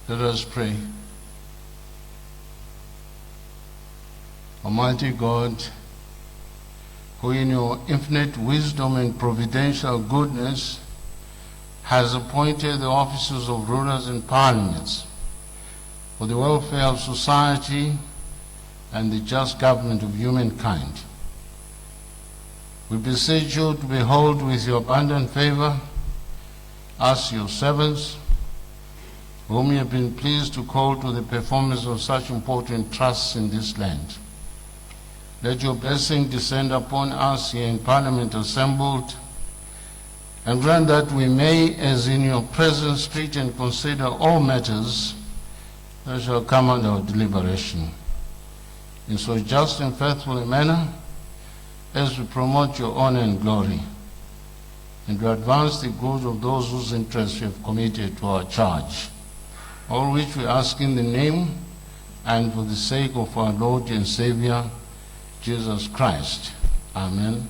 Let us pray. Almighty God, who in your infinite wisdom and providential goodness has appointed the officers of rulers and parliaments for the welfare of society and the just government of humankind, we beseech you to behold with your abundant favor us, your servants, whom you have been pleased to call to the performance of such important trusts in this land. Let your blessing descend upon us here in Parliament assembled, and grant that we may, as in your presence, treat and consider all matters that shall come under our deliberation, in so just and faithful a manner as to promote your honor and glory, and to advance the good of those whose interests you have committed to our charge. All which we ask in the name and for the sake of our Lord and Savior, Jesus Christ. Amen.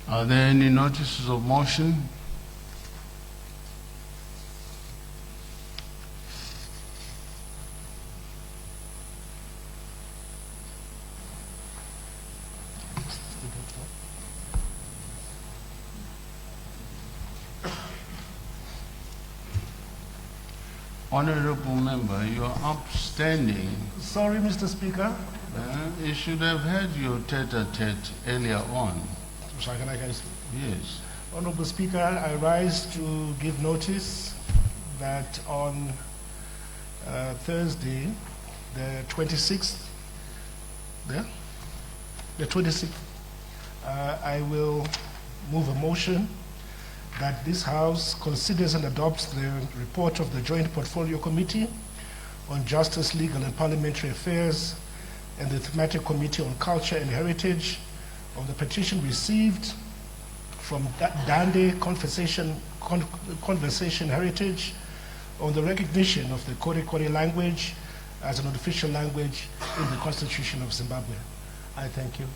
Are there any notices of motion? Honorable member, you are upstanding. Sorry, Mr. Speaker. You should have had your tete-a-tete earlier on. Yes. Honorable Speaker, I rise to give notice that on Thursday, the 26th, I will move a motion that this House considers and adopts the report of the Joint Portfolio Committee on Justice, Legal and Parliamentary Affairs and the Thematic Committee on Culture and Heritage of the petition received from Dande Conversation Heritage on the recognition of the Kore language as an official language in the Constitution of Zimbabwe. I thank you.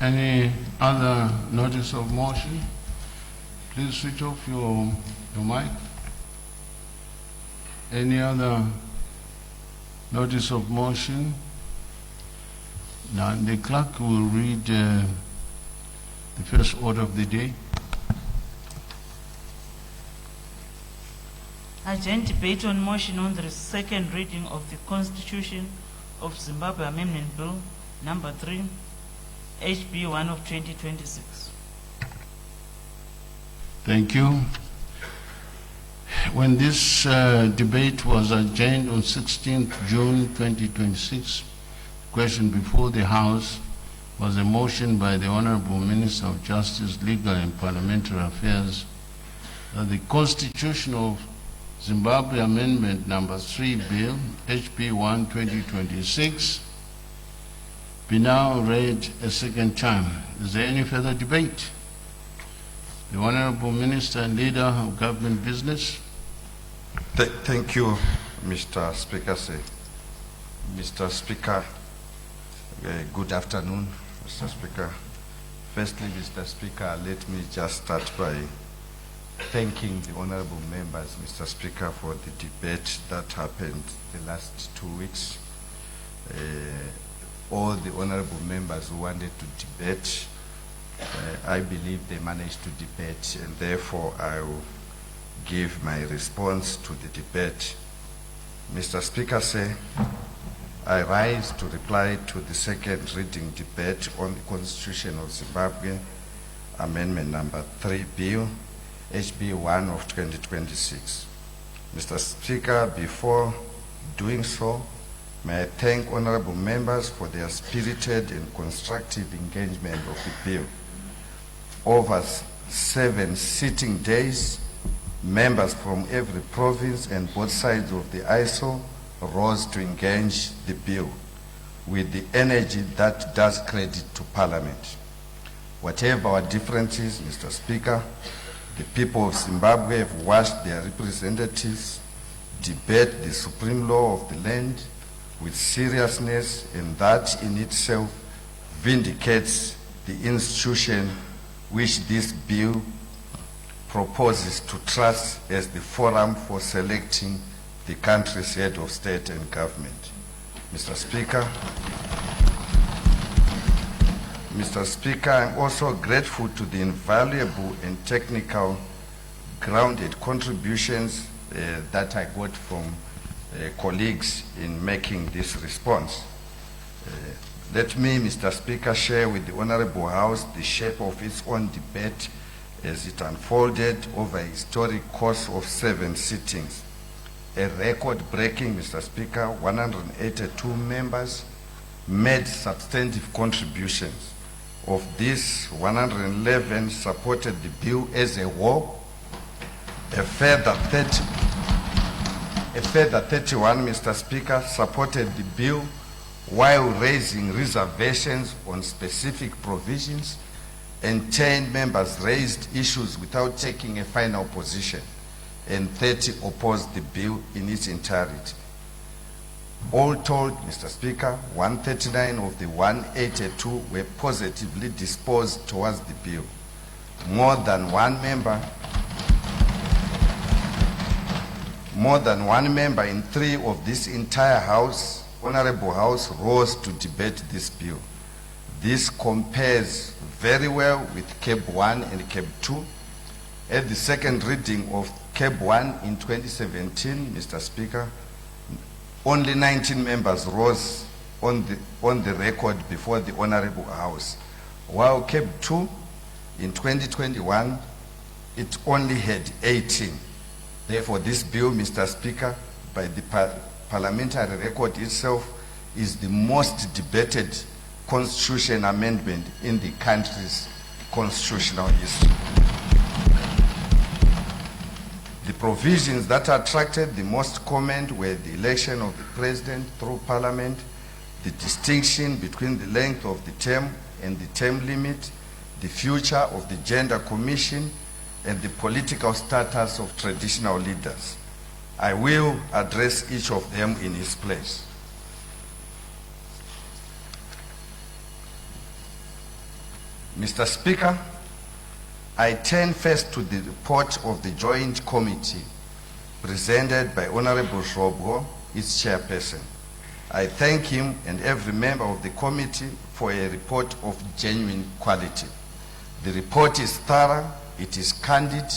Any other notice of motion? Please switch off your mic. Any other notice of motion? Now the clerk will read the first order of the day. Urgent debate on motion on the second reading of the Constitution of Zimbabwe Amendment Bill No.3, HB 1 of 2026. Thank you. When this debate was adjourned on 16th June 2026, the question before the House was a motion by the Honorable Minister of Justice, Legal and Parliamentary Affairs that the Constitutional Zimbabwe Amendment No. 3 Bill, HB 1 2026, be now read a second time. Is there any further debate? The Honorable Minister and Leader of Government Business. Thank you, Mr. Speaker. Mr. Speaker, good afternoon, Mr. Speaker. Firstly, Mr. Speaker, let me just start by thanking the honorable members, Mr. Speaker, for the debate that happened the last 2 weeks. All the honorable members who wanted to debate, I believe they managed to debate, and therefore I will give my response to the debate. Mr. Speaker, I rise to reply to the second reading debate on the Constitution of Zimbabwe, Amendment No. 3 Bill, HB 1 of 2026. Mr. Speaker, before doing so, may I thank honorable members for their spirited and constructive engagement of the bill. Over 7 sitting days, members from every province and both sides of the ISO rose to engage the bill with the energy that does credit to Parliament. Whatever our differences, Mr. Speaker, the people of Zimbabwe have watched their representatives debate the supreme law of the land with seriousness, and that in itself vindicates the institution which this bill proposes to trust as the forum for selecting the country's head of state and government. Mr. Speaker, I'm also grateful to the invaluable and technical grounded contributions that I got from colleagues in making this response. Let me, Mr. Speaker, share with the Honorable House the shape of its own debate as it unfolded over a historic course of 7 sittings. A record-breaking, Mr. Speaker, 182 members made substantive contributions. Of this, 111 supported the bill as a whole. A further 31, Mr. Speaker, supported the bill while raising reservations on specific provisions, and 10 members raised issues without taking a final position, and 30 opposed the bill in its entirety. All told, Mr. Speaker, 139 of the 182 were positively disposed towards the bill. More than one member in 3 of this entire House, Honorable House, rose to debate this bill. This compares very well with CAB 1 and CAB 2. At the second reading of CAB 1 in 2017, Mr. Speaker, only 19 members rose on the record before the Honorable House, while CAB 2 in 2021, it only had 18. Therefore, this bill, Mr. Speaker, by the parliamentary record itself, is the most debated constitution amendment in the country's constitutional history. The provisions that attracted the most comment were the election of the president through parliament, the distinction between the length of the term and the term limit, the future of the gender commission, and the political status of traditional leaders. I will address each of them in its place. Mr. Speaker, I turn first to the report of the Joint Committee presented by Honorable Shobgo, its chairperson. I thank him and every member of the committee for a report of genuine quality. The report is thorough, it is candid,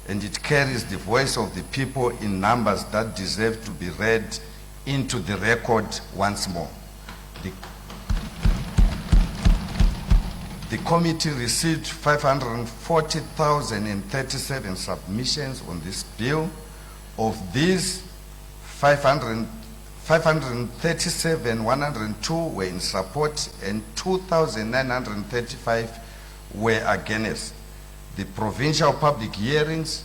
and it carries the voice of the people in numbers that deserve to be read into the record once more. The committee received 540,037 submissions on this bill, Of these, 537,102 were in support and 2,935 were against. The provincial public hearings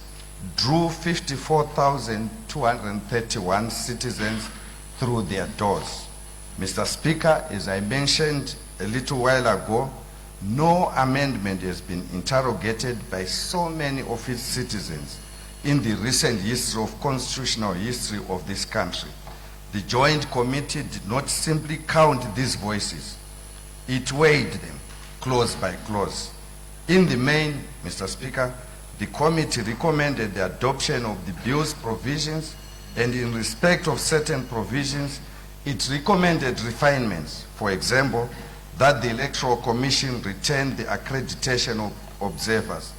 drew 54,231 citizens through their doors. Mr. Speaker, as I mentioned a little while ago, no amendment has been interrogated by so many of its citizens in the recent history of constitutional history of this country. The Joint Committee did not simply count these voices, it weighed them clause by clause. In the main, Mr. Speaker, the committee recommended the adoption of the bill's provisions, and in respect of certain provisions, it recommended refinements. For example, that the Electoral Commission retain the accreditation of observers,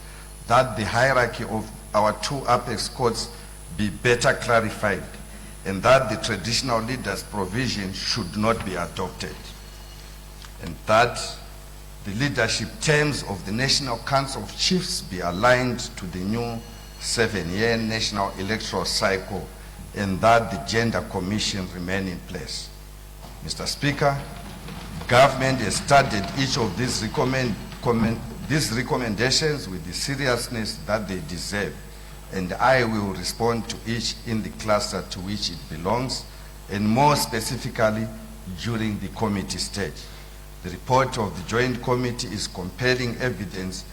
that the hierarchy of our two apex courts be better clarified, and that the traditional leaders provision should not be adopted, and that the leadership terms of the National Council of Chiefs be aligned to the new 7-year national electoral cycle, and that the Gender Commission remain in place. Mr. Speaker, government has studied each of these recommendations with the seriousness that they deserve, and I will respond to each in the cluster to which it belongs, and more specifically during the committee stage. The report of the Joint Committee is compelling evidence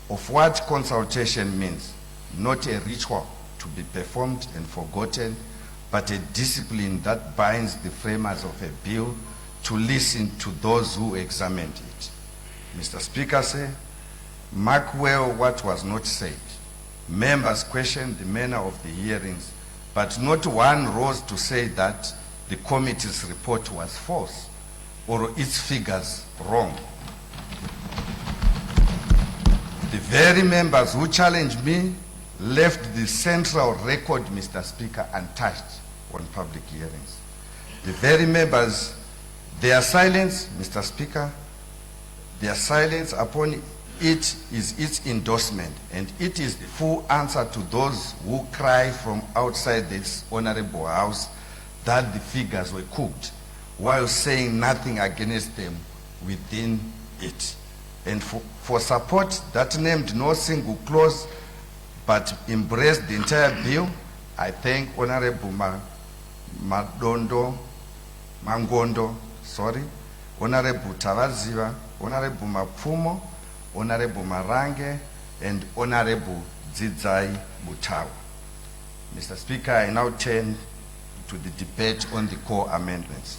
of what consultation means, not a ritual to be performed and forgotten, but a discipline that binds the framers of a bill to listen to those who examined it. Mr. Speaker, mark well what was not said. Members questioned the manner of the hearings, but not one rose to say that the committee's report was false or its figures wrong. The very members who challenged me left the central record, Mr. Speaker, untouched on public hearings. The very members, their silence, Mr. Speaker, their silence upon it is its endorsement, and it is the full answer to those who cry from outside this honorable house that the figures were cooked, while saying nothing against them within it. And for support that named no single clause but embraced the entire bill, I thank Honorable Mangondo, Honorable Tavaziva, Honorable Mapumo, Honorable Marange, and Honorable Zidzai Butawa. Mr. Speaker, I now turn to the debate on the core amendments.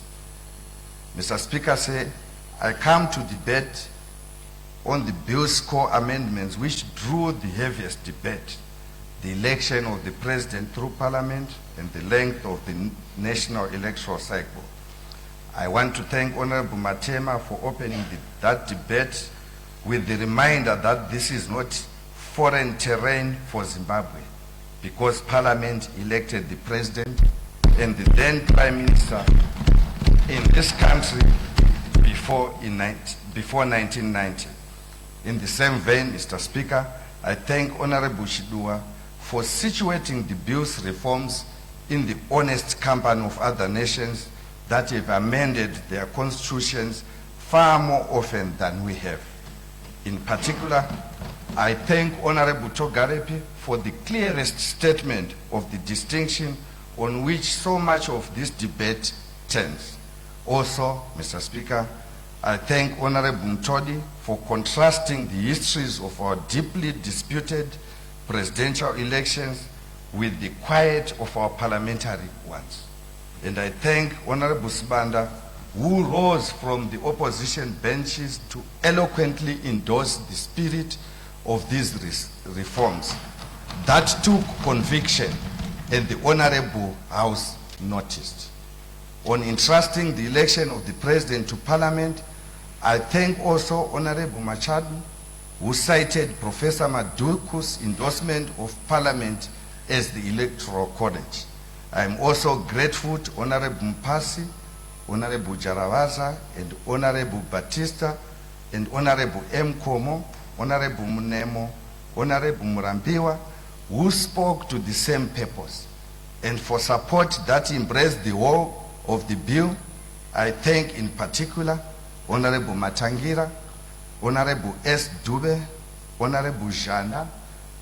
Mr. Speaker, I come to debate on the bill's core amendments which drew the heaviest debate: the election of the president through parliament and the length of the national electoral cycle. I want to thank Honorable Matema for opening that debate with the reminder that this is not foreign terrain for Zimbabwe, because Parliament elected the President and the then Prime Minister in this country before 1990. In the same vein, Mr. Speaker, I thank Honorable Shidua for situating the bill's reforms in the honest company of other nations that have amended their constitutions far more often than we have. In particular, I thank Honorable Togarepi for the clearest statement of the distinction on which so much of this debate turns. Also, Mr. Speaker, I thank Honorable Mtodi for contrasting the histories of our deeply disputed presidential elections with the quiet of our parliamentary ones. And I thank Honorable Sibanda, who rose from the opposition benches to eloquently endorse the spirit of these reforms that took conviction, and the Honorable House noticed. On entrusting the election of the President to Parliament, I thank also Honorable Machadu, who cited Professor Maduku's endorsement of Parliament as the Electoral College. I am also grateful to Honorable Mpasi, Honorable Jaravaza, and Honorable Batista, and Honorable M. Komo, Honorable Munemo, Honorable Murambiwa, who spoke to the same purpose. and for support that embraced the whole of the bill. I thank in particular Honorable Matangira, Honorable S. Dube, Honorable Jana,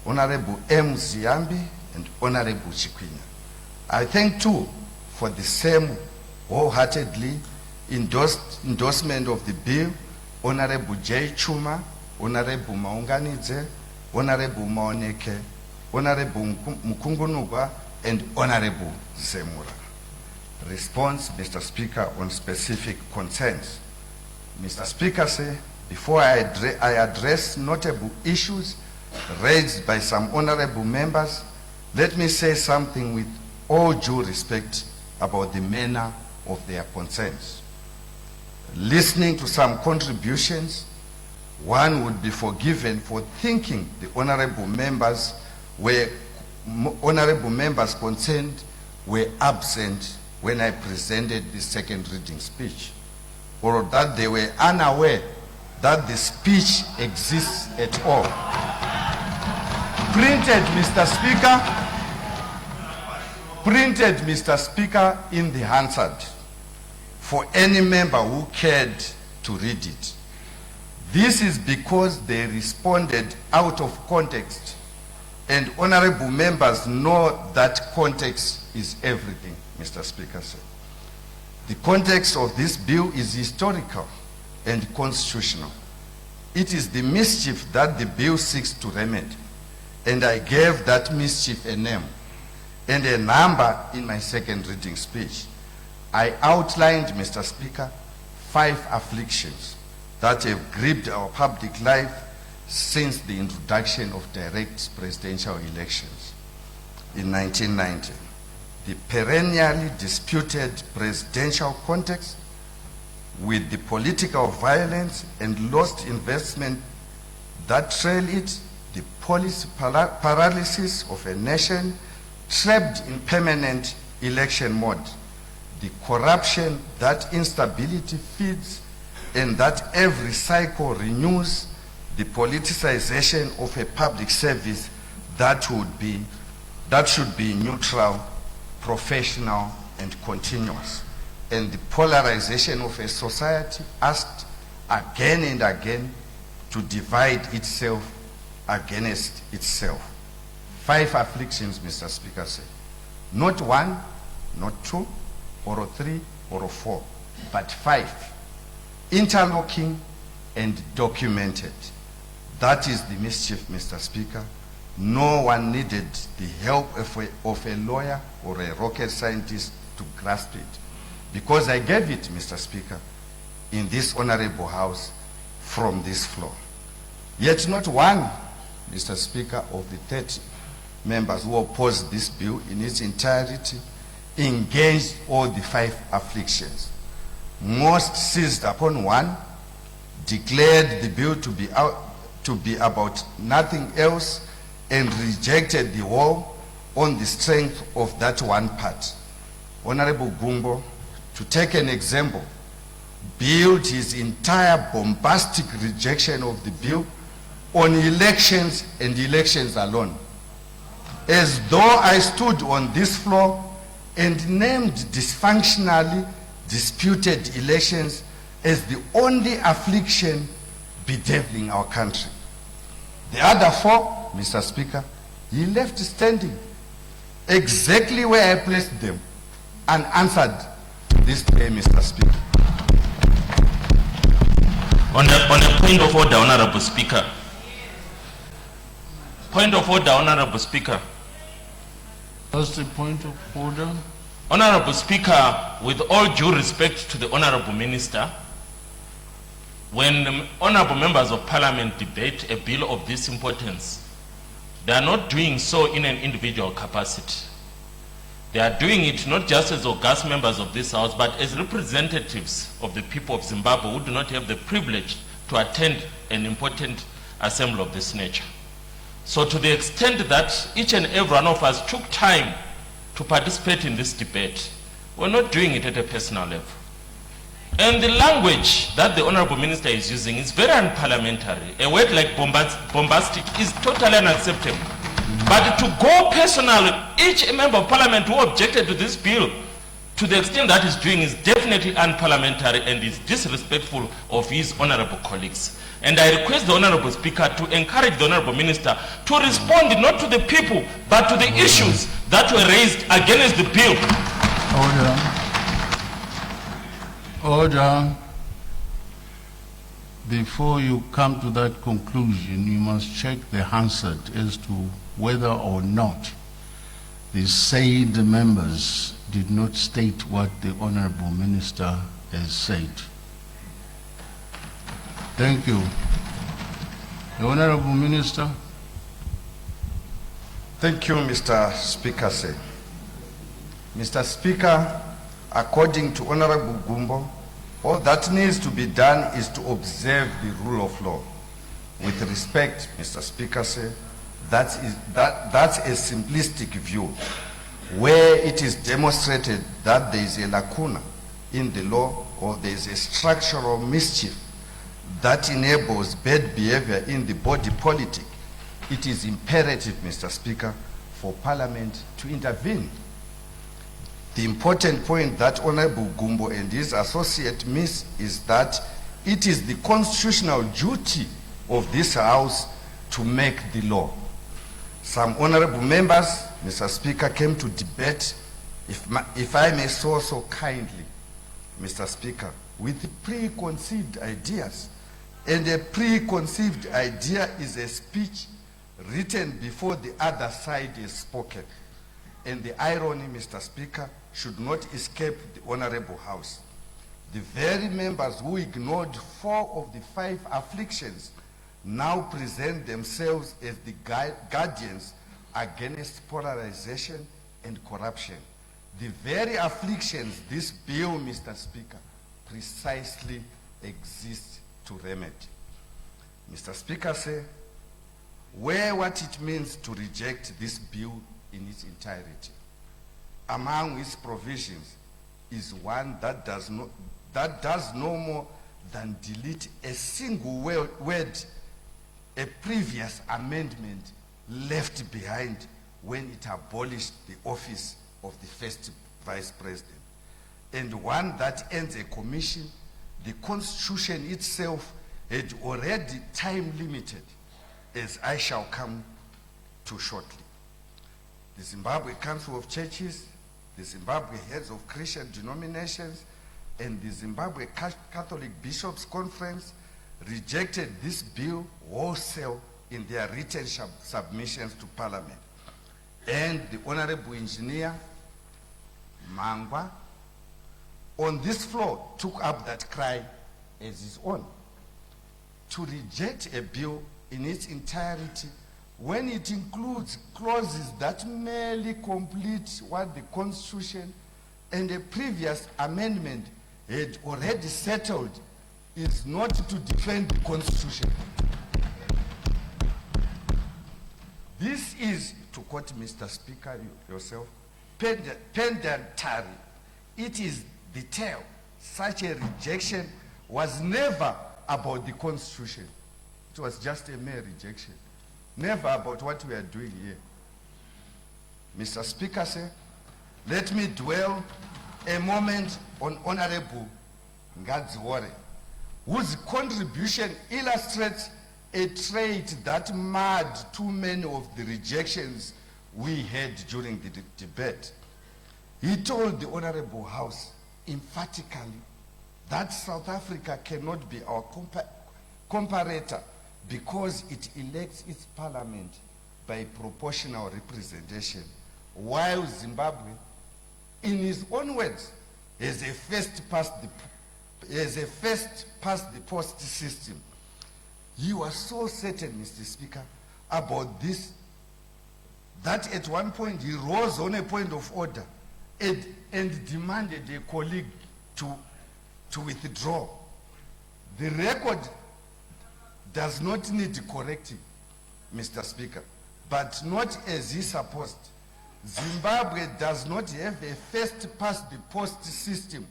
Honorable M. Ziambi, and Honorable Chikwinya. I thank too for the same wholeheartedly endorsement of the bill, Honorable J. Chuma, Honorable Maunganidze, Honorable Maoneke, Honorable Mukungunugwa, and Honorable Zemura. Response, Mr. Speaker, on specific concerns. Mr. Speaker, before I address notable issues raised by some honorable members, let me say something with all due respect about the manner of their concerns. Listening to some contributions, one would be forgiven for thinking the honorable members concerned were absent when I presented the second reading speech, or that they were unaware that the speech exists at all. Printed, Mr. Speaker, in the Hansard for any member who cared to read it. This is because they responded out of context, and honorable members know that context is everything, Mr. Speaker. The context of this bill is historical and constitutional. It is the mischief that the bill seeks to remedy, and I gave that mischief a name and a number in my second reading speech. I outlined, Mr. Speaker, 5 afflictions that have gripped our public life since the introduction of direct presidential elections in 1990. The perennially disputed presidential context with the political violence and lost investment that trail it, the policy paralysis of a nation trapped in permanent election mode, the corruption that instability feeds, and that every cycle renews, the politicization of a public service that should be neutral, professional, and continuous, and the polarization of a society asked again and again to divide itself against itself. 5 afflictions, Mr. Speaker, said. Not 1, not 2, or 3, or 4, but 5. Interlocking and documented. That is the mischief, Mr. Speaker. No one needed the help of a lawyer or a rocket scientist to grasp it, because I gave it, Mr. Speaker, in this honorable house from this floor. Yet not one, Mr. Speaker, of the 30 members who opposed this bill in its entirety engaged all the 5 afflictions. Most seized upon one, declared the bill to be about nothing else, and rejected the whole on the strength of that one part. Honorable Gumbo, to take an example, built his entire bombastic rejection of the bill on elections and elections alone, as though I stood on this floor and named dysfunctionally disputed elections as the only affliction bedeviling our country. The other 4, Mr. Speaker, he left standing exactly where I placed them, unanswered to this day, Mr. Speaker. On a point of order, Honorable Speaker. Point of order, Honorable Speaker. That's the point of order. Honorable Speaker, with all due respect to the Honorable Minister, when honorable members of Parliament debate a bill of this importance, they are not doing so in an individual capacity. They are doing it not just as august members of this House, but as representatives of the people of Zimbabwe who do not have the privilege to attend an important assembly of this nature. So to the extent that each and every one of us took time to participate in this debate, we're not doing it at a personal level. And the language that the Honorable Minister is using is very unparliamentary. A word like bombastic is totally unacceptable. But to go personal, each member of parliament who objected to this bill, to the extent that he's doing, is definitely unparliamentary and is disrespectful of his honorable colleagues. And I request the honorable speaker to encourage the honorable minister to respond not to the people, but to the issues that were raised against the bill. Order. Before you come to that conclusion, you must check the Hansard as to whether or not the said members did not state what the honorable minister has said. Thank you. The honorable minister. Thank you, Mr. Speaker. Sir. Mr. Speaker, according to Honorable Gumbo, all that needs to be done is to observe the rule of law. With respect, Mr. Speaker, sir, that's a simplistic view where it is demonstrated that there is a lacuna in the law or there is a structural mischief that enables bad behavior in the body politic. It is imperative, Mr. Speaker, for Parliament to intervene. The important point that Honorable Gumbo and his associate miss is that it is the constitutional duty of this House to make the law. Some honorable members, Mr. Speaker, came to debate, if I may so kindly, Mr. Speaker, with preconceived ideas. And a preconceived idea is a speech written before the other side is spoken. And the irony, Mr. Speaker, should not escape the Honorable House. The very members who ignored 4 of the 5 afflictions now present themselves as the guardians against polarization and corruption. The very afflictions this bill, Mr. Speaker, precisely exists to remedy. Mr. Speaker, sir, where what it means to reject this bill in its entirety, among its provisions, is one that does no more than delete a single word a previous amendment left behind when it abolished the office of the first vice president, and one that ends a commission the Constitution itself had already time limited, as I shall come to shortly. The Zimbabwe Council of Churches, the Zimbabwe Heads of Christian Denominations, and the Zimbabwe Catholic Bishops' Conference rejected this bill wholesale in their written submissions to Parliament. And the Honorable Engineer Mangwa, on this floor, took up that cry as his own. To reject a bill in its entirety when it includes clauses that merely complete what the Constitution and a previous amendment had already settled is not to defend the Constitution. This is, to quote Mr. Speaker yourself, pedantry. It is the tale. Such a rejection was never about the Constitution. It was just a mere rejection. Never about what we are doing here. Mr. Speaker, sir, let me dwell a moment on Honorable Ngadziwore, whose contribution illustrates a trait that marred too many of the rejections we had during the debate. He told the Honorable House emphatically that South Africa cannot be our comparator because it elects its parliament by proportional representation, while Zimbabwe, in his own words, is a first past the post system. You are so certain, Mr. Speaker, about this that at one point he rose on a point of order and demanded a colleague to withdraw. The record does not need correcting, Mr. Speaker, but not as he supposed. Zimbabwe does not have a first past the post system.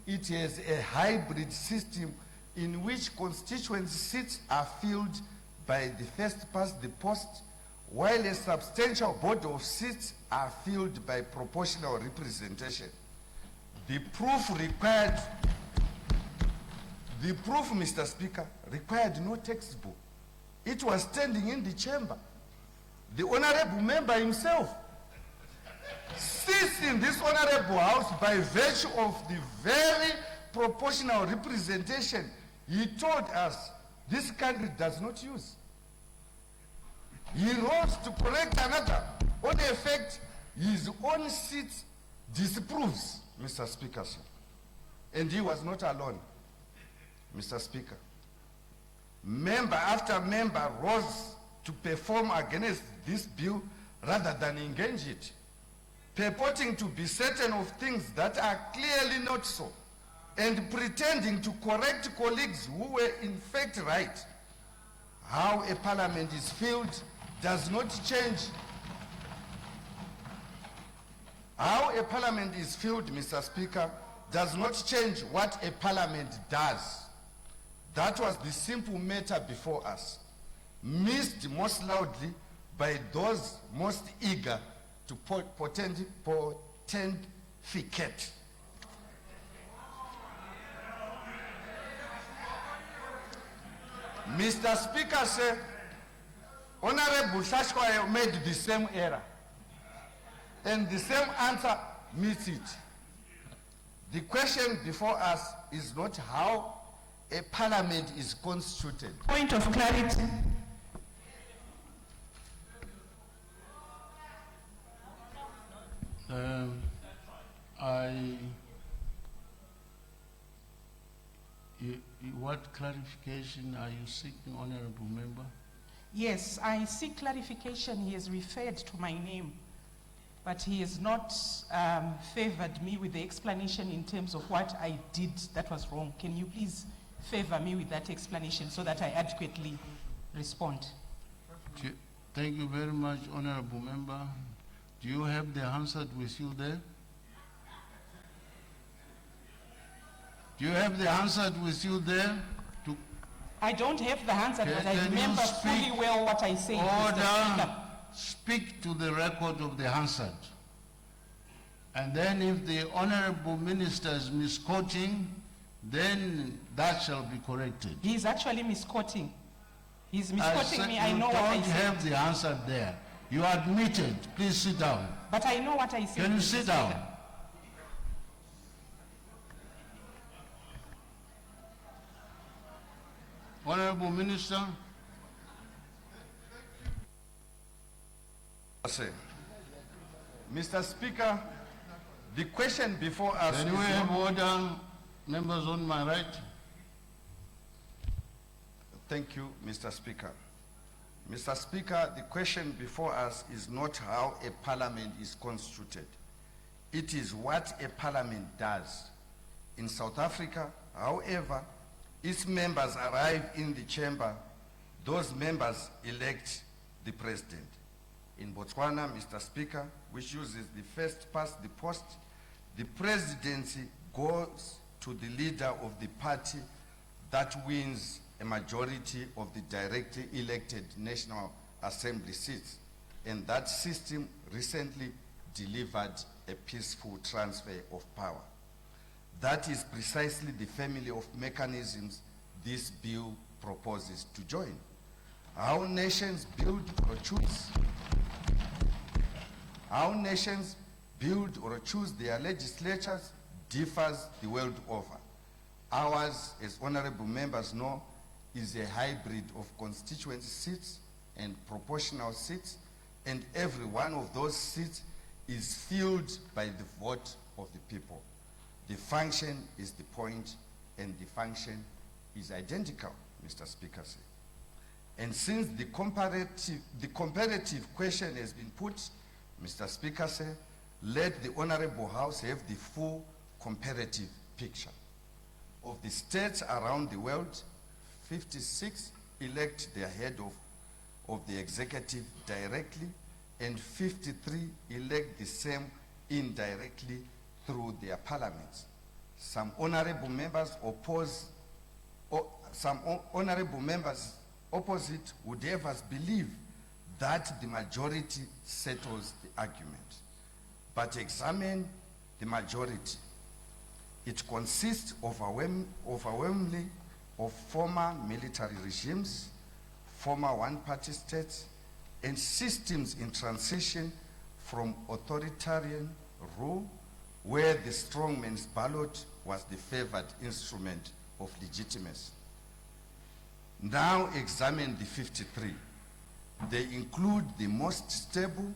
It has a hybrid system in which constituency seats are filled by the first past the post while a substantial body of seats are filled by proportional representation. The proof, Mr. Speaker, required no textbook. It was standing in the chamber. The honorable member himself sits in this honorable house by virtue of the very proportional representation he told us this country does not use. He rose to correct another. On effect, his own seat disapproves, Mr. Speaker, sir. And he was not alone, Mr. Speaker. Member after member rose to perform against this bill rather than engage it, purporting to be certain of things that are clearly not so, and pretending to correct colleagues who were in fact right. How a parliament is filled does not change. How a parliament is filled, Mr. Speaker, does not change what a parliament does. That was the simple matter before us, missed most loudly by those most eager to pontificate. Mr. Speaker, sir, Honorable Shashwaya made the same error, and the same answer meets it. The question before us is not how a parliament is constituted. Point of clarity. What clarification are you seeking, Honorable Member? Yes, I seek clarification. He has referred to my name, but he has not favored me with the explanation in terms of what I did that was wrong. Can you please favor me with that explanation so that I adequately respond? Thank you very much, Honorable Member. Do you have the Hansard with you there? Do you have the Hansard with you there? I don't have the Hansard, but I Can you remember speak? fully well what I said. Mr. Speaker. Order. Speak to the record of the Hansard. And then if the Honorable Minister is misquoting, then that shall be corrected. He is actually misquoting. He's misquoting me. I You know what I don't said. have the answer there. You admit it. Please sit down. But I know what I said. Can you Mr. sit Speaker. down? Honorable Minister. Mr. Speaker, the question before us Can is we have not- order, members on my right? Thank you, Mr. Speaker. Mr. Speaker, the question before us is not how a parliament is constituted. It is what a parliament does. In South Africa, however, its members arrive in the chamber, those members elect the president. In Botswana, Mr. Speaker, which uses the first past the post, the presidency goes to the leader of the party that wins a majority of the directly elected National Assembly seats. And that system recently delivered a peaceful transfer of power. That is precisely the family of mechanisms this bill proposes to join. How nations build or choose their legislatures differs the world over. Ours, as honorable members know, is a hybrid of constituency seats and proportional seats, and every one of those seats is filled by the vote of the people. The function is the point, and the function is identical, Mr. Speaker. And since the comparative question has been put, Mr. Speaker, let the Honorable House have the full comparative picture. Of the states around the world, 56 elect their head of the executive directly, and 53 elect the same indirectly through their parliaments. Some honorable members opposite would have us believe that the majority settles the argument. But examine the majority. It consists overwhelmingly of former military regimes, former one-party states, and systems in transition from authoritarian rule, where the strongman's ballot was the favored instrument of legitimacy. Now examine the 53. They include the most stable,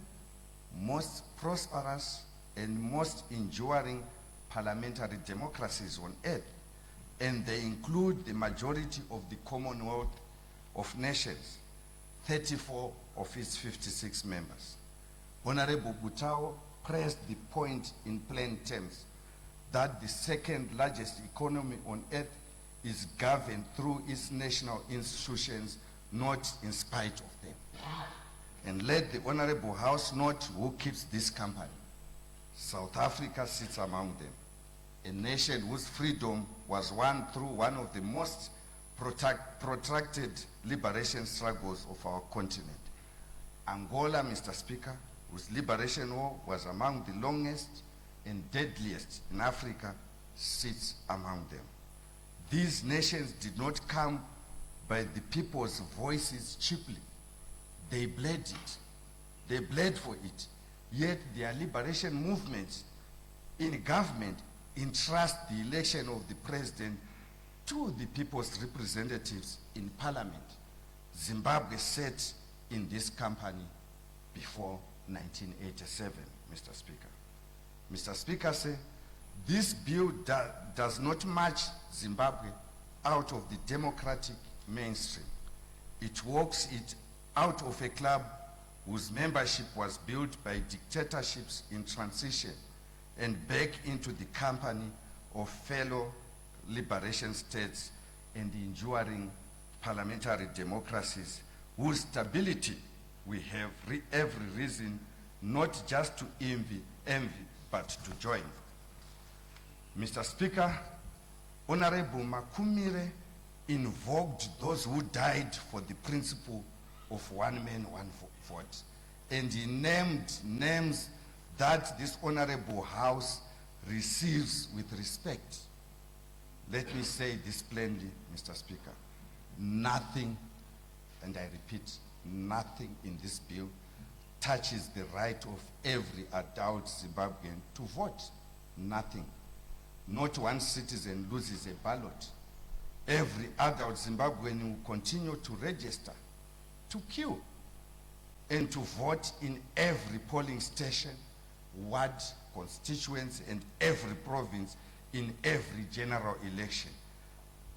most prosperous, and most enduring parliamentary democracies on earth, and they include the majority of the Commonwealth of Nations, 34 of its 56 members. Honorable Butao pressed the point in plain terms that the second largest economy on earth is governed through its national institutions, not in spite of them. And let the Honorable House note who keeps this company. South Africa sits among them, a nation whose freedom was won through one of the most protracted liberation struggles of our continent. Angola, Mr. Speaker, whose liberation war was among the longest and deadliest in Africa, sits among them. These nations did not come by the people's voices cheaply. They bled it. They bled for it. Yet their liberation movements in government entrust the election of the president to the people's representatives in parliament. Zimbabwe sat in this company before 1987, Mr. Speaker. Mr. Speaker said, this bill does not march Zimbabwe out of the democratic mainstream. It walks it out of a club whose membership was built by dictatorships in transition and back into the company of fellow liberation states and enduring parliamentary democracies whose stability we have every reason not just to envy, but to join. Mr. Speaker, Honorable Makumire invoked those who died for the principle of one man, one vote. And he named names that this Honorable House receives with respect. Let me say this plainly, Mr. Speaker. Nothing, and I repeat, nothing in this bill touches the right of every adult Zimbabwean to vote. Nothing. Not one citizen loses a ballot. Every adult Zimbabwean will continue to register, to queue, and to vote in every polling station, ward, constituency, and every province in every general election.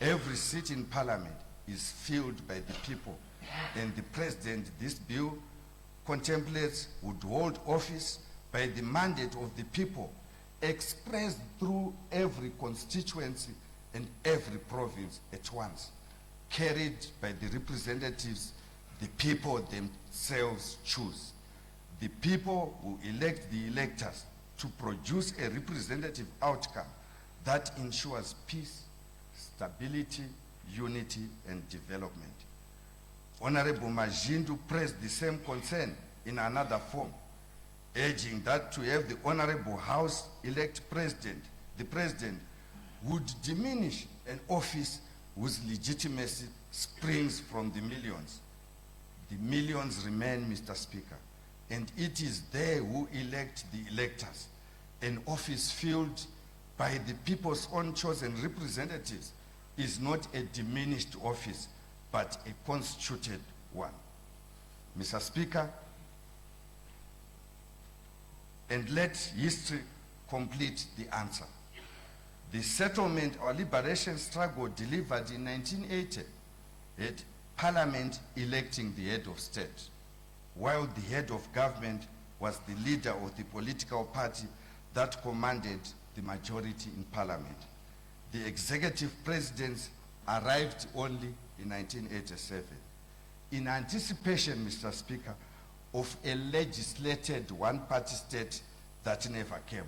Every seat in parliament is filled by the people, and the president this bill contemplates would hold office by the mandate of the people expressed through every constituency and every province at once, carried by the representatives the people themselves choose. The people who elect the electors to produce a representative outcome that ensures peace, stability, unity, and development. Honorable Majindu pressed the same concern in another form, urging that to have the Honorable House elect president, the president would diminish an office whose legitimacy springs from the millions. The millions remain, Mr. Speaker, and it is they who elect the electors. An office filled by the people's own chosen representatives is not a diminished office, but a constituted one. Mr. Speaker, and let history complete the answer. The settlement or liberation struggle delivered in 1980 had Parliament electing the head of state, while the head of government was the leader of the political party that commanded the majority in Parliament. The executive presidents arrived only in 1987. In anticipation, Mr. Speaker, of a legislated one-party state that never came.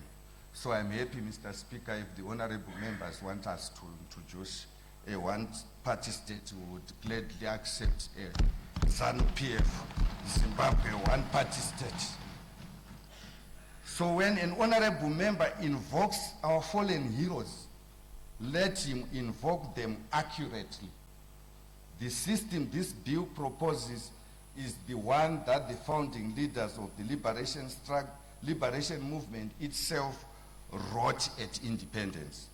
So I'm happy, Mr. Speaker, if the honorable members want us to introduce a one-party state, we would gladly accept a ZANU-PF, Zimbabwe one-party state. So when an honorable member invokes our fallen heroes, let him invoke them accurately. The system this bill proposes is the one that the founding leaders of the liberation movement itself wrote at independence.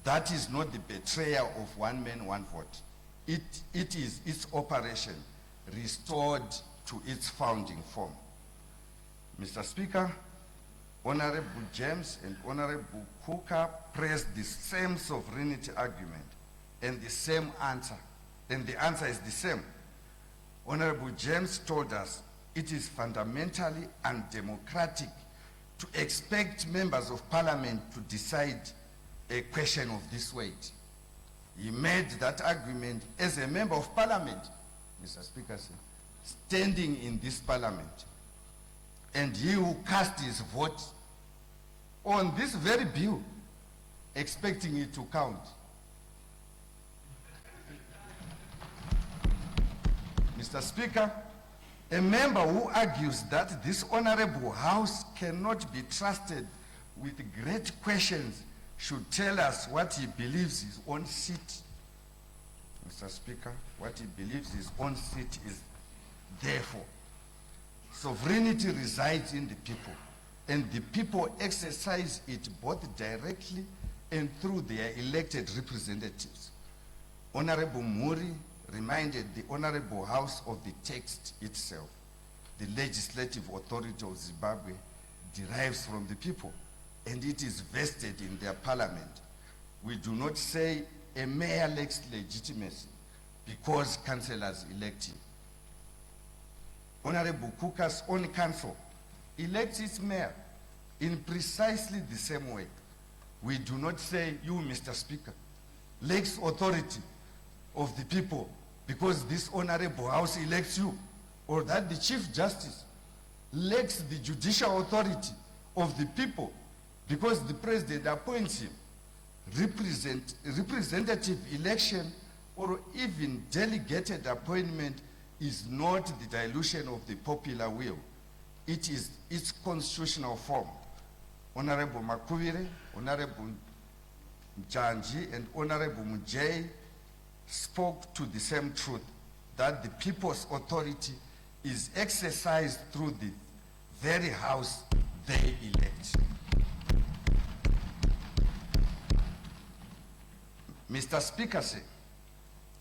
That is not the betrayal of one man, one vote. It is its operation restored to its founding form. Mr. Speaker, Honorable James and Honorable Hooker pressed the same sovereignty argument and the same answer, and the answer is the same. Honorable James told us it is fundamentally undemocratic to expect members of parliament to decide a question of this weight. He made that argument as a member of parliament, Mr. Speaker, standing in this parliament. And he who cast his vote on this very bill, expecting it to count. Mr. Speaker, a member who argues that this honorable house cannot be trusted with great questions should tell us what he believes his own seat. Mr. Speaker, what he believes his own seat is there for. Sovereignty resides in the people, and the people exercise it both directly and through their elected representatives. Honorable Muri reminded the Honorable House of the text itself. The legislative authority of Zimbabwe derives from the people, and it is vested in their parliament. We do not say a mayor lacks legitimacy because councillors elect him. Honorable Kuka's own council elects its mayor in precisely the same way. We do not say you, Mr. Speaker, lacks authority of the people because this honorable house elects you, or that the Chief Justice lacks the judicial authority of the people because the President appoints him. Representative election or even delegated appointment is not the dilution of the popular will. It is its constitutional form. Honorable Makuvire, Honorable Janji, and Honorable Mujay spoke to the same truth, that the people's authority is exercised through the very house they elect. Mr. Speaker,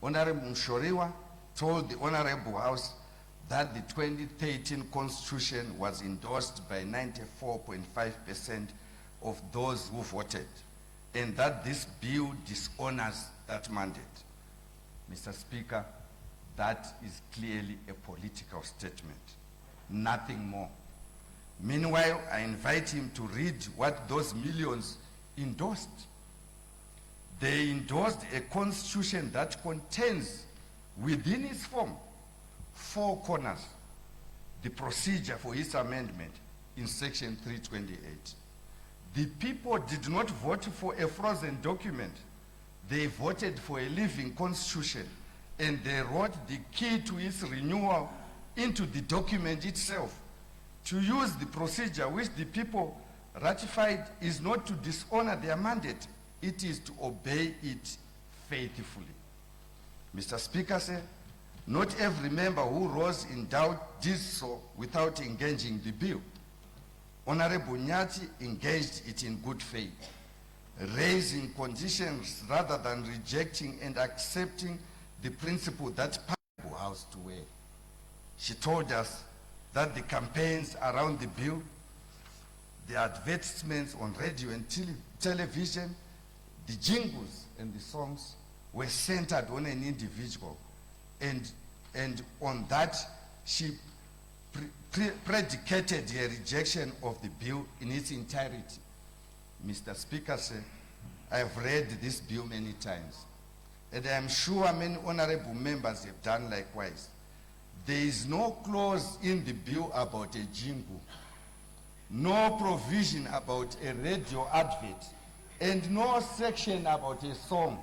Honorable Mshoriwa told the Honorable House that the 2013 Constitution was endorsed by 94.5% of those who voted, and that this bill dishonors that mandate. Mr. Speaker, that is clearly a political statement, nothing more. Meanwhile, I invite him to read what those millions endorsed. They endorsed a constitution that contains within its form 4 corners: the procedure for its amendment in section 328. The people did not vote for a frozen document. They voted for a living constitution, and they wrote the key to its renewal into the document itself. To use the procedure which the people ratified is not to dishonor their mandate, it is to obey it faithfully. Mr. Speaker, not every member who rose in doubt did so without engaging the bill. Honorable Nyati engaged it in good faith, raising conditions rather than rejecting and accepting the principle that Honorable House to wear. She told us that the campaigns around the bill, the advertisements on radio and television, the jingles and the songs were centered on an individual, and on that she predicated her rejection of the bill in its entirety. Mr. Speaker, I have read this bill many times, and I am sure many honorable members have done likewise. There is no clause in the bill about a jingle, no provision about a radio advert, and no section about a song.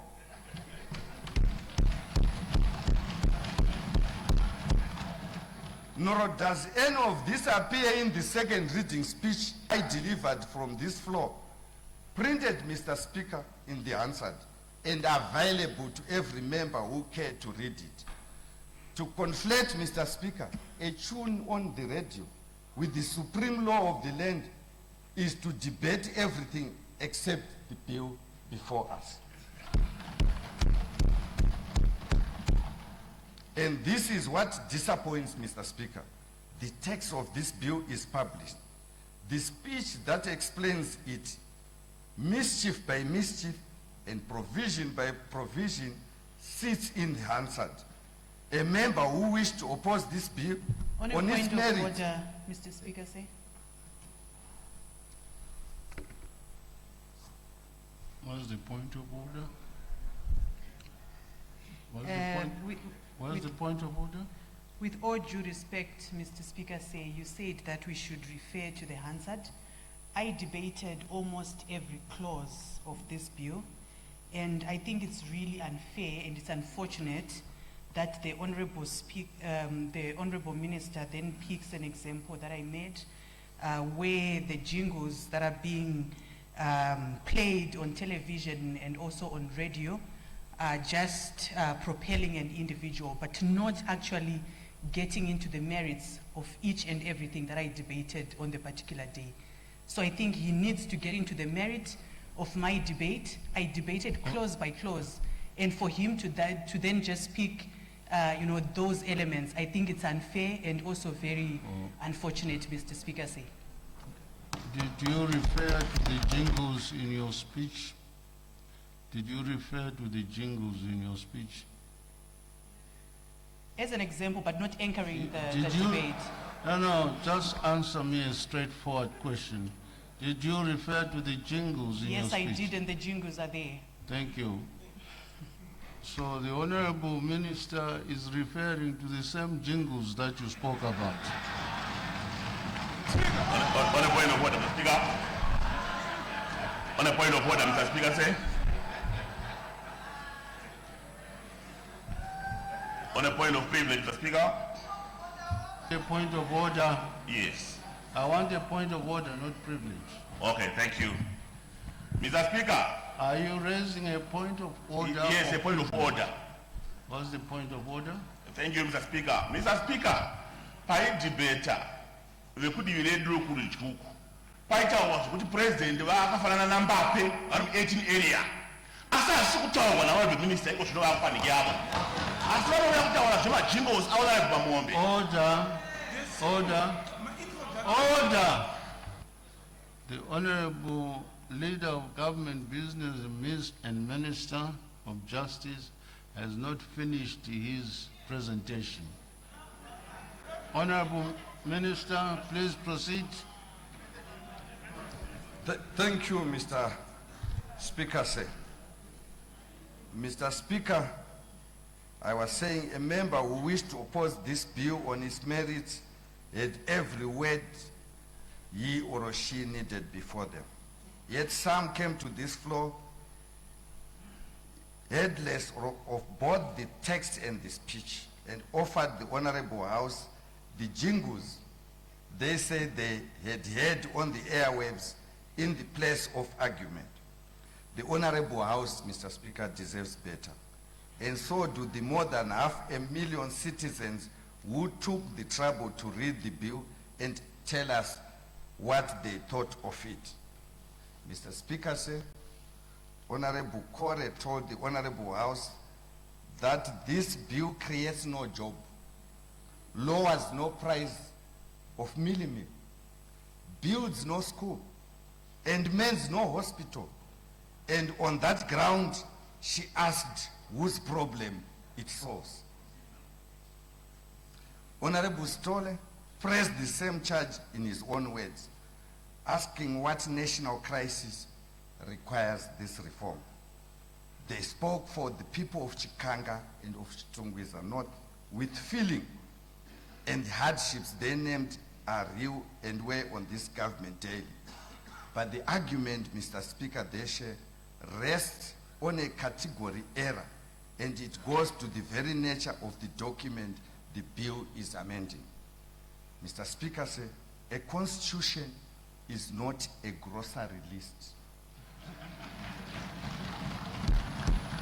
nor does any of this appear in the second reading speech I delivered from this floor, printed, Mr. Speaker, in the Hansard, and available to every member who cared to read it. To conflate, Mr. Speaker, a tune on the radio with the supreme law of the land is to debate everything except the bill before us. And this is what disappoints, Mr. Speaker. The text of this bill is published. The speech that explains it, mischief by mischief and provision by provision, sits in the Hansard. A member who wished to oppose this bill On on a its point of merit. order, Mr. Speaker, say. What's the point of order? What's the point of order? With all due respect, Mr. Speaker, you said that we should refer to the Hansard. I debated almost every clause of this bill, and I think it's really unfair and it's unfortunate that the Honorable Minister then picks an example that I made where the jingles that are being played on television and also on radio are just propelling an individual, but not actually getting into the merits of each and everything that I debated on the particular day. So I think he needs to get into the merit of my debate. I debated clause by clause, and for him to then just pick those elements, I think it's unfair and also very unfortunate, Mr. Speaker. Did you refer to the jingles in your speech? Did you refer to the jingles in your speech? As an example, but not anchoring the Did you- debate. No, just answer me a straightforward question. Did you refer to the jingles in your Yes, speech? I did, and the jingles are there. Thank you. So the Honorable Minister is referring to the same jingles that you spoke about. On a point of order, Mr. Speaker. On a point of order, Mr. Speaker, say. On a point of privilege, Mr. Speaker. A point of order. Yes. I want a point of order, not privilege. Okay, thank you. Mr. Speaker. Are you raising a point of order? Yes, a point of order. What's the point of order? Thank you, Mr. Speaker. Mr. Speaker, pai debater, vekudi viredro kuri chikuku. Paita was kuti president vakafanana na Mbappe ari 18 area. Asa sikutaura na wale minister iko zvino vakufanikiwa. Asi vanoda kutaura zvemajingles aona kubamombe. Order. The Honorable Leader of Government Business and Minister of Justice has not finished his presentation. Honorable Minister, please proceed. Thank you, Mr. Speaker, sir. Mr. Speaker, I was saying a member who wished to oppose this bill on its merits had every word he or she needed before them. Yet some came to this floor heedless of both the text and the speech and offered the Honorable House the jingles they said they had heard on the airwaves in the place of argument. The Honorable House, Mr. Speaker, deserves better. And so do the more than 500,000 citizens who took the trouble to read the bill and tell us what they thought of it. Mr. Speaker, sir, Honorable Kore told the Honorable House that this bill creates no job, lowers no price of meal, builds no school, and mends no hospital. And on that ground, she asked whose problem it solves. Honorable Stolle pressed the same charge in his own words, asking what national crisis requires this reform. They spoke for the people of Chikanga and of Chitungwiza North with feeling, and hardships they named are real and were on this government daily. But the argument, Mr. Speaker, Deshe, rests on a category error, and it goes to the very nature of the document the bill is amending. Mr. Speaker, say, a constitution is not a grocery list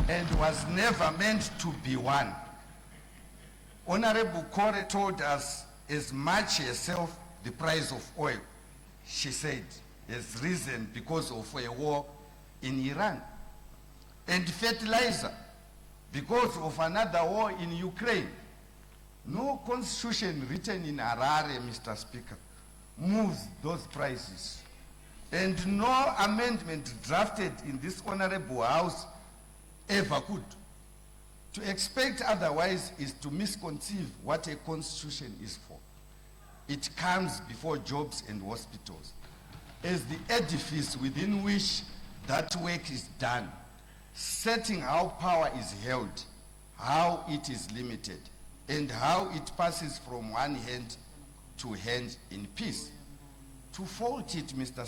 and was never meant to be one. Honorable Kore told us as much herself the price of oil, she said, has risen because of a war in Iran, and fertilizer because of another war in Ukraine. No constitution written in Harare, Mr. Speaker, moves those prices. And no amendment drafted in this honorable house ever could. To expect otherwise is to misconceive what a constitution is for. It comes before jobs and hospitals as the edifice within which that work is done, setting how power is held, how it is limited, and how it passes from one hand to hand in peace. To fault it, Mr.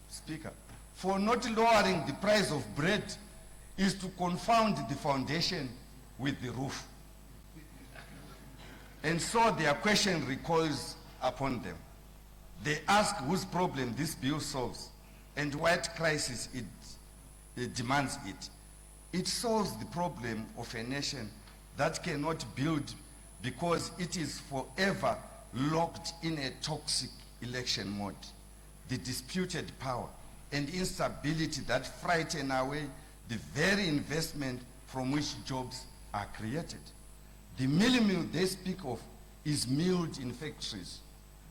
Speaker, for not lowering the price of bread is to confound the foundation with the roof. And so their question recoils upon them. They ask whose problem this bill solves and what crisis it demands it. It solves the problem of a nation that cannot build because it is forever locked in a toxic election mode. The disputed power and instability that frighten away the very investment from which jobs are created. The mill they speak of is milled in factories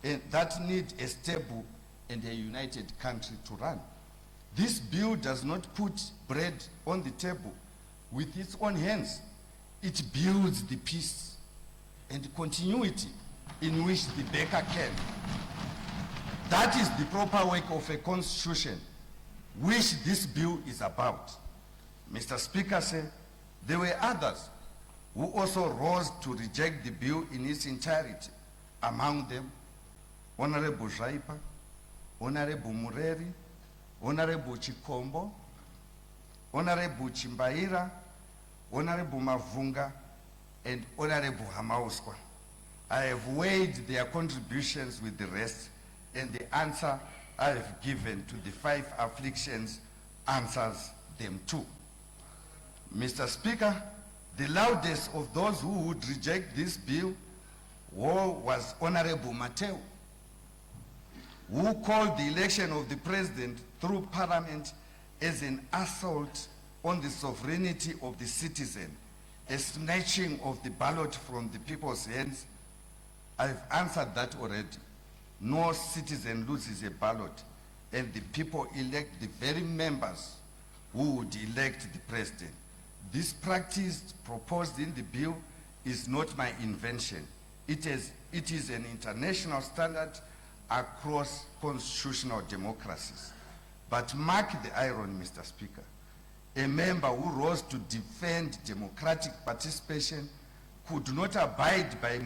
and that need a stable and a united country to run. This bill does not put bread on the table with its own hands. It builds the peace and continuity in which the baker can. That is the proper work of a constitution, which this bill is about. Mr. Speaker said there were others who also rose to reject the bill in its entirety. Among them, Honorable Jaipa, Honorable Mureri, Honorable Chikombo, Honorable Chimbaira, Honorable Mavunga, and Honorable Hamauskwa. I have weighed their contributions with the rest, and the answer I have given to the 5 afflictions answers them too. Mr. Speaker, the loudest of those who would reject this bill was Honorable Mateo, who called the election of the president through parliament as an assault on the sovereignty of the citizen, a snatching of the ballot from the people's hands. I've answered that already. No citizen loses a ballot, and the people elect the very members who would elect the president. This practice proposed in the bill is not my invention. It is an international standard across constitutional democracies. But mark the irony, Mr. Speaker. A member who rose to defend democratic participation could not abide by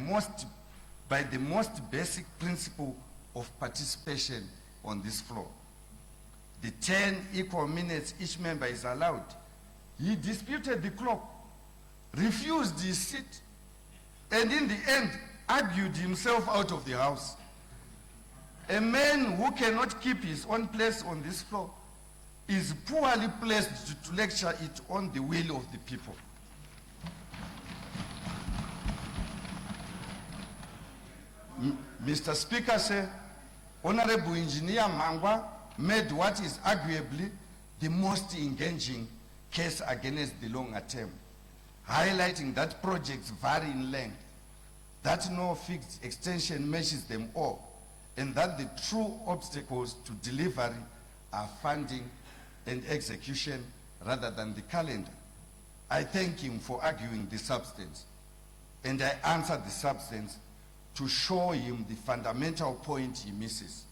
the most basic principle of participation on this floor. The 10 equal minutes each member is allowed. He disputed the clock, refused his seat, and in the end argued himself out of the house. A man who cannot keep his own place on this floor is poorly placed to lecture it on the will of the people. Mr. Speaker said, Honorable Engineer Mangwa made what is arguably the most engaging case against the longer term, highlighting that projects vary in length, that no fixed extension matches them all, and that the true obstacles to delivery are funding and execution rather than the calendar. I thank him for arguing the substance, and I answered the substance to show him the fundamental point he misses.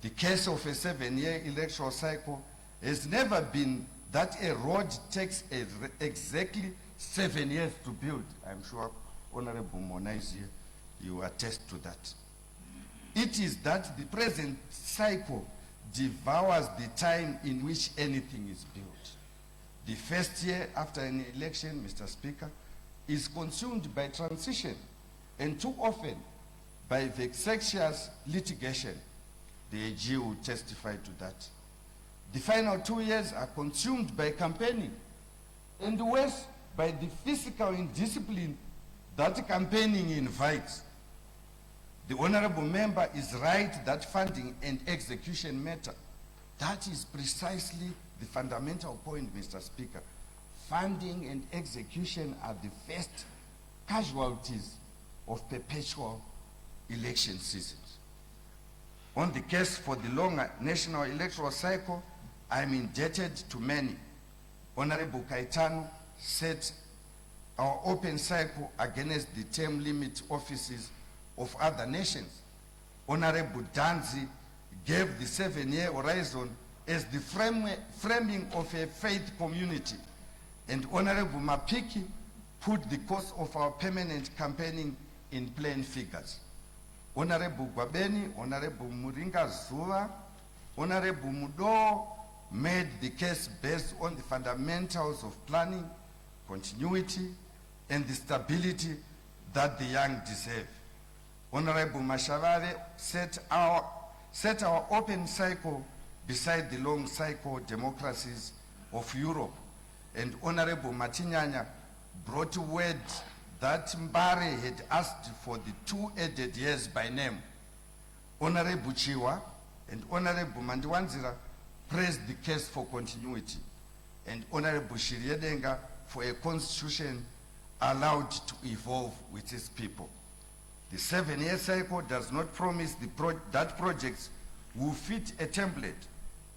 The case of a 7-year electoral cycle has never been that a road takes exactly 7 years to build. I'm sure Honorable Mona is here, you attest to that. It is that the present cycle devours the time in which anything is built. The first year after an election, Mr. Speaker, is consumed by transition, and too often by vexatious litigation. The AG will testify to that. The final 2 years are consumed by campaigning, and worse, by the physical indiscipline that campaigning invites. The honorable member is right that funding and execution matter. That is precisely the fundamental point, Mr. Speaker. Funding and execution are the first casualties of perpetual election seasons. On the case for the longer national electoral cycle, I'm indebted to many. Honorable Kaitano set our open cycle against the term limit offices of other nations. Honorable Danzi gave the 7-year horizon as the framing of a faith community. And Honorable Mapiki put the cost of our permanent campaigning in plain figures. Honorable Gwabeni, Honorable Muringa Zuva, Honorable Mudo made the case based on the fundamentals of planning, continuity, and the stability that the young deserve. Honorable Mashavare set our open cycle beside the long cycle democracies of Europe. And Honorable Matinyanya brought word that Mbare had asked for the 2 added years by name. Honorable Chiwa and Honorable Mandiwanzira praised the case for continuity, and Honorable Shiriedenga for a constitution allowed to evolve with its people. The 7-year cycle does not promise that projects will fit a template.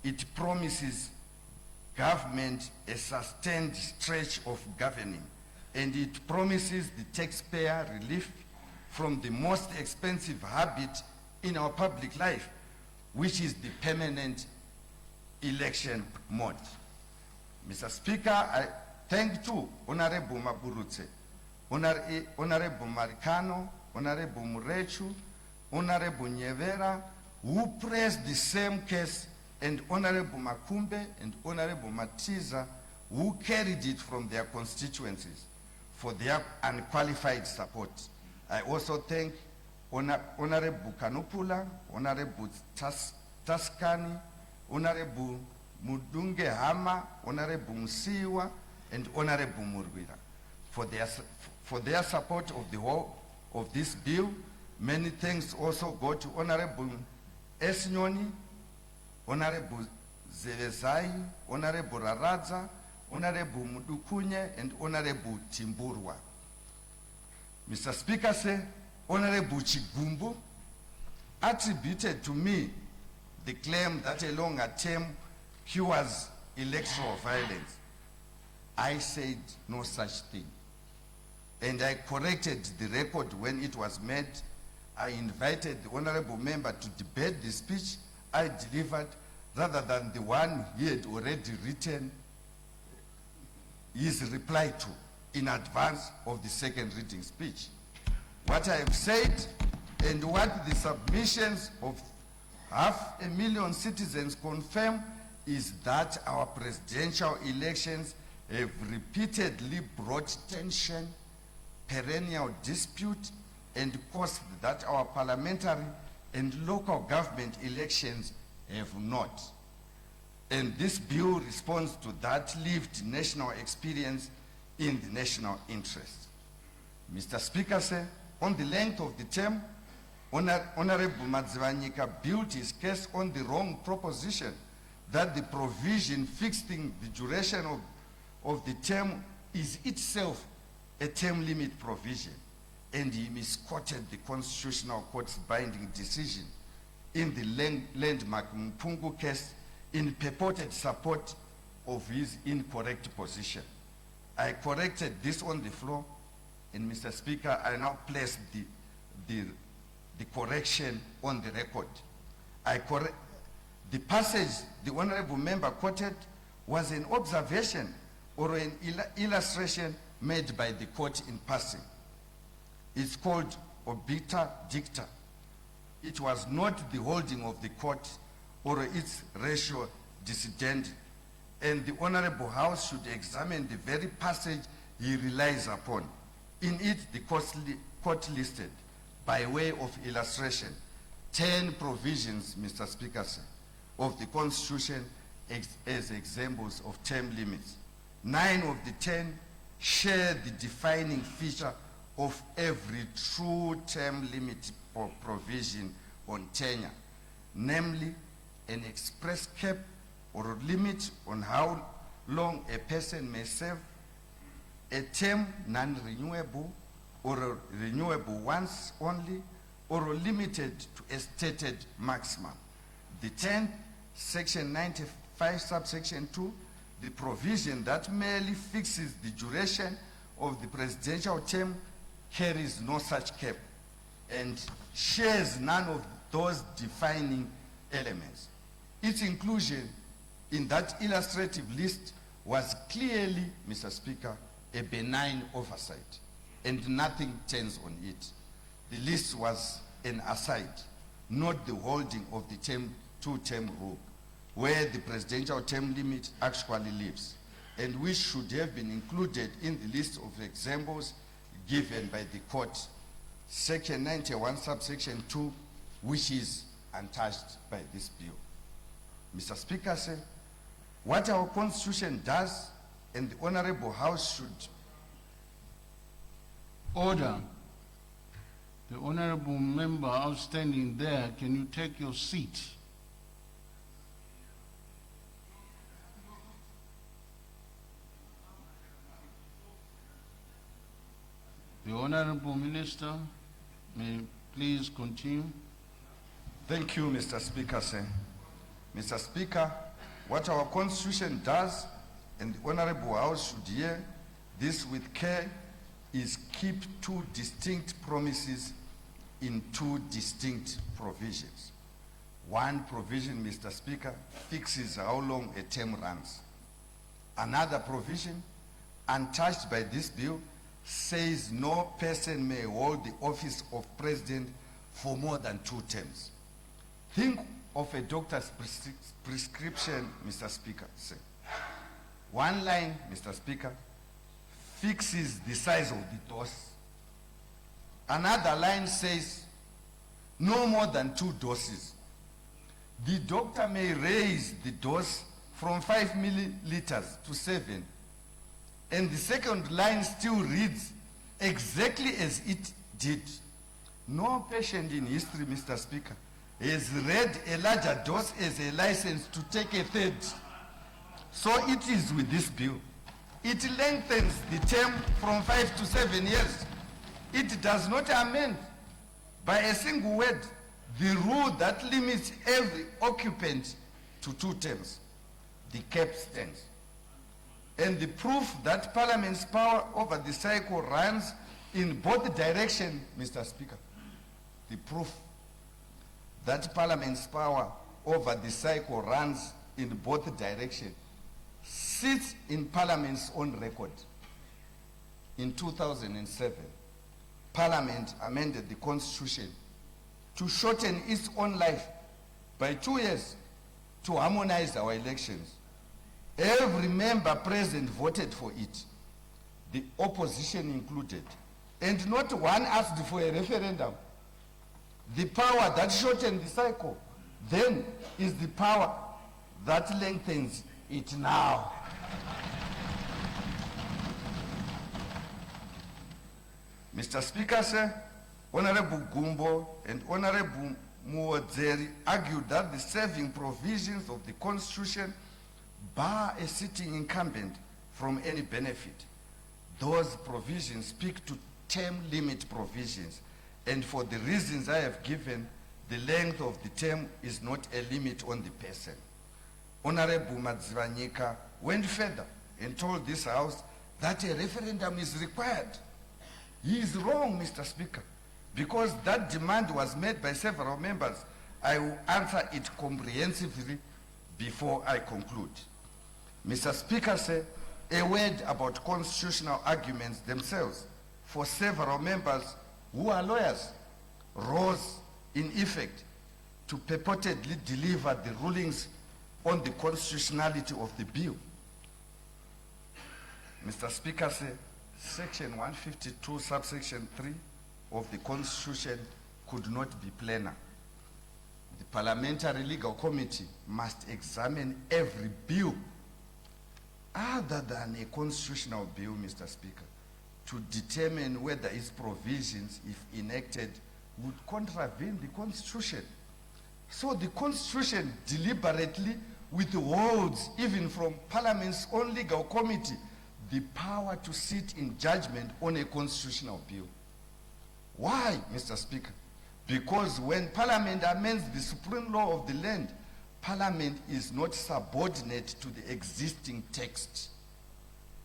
It promises government a sustained stretch of governing, and it promises the taxpayer relief from the most expensive habit in our public life, which is the permanent election mode. Mr. Speaker, I thank too Honorable Maburutse, Honorable Maricano, Honorable Murechu, Honorable Nyevera, who pressed the same case, and Honorable Makumbe and Honorable Matiza, who carried it from their constituencies for their unqualified support. I also thank Honorable Kanupula, Honorable Taskani, Honorable Mudunge Hama, Honorable Musiwa, and Honorable Murwira for their support of the whole of this bill. Many thanks also go to Honorable Esnyoni, Honorable Zevezai, Honorable Raradza, Honorable Mudukunye, and Honorable Timburwa. Mr. Speaker, Honorable Chigumbu attributed to me the claim that a longer term cures electoral violence. I said no such thing. And I corrected the record when it was made. I invited the honorable member to debate the speech I delivered rather than the one he had already written his reply to in advance of the second reading speech. What I have said and what the submissions of 500,000 citizens confirm is that our presidential elections have repeatedly brought tension, perennial dispute, and caused that our parliamentary and local government elections have not. And this bill responds to that lived national experience in the national interest. Mr. Speaker, on the length of the term, Honorable Madzivanyika built his case on the wrong proposition that the provision fixing the duration of the term is itself a term limit provision, and he misquoted the Constitutional Court's binding decision in the landmark Mpungu case in purported support of his incorrect position. I corrected this on the floor, and Mr. Speaker, I now place the correction on the record. The passage the honorable member quoted was an observation or an illustration made by the court in passing. It's called obiter dicta. It was not the holding of the court or its ratio dissident, and the honorable house should examine the very passage he relies upon. In it, the court listed by way of illustration, 10 provisions, Mr. Speaker, sir, of the Constitution as examples of term limits. 9 of the 10 share the defining feature of every true term limit provision on tenure, namely an express cap or limit on how long a person may serve, a term non-renewable or renewable once only, or limited to a stated maximum. The 10th, section 95, subsection 2, the provision that merely fixes the duration of the presidential term carries no such cap and shares none of those defining elements. Its inclusion in that illustrative list was clearly, Mr. Speaker, a benign oversight, and nothing turns on it. The list was an aside, not the holding of the two-term rule, where the presidential term limit actually lives, and which should have been included in the list of examples given by the court. Section 91, subsection 2, which is untouched by this bill. Mr. Speaker, sir, what our Constitution does, and the Honorable House should. Order. The honorable member outstanding there, can you take your seat? The honorable minister may please continue. Thank you, Mr. Speaker, sir. Mr. Speaker, what our Constitution does, and the Honorable House should hear this with care, is keep two distinct promises in two distinct provisions. One provision, Mr. Speaker, fixes how long a term runs. Another provision, untouched by this bill, says no person may hold the office of president for more than 2 terms. Think of a doctor's prescription, Mr. Speaker. Say. One line, Mr. Speaker, fixes the size of the dose. Another line says no more than 2 doses. The doctor may raise the dose from 5 milliliters to 7. And the second line still reads exactly as it did. No patient in history, Mr. Speaker, has read a larger dose as a license to take a third. So it is with this bill. It lengthens the term from 5 to 7 years. It does not amend by a single word the rule that limits every occupant to 2 terms. The cap stands. And the proof that Parliament's power over the cycle runs in both directions, Mr. Speaker, the proof that Parliament's power over the cycle runs in both directions sits in Parliament's own record. In 2007, Parliament amended the Constitution to shorten its own life by 2 years to harmonize our elections. Every member present voted for it, the opposition included, and not one asked for a referendum. The power that shortened the cycle then is the power that lengthens it now. Mr. Speaker, sir, Honorable Gumbo and Honorable Muodzeri argued that the saving provisions of the Constitution bar a sitting incumbent from any benefit. Those provisions speak to term limit provisions, and for the reasons I have given, the length of the term is not a limit on the person. Honorable Madzivanyika went further and told this House that a referendum is required. He is wrong, Mr. Speaker, because that demand was made by several members. I will answer it comprehensively before I conclude. Mr. Speaker, sir, a word about constitutional arguments themselves. For several members who are lawyers rose in effect to purportedly deliver the rulings on the constitutionality of the bill. Mr. Speaker, sir, Section 152, subsection 3 of the Constitution could not be plainer. The Parliamentary Legal Committee must examine every bill other than a constitutional bill, Mr. Speaker, to determine whether its provisions, if enacted, would contravene the Constitution. So the Constitution deliberately withholds, even from Parliament's own legal committee, the power to sit in judgment on a constitutional bill. Why, Mr. Speaker? Because when Parliament amends the supreme law of the land, Parliament is not subordinate to the existing text.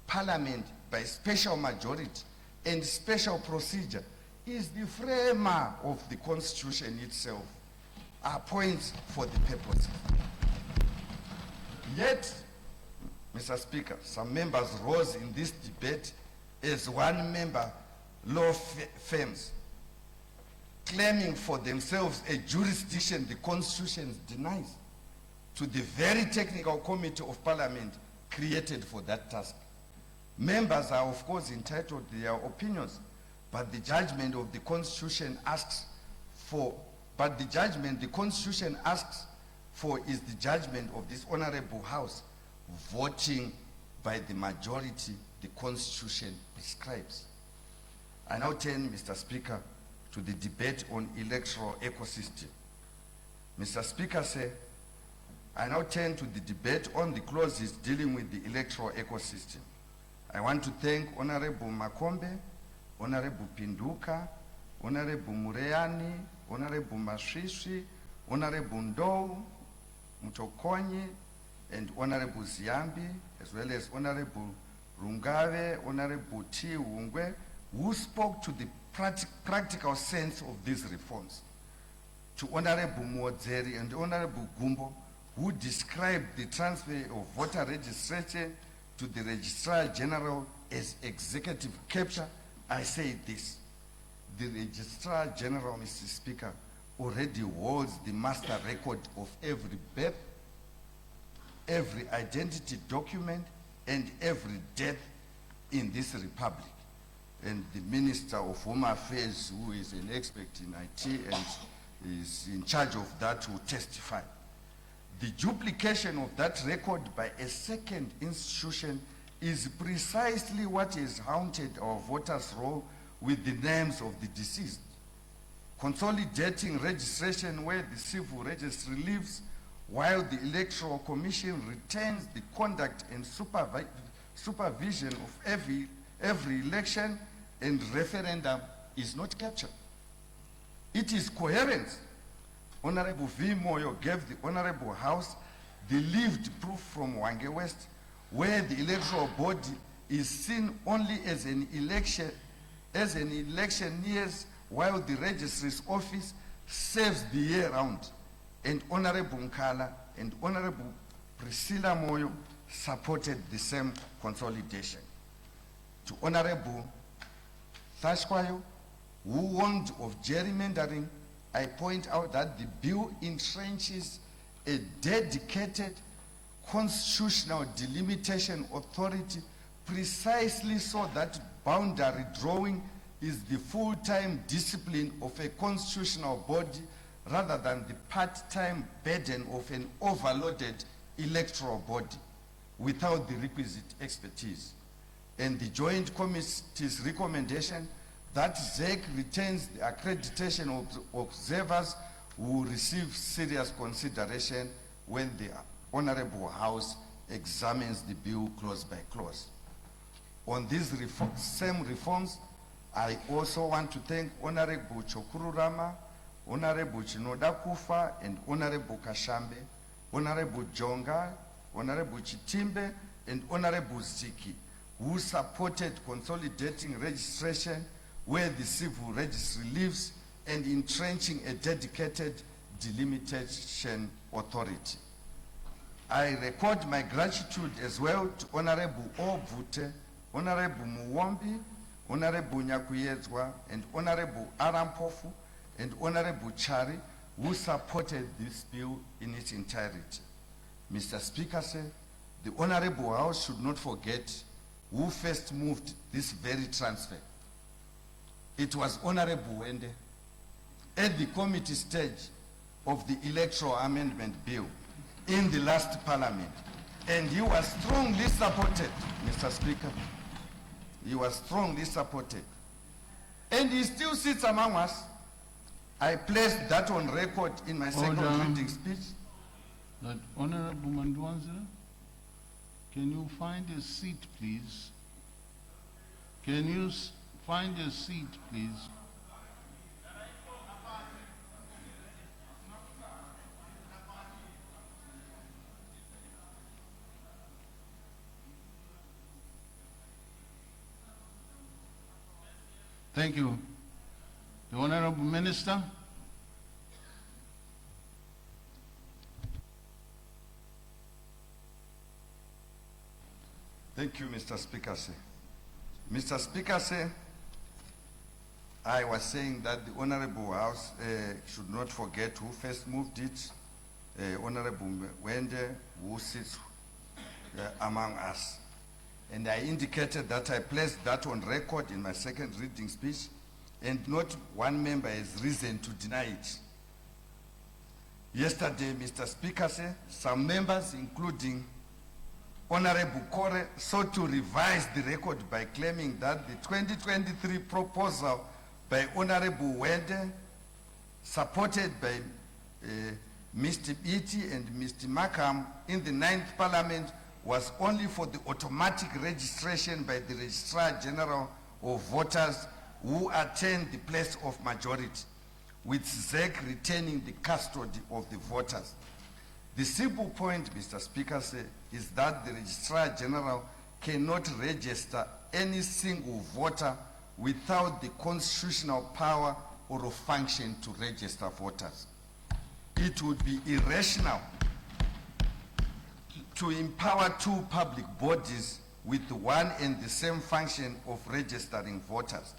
Parliament, by special majority and special procedure, is the framer of the Constitution itself, appoints for the purpose. Yet, Mr. Speaker, some members rose in this debate as one-member law firms, claiming for themselves a jurisdiction the Constitution denies to the very technical committee of Parliament created for that task. Members are, of course, entitled to their opinions, but the judgment of the Constitution asks for, is the judgment of this Honorable House, voting by the majority the Constitution prescribes. I now turn, Mr. Speaker, to the debate on electoral ecosystem. Mr. Speaker, sir, I now turn to the debate on the clauses dealing with the electoral ecosystem. I want to thank Honorable Makombe, Honorable Pinduka, Honorable Mureyani, Honorable Mashiswi, Honorable Ndou, Mutokonyi, and Honorable Ziambi, as well as Honorable Rungave, Honorable T. Wungwe, who spoke to the practical sense of these reforms. To Honorable Mwadzeri and Honorable Gumbo, who described the transfer of voter registration to the Registrar General as executive capture, I say this. The Registrar General, Mr. Speaker, already holds the master record of every birth, every identity document, and every death in this republic. And the Minister of Home Affairs, who is an expert in IT and is in charge of that, will testify. The duplication of that record by a second institution is precisely what has haunted our voters' roll with the names of the deceased. Consolidating registration where the civil registry lives, while the Electoral Commission retains the conduct and supervision of every election and referendum, is not captured. It is coherent. Honorable V. Moyo gave the Honorable House the lived proof from Wange West, where the electoral body is seen only as an electioneers, while the registry's office serves the year round. And Honorable Nkala and Honorable Priscilla Moyo supported the same consolidation. To Honorable Thashkwayo, who warned of gerrymandering, I point out that the bill entrenches a dedicated constitutional delimitation authority precisely so that boundary drawing is the full-time discipline of a constitutional body rather than the part-time burden of an overloaded electoral body without the requisite expertise. And the Joint Committee's recommendation that ZEC retains the accreditation of observers who receive serious consideration when the Honorable House examines the bill clause by clause. On these same reforms, I also want to thank Honorable Chokuru Rama, Honorable Chinoda Kufa, and Honorable Kashambe, Honorable Jonga, Honorable Chitimbe, and Honorable Ziki, who supported consolidating registration where the civil registry lives and entrenching a dedicated delimitation authority. I record my gratitude as well to Honorable Obute, Honorable Muwambi, Honorable Nyakuyezwa, and Honorable Arampofu, and Honorable Chari, who supported this bill in its entirety. Mr. Speaker, sir, the Honorable House should not forget who first moved this very transfer. it was Honorable Wende at the committee stage of the Electoral Amendment Bill in the last Parliament. And he was strongly supported, Mr. Speaker. He was strongly supported. And he still sits among us. I placed that on record in my second reading speech. That Honorable Mandwanza, can you find a seat, please? Can you find a seat, please? Thank you. The Honorable Minister. Thank you, Mr. Speaker, sir. Mr. Speaker, sir, I was saying that the Honorable House should not forget who first moved it, Honorable Wende, who sits among us. And I indicated that I placed that on record in my second reading speech, and not one member has risen to deny it. Yesterday, Mr. Speaker, sir, some members, including Honorable Kore, sought to revise the record by claiming that the 2023 proposal by Honorable Wende, supported by Mr. Beatty and Mr. Markham in the 9th Parliament, was only for the automatic registration by the Registrar General of Voters who attend the place of majority, with ZEC retaining the custody of the voters. The simple point, Mr. Speaker, is that the Registrar General cannot register any single voter without the constitutional power or function to register voters. It would be irrational to empower two public bodies with one and the same function of registering voters.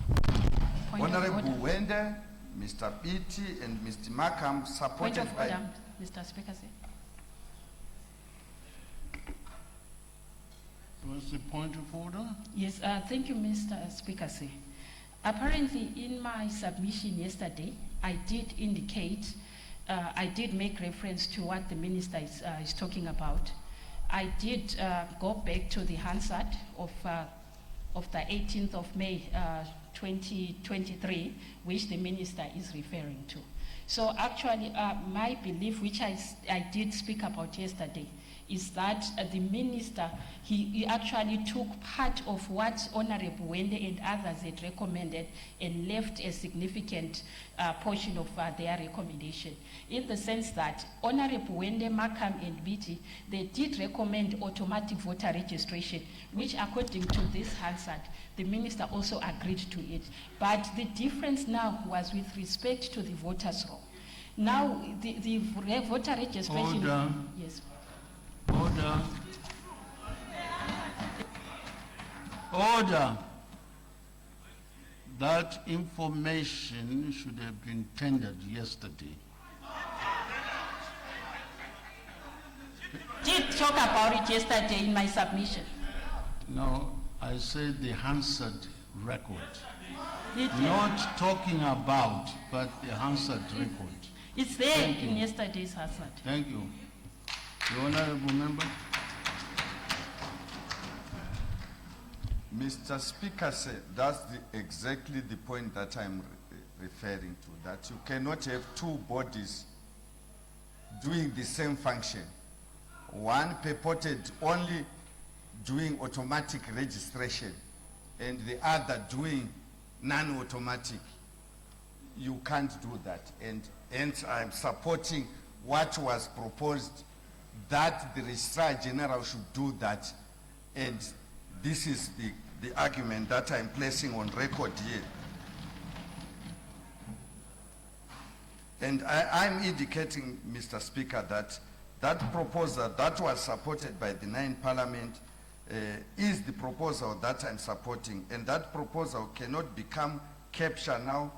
Honorable Wende, Mr. Beatty, and Mr. Markham supported Point of by... order, Mr. Speaker, sir. What's the point of order? Yes, thank you, Mr. Speaker, sir. Apparently, in my submission yesterday, I did indicate, I did make reference to what the minister is talking about. I did go back to the Hansard of the 18th of May 2023, which the minister is referring to. So actually, my belief, which I did speak about yesterday, is that the minister, he actually took part of what Honorable Wende and others had recommended and left a significant portion of their recommendation, in the sense that Honorable Wende, Markham, and Beatty, they did recommend automatic voter registration, which according to this Hansard, the minister also agreed to it. But the difference now was with respect to the voters' roll. Now, the voter registration... Order. Yes. Order. Order. That information should have been tendered yesterday. Did talk about it yesterday in my submission. No, I said the Hansard record. Did Not talking about, but the Hansard record. It's there Thank in you. yesterday's Hansard. Thank you. The Honorable Member. Mr. Speaker, that's exactly the point that I'm referring to, that you cannot have two bodies doing the same function. One purported only doing automatic registration and the other doing non-automatic. You can't do that. And hence I'm supporting what was proposed, that the Registrar General should do that. And this is the argument that I'm placing on record here. And I'm indicating, Mr. Speaker, that that proposal that was supported by the 9th Parliament is the proposal that I'm supporting. And that proposal cannot become capture now,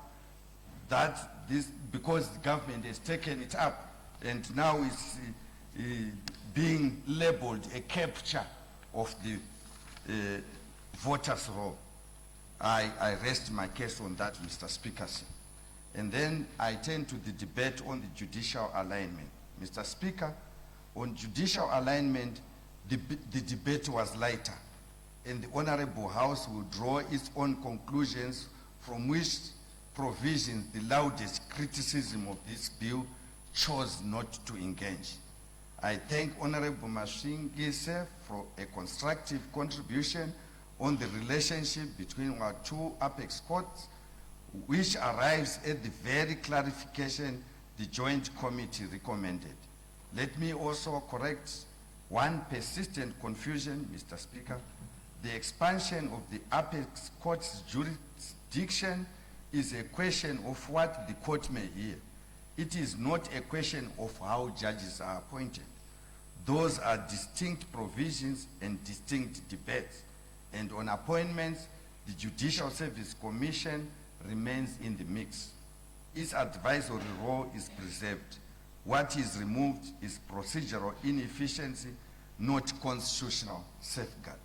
that this, because the government has taken it up and now it's being labeled a capture of the voters' roll. I rest my case on that, Mr. Speaker, sir. And then I turn to the debate on the judicial alignment. Mr. Speaker, on judicial alignment, the debate was lighter, and the Honorable House will draw its own conclusions from which provisions the loudest criticism of this bill chose not to engage. I thank Honorable Mashingise for a constructive contribution on the relationship between our two apex courts, which arrives at the very clarification the Joint Committee recommended. Let me also correct one persistent confusion, Mr. Speaker. The expansion of the apex court's jurisdiction is a question of what the court may hear. It is not a question of how judges are appointed. Those are distinct provisions and distinct debates. And on appointments, the Judicial Service Commission remains in the mix. Its advisory role is preserved. What is removed is procedural inefficiency, not constitutional safeguard.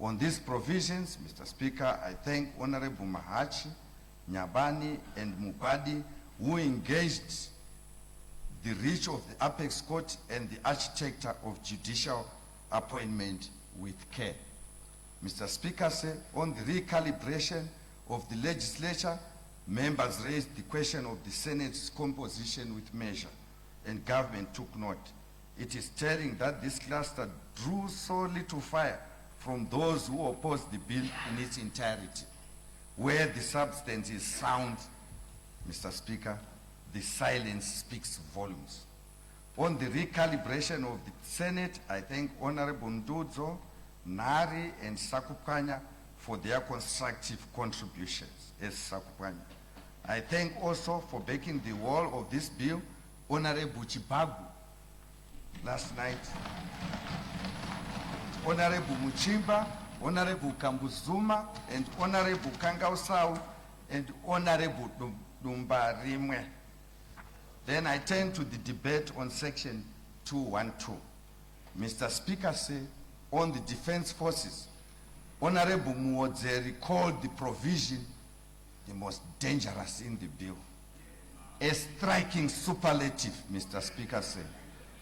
On these provisions, Mr. Speaker, I thank Honorable Mahachi, Nyabani, and Mubadi, who engaged the reach of the apex court and the architecture of judicial appointment with care. Mr. Speaker, sir, on the recalibration of the legislature, members raised the question of the Senate's composition with measure, and government took note. It is telling that this cluster drew so little fire from those who opposed the bill in its entirety. Where the substance is sound, Mr. Speaker, the silence speaks volumes. On the recalibration of the Senate, I thank Honorable Ndudzo, Nari, and Sakupanya for their constructive contributions as Sakupanya. I thank also for backing the wall of this bill, Honorable Chibagu, last night, Honorable Muchimba, Honorable Kambuzuma, and Honorable Kangausau, and Honorable Dumba Rimwe. Then I turn to the debate on Section 212. Mr. Speaker, say, on the defense forces, Honorable Muodze recalled the provision, the most dangerous in the bill. A striking superlative, Mr. Speaker, said.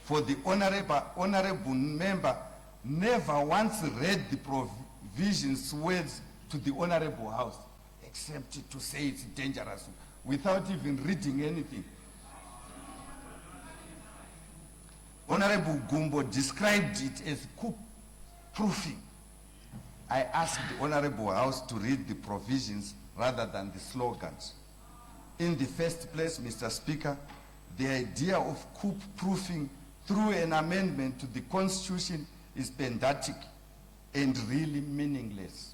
For the honorable member never once read the provisions words to the Honorable House, except to say it's dangerous, without even reading anything. Honorable Gumbo described it as coup proofing. I asked the Honorable House to read the provisions rather than the slogans. In the first place, Mr. Speaker, the idea of coup proofing through an amendment to the Constitution is pedantic and really meaningless.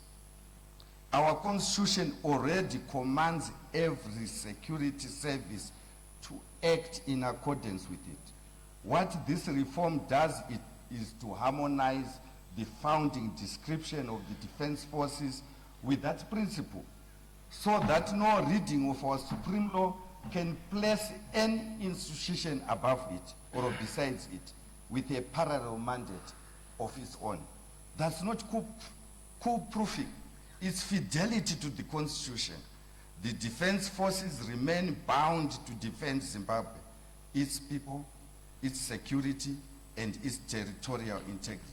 Our Constitution already commands every security service to act in accordance with it. What this reform does is to harmonize the founding description of the defense forces with that principle, so that no reading of our supreme law can place any institution above it or besides it with a parallel mandate of its own. That's not coup proofing. It's fidelity to the Constitution. The defense forces remain bound to defend Zimbabwe, its people, its security, and its territorial integrity.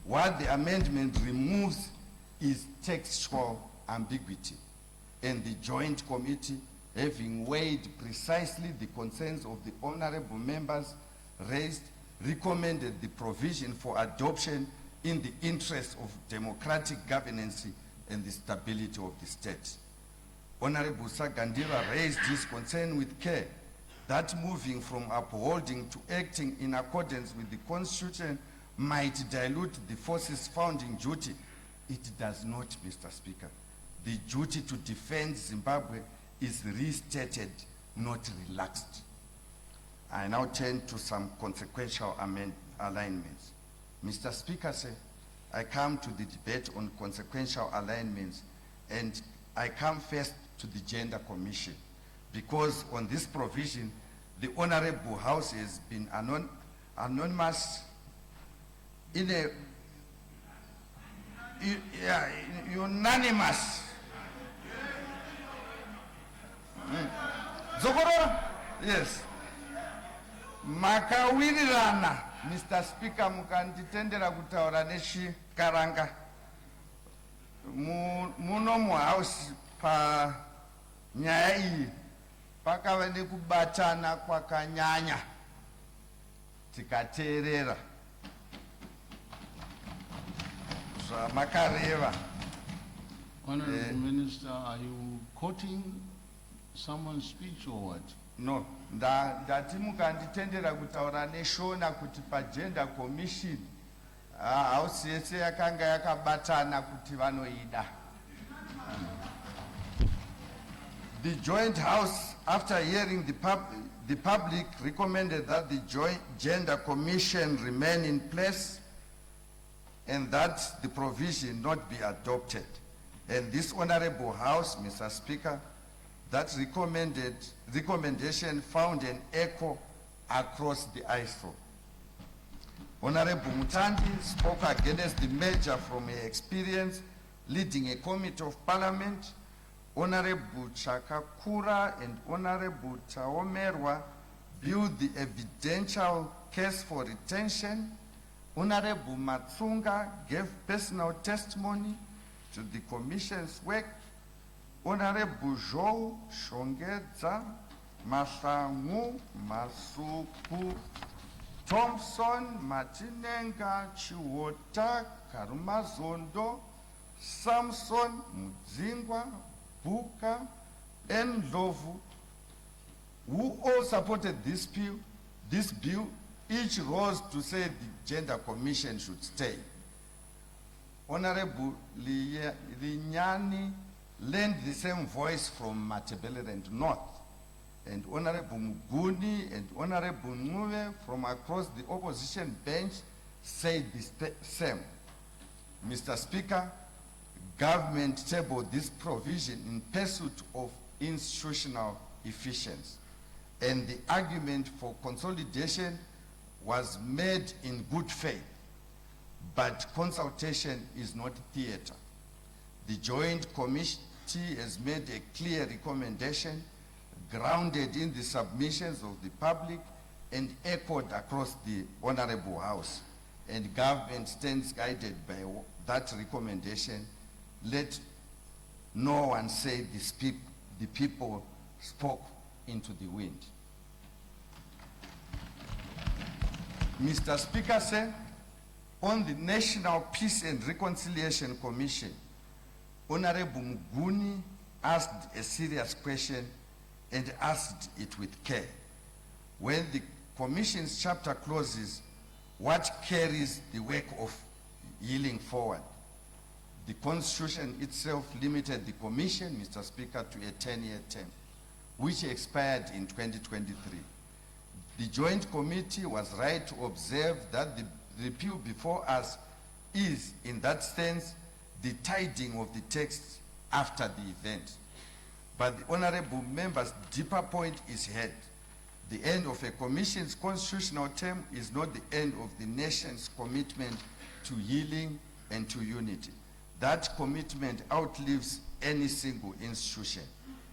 What the amendment removes is textual ambiguity, and the Joint Committee, having weighed precisely the concerns of the honorable members raised, recommended the provision for adoption in the interest of democratic governance and the stability of the state. Honorable Sagandira raised his concern with care that moving from upholding to acting in accordance with the Constitution might dilute the force's founding duty. It does not, Mr. Speaker. The duty to defend Zimbabwe is restated, not relaxed. I now turn to some consequential alignments. Mr. Speaker, sir, I come to the debate on consequential alignments, and I come first to the Gender Commission, because on this provision, the Honorable House has been anonymous in a unanimous Zokoro? Yes. Makawirirana, Mr. Speaker, mukanditendera kutaura nechikaranga. Muno muhouse pa nyaya iyi pakava nekubatana kwakanyanya tikateerera zvamakareva. Honorable Minister, are you quoting someone's speech or what? No, ndati mukanditendera kutaura neshona kuti pagender commission house yese yakanga yakabatana kuti vanoida. The joint house, after hearing the public, recommended that the joint gender commission remain in place and that the provision not be adopted. And this honorable house, Mr. Speaker, that recommendation found an echo across the aisle. Honorable Mutandi spoke against the measure from her experience leading a committee of parliament. Honorable Chakakura and Honorable Taomerwa built the evidential case for retention. Honorable Matsunga gave personal testimony to the commission's work. Honorable Joe Shongedza, Masangu, Masuku, Thompson, Martinenga, Chiwota, Karumazondo, Samson, Muzingwa, Buka, and Lovu, who all supported this bill, each rose to say the Gender Commission should stay. Honorable Linyani lent the same voice from Matebeleland North, and Honorable Muguni and Honorable Nuve from across the opposition bench said the same. Mr. Speaker, government tabled this provision in pursuit of institutional efficiency, and the argument for consolidation was made in good faith, but consultation is not theater. The Joint Committee has made a clear recommendation grounded in the submissions of the public and echoed across the Honorable House, and government stands guided by that recommendation. Let no one say the people spoke into the wind. Mr. Speaker, sir, on the National Peace and Reconciliation Commission, Honorable Muguni asked a serious question and asked it with care. When the Commission's chapter closes, what carries the work of healing forward? The Constitution itself limited the Commission, Mr. Speaker, to a 10-year term, which expired in 2023. The Joint Committee was right to observe that the review before us is, in that sense, the tidying of the text after the event. But the honorable member's deeper point is heard. The end of a commission's constitutional term is not the end of the nation's commitment to healing and to unity. That commitment outlives any single institution.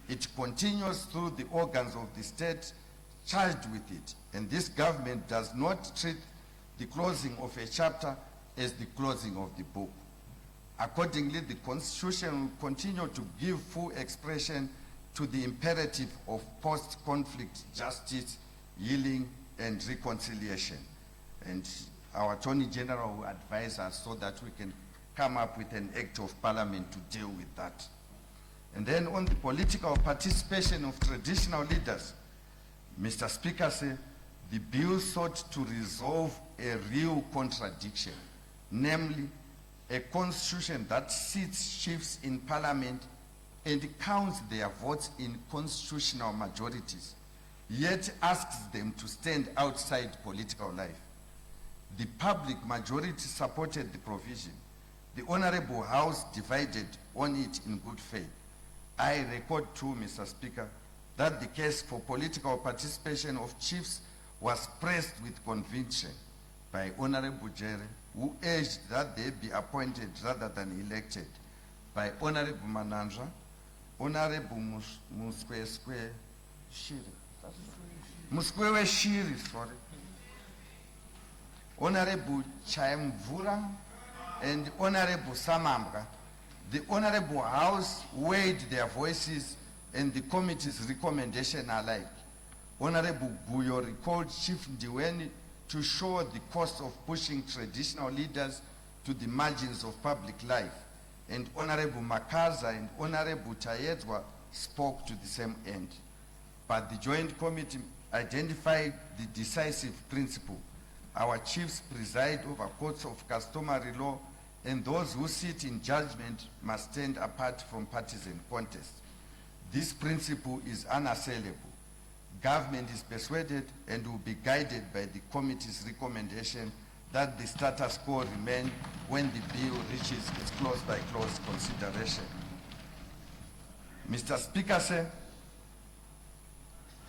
It continues through the organs of the state charged with it, and this government does not treat the closing of a chapter as the closing of the book. Accordingly, the Constitution will continue to give full expression to the imperative of post-conflict justice, healing, and reconciliation. And our Attorney General will advise us so that we can come up with an act of parliament to deal with that. And then on the political participation of traditional leaders, Mr. Speaker, said the bill sought to resolve a real contradiction, namely a constitution that seats chiefs in parliament and counts their votes in constitutional majorities, yet asks them to stand outside political life. The public majority supported the provision. The Honorable House divided on it in good faith. I record too, Mr. Speaker, that the case for political participation of chiefs was pressed with conviction by Honorable Jerry, who urged that they be appointed rather than elected, by Honorable Manandra, Honorable Muskwe Shiri. Muskwe Shiri, sorry. Honorable Chaimvura and Honorable Samambra. The Honorable House weighed their voices and the committee's recommendation alike. Honorable Guyo recalled Chief Ndiweni to show the cost of pushing traditional leaders to the margins of public life. And Honorable Makaza and Honorable Tayedzwa spoke to the same end. But the Joint Committee identified the decisive principle. Our chiefs preside over courts of customary law, and those who sit in judgment must stand apart from partisan contests. This principle is unassailable. Government is persuaded and will be guided by the committee's recommendation that the status quo remain when the bill reaches its clause-by-clause consideration. Mr. Speaker, sir,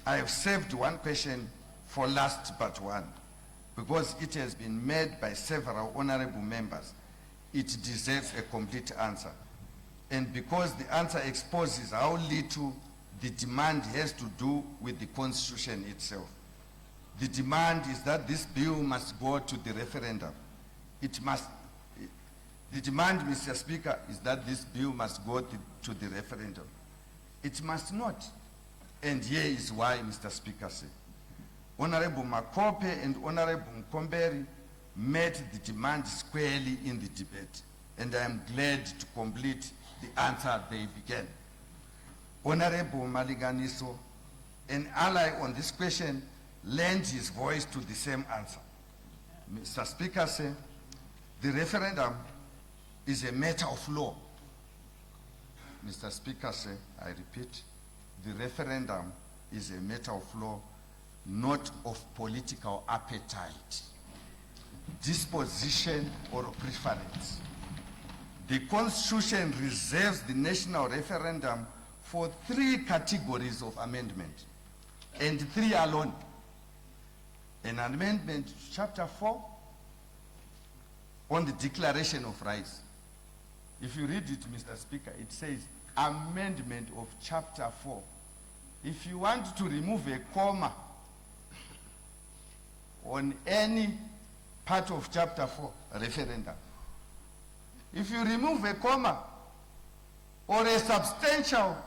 I have saved one question for last but one, because it has been made by several honorable members. It deserves a complete answer. And because the answer exposes how little the demand has to do with the Constitution itself. The demand is that this bill must go to the referendum. The demand, Mr. Speaker, is that this bill must go to the referendum. It must not. And here is why, Mr. Speaker said. Honorable Makope and Honorable Mkomberi met the demand squarely in the debate, and I am glad to complete the answer they began. Honorable Maliganiso, an ally on this question, lent his voice to the same answer. Mr. Speaker said, the referendum is a matter of law. Mr. Speaker said, I repeat, the referendum is a matter of law, not of political appetite, disposition, or preference. The Constitution reserves the national referendum for 3 categories of amendment, and 3 alone. An amendment to Chapter 4 on the Declaration of Rights. If you read it, Mr. Speaker, it says amendment of Chapter 4. If you want to remove a comma on any part of Chapter 4, referendum. If you remove a comma or a substantial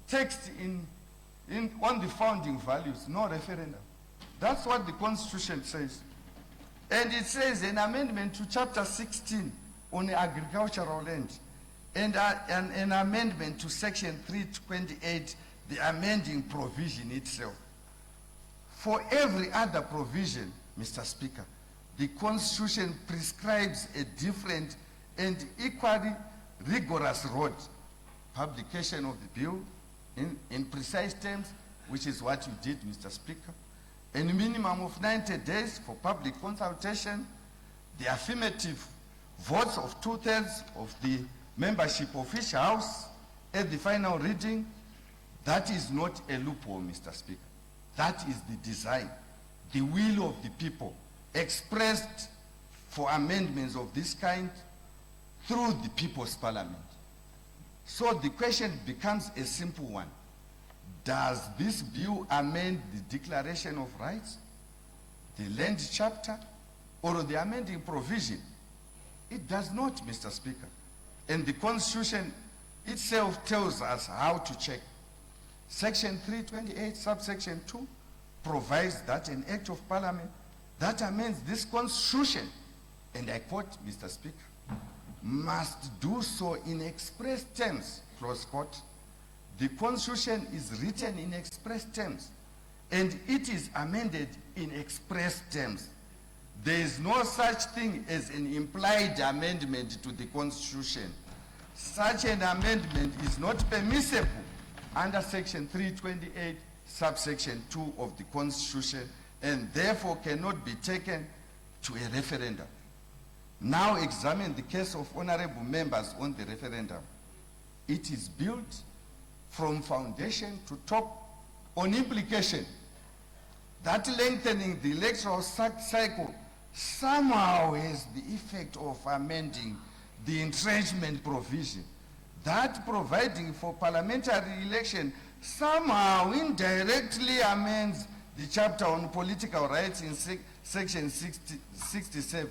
text on the founding values, no referendum. That's what the Constitution says. And it says an amendment to Chapter 16 on agricultural land, and an amendment to Section 328, the amending provision itself. For every other provision, Mr. Speaker, the Constitution prescribes a different and equally rigorous road. Publication of the bill in precise terms, which is what you did, Mr. Speaker, and a minimum of 90 days for public consultation, the affirmative votes of 2/3 of the membership of each house at the final reading. That is not a loophole, Mr. Speaker. That is the design, the will of the people expressed for amendments of this kind through the People's Parliament. So the question becomes a simple one. Does this bill amend the Declaration of Rights, the land chapter, or the amending provision? It does not, Mr. Speaker. And the Constitution itself tells us how to check. Section 328, subsection 2, provides that an act of Parliament that amends this Constitution, and I quote, Mr. Speaker, must do so in express terms, close quote. The Constitution is written in express terms, and it is amended in express terms. There is no such thing as an implied amendment to the Constitution. Such an amendment is not permissible under Section 328, subsection 2 of the Constitution, and therefore cannot be taken to a referendum. Now examine the case of honorable members on the referendum. It is built from foundation to top on implication that lengthening the electoral cycle somehow has the effect of amending the entrenchment provision that providing for parliamentary election somehow indirectly amends the chapter on political rights in section 67,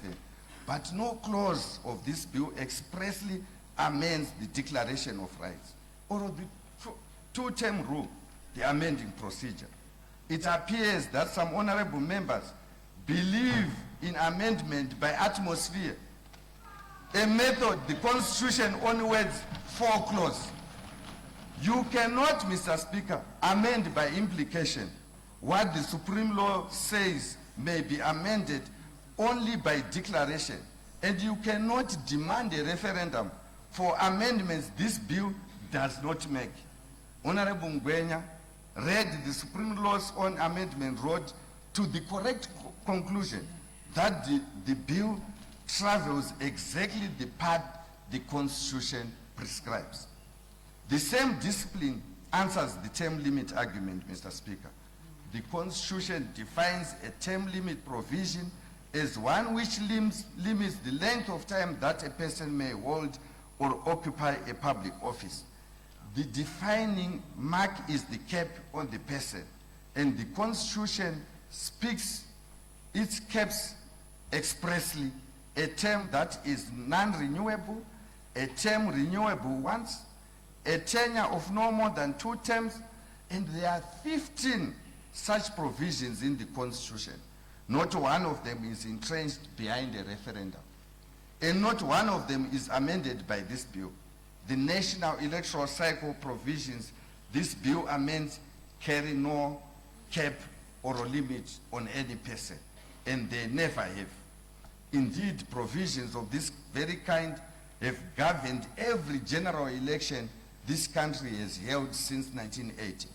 but no clause of this bill expressly amends the Declaration of Rights or the two-term rule, the amending procedure. It appears that some honorable members believe in amendment by atmosphere, a method the Constitution only words 4 clauses. You cannot, Mr. Speaker, amend by implication. What the Supreme Law says may be amended only by declaration, and you cannot demand a referendum for amendments this bill does not make. Honorable Ngwenya read the Supreme Law's own amendment wrote to the correct conclusion that the bill travels exactly the path the Constitution prescribes. The same discipline answers the term limit argument, Mr. Speaker. The Constitution defines a term limit provision as one which limits the length of time that a person may hold or occupy a public office. The defining mark is the cap on the person, and the Constitution speaks its caps expressly: a term that is non-renewable, a term renewable once, a tenure of no more than 2 terms, and there are 15 such provisions in the Constitution. Not one of them is entrenched behind a referendum, and not one of them is amended by this bill. The national electoral cycle provisions this bill amends carry no cap or limit on any person, and they never have. Indeed, provisions of this very kind have governed every general election this country has held since 1980.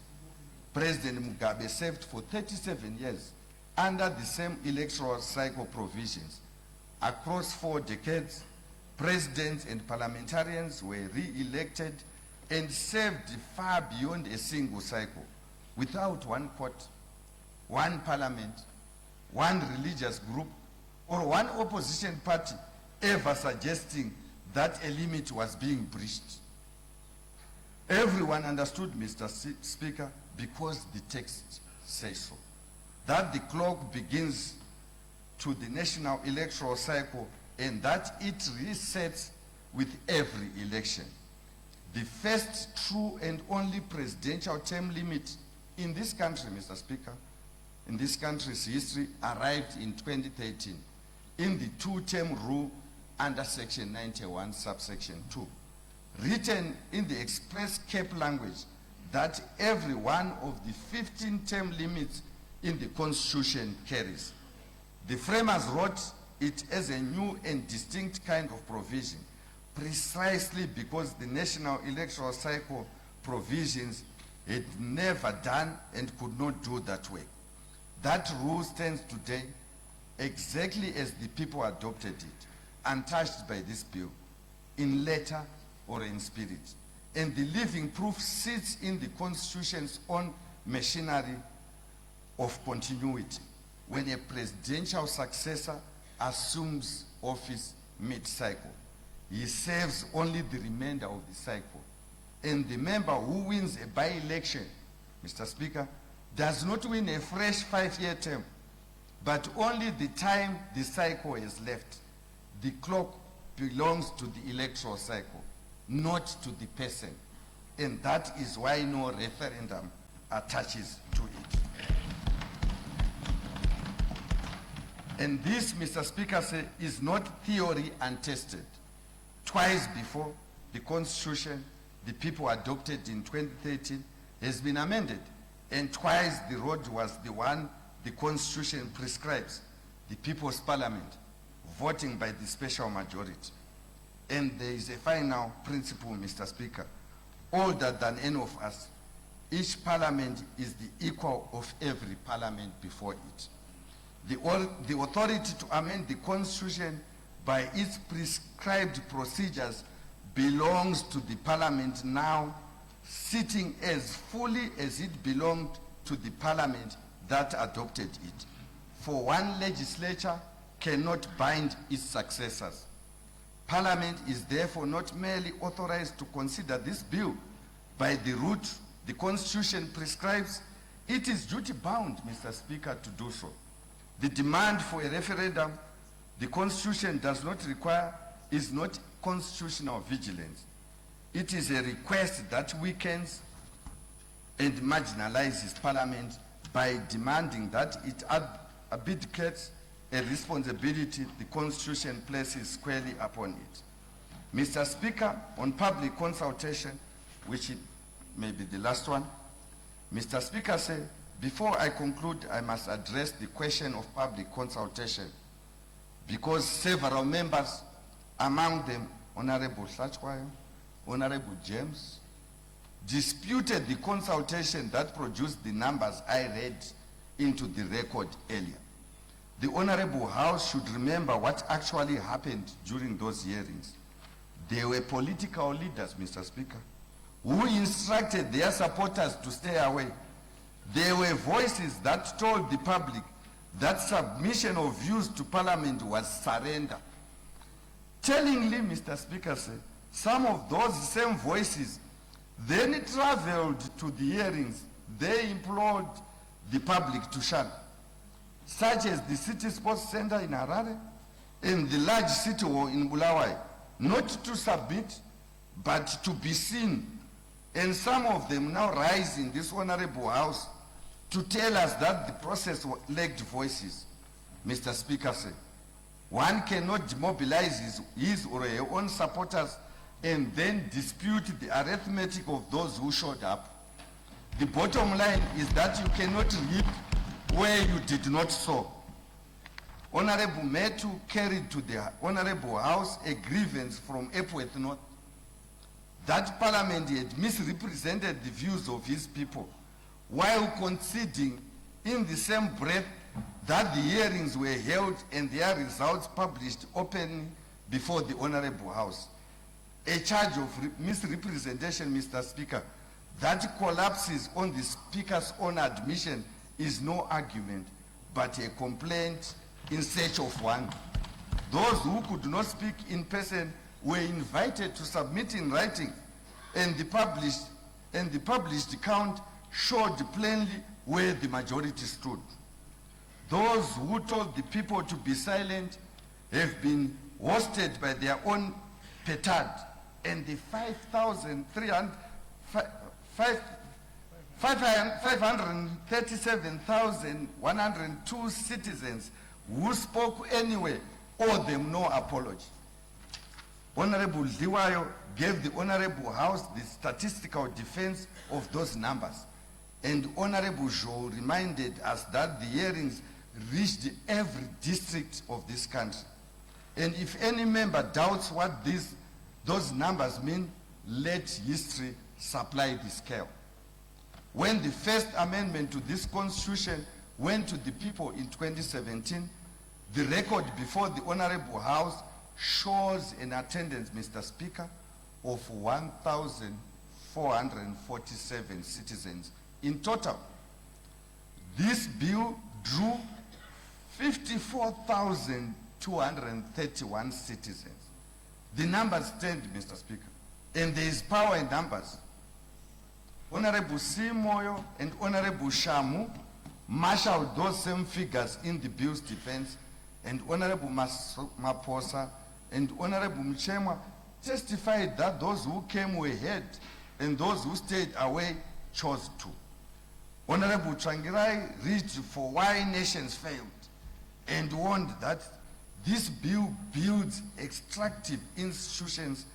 President Mugabe served for 37 years under the same electoral cycle provisions. Across 4 decades, presidents and parliamentarians were re-elected and served far beyond a single cycle, without one court, one parliament, one religious group, or one opposition party ever suggesting that a limit was being breached. Everyone understood, Mr. Speaker, because the text says so, that the clock begins to the national electoral cycle and that it resets with every election. The first true and only presidential term limit in this country, Mr. Speaker, in this country's history, arrived in 2013 in the 2-term rule under section 91, subsection 2, written in the express cap language that every one of the 15 term limits in the Constitution carries. The framers wrote it as a new and distinct kind of provision, precisely because the national electoral cycle provisions had never done and could not do that way. That rule stands today exactly as the people adopted it, untouched by this bill, in letter or in spirit. And the living proof sits in the Constitution's own machinery of continuity. When a presidential successor assumes office mid-cycle, he serves only the remainder of the cycle. And the member who wins a by-election, Mr. Speaker, does not win a fresh 5-year term, but only the time the cycle is left. The clock belongs to the electoral cycle, not to the person. And that is why no referendum attaches to it. And this, Mr. Speaker, is not theory untested. Twice before, the Constitution the people adopted in 2013 has been amended. And twice the road was the one the Constitution prescribes, the People's Parliament, voting by the special majority. And there is a final principle, Mr. Speaker, older than any of us. Each parliament is the equal of every parliament before it. The authority to amend the Constitution by its prescribed procedures belongs to the parliament now, sitting as fully as it belonged to the parliament that adopted it. For one legislature cannot bind its successors. Parliament is therefore not merely authorized to consider this bill by the route the Constitution prescribes, it is duty-bound, Mr. Speaker, to do so. The demand for a referendum the Constitution does not require is not constitutional vigilance. It is a request that weakens and marginalizes Parliament by demanding that it abdicates a responsibility the Constitution places squarely upon it. Mr. Speaker, on public consultation, which it may be the last one, Mr. Speaker said, before I conclude, I must address the question of public consultation because several members, among them Honorable Sachwayo, Honorable James, disputed the consultation that produced the numbers I read into the record earlier. The Honorable House should remember what actually happened during those hearings. There were political leaders, Mr. Speaker, who instructed their supporters to stay away. There were voices that told the public that submission of views to Parliament was surrender. Tellingly, Mr. Speaker said, some of those same voices then traveled to the hearings. They implored the public to shun, such as the City Sports Center in Harare and the large city hall in Bulawayo, not to submit, but to be seen. And some of them now rise in this honorable house to tell us that the process lacked voices. Mr. Speaker said, one cannot demobilize his or her own supporters and then dispute the arithmetic of those who showed up. The bottom line is that you cannot reap where you did not sow. Honorable Metu carried to the Honorable House a grievance from Epworth North that Parliament had misrepresented the views of his people while conceding in the same breath that the hearings were held and their results published openly before the Honorable House. A charge of misrepresentation, Mr. Speaker, that collapses on the Speaker's own admission is no argument, but a complaint in search of one. Those who could not speak in person were invited to submit in writing, and the published count showed plainly where the majority stood. Those who told the people to be silent have been hosted by their own petard, and the 537,102 citizens who spoke anyway owe them no apology. Honorable Liwayo gave the Honorable House the statistical defense of those numbers, and Honorable Jo reminded us that the hearings reached every district of this country. And if any member doubts what those numbers mean, let history supply the scale. When the first amendment to this Constitution went to the people in 2017, the record before the Honorable House shows an attendance, Mr. Speaker, of 1,447 citizens in total. This bill drew 54,231 citizens. The numbers stand, Mr. Speaker, and there is power in numbers. Honorable Simoyo and Honorable Shamu marshaled those same figures in the bill's defense, and Honorable Maposa and Honorable Mchemwa testified that those who came were ahead and those who stayed away chose to. Honorable Trangirai reached for why nations failed and warned that this bill builds extractive institutions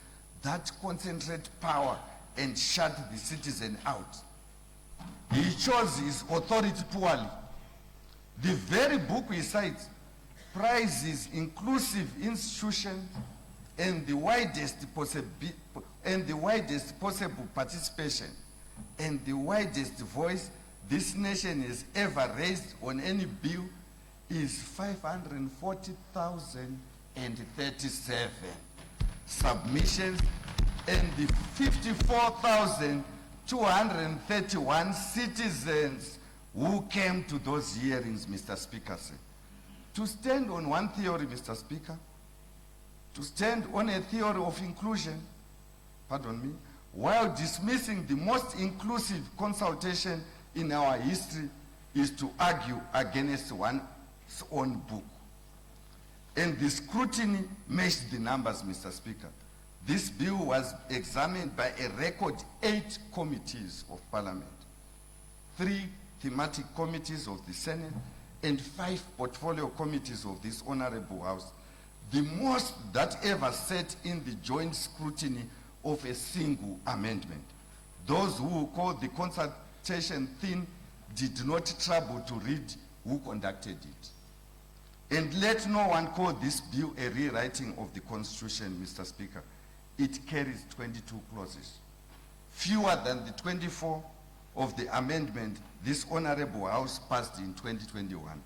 that concentrate power and shut the citizen out. He chose his authority poorly. The very book he cites prizes inclusive institutions and the widest possible participation and the widest voice this nation has ever raised on any bill is 540,037 submissions, and the 54,231 citizens who came to those hearings, Mr. Speaker, said. To stand on one theory, Mr. Speaker, to stand on a theory of inclusion, pardon me, while dismissing the most inclusive consultation in our history is to argue against one's own book. And the scrutiny matched the numbers, Mr. Speaker. This bill was examined by a record 8 committees of Parliament, 3 thematic committees of the Senate, and 5 portfolio committees of this Honorable House, the most that ever sat in the joint scrutiny of a single amendment. Those who call the consultation thin did not trouble to read who conducted it. And let no one call this bill a rewriting of the Constitution, Mr. Speaker. It carries 22 clauses, fewer than the 24 of the amendment this Honorable House passed in 2021,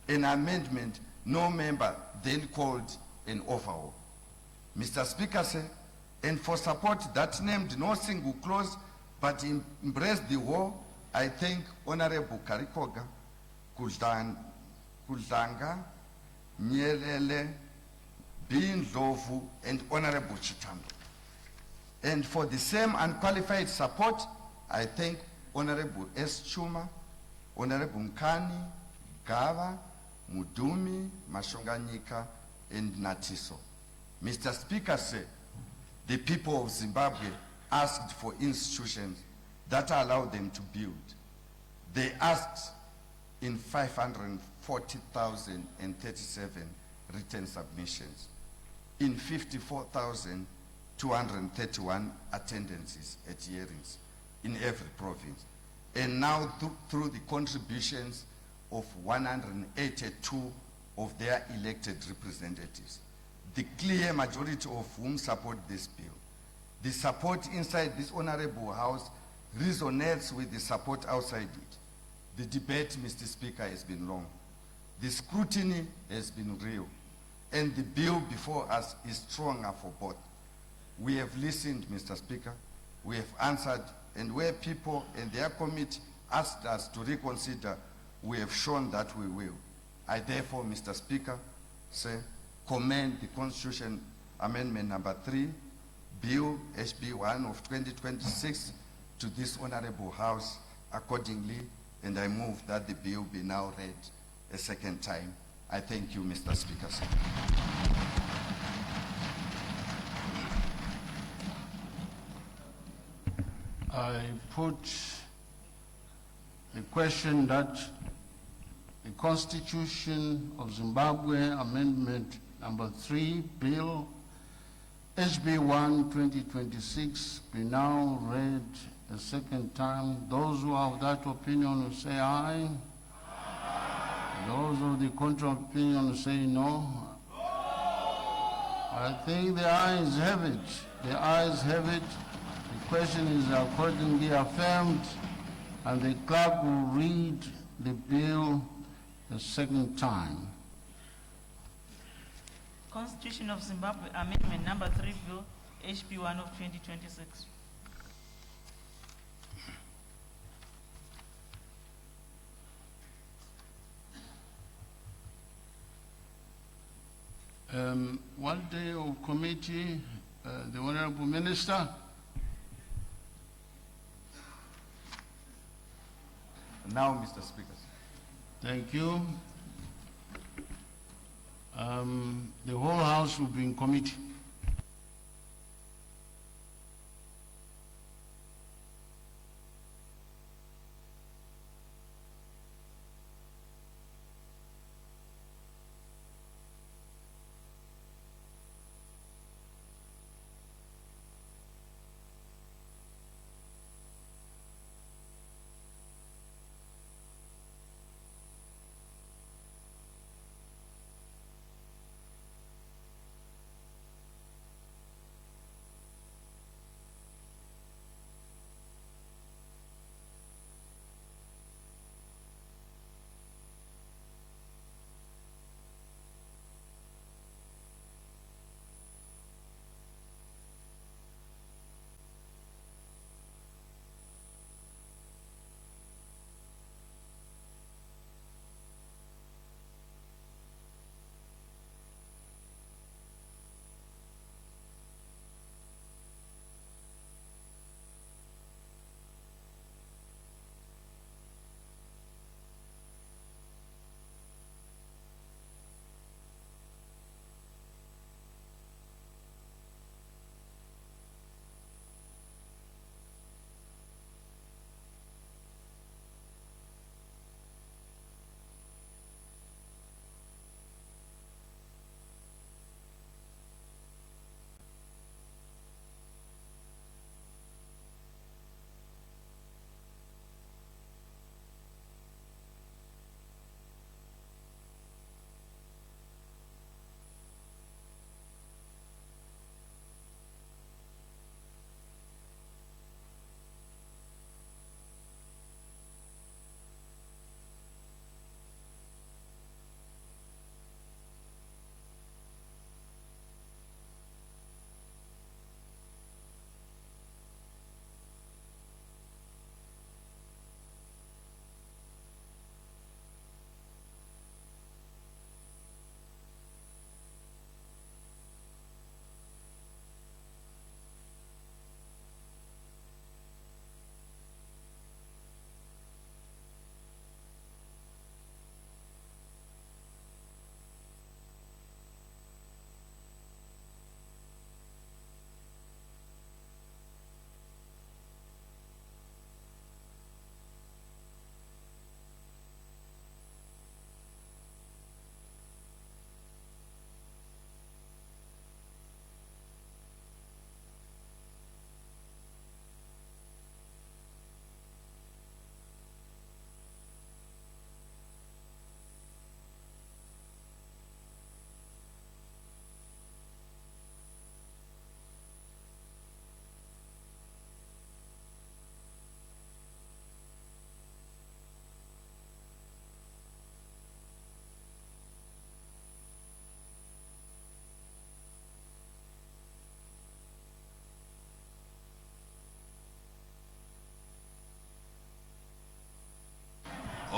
an amendment no member then called an overhaul. Mr. Speaker said, and for support that named no single clause but embraced the whole, I thank Honorable Karikoga, Kuldanga, Nyelele, Bin Lovu, and Honorable Chitambo. And for the same unqualified support, I thank Honorable S. Chuma, Honorable Mkani, Gava, Mudumi, Mashonganyika, and Natiso. Mr. Speaker said, the people of Zimbabwe asked for institutions that allow them to build. They asked in 540,037 written submissions, in 54,231 attendances at hearings in every province, and now through the contributions of 182 of their elected representatives, the clear majority of whom support this bill. The support inside this Honorable House resonates with the support outside it. The debate, Mr. Speaker, has been long. The scrutiny has been real, and the bill before us is stronger for both. We have listened, Mr. Speaker, we have answered, and where people and their committee asked us to reconsider, we have shown that we will. I therefore, Mr. Speaker, say, commend the Constitution Amendment number 3, Bill HB1 of 2026 to this Honorable House accordingly, and I move that the bill be now read a second time. I thank you, Mr. Speaker. Sir. I put a question that the Constitution of Zimbabwe Amendment number 3, Bill HB1 2026 be now read a second time. Those who have that opinion will say aye. Those of the contrary opinion will say no. I think the ayes have it. The ayes have it. The question is accordingly affirmed, and the clerk will read the bill a second time. Constitution of Zimbabwe Amendment number 3, Bill HB1 of 2026. One day of committee, the Honorable Minister. Now, Mr. Speaker. Thank you. The whole House will be in committee.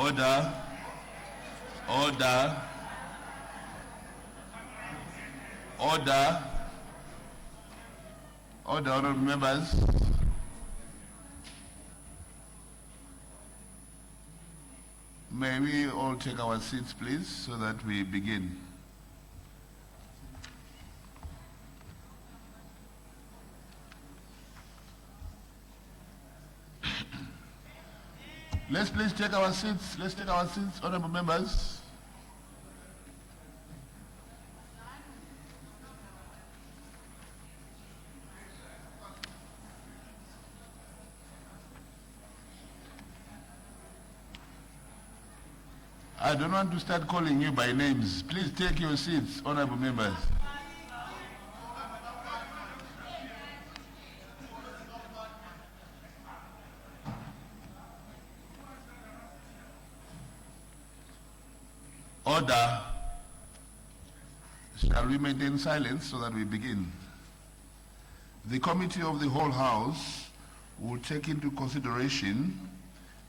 Order. Order. Order. Order, honorable members. May we all take our seats, please, so that we begin. Let's please take our seats. Let's take our seats, honorable members. I don't want to start calling you by names. Please take your seats, honorable members. Order. Shall we maintain silence so that we begin? The Committee of the Whole House will take into consideration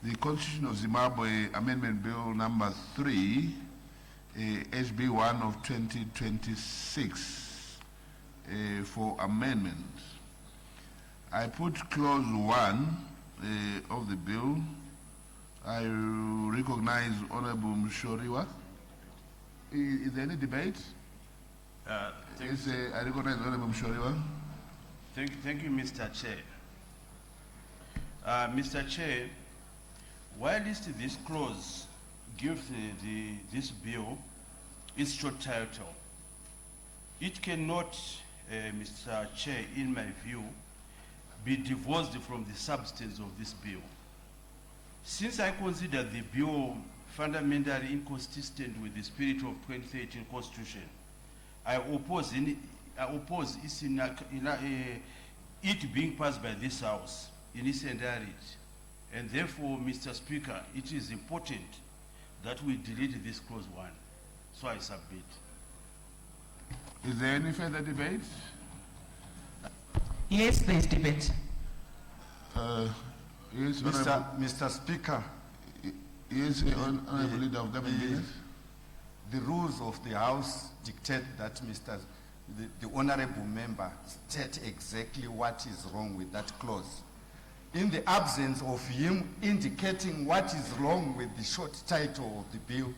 the Constitution of Zimbabwe Amendment Bill No.3, HB1 of 2026 for amendment. I put clause 1 of the bill. I recognize Honorable Mshoriwa. Is there any debate? Yes, I recognize Honorable Mshoriwa. Thank you, Mr. Chair. Mr. Chair, whilst this clause gives this bill its short title, it cannot, Mr. Chair, in my view, be divorced from the substance of this bill. Since I consider the bill fundamentally inconsistent with the spirit of 2013 Constitution, I oppose it being passed by this House in its entirety. And therefore, Mr. Speaker, it is important that we delete this clause 1. So I submit. Is there any further debate? Yes, there is debate. Yes, Mr. Speaker, yes, Honorable Leader of Government. the rules of the House dictate that the honorable member state exactly what is wrong with that clause. In the absence of him indicating what is wrong with the short title of the bill,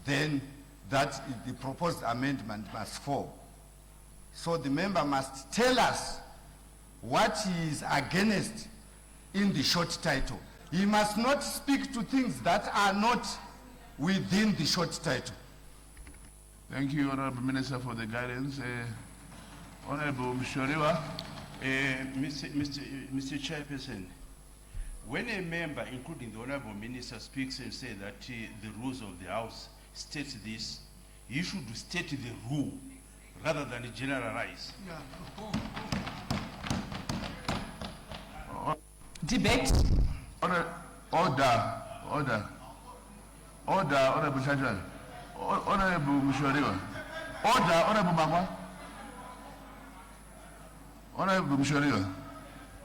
then the proposed amendment must fall. So the member must tell us what he is against in the short title. He must not speak to things that are not within the short title. Thank you, Honorable Minister, for the guidance. Honorable Mshoriwa. Mr. Chairperson, when a member, including the Honorable Minister, speaks and says that the rules of the House states this, he should state the rule rather than generalize. Debate. Order, Honorable Chajwal. Honorable Mshoriwa. Order, Honorable Magwa. Honorable Mshoriwa.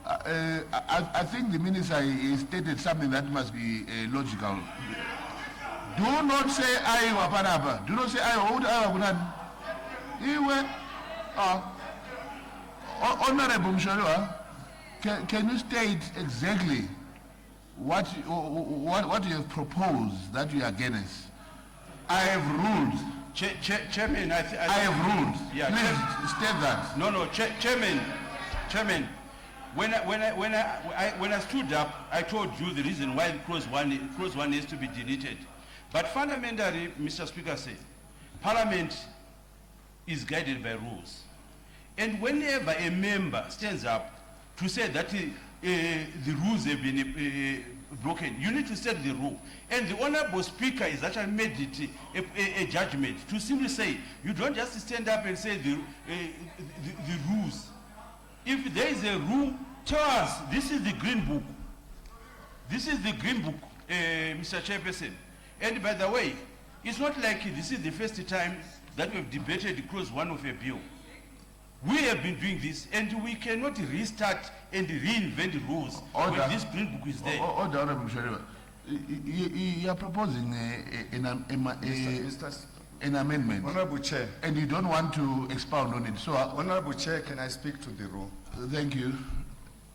I think the minister stated something that must be logical. Do not say I waparaba. Do not say I waparaba. Honorable Mshoriwa, can you state exactly what you have proposed that you are against? I have ruled. Chairman, I have ruled. Yeah, please state that. No, Chairman. When I stood up, I told you the reason why clause one is to be deleted. But fundamentally, Mr. Speaker said, Parliament is guided by rules. And whenever a member stands up to say that the rules have been broken, you need to state the rule. And the Honorable Speaker has actually made it a judgment to simply say, you don't just stand up and say the rules. If there is a rule, tell us, this is the Green Book. This is the Green Book, Mr. Chairperson. And by the way, it's not like this is the first time that we have debated clause one of a bill. We have been doing this, and we cannot restart and reinvent rules when this Green Book is there. Order, Honorable Mshoriwa. You are proposing an amendment, Honorable Chair, and you don't want to expound on it. So, Honorable Chair, can I speak to the rule? thank you.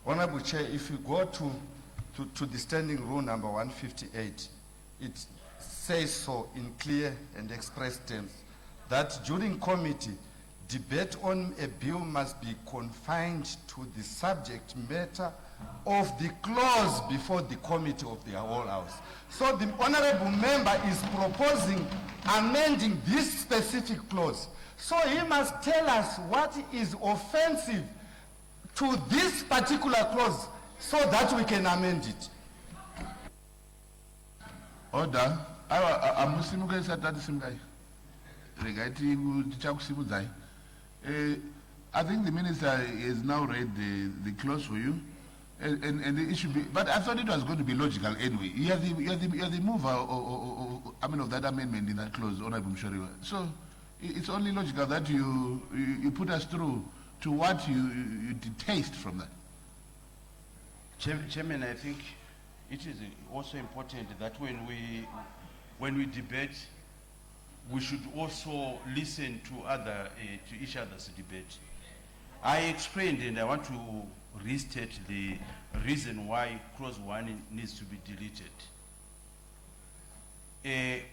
Honorable Chair, if you go to the standing rule number 158, it says so in clear and express terms that during committee, debate on a bill must be confined to the subject matter of the clause before the committee of the whole house. So the honorable member is proposing amending this specific clause. So he must tell us what is offensive to this particular clause so that we can amend it. Order. I'm Muslim guy said that same guy. I think the minister has now read the clause for you, and it should be. But I thought it was going to be logical anyway. You are the mover, of that amendment in that clause, Honorable Mshoriwa. So it's only logical that you put us through to what you detest from that. Chairman, I think it is also important that when we debate, we should also listen to each other's debate. I explained, and I want to restate the reason why clause 1 needs to be deleted.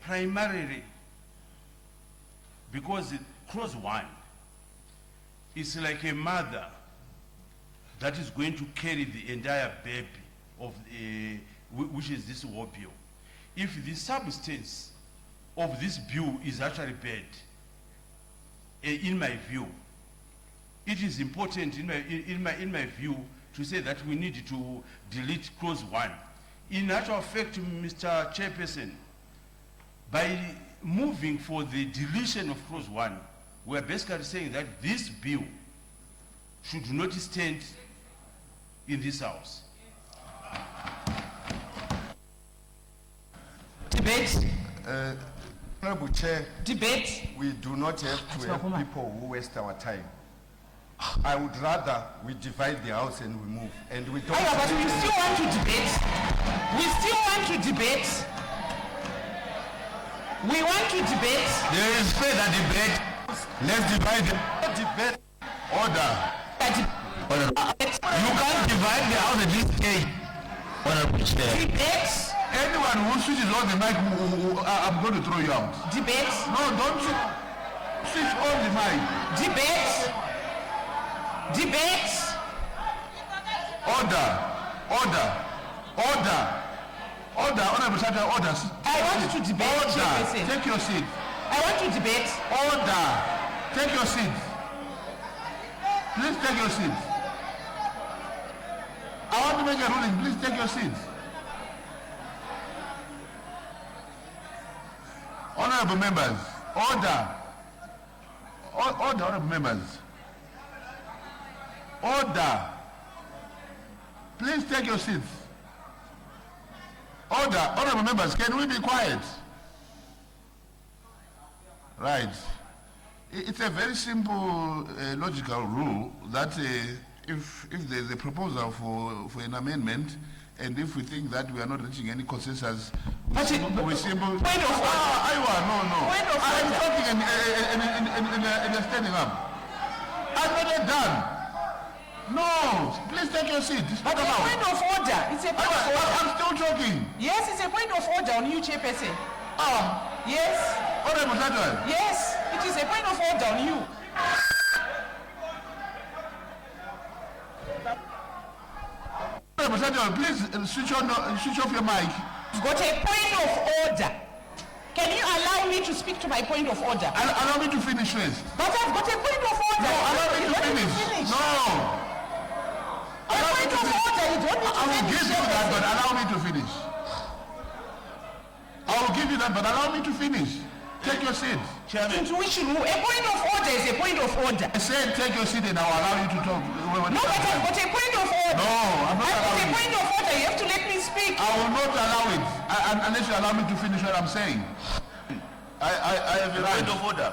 Primarily, because clause 1 is like a mother that is going to carry the entire baby of which is this war bill. If the substance of this bill is actually bad, in my view, it is important in my view to say that we need to delete clause 1. In actual fact, Mr. Chairperson, by moving for the deletion of clause 1, we are basically saying that this bill should not stand in this house. Debate. Honorable Chair, Debate. we do not have to have people who waste our time. I would rather we divide the house and we move. And we don't. But we still want to debate. We still want to debate. We want to debate. There is further debate. Let's divide the Debate. order. You can't divide the house at this stage. Honorable Chair. Debate. Anyone who switches on the mic, I'm going to throw you out. Debate. No, don't switch on the mic. Debate. Debate. Order. Honorable Secretary, orders. I want to debate. Order. Chairperson. Take your seat. I want to debate. Order. Take your seat. Please take your seat. I want to make a ruling. Please take your seat. Honorable members, order. Honorable members. Order. Please take your seats. Order. Honorable members, can we be quiet? Right. It's a very simple logical rule that if there's a proposal for an amendment, and if we think that we are not reaching any consensus, we simple. Point of order. No. Point of I'm order. talking and standing up. I'm not yet done. No, please take your seat. But it's a point of order. It's a point of order. I'm still talking. Yes, it's a point of order on you, Chairperson. Yes. Honorable Secretary. Yes, it is a point of order on you. Honorable Secretary, please switch off your mic. You've got a point of order. Can you allow me to speak to my point of order? Allow me to finish first. But I've got a point of order. No, allow me to Let me finish. No. A point of order. You don't need to I will give you that, but allow me to finish. I will give you that, but allow me to finish. Take your seat. Chairman, Into which rule? A point of order is a point of order. I said take your seat and I will allow you to talk. No, but I've got a point of order. No, I'm not I've got a allowing it. point of order. You have to let me speak. I will not allow it unless you allow me to finish what I'm saying. I have a point of order.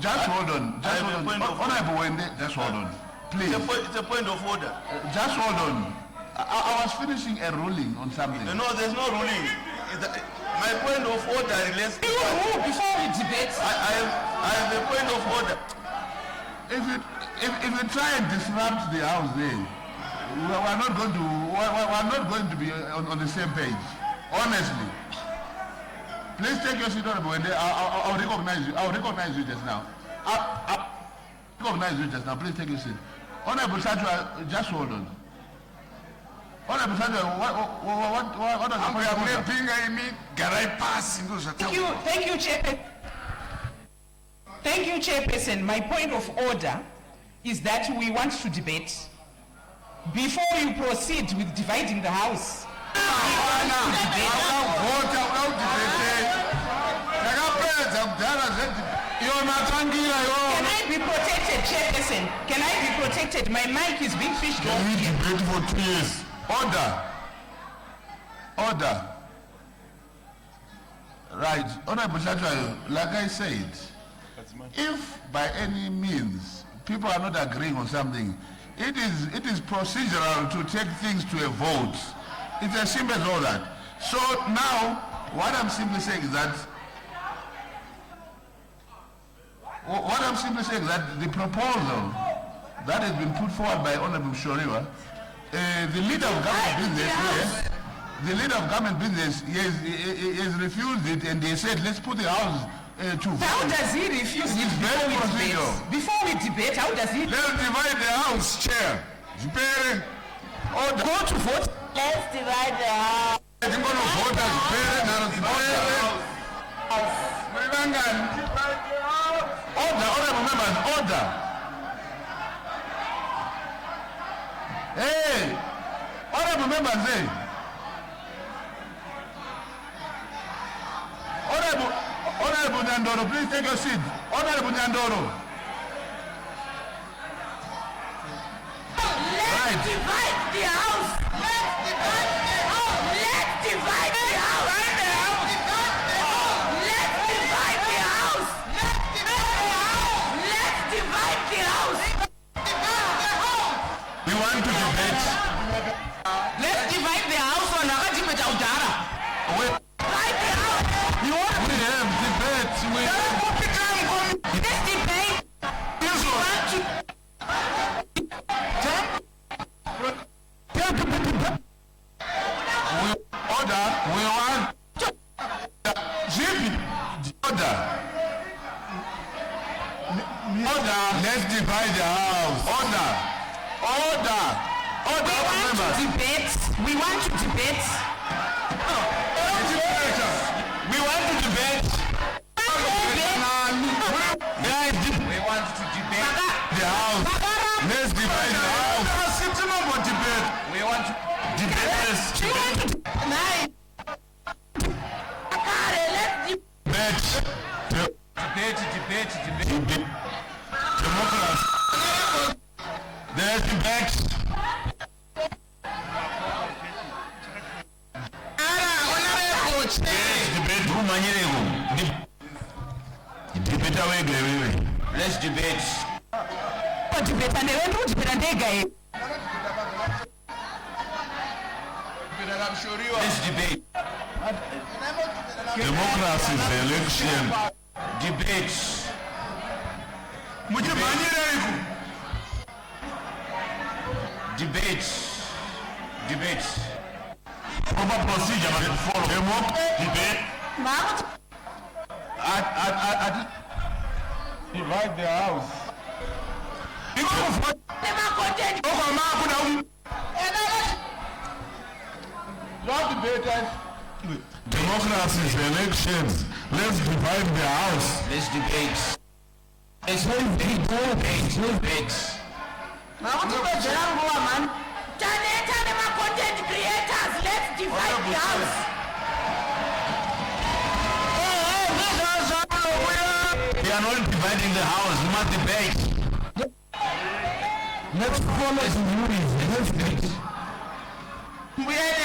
Just hold on. I have a point of order. Honorable Wende, just hold on. Please. It's a point of order. Just hold on. I was finishing a ruling on something. No, there's no ruling. My point of order relates to Before we debate. I have a point of order. If you try and disrupt the house there, we're not going to be on the same page. Honestly. Please take your seat, Honorable Wende. I'll recognize you. I'll recognize you just now. I'll recognize you just now. Please take your seat. Honorable Sajwa, just hold on. Honorable Sajwa, what does the Thank you, Chairperson. Thank you, Chairperson. My point of order is that we want to debate. Before you proceed with dividing the house, Can I be protected, Chairperson? Can I be protected? My mic is being fished off. We debate for 2 years. Order. Order. Right. Honorable Sajwa, like I said, if by any means people are not agreeing on something, it is procedural to take things to a vote. It's as simple as all that. So now, what I'm simply saying is that the proposal that has been put forward by Honorable Shoriwa, the leader of government business, he has refused it, and they said, let's put the house to vote. How does he refuse it before we debate? Before we debate, how does he? Let's divide the house, Chair. Go to vote. Let's divide the house. Order, honorable members, order. Hey, honorable members, hey. Honorable Nyandoro, please take your seat. Honorable Nyandoro. Let's divide the house. Let's divide the house. Let's divide the house. Let's divide the house. Let's divide the house. We want to debate. Let's divide the house on Nakajime Chaudara. Divide the house. We have debate. Let's debate. Order. We want order. Order. Let's divide the house. Order. Order. Order. We want to debate. We want to debate. We want to debate. The house. Let's divide the house. Debate. We want to Debate. Debate. Democracy. There's debate. let's debate. Let's debate. Democracy is the election. Debate. Debate. Debate. Proper procedure must follow. Debate. Divide the house. Democracy is the elections. Let's divide the house. Let's debate. Let's debate. Content creators, let's divide the house. We are not dividing the house. We must debate. Let's follow the rules. Let's debate. We are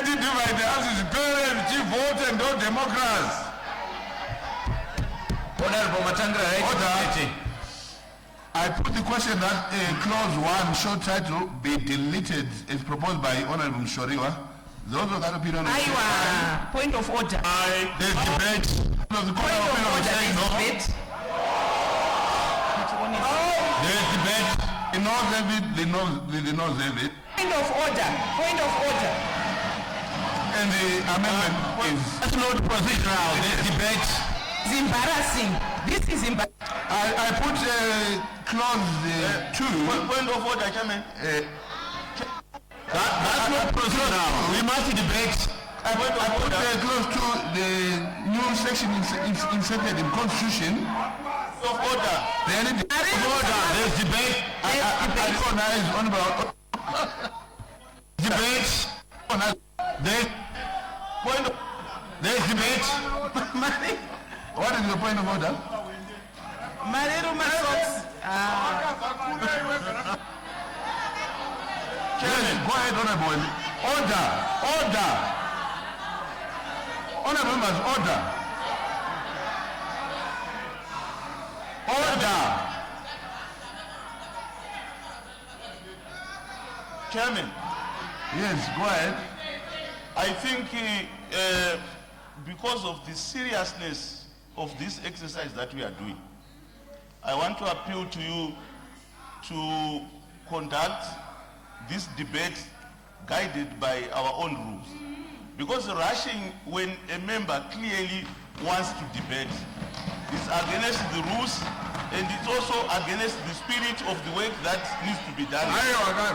to divide the house. Parents, vote and no Democrats. Honorable Matanga, right? Order. I put the question that clause 1, short title, be deleted as proposed by Honorable Mshoriwa. Those of that opinion. Aiwa, point of order. There's debate. The Point of order, saying no. there's debate. There's debate. They know it. They know it. Point of order. Point of order. And the amendment is. That's not procedural. There's debate. It's embarrassing. This is embarrassing. I put clause 2. Point of order, Chairman. That's not procedural. We must debate. I put clause 2, the new section inserted in Constitution. Of order. There's debate. I recognize honorable. Debate. There's debate. What is your point of order? Yes, go ahead, honorable. Order. Honorable members, order. Chairman, Yes, go ahead. I think because of the seriousness of this exercise that we are doing, I want to appeal to you to conduct this debate guided by our own rules. Because rushing when a member clearly wants to debate is against the rules, and it's also against the spirit of the work that needs to be done. Order.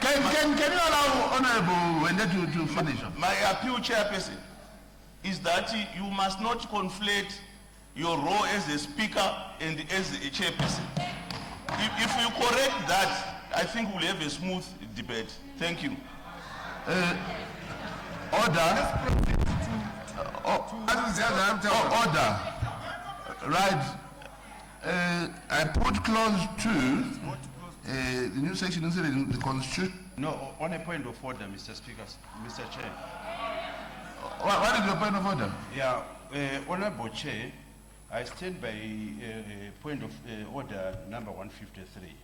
Can you allow Honorable Wende to finish? My appeal, Chairperson, is that you must not conflate your role as a speaker and as a chairperson. If you correct that, I think we'll have a smooth debate. Thank you. Order. Order. Right. I put clause 2, the new section inserted in the Constitution. No, on a point of order, Mr. Speaker, Mr. Chair. What is your point of order? Yeah, Honorable Chair, I stand by point of order number 153.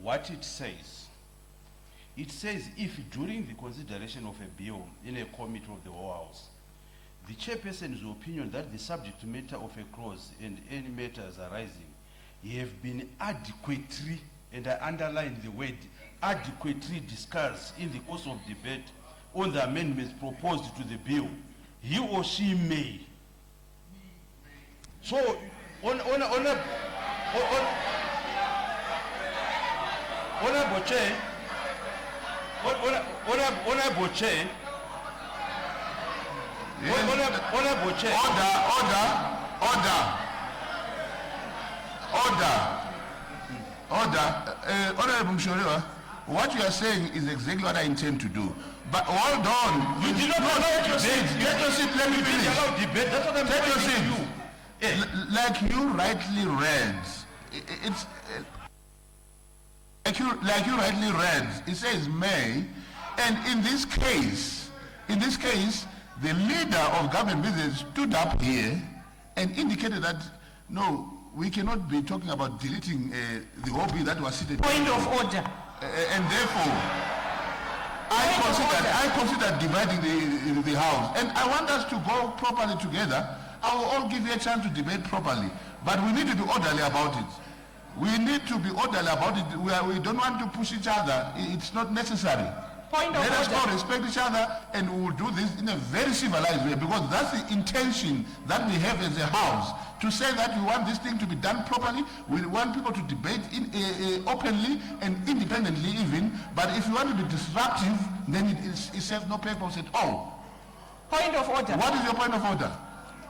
What it says if during the consideration of a bill in a committee of the whole House, the chairperson's opinion that the subject matter of a clause and any matters arising have been adequately, and I underline the word adequately discussed in the course of debate on the amendments proposed to the bill, he or she may. So, Honorable Chair, Honorable Chair, Honorable Chair. Order. Honorable Mshoriwa, what you are saying is exactly what I intend to do. But hold on. You did not allow debate. Take your seat, let me finish. Allow debate. That's what I'm Take your saying seat. to you. Like you rightly read, it's like you rightly read, it says may, and in this case, the leader of government business stood up here and indicated that no, we cannot be talking about deleting the whole bill that was seated. Point of order. And therefore, I consider dividing the house, and I want us to go properly together. I will all give you a chance to debate properly, but we need to be orderly about it. We need to be orderly about it. We don't want to push each other. It's not necessary. Point of Let us order. all respect each other, and we will do this in a very civilized way, because that's the intention that we have as a house, to say that we want this thing to be done properly. We want people to debate openly and independently even, but if you want to be disruptive, then it serves no purpose at all. Point of order. What is your point of order?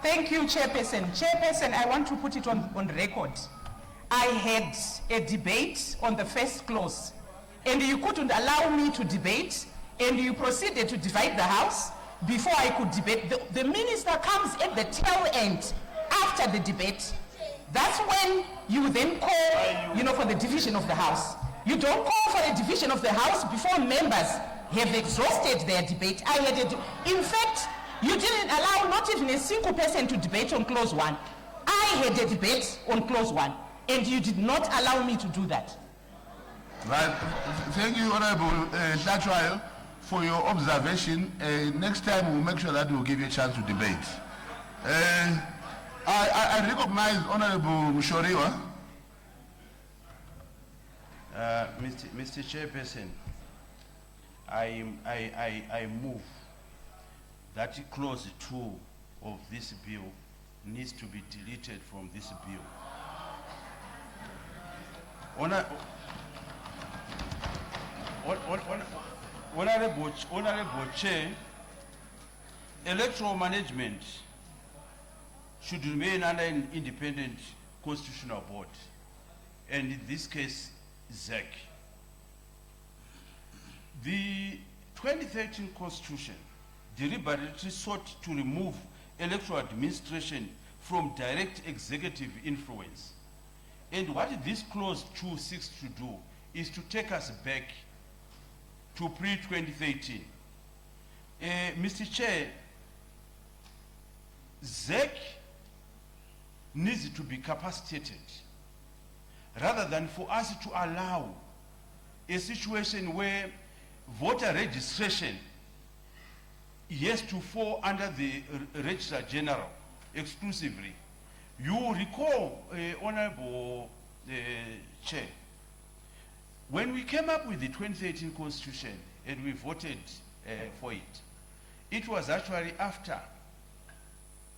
Thank you, Chairperson. Chairperson, I want to put it on record. I had a debate on the first clause, and you couldn't allow me to debate, and you proceeded to divide the House before I could debate. The minister comes at the tail end after the debate. That's when you then call, for the division of the House. You don't call for a division of the House before members have exhausted their debate. In fact, You didn't allow not even a single person to debate on clause 1. I had a debate on clause 1, and you did not allow me to do that. Right. Thank you, Honorable Latwai, for your observation. Next time we'll make sure that we'll give you a chance to debate. I recognize Honorable Mushoriwa. Mr. Chairperson, I move that clause 2 of this bill needs to be deleted from this bill. Honorable Chair, electoral management should remain under an independent constitutional board, and in this case, ZEC. The 2013 Constitution deliberately sought to remove electoral administration from direct executive influence. And what this clause 2 seeks to do is to take us back to pre-2013. Mr. Chair, ZEC needs to be capacitated rather than for us to allow a situation where voter registration has to fall under the Registrar General exclusively. You recall, Honorable Chair, when we came up with the 2013 Constitution and we voted for it, it was actually after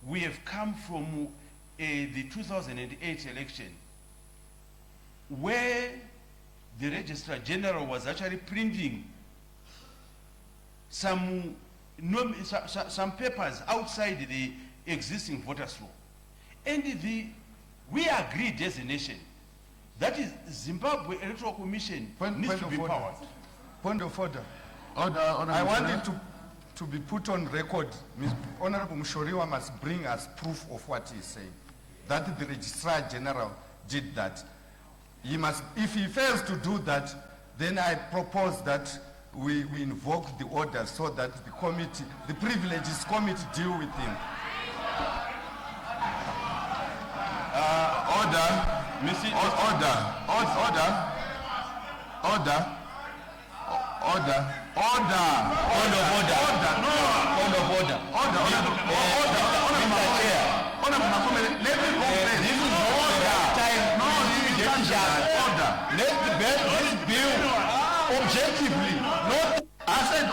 we have come from the 2008 election, where the Registrar General was actually printing some papers outside the existing voters' law. And we agreed as a nation that is Zimbabwe Electoral Commission needs to be powered. Point of order. Order, I want it to be put on record. Honorable Mushoriwa must bring us proof of what he is saying, that the Registrar General did that. He must, if he fails to do that, then I propose that we invoke the order so that the committee, the privileges committee, deal with him. Order. Let's debate this bill objectively. Not, I said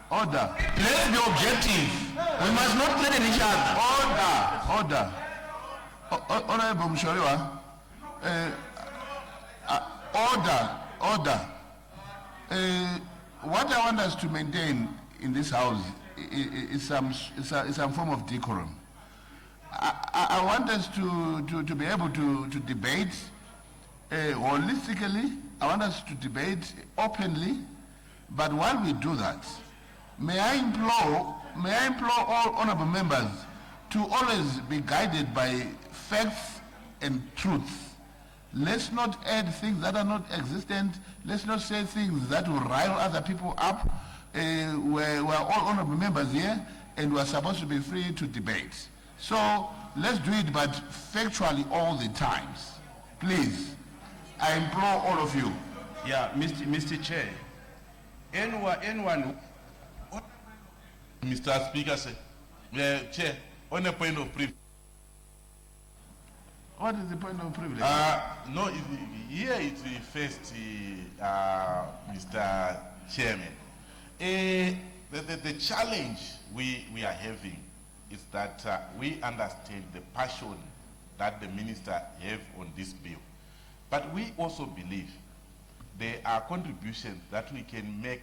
order. Let's be objective. We must not threaten each other. Honorable Mushoriwa, order. What I want us to maintain in this house is some form of decorum. I want us to be able to debate holistically. I want us to debate openly. But while we do that, may I implore all honorable members to always be guided by facts and truth. Let's not add things that are not existent. Let's not say things that will rile other people up. We're all honorable members here, and we're supposed to be free to debate. So let's do it, but factually all the times. Please, I implore all of you. Yeah, Mr. Chair, anyone. Mr. Speaker, sir. Chair, on a point of privilege. What is the point of privilege? No, here it's the first, Mr. Chairman. The challenge we are having is that we understand the passion that the minister have on this bill. But we also believe there are contributions that we can make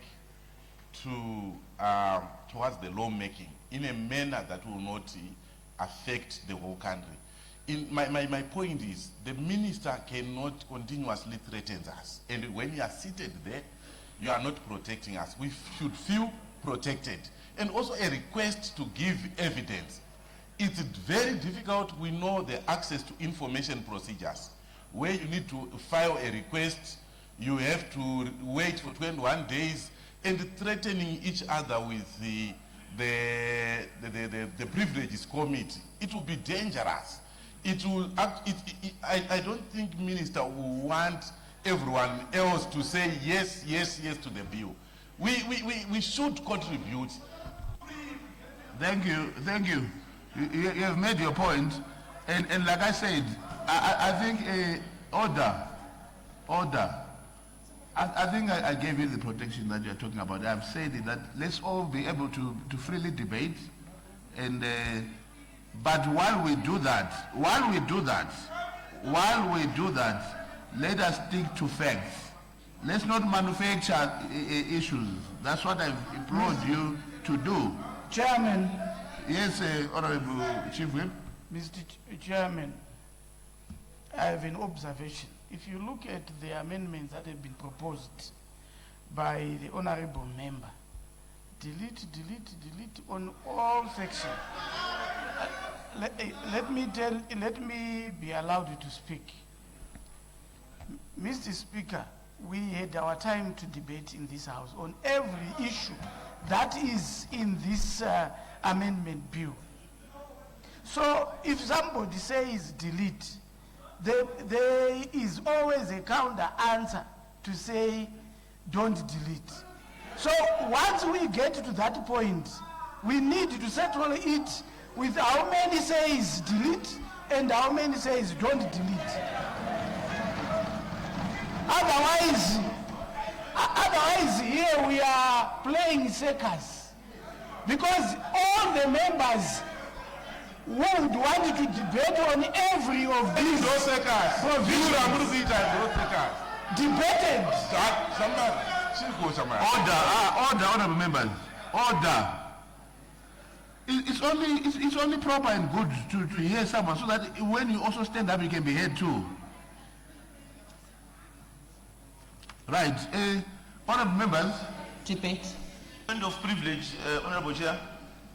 towards the lawmaking in a manner that will not affect the whole country. My point is, the minister cannot continuously threaten us. And when you are seated there, you are not protecting us. We should feel protected. And also a request to give evidence. It's very difficult. We know the access to information procedures, where you need to file a request, you have to wait for 21 days and threatening each other with the privileges committee. It will be dangerous. It will I don't think minister will want everyone else to say yes, yes, yes to the bill. We should contribute. Thank you, thank you. You have made your point, and like I said, I think order. I think I gave you the protection that you're talking about. I've said it, that let's all be able to freely debate, and but while we do that, let us stick to facts. Let's not manufacture issues. That's what I've implored you to do. Chairman. Yes, Honorable Chief Whip. Mr. Chairman, I have an observation. If you look at the amendments that have been proposed by the Honorable Member, delete on all sections. Let me be allowed to speak. Mr. Speaker, we had our time to debate in this House on every issue that is in this amendment bill. So if somebody says delete, there is always a counter answer to say don't delete. So once we get to that point, we need to settle it with how many says delete and how many says don't delete. Otherwise here we are playing circus, because all the members who would want to debate on every of these debated. Order, members. Order. It's only proper and good to hear someone, so that when you also stand up, you can be heard too. Right. Honorable members. Debate. Point of privilege, Honorable Chair.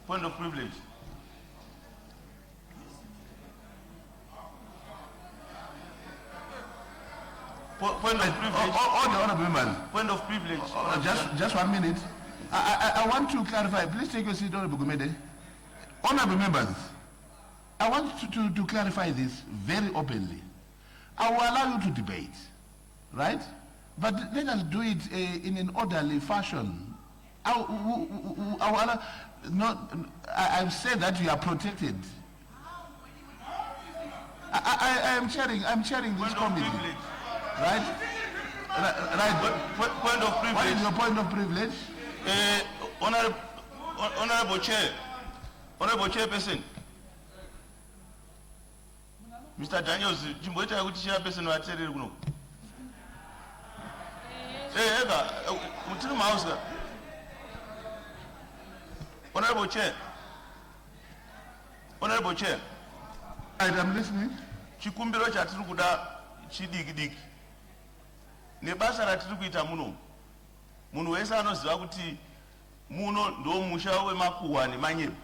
Point of privilege. Point of privilege. Honorable members. Point of privilege. Just 1 minute. I want to clarify. Please take your seat, Honorable Gumede. Honorable members, I want to clarify this very openly. I will allow you to debate, right? But let us do it in an orderly fashion. I've said that you are protected. I am chairing this committee. Right? Point of privilege. What is your point of privilege? Honorable Chairperson. Mr. Daniels, chimboita kuti chairperson waterere kuno. Ega, mutiri mouse. Honorable Chair. Honorable Chair. I am listening. Chikumbiro chatiri kuda chidiki. Nebasa ratiri kuita muno. Munhu wese anoziva kuti muno ndo musha wemakuhwa nemanyepo.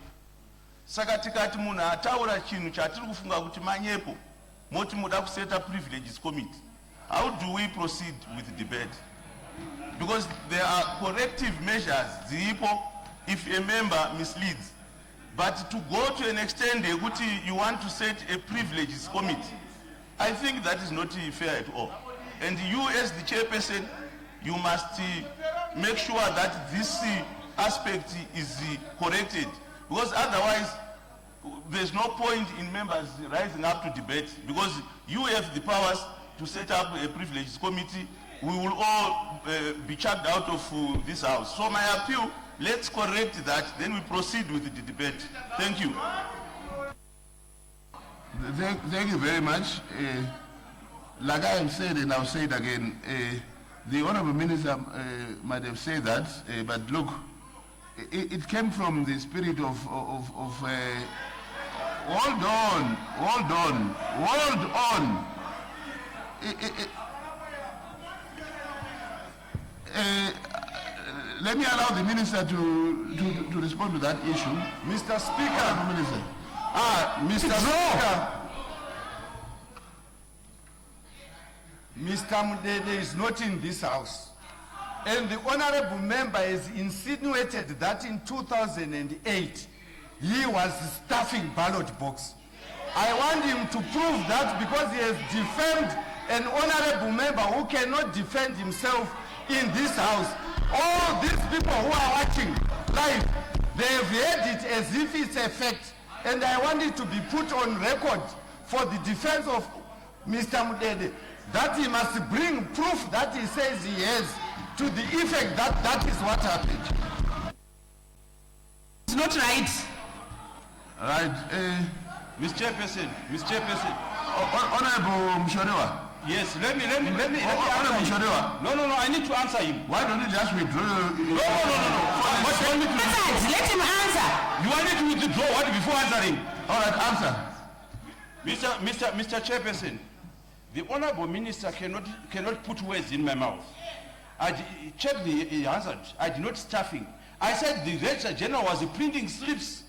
Saka tikati munhu ataura chinhu chatiri kufunga kuti manyepo, moti muda kuseta privileges committee. How do we proceed with the debate? Because there are corrective measures zipo if a member misleads. But to go to an extent you want to set a privileges committee, I think that is not fair at all. And you as the chairperson, you must make sure that this aspect is corrected, because otherwise there's no point in members rising up to debate, because you have the powers to set up a privileges committee. We will all be chucked out of this house. So my appeal, let's correct that, then we proceed with the debate. Thank you. Thank you very much. Like I have said, and I'll say it again, the Honorable Minister might have said that, but look, it came from the spirit of hold on. Let me allow the Minister to respond to that issue. Mr. Speaker. Minister. Mr. Speaker. Mr. Mudede is not in this house. And the honorable member has insinuated that in 2008, he was stuffing ballot box. I want him to prove that because he has defamed an honorable member who cannot defend himself in this house. All these people who are watching live, they have heard it as if it's a fact. And I want it to be put on record for the defense of Mr. Mudede, that he must bring proof that he says he has to the effect that that is what happened. It's not right. Right. Mr. Chairperson. Honorable Mshorewa. Yes, let me answer Honorable him. Mshorewa. No, I need to answer him. Why don't you just withdraw? No. What do you want me to do? Let him answer. You want me to withdraw what before answering? All right, answer. Mr. Chairperson, the honorable minister cannot put words in my mouth. I checked the answer. I did not stuffing. I said the Registrar General was printing slips.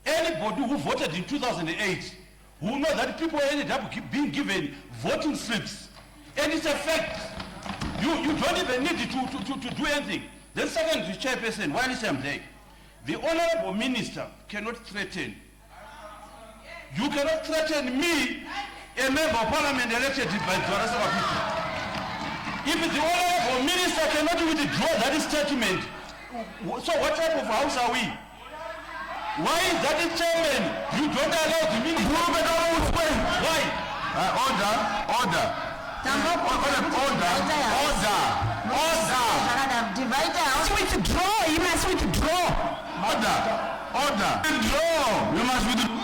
Anybody who voted in 2008 who know that people ended up being given voting slips. And it's a fact. You don't even need to do anything. Then second, the Chairperson, while I'm there, the honorable minister cannot threaten. You cannot threaten me, a member of parliament elected by Dwarasaba people. If the honorable minister cannot withdraw that statement, so what type of house are we? Why is that the chairman? You don't allow the minister. Why? Order. Divide house. Withdraw. He must withdraw. Order. Withdraw. You must withdraw.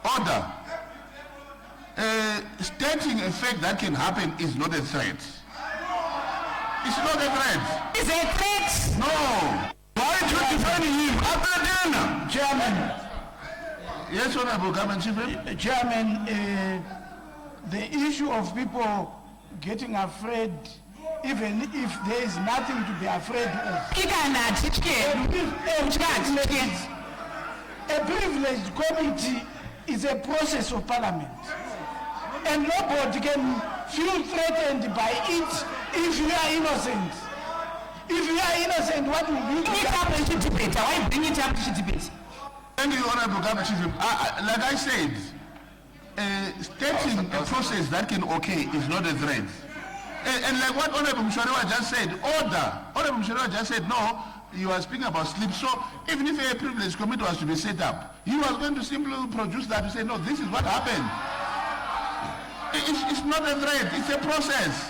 Order. Stating a fact that can happen is not a threat. It's not a threat. It's a threat. No. Why are you defending him? After dinner. Chairman, Yes, Honorable Government Chief Whip. Chairman, the issue of people getting afraid, even if there is nothing to be afraid of. A privileged committee is a process of parliament. And nobody can feel threatened by it if you are innocent. If you are innocent, what will you do? Why bring it up to debate? Thank you, Honorable Government Chief Whip. Like I said, stating a process that can okay is not a threat. And like what Honorable Mshorewa just said, Honorable Mshorewa just said, no, you are speaking about sleep. So even if a privileged committee was to be set up, he was going to simply produce that to say, no, this is what happened. It's not a threat, it's a process.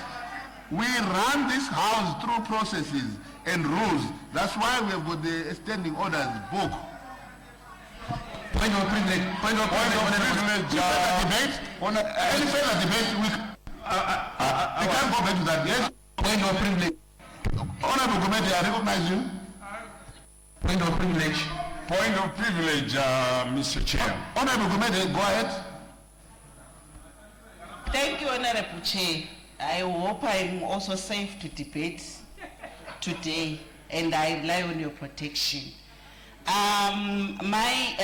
We run this house through processes and rules. That's why we have got the standing orders book. Point of privilege. Debate. Any further debate, we can't go back to that. Yes. Point of privilege. Honorable Committee, I recognize you. Point of privilege. Point of privilege, Mr. Chair. Honorable Committee, go ahead. Thank you, Honorable Chair. I hope I'm also safe to debate today, and I rely on your protection. My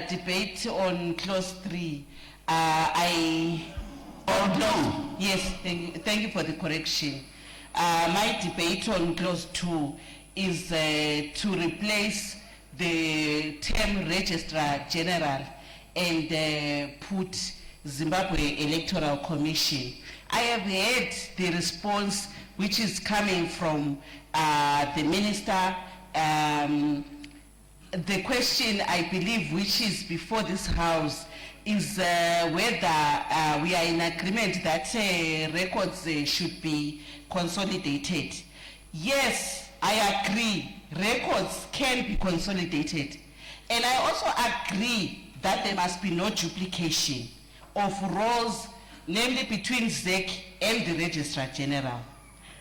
debate on clause 3, yes, thank you for the correction. My debate on clause 2 is to replace the term Registrar General and put Zimbabwe Electoral Commission. I have heard the response which is coming from the minister. The question, I believe, which is before this house is whether we are in agreement that records should be consolidated. Yes, I agree, records can be consolidated. And I also agree that there must be no duplication of roles, namely between ZEC and the Registrar General.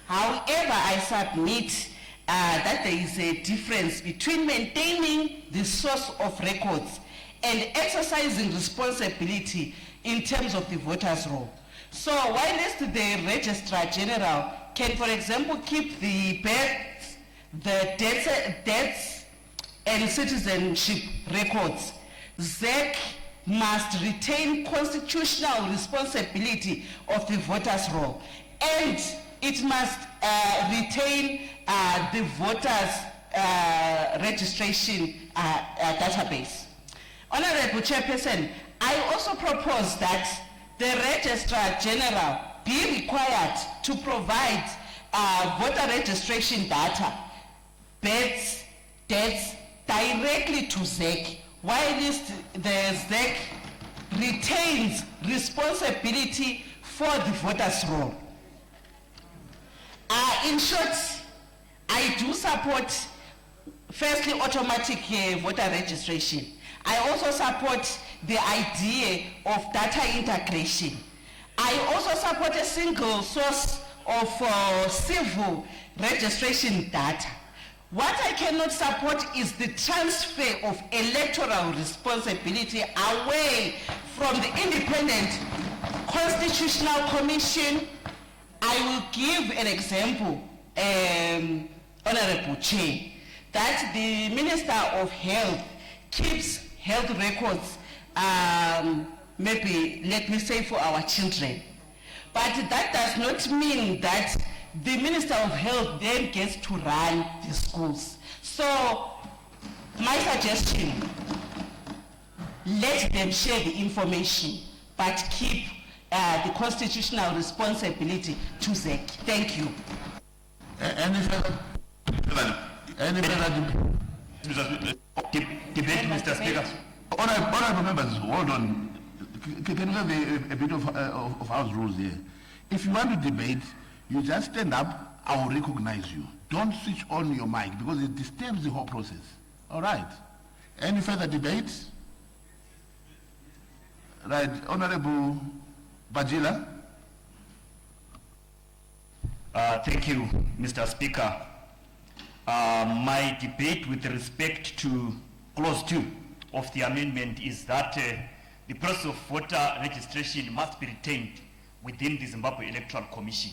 However, I submit that there is a difference between maintaining the source of records and exercising responsibility in terms of the voters' roll. So whilst the Registrar General can, for example, keep the births, the deaths, and citizenship records, ZEC must retain constitutional responsibility of the voters' roll, and it must retain the voters' registration database. Honorable Chairperson, I also propose that the Registrar General be required to provide voter registration data, births, deaths, directly to ZEC, whilst the ZEC retains responsibility for the voters' roll. In short, I do support, firstly, automatic voter registration. I also support the idea of data integration. I also support a single source of civil registration data. What I cannot support is the transfer of electoral responsibility away from the independent Constitutional Commission. I will give an example, Honorable Chair, that the Minister of Health keeps health records, maybe, let me say, for our children. But that does not mean that the Minister of Health then gets to run the schools. So, my suggestion, let them share the information, but keep the constitutional responsibility to ZEC. Thank you. Any further? Any further? Debate, Mr. Speaker. Honorable members, hold on. Can we have a bit of house rules here? If you want to debate, you just stand up, I will recognize you. Don't switch on your mic because it disturbs the whole process. All right. Any further debate? Right, Honorable Bajila. Thank you, Mr. Speaker. My debate with respect to clause 2 of the amendment is that the process of voter registration must be retained within the Zimbabwe Electoral Commission.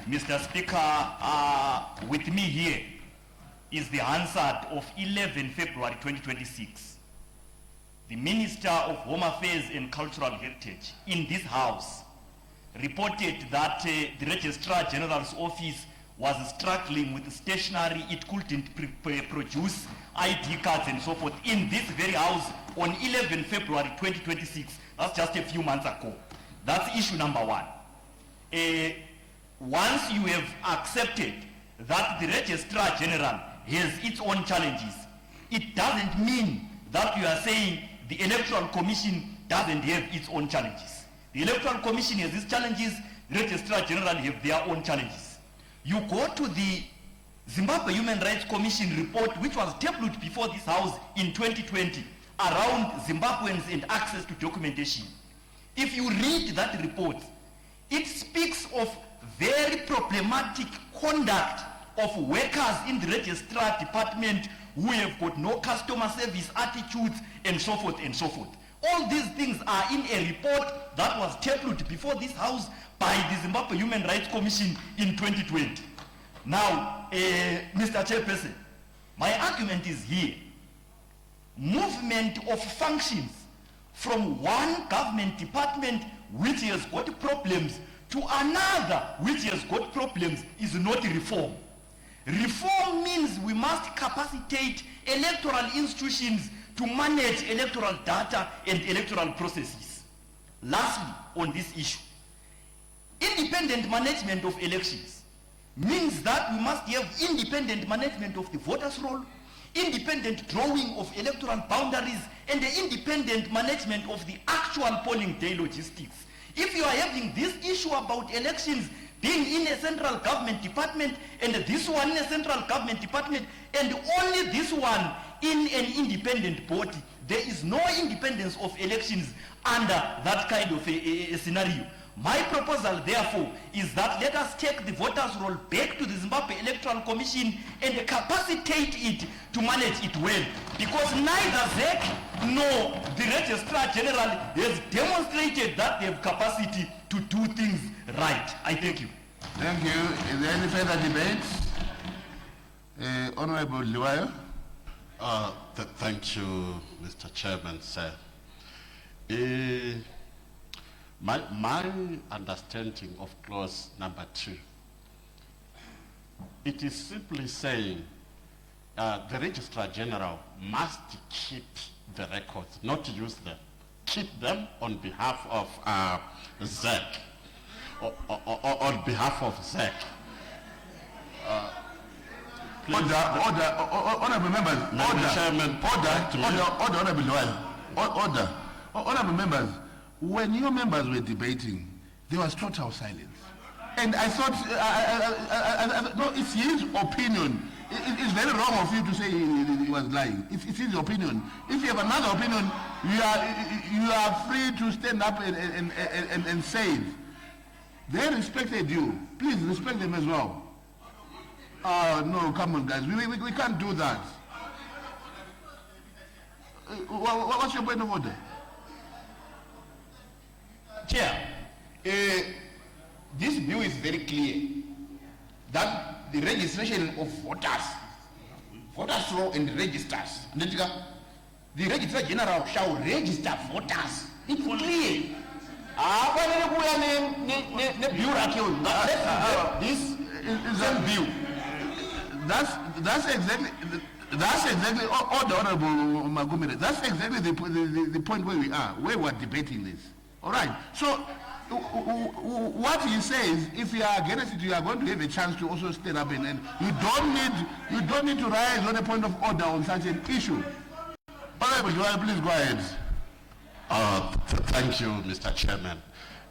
Mr. Speaker, with me here is the Hansard of 11 February 2026. The Minister of Home Affairs and Cultural Heritage in this House reported that the Registrar General's office was struggling with stationery. It couldn't produce ID cards and so forth in this very House on 11 February 2026. That's just a few months ago. That's issue number one. Once you have accepted that the Registrar General has its own challenges, it doesn't mean that you are saying the Electoral Commission doesn't have its own challenges. The Electoral Commission has its challenges, the Registrar General have their own challenges. You go to the Zimbabwe Human Rights Commission report, which was tabled before this House in 2020, around Zimbabweans and access to documentation. If you read that report, it speaks of very problematic conduct of workers in the registrar department who have got no customer service attitudes and so forth and so forth. All these things are in a report that was tabled before this House by the Zimbabwe Human Rights Commission in 2020. Now, Mr. Chairperson, my argument is here. Movement of functions from one government department which has got problems to another which has got problems is not reform. Reform means we must capacitate electoral institutions to manage electoral data and electoral processes. Lastly, on this issue, independent management of elections means that we must have independent management of the voters' roll, independent drawing of electoral boundaries, and the independent management of the actual polling day logistics. If you are having this issue about elections being in a central government department and this one in a central government department and only this one in an independent body, there is no independence of elections under that kind of a scenario. My proposal, therefore, is that let us take the voters' roll back to the Zimbabwe Electoral Commission and capacitate it to manage it well. Because neither ZEC nor the Registrar General has demonstrated that they have capacity to do things right. I thank you. Thank you. Is there any further debate? Honorable Liwayo. Thank you, Mr. Chairman, sir. My understanding of clause number 2, it is simply saying the Registrar General must keep the records, not use them. Keep them on behalf of ZEC, or on behalf of ZEC. Honorable members, honorable members, when your members were debating, there was total silence. And I thought, no, it's his opinion. It's very wrong of you to say he was lying. It's his opinion. If you have another opinion, you are free to stand up and say it. They respected you. Please respect them as well. No, come on, guys. We can't do that. What's your point of order? Chair, this bill is very clear that the registration of voters roll and registers, the Registrar General shall register voters. It's clear. This is a bill. That's exactly all the honorable Magumire. That's exactly the point where we are, where we're debating this. All right. So what he says, if you are against it, you are going to have a chance to also stand up and you don't need to rise on a point of order on such an issue. Honorable Joel, please go ahead. Thank you, Mr. Chairman.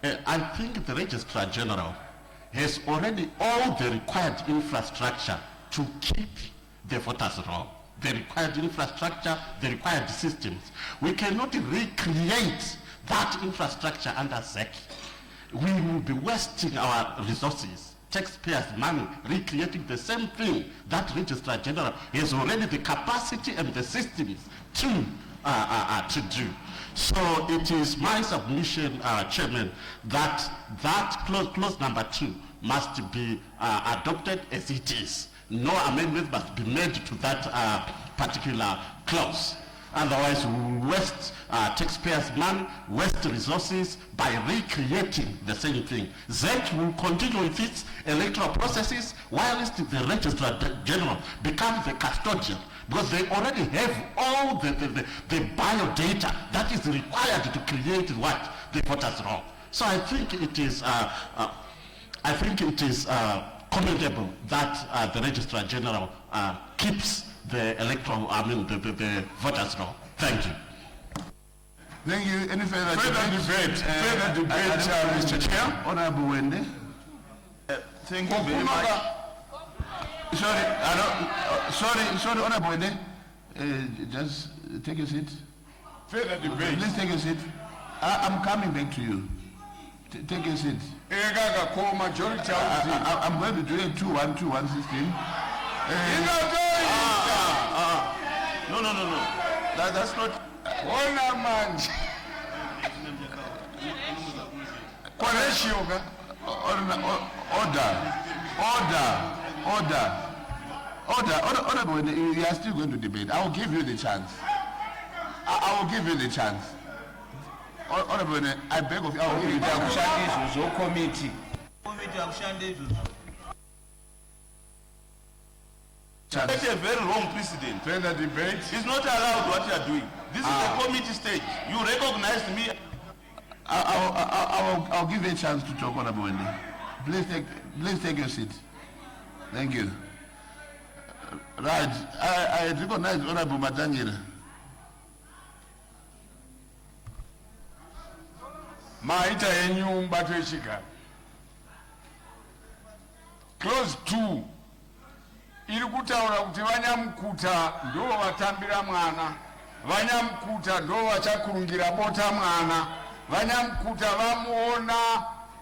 I think the Registrar General has already all the required infrastructure to keep the voters roll. The required infrastructure, the required systems. We cannot recreate that infrastructure under ZEC. We will be wasting our resources, taxpayers' money, recreating the same thing that Registrar General has already the capacity and the systems to do. So it is my submission, Chairman, that clause number 2 must be adopted as it is. No amendment must be made to that particular clause. Otherwise, we will waste taxpayers' money, waste resources by recreating the same thing. ZEC will continue with its electoral processes whilst the Registrar General becomes the custodian, because they already have all the bio data that is required to create what the voters roll. So I think it is commendable that the Registrar General keeps the electoral, the voters roll. Thank you. Thank you. Any further debate? Further debate, Mr. Chair. Honorable Wende. Thank you very much. Sorry, Honorable Wende. Just take a seat. Further debate. Please take a seat. I'm coming back to you. Take a seat. Majority. I'm going to do a 2-1-2-1 system. No. That's not. Order. You are still going to debate. I will give you the chance. I will give you the chance. Order, I beg of you. I will give you the chance. That's a very wrong precedent. Further debate. It's not allowed what you are doing. This is the committee stage. You recognize me. I'll give you a chance to talk, Honorable Wendy. Please take your seat. Thank you. Right. I recognize Honorable Matangira. Maita yenyumba twechika. Clause 2. Iri kutaura kuti vanyamukuta ndo vatambira mwana, vanyamukuta ndo vachakurungira bota mwana, vanyamukuta vamuona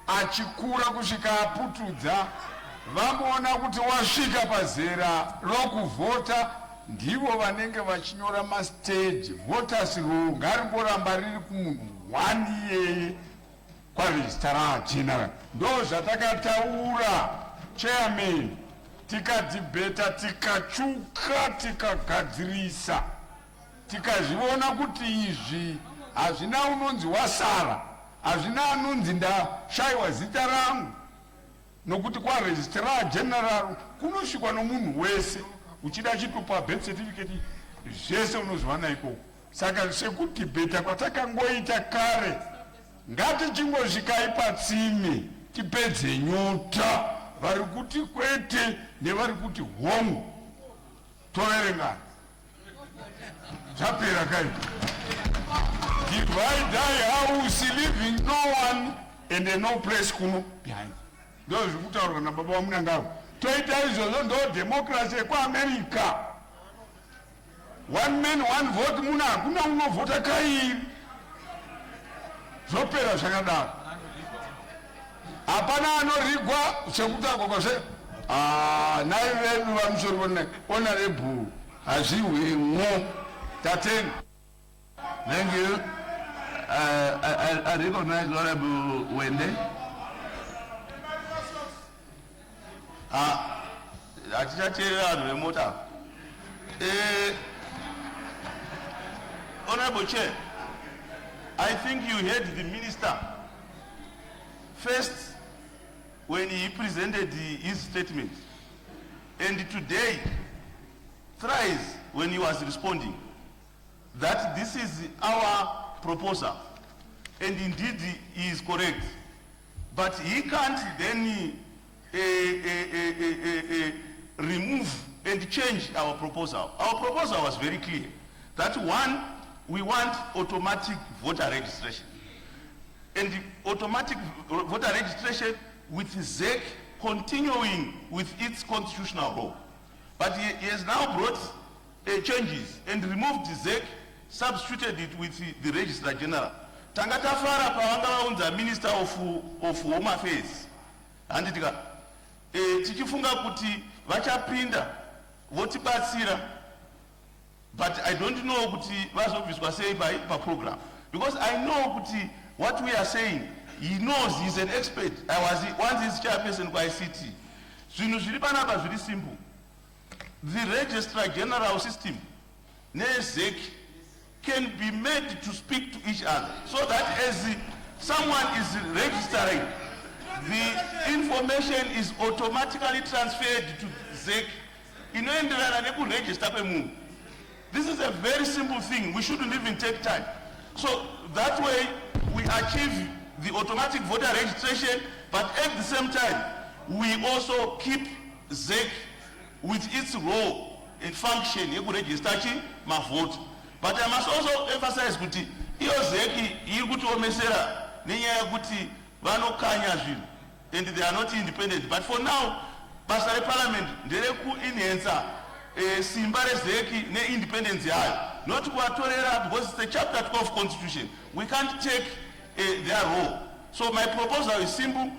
achikura kusvika aputudza, vamuona kuti wasvika pazera rokuvhota, ndivo vanenge vachinyora mastage voters roll ngarimboramba riri kumunhu 1 iyeye kwaregistrar general. Ndo zvatakataura, chairman. tikadhibheta tikachuka tikagadzirisa tikazviona kuti izvi hazvina unonzi wasara hazvina anonzi ndashayiwa zita rangu nokuti kwaregistrar general kunosvikwa nomunhu wese uchida chitupa birth certificate zvese unozviwana ikoko saka sekudhibheta kwatakangoita kare ngatichingosvikai patsime tipedze nyota vari kuti kwete nevari kuti hongu toverengana zvapera kai divide house leaving no one and no place kuno behind ndo zviri kutaurwa nababa vamunangavo toita izvozvo ndo democracy yekuamerica one man one vote muno hakuna unovhota kairi zvopera zvakadaro hapana anorigwa sekutagwa kwase nai vedu vamusoro vone honorable hazvihwemwo tatenga. Thank you. I recognize Honorable Wende. Honorable Chair, I think you heard the minister first when he presented his statement, and today thrice when he was responding, that this is our proposal, and indeed he is correct, but he can't then remove and change our proposal. Our proposal was very clear, that one, we want automatic voter registration, and automatic voter registration with ZEC continuing with its constitutional role. But he has now brought changes and removed the ZEC, substituted it with the Registrar General. Tangatafara pawanga Minister of Home Affairs. Anditika, tichifunga kuti vachapinda votibatsira, but I don't know kuti vazobviswa sei pa program, because I know kuti what we are saying, he knows, he's an expert. I was once his chairperson by ICT. Zvinhu zviri panapa zviri simple. The Registrar General system, NESEC, can be made to speak to each other, so that as someone is registering, the information is automatically transferred to ZEC. This is a very simple thing. We shouldn't even take time. So that way we achieve the automatic voter registration, but at the same time we also keep ZEC with its role and function in registering my vote. But I must also emphasize kuti iyo ZEC iri kutiomesera nenyaya yekuti vanokanya zvinhu and they are not independent. But for now, basa reparliament nderekuenhansa simba rezeki neindependence yayo, not kuvatorera, because it's the chapter 12 constitution. We can't take their role. So my proposal is simple.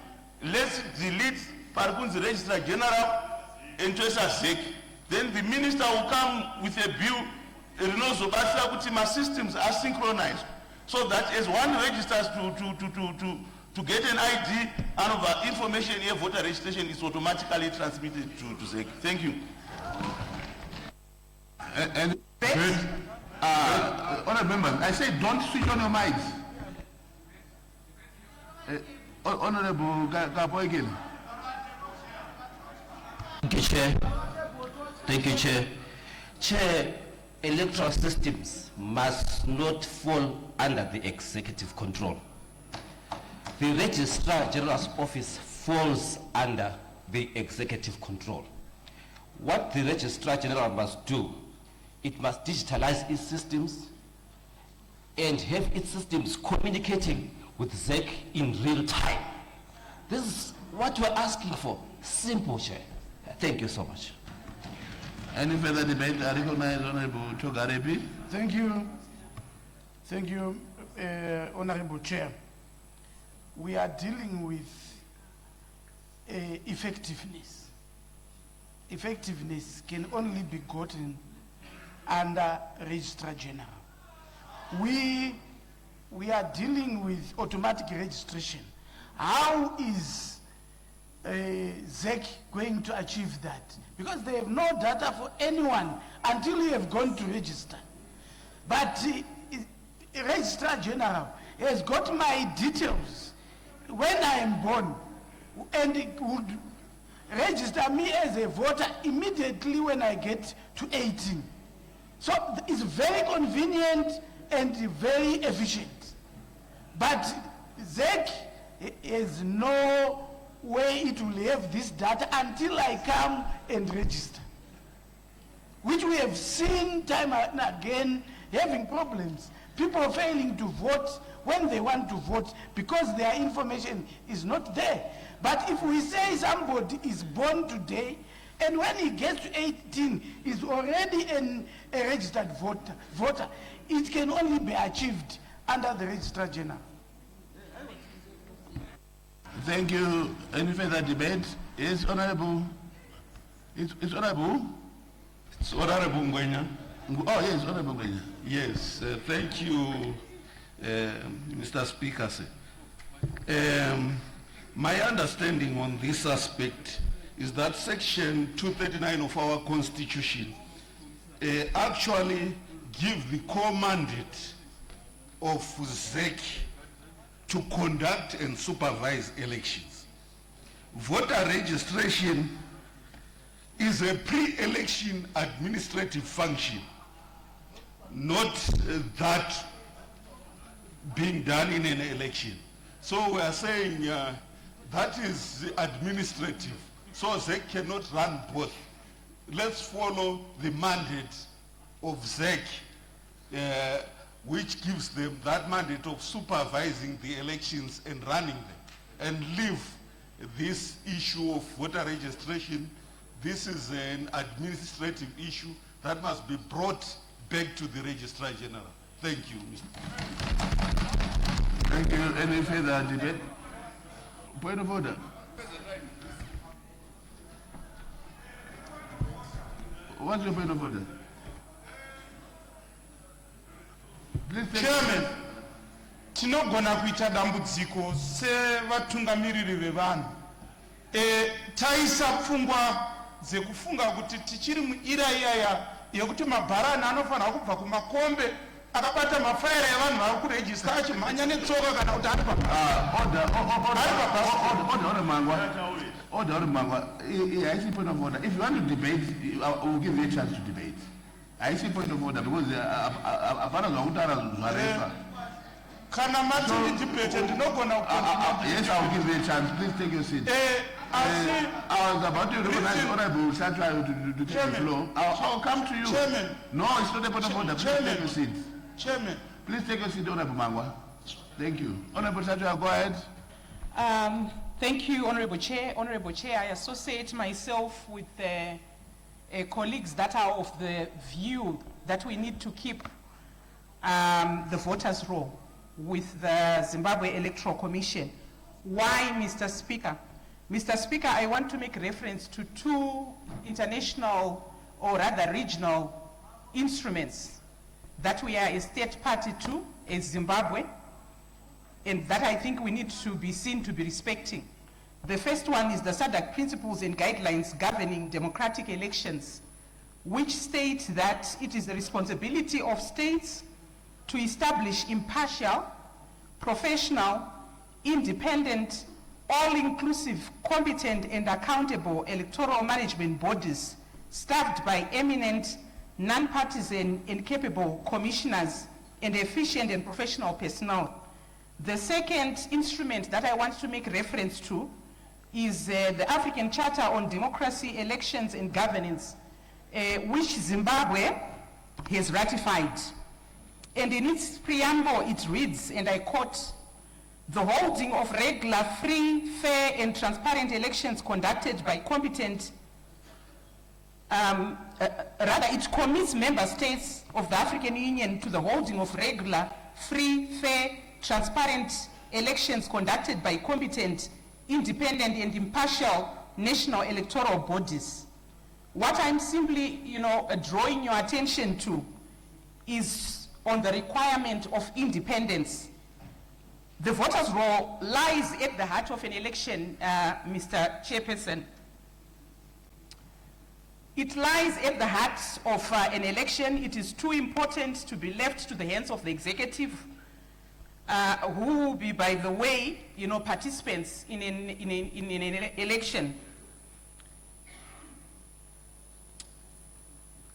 Let's delete Parikunzi Registrar General and Toesa ZEC. Then the minister will come with a bill, kuti my systems are synchronized, so that as one registers to get an ID and of information here, voter registration is automatically transmitted to ZEC. Thank you. And honorable members, I say don't switch on your mics. Honorable Gaboigil. Thank you, Chair. Thank you, Chair. Chair, electoral systems must not fall under the executive control. The Registrar General's office falls under the executive control. What the Registrar General must do, it must digitalize its systems and have its systems communicating with ZEC in real time. This is what we're asking for. Simple, Chair. Thank you so much. Any further debate? I recognize Honorable Togarepi. Thank you. Thank you, Honorable Chair. We are dealing with effectiveness. Effectiveness can only be gotten under Registrar General. We are dealing with automatic registration. How is ZEC going to achieve that? Because they have no data for anyone until you have gone to register. But Registrar General has got my details when I am born, and it would register me as a voter immediately when I get to 18. So it's very convenient and very efficient. But ZEC has no way it will have this data until I come and register, which we have seen time and again having problems. People failing to vote when they want to vote because their information is not there. But if we say somebody is born today and when he gets to 18 is already a registered voter, it can only be achieved under the Registrar General. Thank you. Any further debate? Yes, Honorable. It's Honorable. It's Honorable Ngwenya. Oh, yes, Honorable Ngwenya. Yes, thank you, Mr. Speaker. My understanding on this aspect is that Section 239 of our Constitution actually gives the core mandate of ZEC to conduct and supervise elections. Voter registration is a pre-election administrative function, not that being done in an election. So we are saying that is administrative, so ZEC cannot run both. Let's follow the mandate of ZEC, which gives them that mandate of supervising the elections and running them, and leave this issue of voter registration. This is an administrative issue that must be brought back to the Registrar General. Thank you, Mr. Thank you. Any further debate? Point of order. What's your point of order? Chairman, tinogona kuita dambudziko sevatungamiriri vevanhu. Taisa pfungwa dzekufunga kuti tichiri muira iyaya yekuti mabharani anofanira kubva kumakombe akabata mafaira evanhu vari kurejista achimhanya netsoka kana kuti ari Order, Mangwa. I see point of order. If you want to debate, I will give you a chance to debate. I see point of order because kana matiri debate ndinogona yes, I will give you a chance. Please take your seat. I was about to recognize Honorable Satla to take the floor. I'll come to you. Chairman. No, it's not a point of order. Please take your seat. Chairman. Please take your seat, Honorable Mangwa. Thank you. Honorable Satla, go ahead. Thank you, Honorable Chair. Honorable Chair, I associate myself with colleagues that are of the view that we need to keep the voters' roll with the Zimbabwe Electoral Commission. Why, Mr. Speaker? Mr. Speaker, I want to make reference to two international or rather regional instruments that we are a state party to as Zimbabwe, and that I think we need to be seen to be respecting. The first one is the SADC Principles and Guidelines Governing Democratic Elections, which state that it is the responsibility of states to establish impartial, professional, independent, all-inclusive, competent and accountable electoral management bodies staffed by eminent, non-partisan and capable commissioners and efficient and professional personnel. The second instrument that I want to make reference to is the African Charter on Democracy, Elections and Governance, which Zimbabwe has ratified. And in its preamble, it reads, and I quote, "The holding of regular, free, fair and transparent elections conducted by competent, rather it commits member states of the African Union to the holding of regular, free, fair, transparent elections conducted by competent, independent and impartial national electoral bodies." What I'm simply, drawing your attention to is on the requirement of independence. The voters' roll lies at the heart of an election, Mr. Chairperson. It lies at the heart of an election. It is too important to be left to the hands of the executive, who will be, by the way, participants in an election.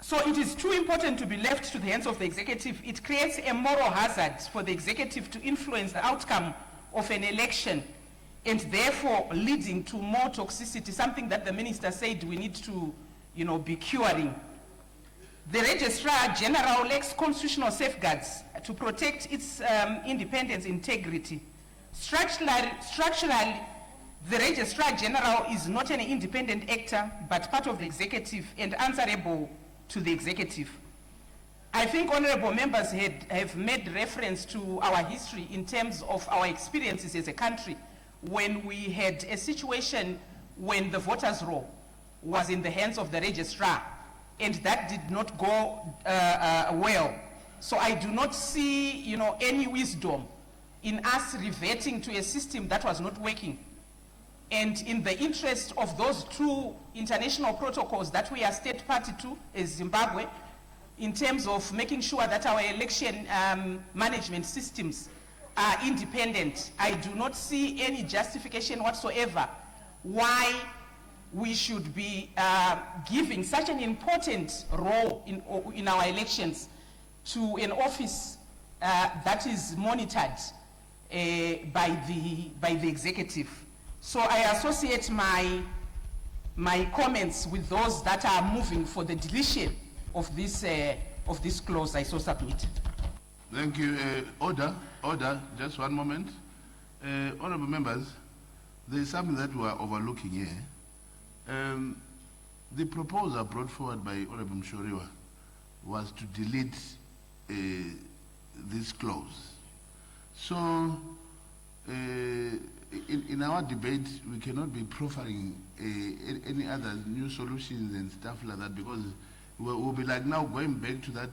So it is too important to be left to the hands of the executive. It creates a moral hazard for the executive to influence the outcome of an election, and therefore leading to more toxicity, something that the minister said we need to be curing. The Registrar General lacks constitutional safeguards to protect its independence integrity. Structurally, the Registrar General is not an independent actor, but part of the executive and answerable to the executive. I think honorable members have made reference to our history in terms of our experiences as a country when we had a situation when the voters' roll was in the hands of the registrar, and that did not go well. So I do not see any wisdom in us reverting to a system that was not working. And in the interest of those two international protocols that we are state party to as Zimbabwe, in terms of making sure that our election management systems are independent, I do not see any justification whatsoever why we should be giving such an important role in our elections to an office that is monitored by the executive. So I associate my comments with those that are moving for the deletion of this clause. I so submit. Thank you. Order, just one moment. Honorable members, there is something that we are overlooking here. The proposal brought forward by Honorable Mshoriwa was to delete this clause. So, in our debate, we cannot be proffering any other new solutions and stuff like that, because we'll be like now going back to that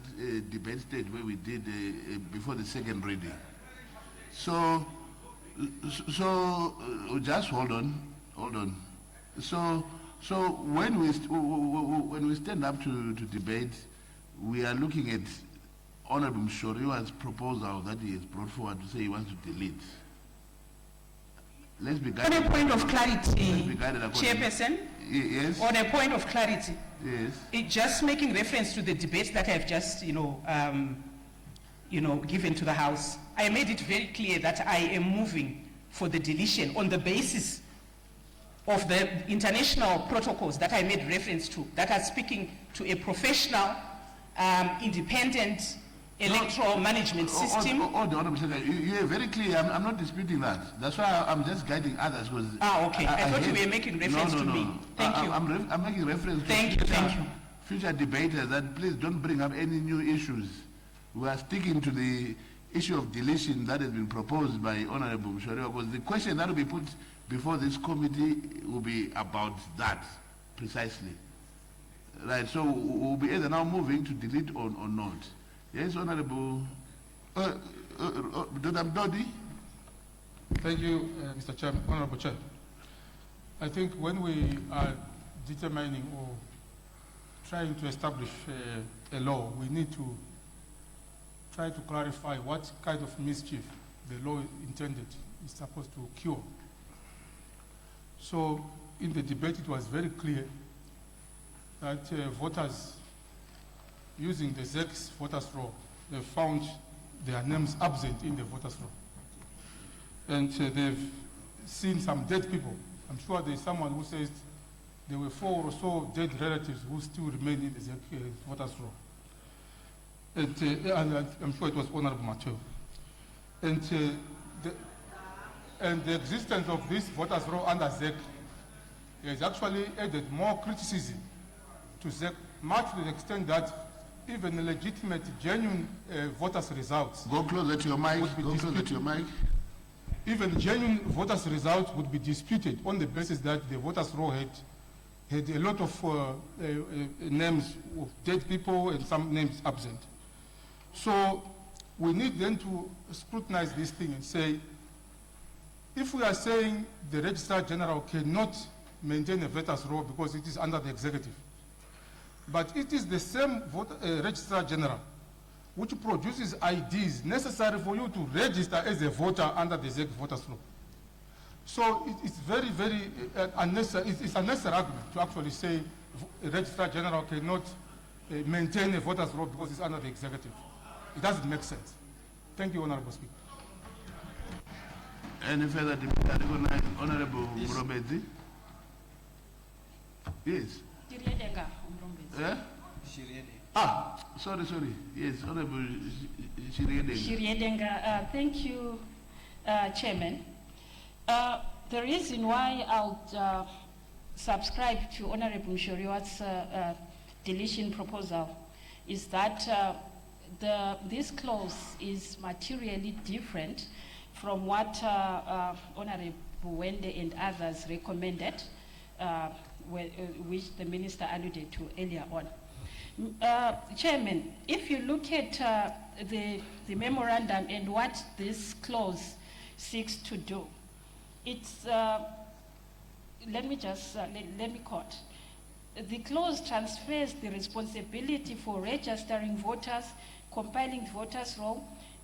debate stage where we did before the second reading. So just hold on. So when we stand up to debate, we are looking at Honorable Mshoriwa's proposal that he has brought forward to say he wants to delete. Let's be guided. On a point of clarity, Chairperson. Yes. On a point of clarity. Yes. It just making reference to the debate that I've just, given to the House. I made it very clear that I am moving for the deletion on the basis of the international protocols that I made reference to, that are speaking to a professional, independent electoral management system. You are very clear. I'm not disputing that. That's why I'm just guiding others. Okay. I thought you were making reference to me. Thank you. I'm making reference to future debaters that please don't bring up any new issues. We are sticking to the issue of deletion that has been proposed by Honorable Mshoriwa, because the question that will be put before this committee will be about that precisely. Right, so we'll be either now moving to delete or not. Yes, Honorable Dodam Dodi. Thank you, Mr. Chairman, Honorable Chair. I think when we are determining or trying to establish a law, we need to try to clarify what kind of mischief the law intended is supposed to cure. So in the debate, it was very clear that voters using the ZEX voters roll, they found their names absent in the voters roll. And they've seen some dead people. I'm sure there's someone who says there were 4 or so dead relatives who still remain in the ZEC voters roll. And I'm sure it was Honorable Mateo. And the existence of this voters roll under ZEC has actually added more criticism to ZEC, much to the extent that even legitimate, genuine voters' results. Go closer to your mic. Even genuine voters' results would be disputed on the basis that the voters' roll had a lot of names of dead people and some names absent. So we need then to scrutinize this thing and say, if we are saying the Registrar General cannot maintain a voters' roll because it is under the executive, but it is the same Registrar General which produces IDs necessary for you to register as a voter under the ZEC voters' roll. So it's very, very unnecessary. It's unnecessary argument to actually say a Registrar General cannot maintain a voters' roll because it's under the executive. It doesn't make sense. Thank you, Honorable Speaker. Any further debate? I recognize Honorable Muromedzi. Yes. Eh? Ah, sorry. Yes, Honorable Shiriedenga, thank you, Chairman. The reason why I would subscribe to Honorable Mshoriwa's deletion proposal is that this clause is materially different from what Honorable Wende and others recommended, which the Minister alluded to earlier on. Chairman, if you look at the memorandum and what this clause seeks to do, it's, let me quote. The clause transfers the responsibility for registering voters, compiling the voters' roll,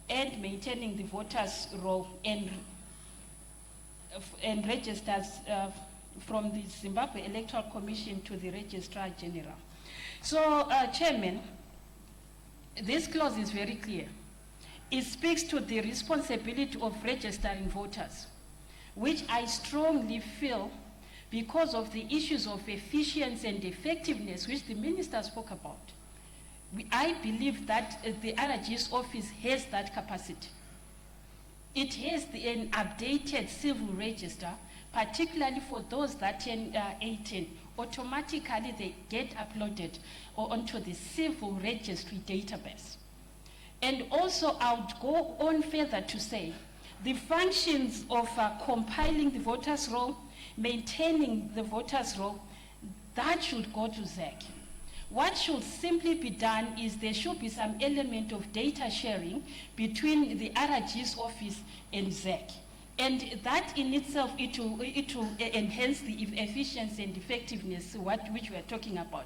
and maintaining the voters' roll and registers from the Zimbabwe Electoral Commission to the Registrar General. So, Chairman, this clause is very clear. It speaks to the responsibility of registering voters, which I strongly feel, because of the issues of efficiency and effectiveness which the Minister spoke about, I believe that the RG's office has that capacity. It has an updated civil register, particularly for those that turn 18. Automatically they get uploaded onto the civil registry database. And also I would go on further to say the functions of compiling the voters' roll, maintaining the voters' roll, that should go to ZEC. What should simply be done is there should be some element of data sharing between the RG's office and ZEC. And that in itself, it will enhance the efficiency and effectiveness which we are talking about.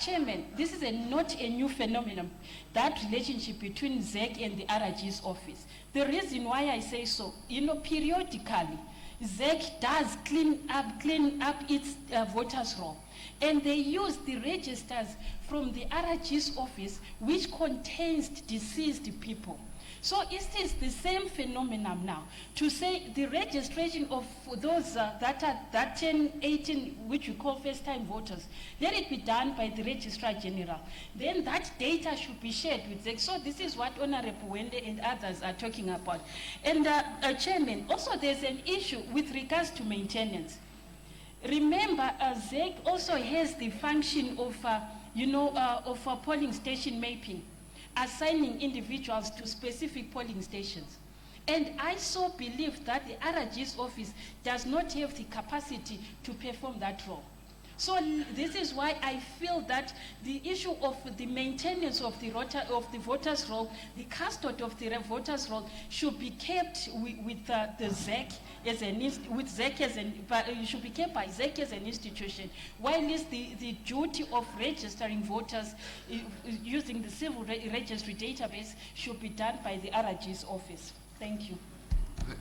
Chairman, this is not a new phenomenon, that relationship between ZEC and the RG's office. The reason why I say so, periodically, ZEC does clean up its voters' roll. And they use the registers from the RG's office, which contains deceased people. So it is the same phenomenon now. To say the registration of those that turn 18, which we call first-time voters, let it be done by the Registrar General. Then that data should be shared with ZEC. So this is what Honorable Wende and others are talking about. And Chairman, also there's an issue with regards to maintenance. Remember, ZEC also has the function of, polling station mapping, assigning individuals to specific polling stations. And I so believe that the RG's office does not have the capacity to perform that role. So this is why I feel that the issue of the maintenance of the voters' roll, the custody of the voters' roll, should be kept with the ZEC as should be kept by ZEC as an institution, while the duty of registering voters using the civil registry database should be done by the RG's office. Thank you.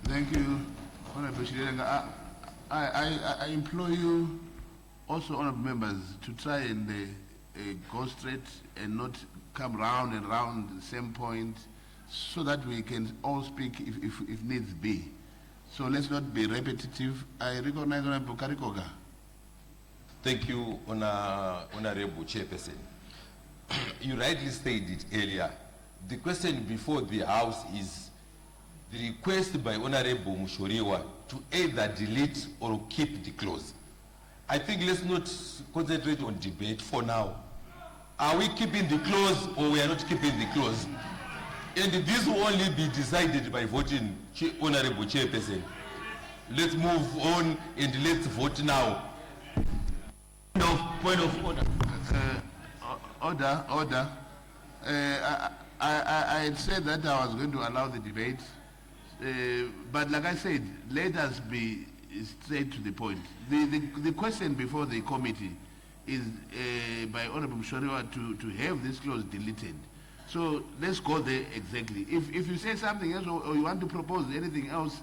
Thank you, Honorable Shiriedenga. I implore you, also honorable members, to try and go straight and not come round and round the same point, so that we can all speak if needs be. So let's not be repetitive. I recognize Honorable Karikoga. Thank you, Honorable Chairperson. You rightly stated it earlier. The question before the House is the request by Honorable Mshoriwa to either delete or keep the clause. I think let's not concentrate on debate for now. Are we keeping the clause or we are not keeping the clause? And this will only be decided by voting, Honorable Chairperson. Let's move on and let's vote now. Point of order. Order. I had said that I was going to allow the debate, But like I said, let us be straight to the point. The question before the committee is by Honorable Mshoriwa to have this clause deleted. So let's go there exactly. If you say something else or you want to propose anything else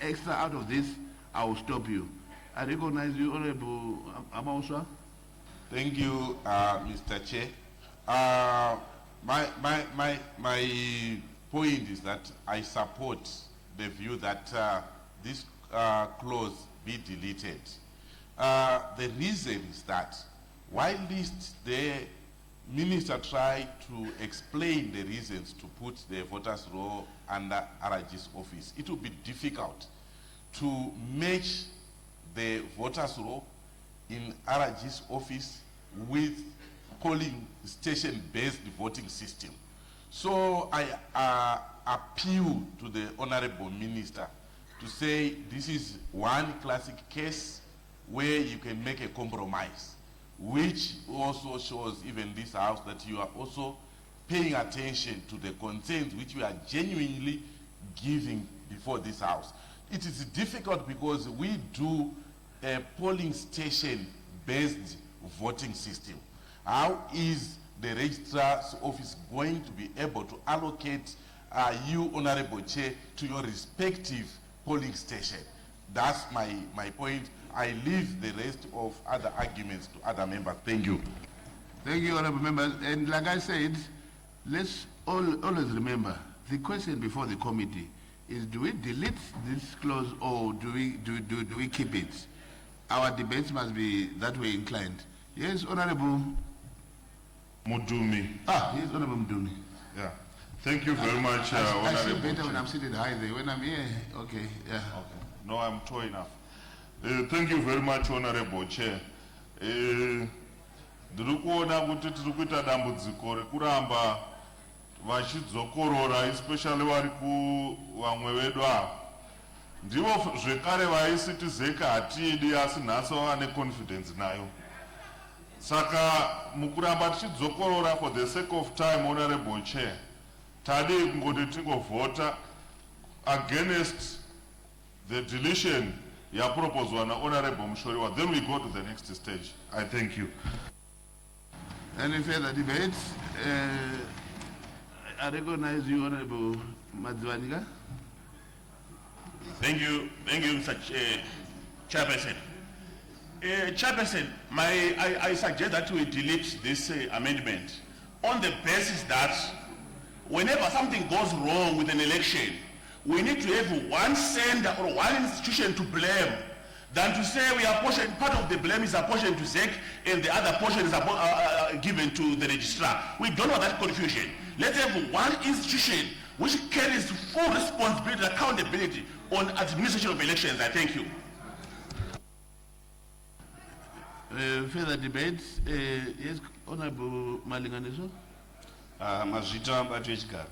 extra out of this, I will stop you. I recognize you, Honorable Amauswa. Thank you, Mr. Chair. My point is that I support the view that this clause be deleted. The reason is that while the minister tried to explain the reasons to put the voters' roll under RIG's office, it would be difficult to match the voters' roll in RIG's office with polling station-based voting system. So I appeal to the Honorable Minister to say this is one classic case where you can make a compromise, which also shows even this House that you are also paying attention to the concerns which we are genuinely giving before this House. It is difficult because we do a polling station-based voting system. How is the registrar's office going to be able to allocate you, Honorable Chair, to your respective polling station? That's my point. I leave the rest of other arguments to other members. Thank you. Thank you, Honorable Members. And like I said, let's always remember, the question before the committee is, do we delete this clause or do we keep it? Our debates must be that way inclined. Yes, Honorable Mudumi. Yes, Honorable Mudumi. Yeah. Thank you very much, I Honorable see better Chair. when I'm seated high there. When I'm here, okay, yeah. Okay. No, I'm tall enough. Thank you very much, Honorable Chair. Ndiri kuona kuti tiri kuita dambudziko rekuramba vachidzokorora, especially vari vamwe vedu ava. Ndivo zvekare vaisiti zeka hatidi asi nhasi vane confidence nayo. Saka mukuramba tichidzokorora for the sake of time, Honorable Chair, tadi kungoti tingovhota against the deletion yaproposwa na Honorable Mshoriwa. Then we go to the next stage. I thank you. Any further debates? I recognize you, Honorable Madziwanika. Thank you, Mr. Chairperson. Chairperson, I suggest that we delete this amendment on the basis that whenever something goes wrong with an election, we need to have one sender or one institution to blame than to say we are part of the blame is apportioned to ZEC and the other portion is given to the registrar. We don't want that confusion. Let's have one institution which carries full responsibility and accountability on administration of elections. I thank you. Further debates? Yes, Honorable Malinganiso. Mazvita bato echigaro.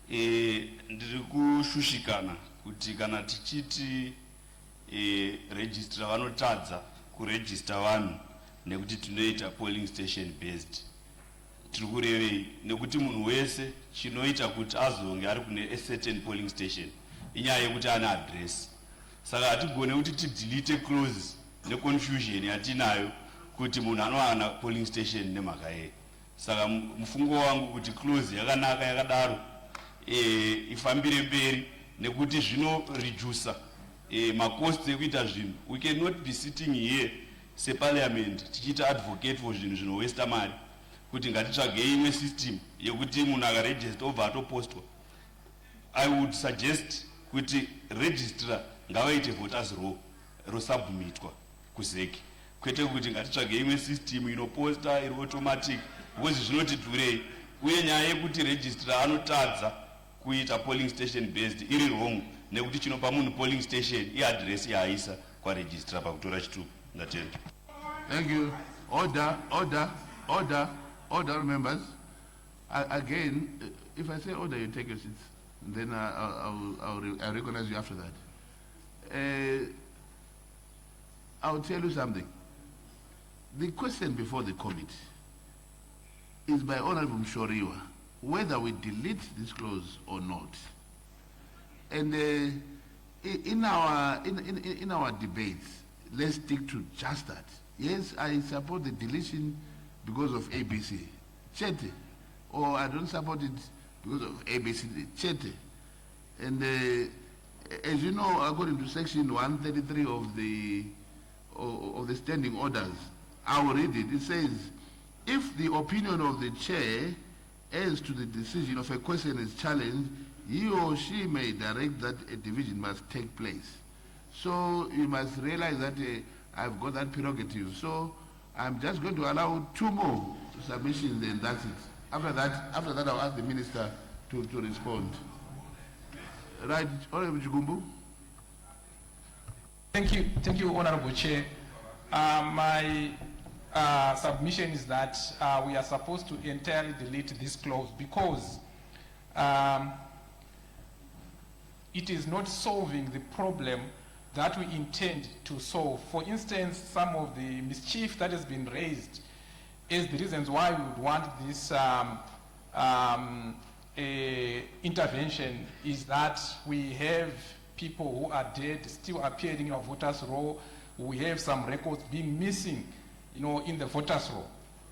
Ndiri kushushikana kuti kana tichiti registra vanotadza kuregister vanhu nekuti tinoita polling station based. Tiri kurevei nekuti munhu wese chinoita kuti azonge ari kune a certain polling station inyaya yekuti ana address. Saka hatigone kuti tidelete clause neconfusion yatinayo kuti munhu anowana polling station nemhaka yei. Saka mufungo wangu kuti clause yakanaka yakadaro ifambire mberi nekuti zvino reduce macosts ekuita zvinhu. We cannot be sitting here separliament tichiita advocate for zvinhu zvino waste mari kuti ngatitsvagei imwe system yekuti munhu akaregister obva atopostwa. I would suggest kuti registrar ngavaite voters roll rosubmitwa kuzeki, kwete kuti ngatitsvage imwe system inoposta iri automatic because zvinoti dhurei, uye nyaya yekuti registrar anotadza kuita polling station based iri wrong nekuti chinopa munhu polling station iaddress yaaisa kwaregistrar pakutora chitubu. Ndatenda. Thank you. Order, members. Again, if I say order, you take your seats. Then I'll recognize you after that. I'll tell you something. The question before the committee is by Honorable Mshoriwa whether we delete this clause or not. And in our debates, let's stick to just that. Yes, I support the deletion because of ABC, Chete, or I don't support it because of ABC, Chete. And as you know, according to section 133 of the standing orders, I will read it. It says, if the opinion of the chair as to the decision of a question is challenged, he or she may direct that a division must take place. So you must realize that I've got that prerogative. So I'm just going to allow 2 more submissions and that's it. After that I'll ask the minister to respond. Right, Honorable Jugumbu. Thank you, Honorable Chair. My submission is that we are supposed to entirely delete this clause because it is not solving the problem that we intend to solve. For instance, some of the mischief that has been raised is the reasons why we would want this intervention is that we have people who are dead still appearing in our voters' roll. We have some records being missing, in the voters' roll.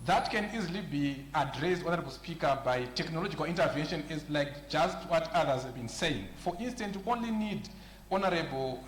That can easily be addressed, Honorable Speaker, by technological intervention, is like just what others have been saying. For instance, we only need, Honorable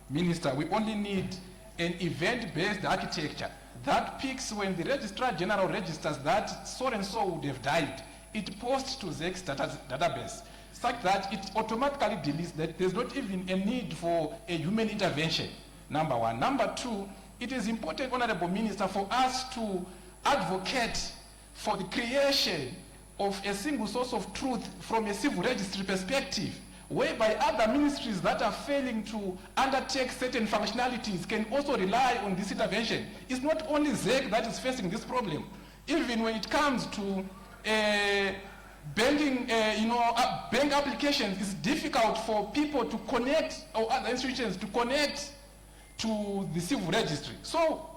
Minister, we only need an event-based architecture that picks when the Registrar General registers that so-and-so would have died. It posts to ZEC's database, such that it automatically deletes that. There's not even a need for a human intervention, number one. Number two, it is important, Honorable Minister, for us to advocate for the creation of a single source of truth from a civil registry perspective, whereby other ministries that are failing to undertake certain functionalities can also rely on this intervention. It's not only ZEC that is facing this problem. Even when it comes to banking, bank applications, it's difficult for people to connect, or other institutions to connect to the civil registry. So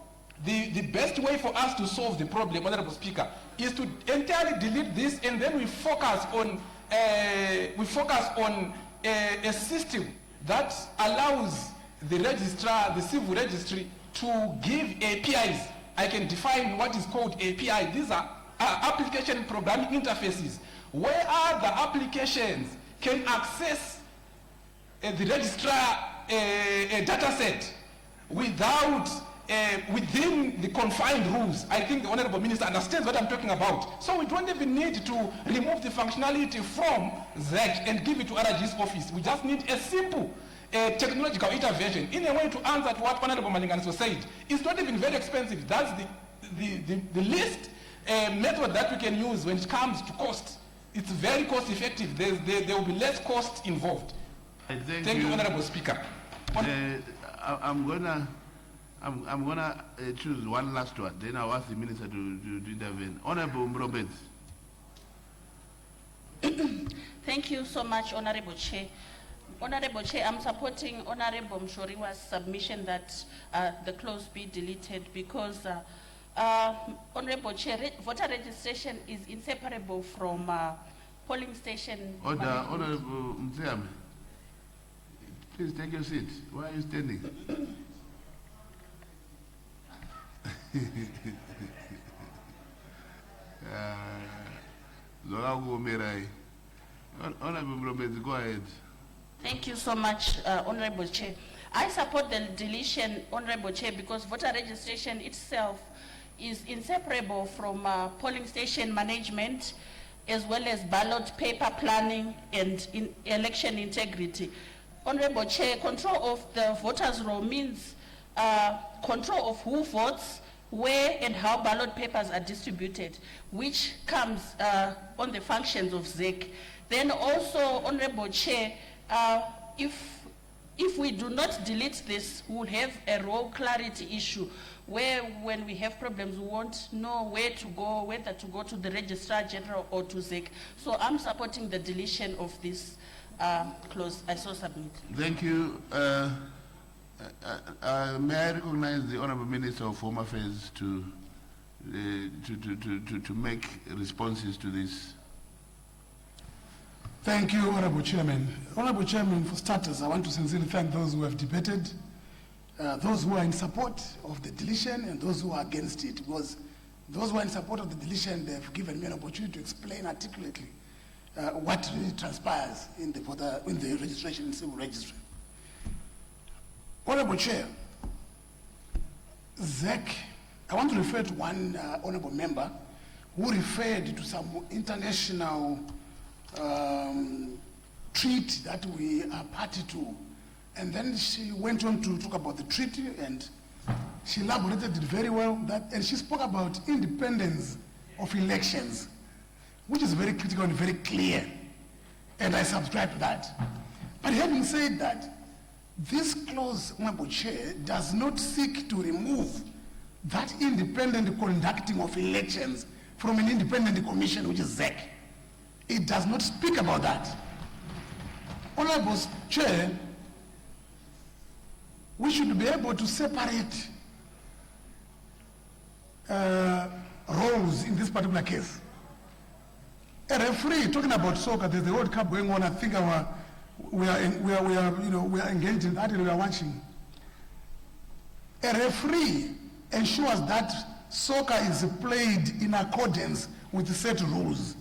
the best way for us to solve the problem, Honorable Speaker, is to entirely delete this, and then we focus on a system that allows the registrar, the civil registry, to give APIs. I can define what is called API. These are application programming interfaces, where other applications can access the registrar data set without within the confined rules. I think the Honorable Minister understands what I'm talking about. So we don't even need to remove the functionality from ZEC and give it to RG's office. We just need a simple technological intervention in a way to answer to what Honorable Malinganiso said. It's not even very expensive. That's the least method that we can use when it comes to cost. It's very cost effective. There will be less cost involved. Thank you, Honorable Speaker. I'm gonna choose one last one. Then I'll ask the minister to intervene. Honorable Mrobet. Thank you so much, Honorable Chair. Honorable Chair, I'm supporting Honorable Mshoriwa's submission that the clause be deleted because, Honorable Chair, voter registration is inseparable from polling station. Order, Honorable Mziame. Please take your seat. Why are you standing? Honorable Mrobet, go ahead. Thank you so much, Honorable Chair. I support the deletion, Honorable Chair, because voter registration itself is inseparable from polling station management, as well as ballot paper planning and election integrity. Honorable Chair, control of the voters' roll means control of who votes, where and how ballot papers are distributed, which comes on the functions of ZEC. Then also, Honorable Chair, if we do not delete this, we will have a role clarity issue where when we have problems, we won't know where to go, whether to go to the Registrar General or to ZEC. So I'm supporting the deletion of this clause. I so submit. Thank you. May I recognize the Honorable Minister of Home Affairs to make responses to this. Thank you, Honorable Chairman. Honorable Chairman, for starters, I want to sincerely thank those who have debated, those who are in support of the deletion and those who are against it, because those who are in support of the deletion, they've given me an opportunity to explain articulately what really transpires in the registration in civil registry. Honorable Chair, ZEC, I want to refer to one honorable member who referred to some international treaty that we are party to. And then she went on to talk about the treaty, and she elaborated it very well, and she spoke about independence of elections, which is very critical and very clear, and I subscribe to that. But having said that, this clause, Honorable Chair, does not seek to remove that independent conducting of elections from an independent commission, which is ZEC. It does not speak about that. Honorable Chair, we should be able to separate roles in this particular case. A referee, talking about soccer, there's the World Cup going on. I think we are engaged in that and we are watching. A referee ensures that soccer is played in accordance with the set rules.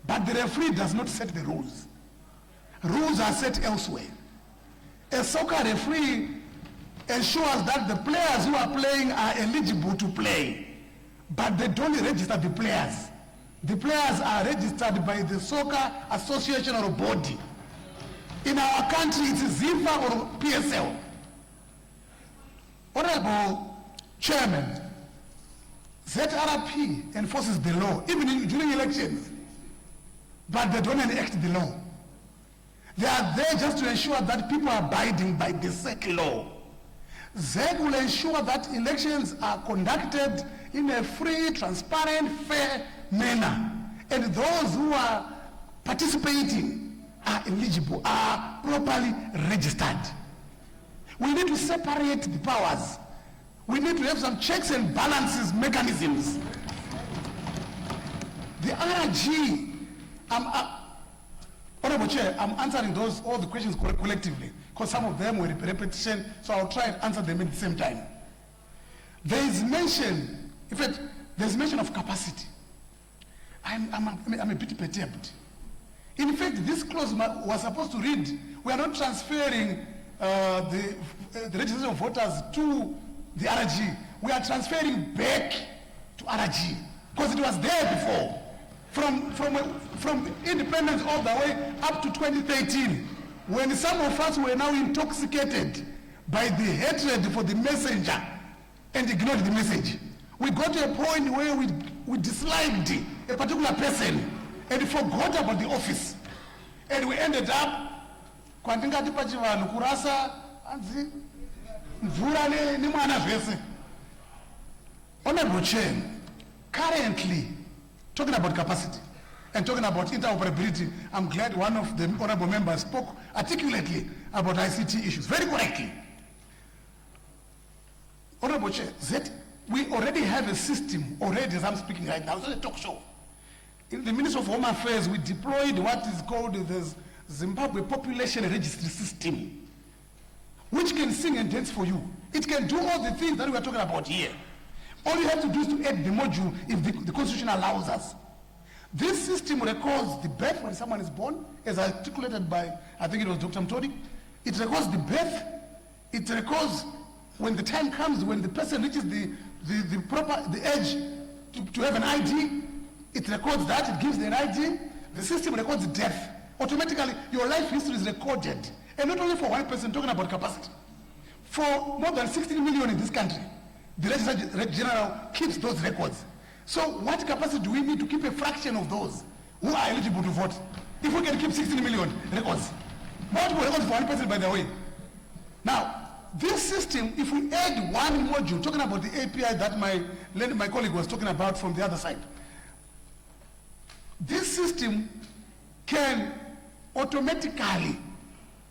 But the referee does not set the rules. Rules are set elsewhere. A soccer referee ensures that the players who are playing are eligible to play, but they don't register the players. The players are registered by the soccer association or body. In our country, it's ZIFA or PSL. Honorable Chairman, ZRP enforces the law, even during elections, but they don't enact the law. They are there just to ensure that people are abiding by the ZEC law. ZEC will ensure that elections are conducted in a free, transparent, fair manner, and those who are participating are eligible, are properly registered. We need to separate the powers. We need to have some checks and balances mechanisms. The RG, Honorable Chair, I'm answering all the questions collectively, because some of them were repetition, so I'll try and answer them at the same time. There is mention, in fact, there's mention of capacity. I'm a bit perturbed. In fact, this clause was supposed to read, we are not transferring the registration of voters to the RG. We are transferring back to RG, because it was there before. From independence all the way up to 2013, when some of us were now intoxicated by the hatred for the messenger and ignored the message. We got to a point where we disliked a particular person and forgot about the office. And we ended up, kurasa, Honorable Chair, currently, talking about capacity and talking about interoperability, I'm glad one of the honorable members spoke articulately about ICT issues, very correctly. Honorable Chair, we already have a system, already as I'm speaking right now, it's not a talk show. In the Ministry of Home Affairs, we deployed what is called the Zimbabwe Population Registry System, which can sing and dance for you. It can do all the things that we are talking about here. All you have to do is to add the module if the Constitution allows us. This system records the birth when someone is born, as articulated by, I think it was Dr. Mtodi. It records the birth. It records when the time comes, when the person reaches the age to have an ID. It records that, it gives an ID. The system records death. Automatically, your life history is recorded. And not only for one person, talking about capacity. For more than 16 million in this country, the Registrar General keeps those records. So what capacity do we need to keep a fraction of those who are eligible to vote? If we can keep 16 million records, multiple records for one person, by the way. Now, this system, if we add one module, talking about the API that my colleague was talking about from the other side, this system can automatically,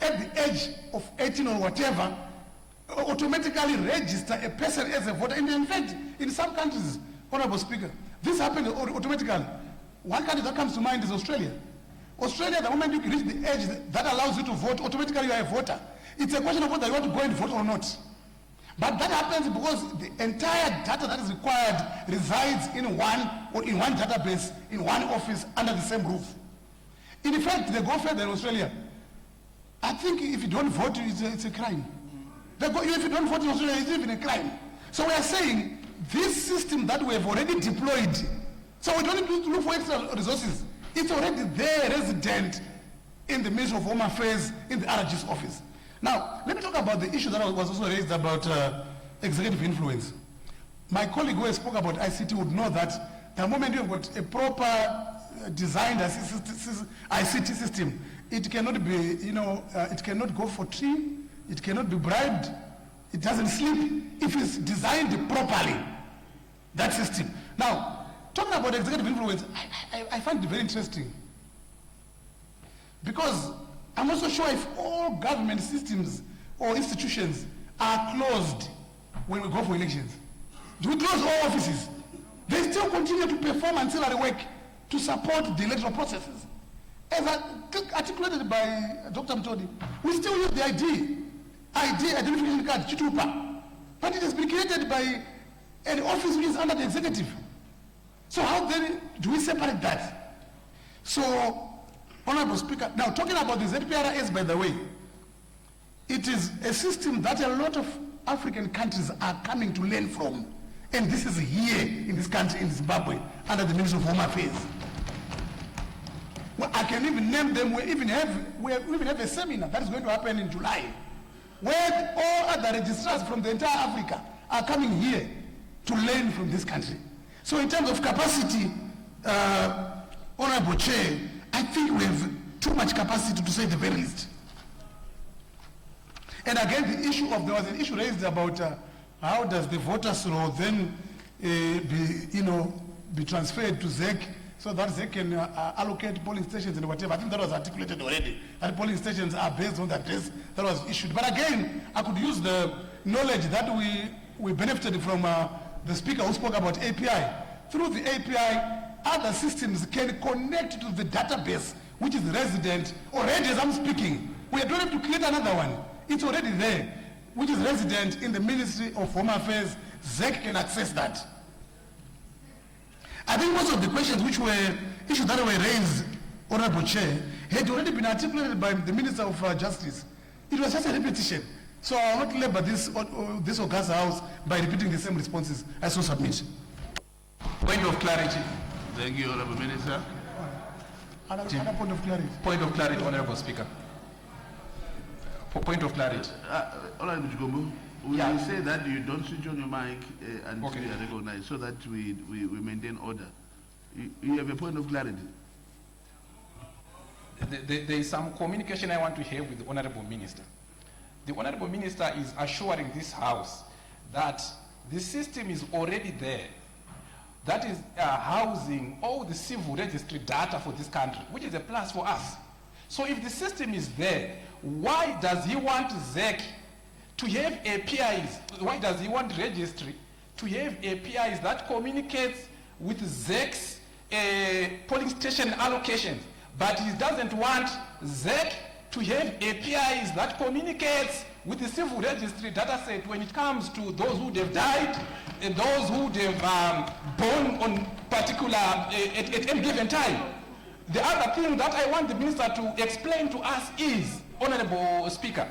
at the age of 18 or whatever, automatically register a person as a voter. And in fact, in some countries, Honorable Speaker, this happens automatically. One country that comes to mind is Australia. Australia, the moment you reach the age that allows you to vote, automatically you are a voter. It's a question of whether you want to go and vote or not. But that happens because the entire data that is required resides in one database, in one office, under the same roof. In fact, they go further in Australia. I think if you don't vote, it's a crime. If you don't vote in Australia, it's even a crime. So we are saying this system that we have already deployed, so we don't need to look for extra resources. It's already there, resident in the Ministry of Home Affairs, in the RG's office. Now, let me talk about the issue that was also raised about executive influence. My colleague who spoke about ICT would know that the moment you've got a proper designed ICT system, it cannot be, it cannot go for tree, it cannot be bribed, it doesn't sleep if it's designed properly, that system. Now, talking about executive influence, I find it very interesting because I'm also sure if all government systems or institutions are closed when we go for elections, we close all offices, they still continue to perform ancillary work to support the electoral processes. As articulated by Dr. Mtodi, we still use the ID identification card, Chitupa, but it has been created by an office which is under the executive. So how then do we separate that? So, Honorable Speaker, now talking about the ZPRS, by the way, it is a system that a lot of African countries are coming to learn from. And this is here in this country, in Zimbabwe, under the Ministry of Home Affairs. Well, I can even name them. We even have a seminar that is going to happen in July, where all other registrars from the entire Africa are coming here to learn from this country. So in terms of capacity, Honorable Chair, I think we have too much capacity to say the very least. And again, the issue of, there was an issue raised about how does the voters roll then be transferred to ZEC so that ZEC can allocate polling stations and whatever. I think that was articulated already, that polling stations are based on the address that was issued. But again, I could use the knowledge that we benefited from the speaker who spoke about API. Through the API, other systems can connect to the database, which is resident already as I'm speaking. We don't have to create another one. It's already there, which is resident in the Ministry of Home Affairs. ZEC can access that. I think most of the questions which were issues that were raised, Honorable Chair, had already been articulated by the Minister of Justice. It was just a repetition. So I will not labor this August House by repeating the same responses. I so submit. Point of clarity. Thank you, Honorable Minister. Another point of clarity. Point of clarity, Honorable Speaker. For point of clarity. Honorable Chigombo, we will say that you don't switch on your mic until Okay. you are recognized, so that we maintain order. You have a point of clarity. There is some communication I want to have with the Honorable Minister. The Honorable Minister is assuring this House that the system is already there. That is housing all the civil registry data for this country, which is a plus for us. So if the system is there, why does he want ZEC to have APIs? Why does he want registry to have APIs that communicates with ZEC's polling station allocations? But he doesn't want ZEC to have APIs that communicates with the civil registry data set when it comes to those who have died and those who have born on particular at any given time. The other thing that I want the minister to explain to us is, Honorable Speaker,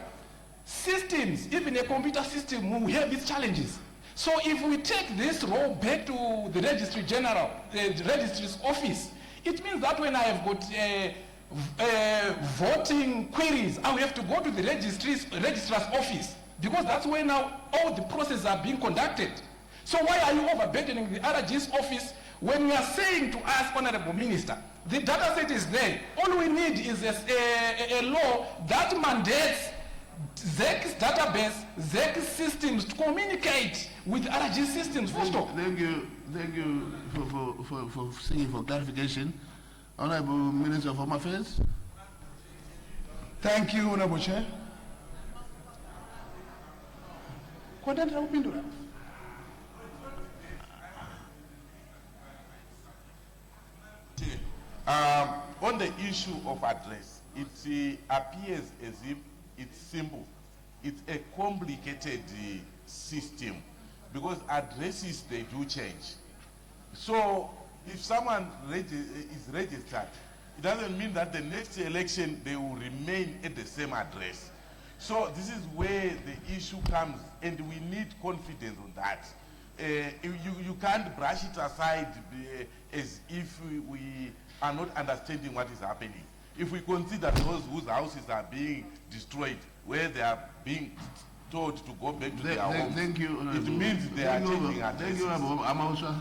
systems, even a computer system, will have its challenges. So if we take this role back to the Registry General, the Registry's office, it means that when I have got voting queries, I will have to go to the registrar's office, because that's where now all the processes are being conducted. So why are you overburdening the RG's office when you are saying to us, Honorable Minister, the data set is there. All we need is a law that mandates ZEC's database, ZEC's systems to communicate with RG systems. Thank you for seeking for clarification. Honorable Minister of Home Affairs. Thank you, Honorable Chair. on the issue of address, it appears as if it's simple. It's a complicated system because addresses, they do change. So if someone is registered, it doesn't mean that the next election they will remain at the same address. So this is where the issue comes, and we need confidence on that. You can't brush it aside as if we are not understanding what is happening. If we consider those whose houses are being destroyed, where they are being told to go back to their homes, thank you, it means they are changing addresses. Thank you, Honorable.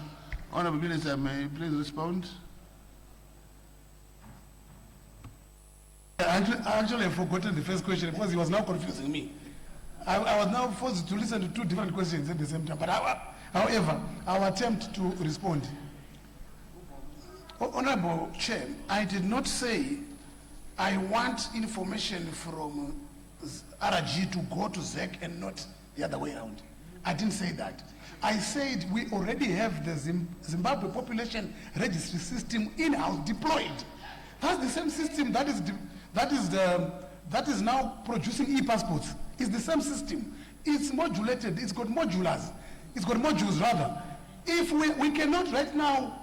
Honorable Minister, may you please respond? Actually, I've forgotten the first question because he was now confusing me. I was now forced to listen to two different questions at the same time. But however, I'll attempt to respond. Honorable Chair, I did not say I want information from RG to go to ZEC and not the other way around. I didn't say that. I said we already have the Zimbabwe population registry system in-house deployed. That's the same system that is now producing e-passports. It's the same system. It's modulated. It's got modulars. It's got modules rather. If we cannot right now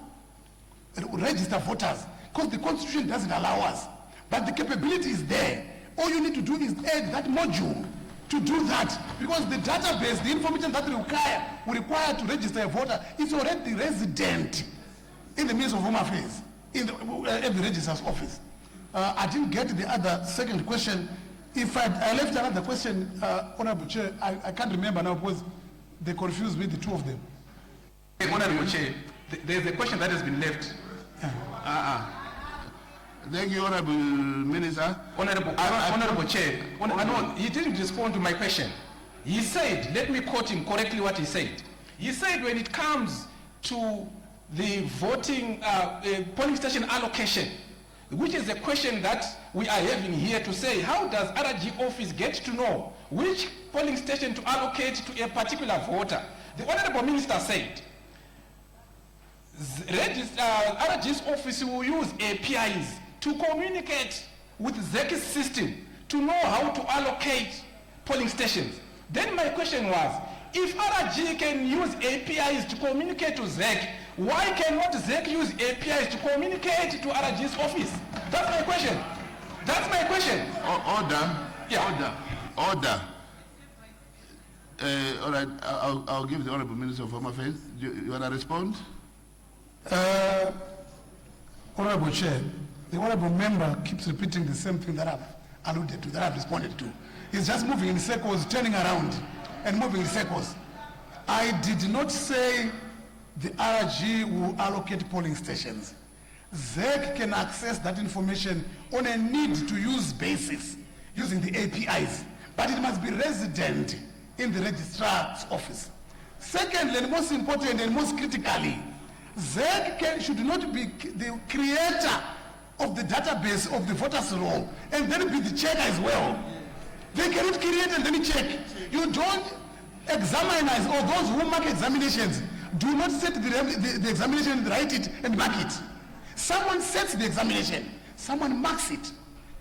register voters because the Constitution doesn't allow us, but the capability is there. All you need to do is add that module to do that, because the database, the information that we require to register a voter is already resident in the Ministry of Home Affairs, at the registrar's office. I didn't get the other second question. If I left another question, Honorable Chair, I can't remember now because they confused me, the two of them. Honorable Chair, there's a question that has been left. Thank you, Honorable Minister. Honorable Chair, no, he didn't respond to my question. He said, let me quote him correctly what he said. He said when it comes to the voting polling station allocation, which is a question that we are having here to say, how does RG office get to know which polling station to allocate to a particular voter? The Honorable Minister said, RG's office will use APIs to communicate with ZEC's system to know how to allocate polling stations. Then my question was, if RG can use APIs to communicate to ZEC, why cannot ZEC use APIs to communicate to RG's office? That's my question. That's my question. Order. Yeah. Order. All right, I'll give the Honorable Minister of Home Affairs. You want to respond? Honorable Chair, the Honorable Member keeps repeating the same thing that I've alluded to, that I've responded to. He's just moving in circles, turning around and moving in circles. I did not say the RG will allocate polling stations. ZEC can access that information on a need-to-use basis using the APIs, but it must be resident in the registrar's office. Secondly, and most important and most critically, ZEC should not be the creator of the database of the voters' roll and then be the checker as well. They cannot create and then check. You don't examine, or those who mark examinations do not set the examination, write it and mark it. Someone sets the examination, someone marks it.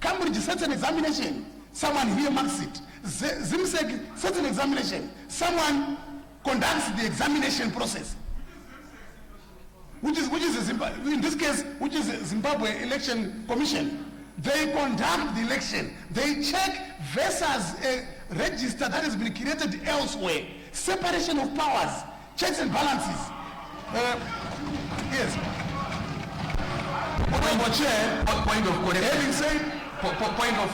Cambridge sets an examination, someone here marks it. ZIMSEC sets an examination, someone conducts the examination process. Which is in this case, which is the Zimbabwe Election Commission. They conduct the election. They check versus a register that has been created elsewhere. Separation of powers, checks and balances. Yes. Honorable Chair, point of correction. Having said, point of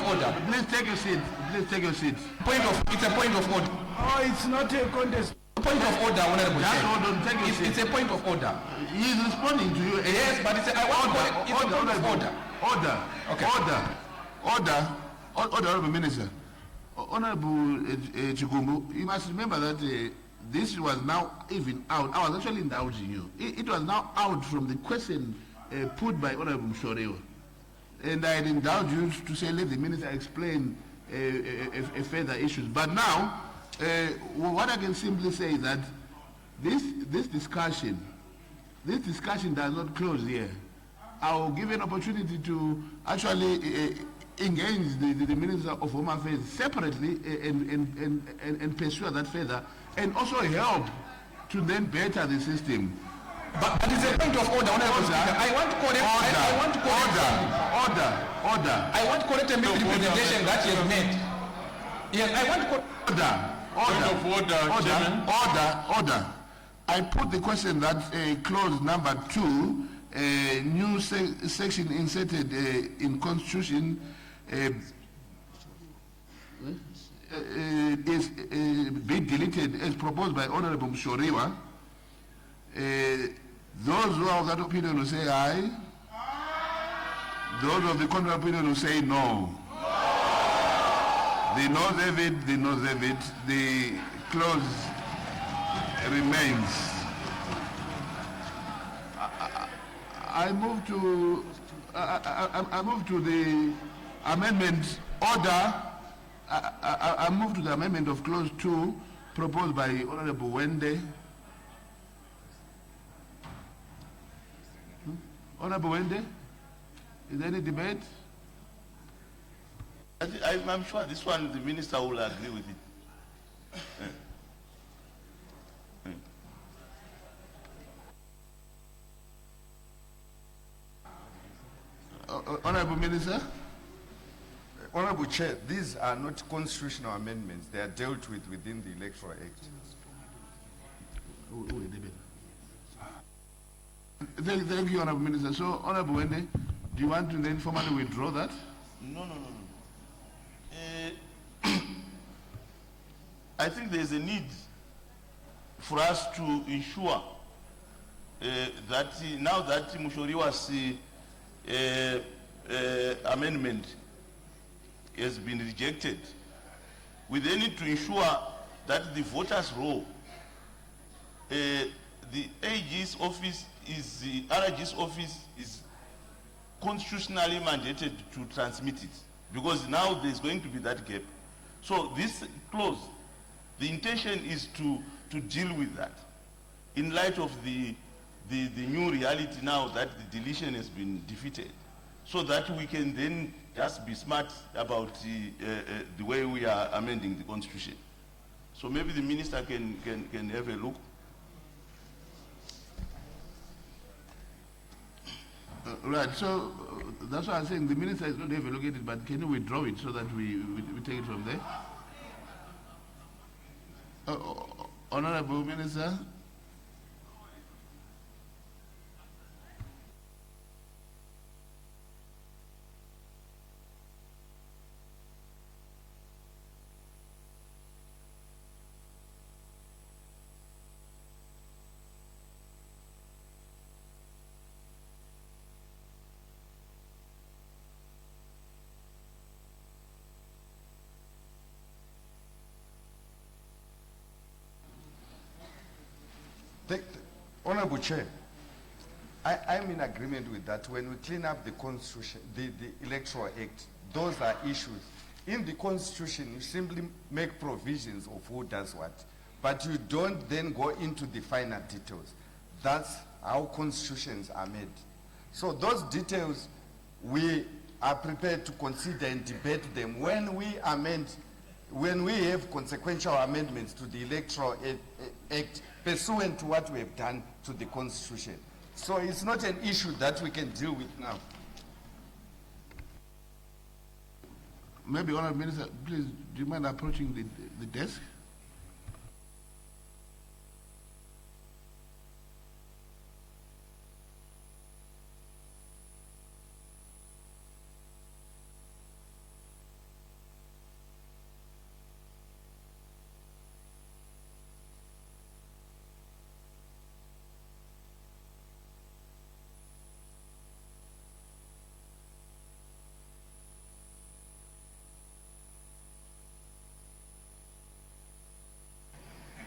order. Please take your seat. Please take your seat. It's a point of order. Oh, it's not a contest. Point of order, Honorable Chair. Hold on, take your seat. It's a point of order. He is responding to you. Yes, but it's a point of order. Order. Okay. Order, Honorable Minister. Honorable Chikumbu, you must remember that this was now even out. I was actually indulging you. It was now out from the question put by Honorable Mshorewa. And I had indulged you to say, let the Minister explain further issues. But now, what I can simply say is that this discussion does not close here. I'll give an opportunity to actually engage the Minister of Home Affairs separately and pursue that further, and also help to then better the system. But it's a point of order, Honorable Speaker. I want to correct. I want to correct. Order. I want to correct a misrepresentation that he has made. Yes, I want to correct. Order. I put the question that clause number 2, new section inserted in Constitution is be deleted as proposed by Honorable Mshoriwa. Those who are of that opinion will say aye. Those of the contrary opinion will say no. The noes have it, the noes have it. The clause remains. I move to the amendment order. I move to the amendment of clause 2 proposed by Honorable Wende. Honorable Wende, is there any debate? I'm sure this one the minister will agree with it. Honorable Minister. Honorable Chair, these are not constitutional amendments. They are dealt with within the Electoral Act. Thank you, Honorable Minister. So, Honorable Wende, do you want to then formally withdraw that? No. I think there's a need for us to ensure that now that Mushoriwa's amendment has been rejected, we then need to ensure that the voters' roll, the AG's office is, the RG's office is constitutionally mandated to transmit it, because now there's going to be that gap. So this clause, the intention is to deal with that in light of the new reality now that the deletion has been defeated, so that we can then just be smart about the way we are amending the Constitution. So maybe the minister can have a look. Right, so that's why I'm saying the minister is not able to get it, but can you withdraw it so that we take it from there? Honorable Minister. Honorable Chair, I'm in agreement with that. When we clean up the Constitution, the Electoral Act, those are issues. In the Constitution, you simply make provisions of who does what, but you don't then go into the finer details. That's how constitutions are made. So those details, we are prepared to consider and debate them when we amend, when we have consequential amendments to the Electoral Act pursuant to what we have done to the Constitution. So it's not an issue that we can deal with now. Maybe, Honorable Minister, please, do you mind approaching the desk?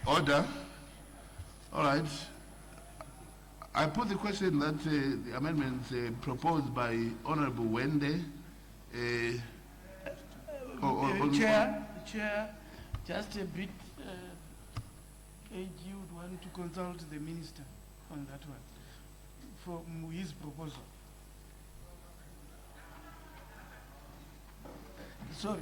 Order. All right. I put the question that the amendments proposed by Honorable Wende. Chair, just a bit. AG would want to consult the minister on that one for his proposal. Sorry.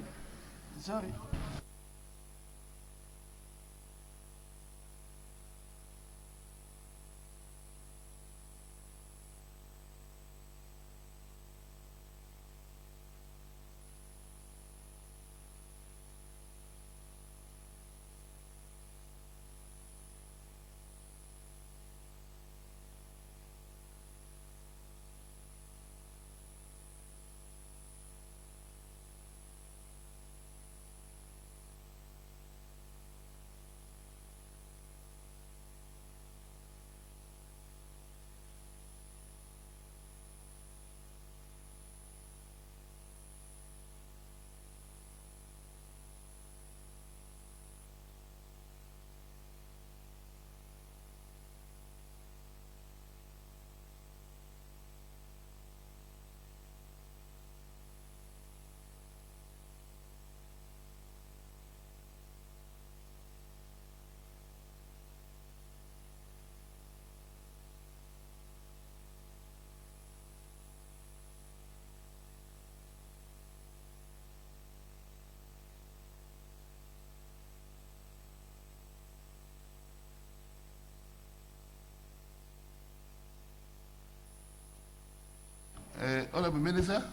Honorable Minister.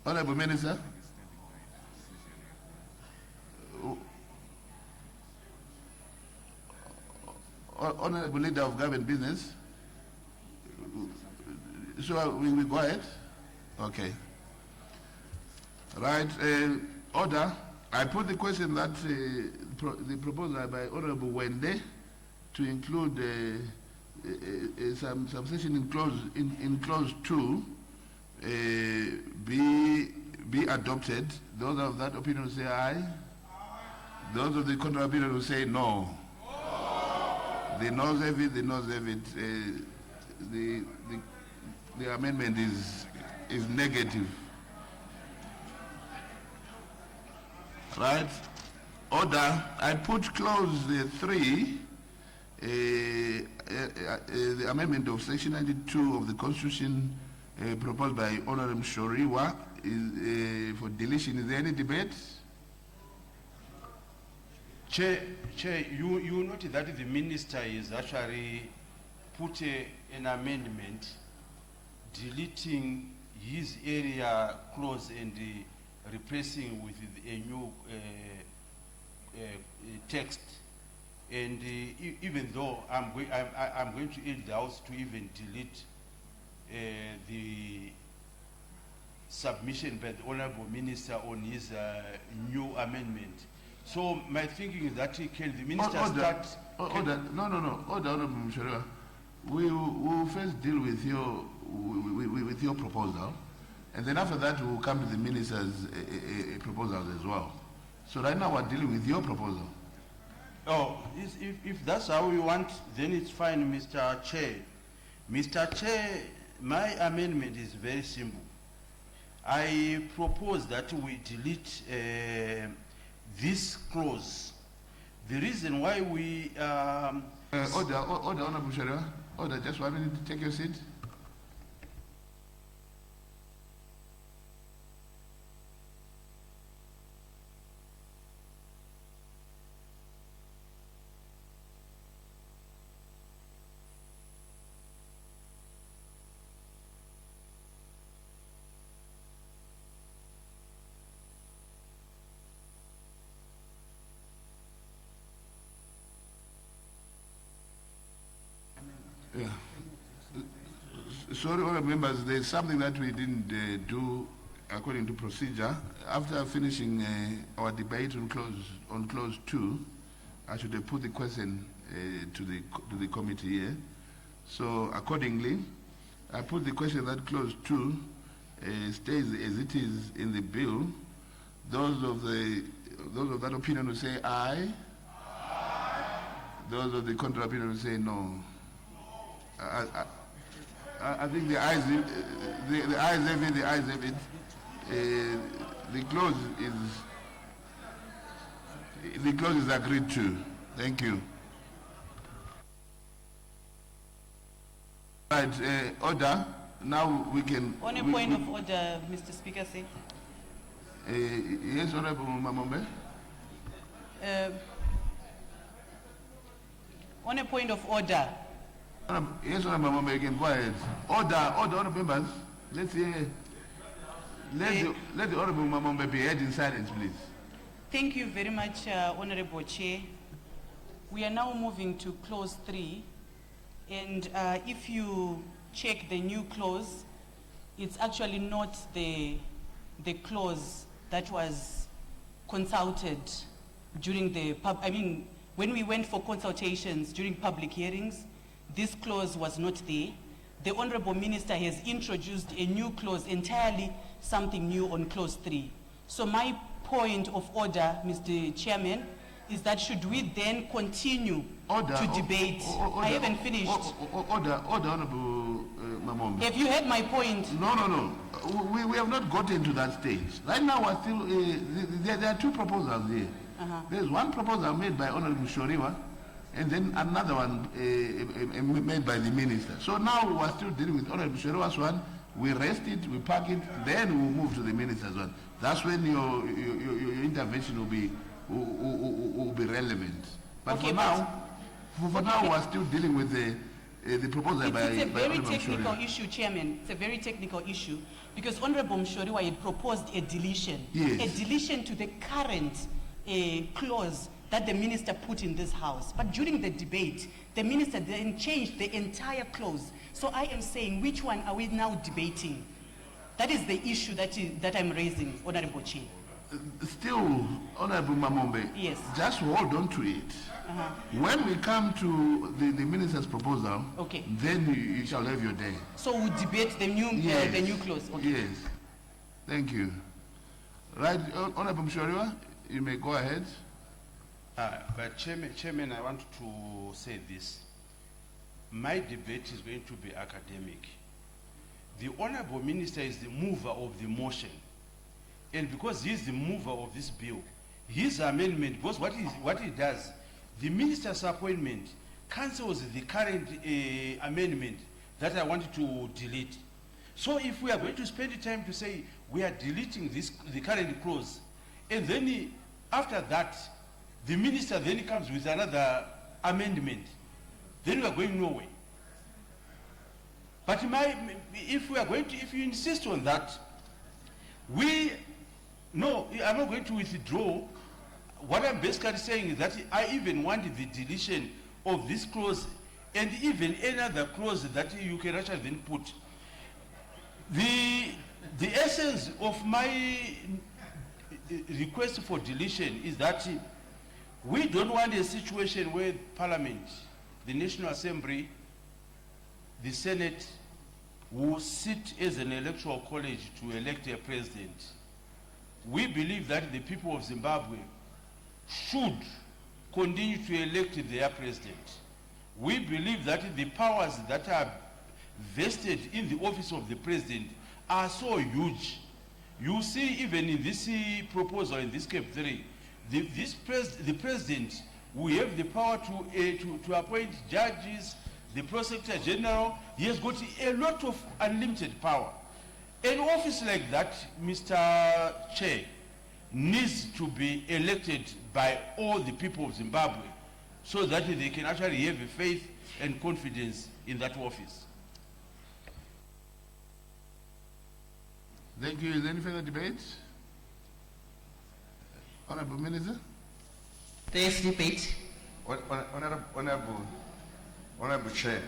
Honorable Minister. Honorable Leader of Government Business. So we go ahead? Okay. Right. Order. I put the question that the proposal by Honorable Wende to include some subsection in clause 2 be adopted. Those of that opinion will say aye. Those of the contrary opinion will say no. The noes have it. The noes have it. The amendment is negative. Right. Order. I put clause 3. The amendment of section 92 of the Constitution proposed by Honorable Shoriwa is for deletion. Is there any debate? Chair, you noted that the minister is actually put an amendment deleting his area clause and replacing with a new text. And even though I'm going to aid the House to even delete the submission by the Honorable Minister on his new amendment. So my thinking is that can the minister start... Order. No. Order, Honorable Mshariwa. We will first deal with your proposal, and then after that we will come to the minister's proposals as well. So right now we're dealing with your proposal. Oh, if that's how we want, then it's fine, Mr. Chair. Mr. Chair, my amendment is very simple. I propose that we delete this clause. The reason why we... Order, Honorable Shariwa. Order, just 1 minute to take your seat. Yeah. Sorry, honourable members, there's something that we didn't do according to procedure. After finishing our debate on clause 2, I should have put the question to the committee here. So accordingly, I put the question that clause 2 stays as it is in the bill. Those of that opinion will say aye. Those of the contrary opinion will say no. I think the ayes have it. The clause is agreed to. Thank you. Right, order. now we can... On a point of order, Mr. Speaker, sir. Yes, Honorable Mamombe. On a point of order. Yes, Honorable Mamombe, you can go ahead. Order, members. Let's hear... Let the Honorable Mamombe be heard in silence, please. Thank you very much, Honorable Chair. We are now moving to clause 3. And if you check the new clause, it's actually not the clause that was consulted during the when we went for consultations during public hearings, this clause was not there. The Honorable Minister has introduced a new clause, entirely something new on clause 3. So my point of order, Mr. Chairman, is that should we then continue to debate? I haven't finished. Order, Honorable Mamombe. Have you heard my point? No. We have not gotten to that stage. Right now, we're still, there are two proposals here. There's one proposal made by Honorable Shoriwa, and then another one made by the minister. So now we're still dealing with Honorable Shoriwa's one. We rest it, we park it, then we'll move to the minister's one. That's when your intervention will be relevant. But okay, for now, we're still dealing with the proposal by It's a very Honorable technical Shoriwa. issue, Chairman. It's a very technical issue because Honorable Mshoriwa had proposed a deletion. Yes. A deletion to the current clause that the minister put in this house. But during the debate, the minister then changed the entire clause. So I am saying, which one are we now debating? That is the issue that I'm raising, Honorable Chair. Still, Honorable Mamombe, yes, just hold on to it. When we come to the minister's proposal, okay, then you shall have your day. So we debate the new clause. Okay. Yes. Thank you. Right, Honorable Mshoriwa, you may go ahead. But Chairman, I want to say this. My debate is going to be academic. The Honorable Minister is the mover of the motion. And because he is the mover of this bill, his amendment, because what he does, the minister's appointment cancels the current amendment that I wanted to delete. So if we are going to spend the time to say we are deleting the current clause, and then after that, the minister then comes with another amendment, then we are going nowhere. But if you insist on that, I'm not going to withdraw. What I'm basically saying is that I even want the deletion of this clause and even any other clause that you can actually then put. The essence of my request for deletion is that we don't want a situation where Parliament, the National Assembly, the Senate will sit as an electoral college to elect a president. We believe that the people of Zimbabwe should continue to elect their president. We believe that the powers that are vested in the office of the president are so huge. You see, even in this proposal, in this Cap 3, the president will have the power to appoint judges, the prosecutor general. He has got a lot of unlimited power. An office like that, Mr. Chair, needs to be elected by all the people of Zimbabwe so that they can actually have a faith and confidence in that office. Thank you. Is there any further debate? Honorable Minister? There is debate. Honorable Chair,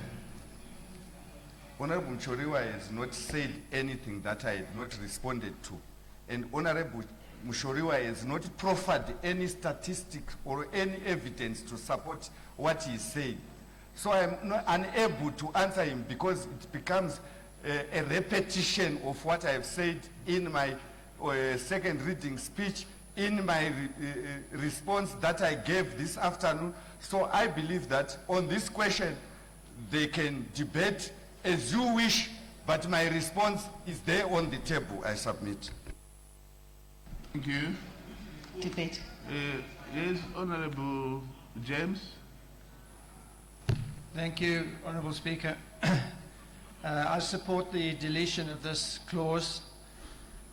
Honorable Mshoriwa has not said anything that I had not responded to. And Honorable Mshoriwa has not proffered any statistic or any evidence to support what he is saying. So I am unable to answer him because it becomes a repetition of what I have said in my second reading speech, in my response that I gave this afternoon. So I believe that on this question, they can debate as you wish, but my response is there on the table. I submit. Thank you. Debate. Yes, Honorable James. Thank you, Honourable Speaker. I support the deletion of this clause,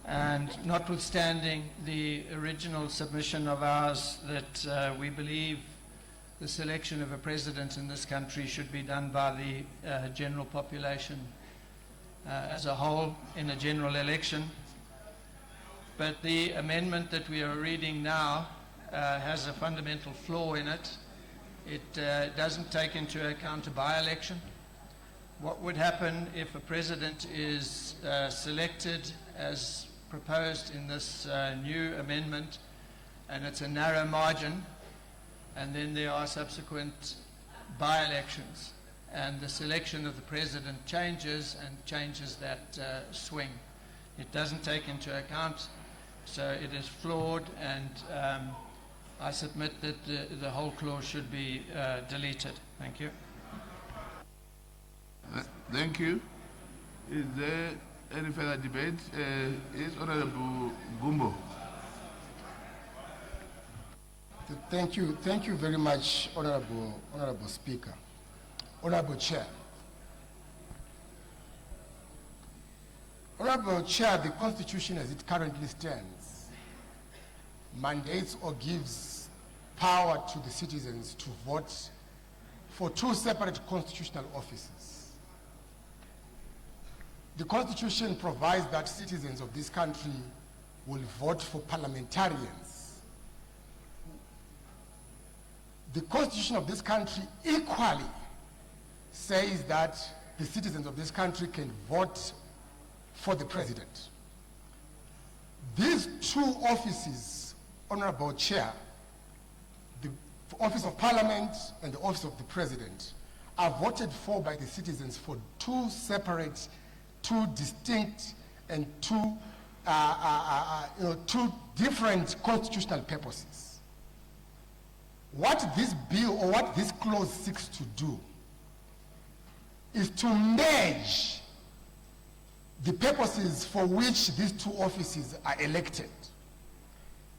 and notwithstanding the original submission of ours that we believe the selection of a president in this country should be done by the general population as a whole in a general election. But the amendment that we are reading now has a fundamental flaw in it. It doesn't take into account a by-election. What would happen if a president is selected as proposed in this new amendment, and it's a narrow margin, and then there are subsequent by-elections, and the selection of the president changes and changes that swing? It doesn't take into account, so it is flawed, and I submit that the whole clause should be deleted. Thank you. Thank you. Is there any further debate? Is Honorable Gumbo. Thank you very much, Honorable Speaker. Honorable Chair. Honorable Chair, the Constitution as it currently stands mandates or gives power to the citizens to vote for two separate constitutional offices. The Constitution provides that citizens of this country will vote for parliamentarians. The Constitution of this country equally says that the citizens of this country can vote for the president. These two offices, Honorable Chair, the Office of Parliament and the Office of the President, are voted for by the citizens for two separate, two distinct, and two different constitutional purposes. What this bill or what this clause seeks to do is to merge the purposes for which these two offices are elected,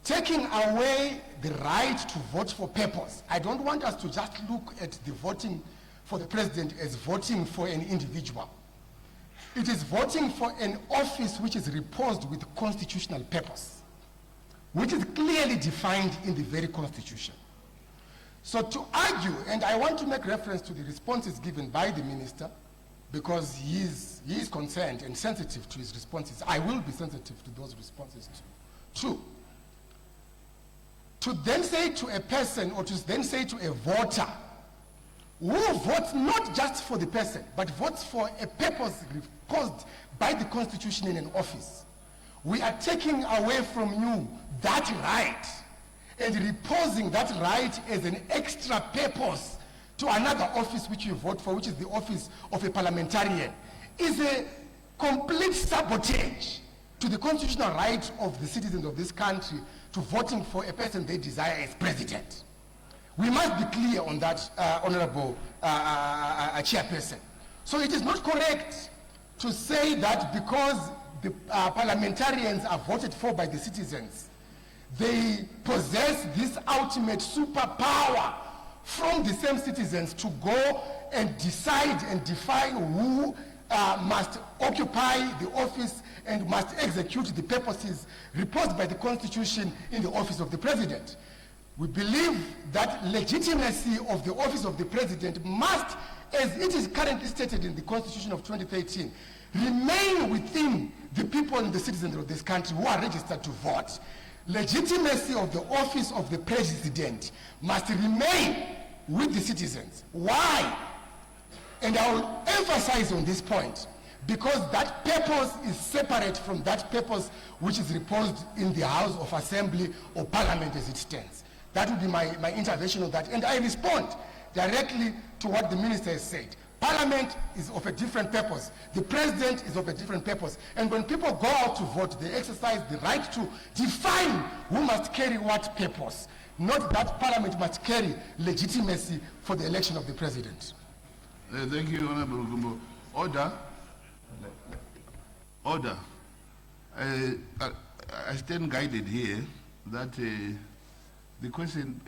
taking away the right to vote for purpose. I don't want us to just look at the voting for the president as voting for an individual. It is voting for an office which is reposed with constitutional purpose, which is clearly defined in the very Constitution. So to argue, and I want to make reference to the responses given by the minister, because he is concerned and sensitive to his responses. I will be sensitive to those responses too. To then say to a person, or to then say to a voter who votes not just for the person, but votes for a purpose caused by the Constitution in an office, we are taking away from you that right and reposing that right as an extra purpose to another office which you vote for, which is the office of a parliamentarian, is a complete sabotage to the constitutional right of the citizens of this country to voting for a person they desire as president. We must be clear on that, Honorable Chairperson. So it is not correct to say that because the parliamentarians are voted for by the citizens, they possess this ultimate superpower from the same citizens to go and decide and define who must occupy the office and must execute the purposes reposed by the Constitution in the office of the president. We believe that legitimacy of the office of the president must, as it is currently stated in the Constitution of 2013, remain within the people and the citizens of this country who are registered to vote. Legitimacy of the office of the president must remain with the citizens. Why? And I will emphasize on this point, because that purpose is separate from that purpose which is reposed in the House of Assembly or Parliament as it stands. That would be my intervention on that. And I respond directly to what the minister has said. Parliament is of a different purpose. The president is of a different purpose. And when people go out to vote, they exercise the right to define who must carry what purpose. Not that Parliament must carry legitimacy for the election of the president. Thank you, Honorable Gumbo. Order. Order. I stand guided here that the question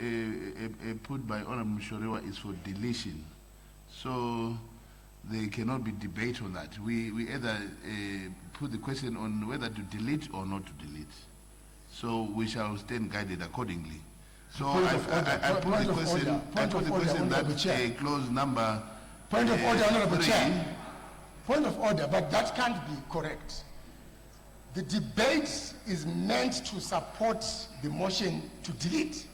put by Honorable Shorewa is for deletion. So there cannot be debate on that. We either put the question on whether to delete or not to delete. So we shall stand guided accordingly. So I put the question that clause number. Point of order, Honorable 3. Chair. Point of order, but that can't be correct. The debate is meant to support the motion to delete.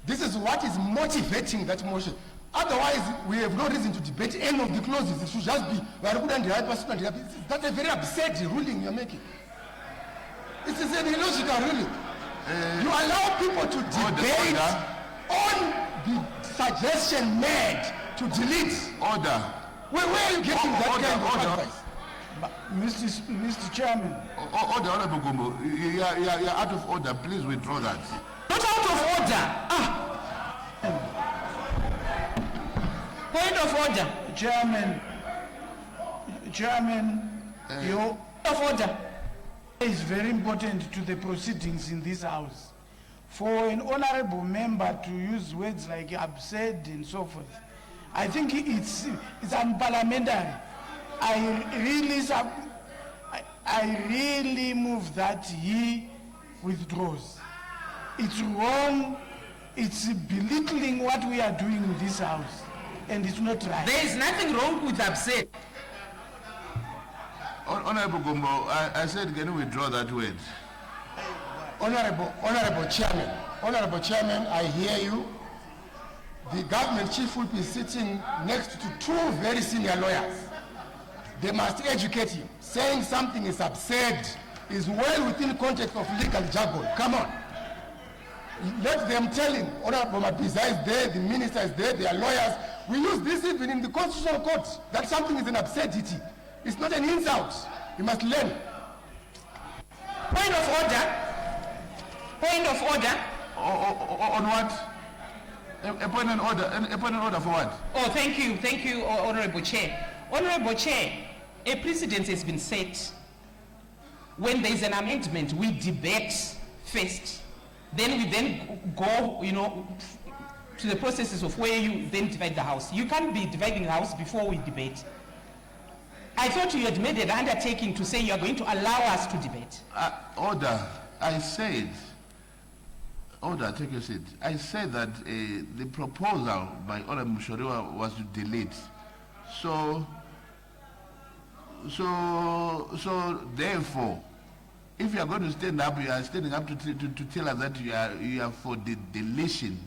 This is what is motivating that motion. Otherwise, we have no reason to debate any of the clauses. It should just be, that's a very absurd ruling you're making. It is an illogical ruling. You allow people to debate on the suggestion made to delete. Order. Where are you getting that kind of advice? Mr. Chairman. Order, Honorable Gumbo. You're out of order. Please withdraw that. Not out of order. Point of order. Chairman, your of order is very important to the proceedings in this house. For an honorable member to use words like absurd and so forth, I think it's unparliamentary. I really move that he withdraws. It's wrong. It's belittling what we are doing in this house, and it's not right. There is nothing wrong with absurd. Honorable Gumbo, I said, can you withdraw that word? Honorable Chairman, I hear you. The government chief will be sitting next to two very senior lawyers. They must educate him. Saying something is absurd is well within context of legal jargon. Come on. Let them tell him. Honorable Mabiza is there, the minister is there, they are lawyers. We use this even in the Constitutional Court. That something is an absurdity. It's not an insult. You must learn. Point of order. Point of order. On what? A point of order for what? Oh, thank you, Honorable Chair. Honorable Chair, a precedent has been set. When there is an amendment, we debate first. Then we then go, to the processes of where you then divide the House. You can't be dividing the House before we debate. I thought you had made an undertaking to say you are going to allow us to debate. Order. I said, order, take your seat. I said that the proposal by Honorable Mushoriwa was to delete. So therefore, if you are going to stand up, you are standing up to tell us that you are for the deletion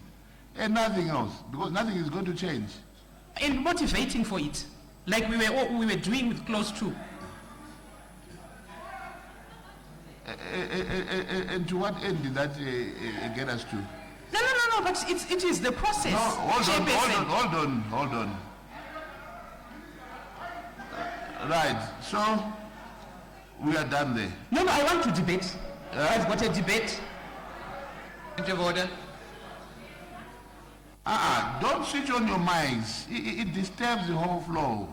and nothing else, because nothing is going to change. And motivating for it, like we were doing with clause 2. And to what end did that get us to? No, but it is the process. No, hold on. Right, so we are done there. No, I want to debate. I've got a debate. Point of order. Don't switch on your mics. It disturbs the whole flow.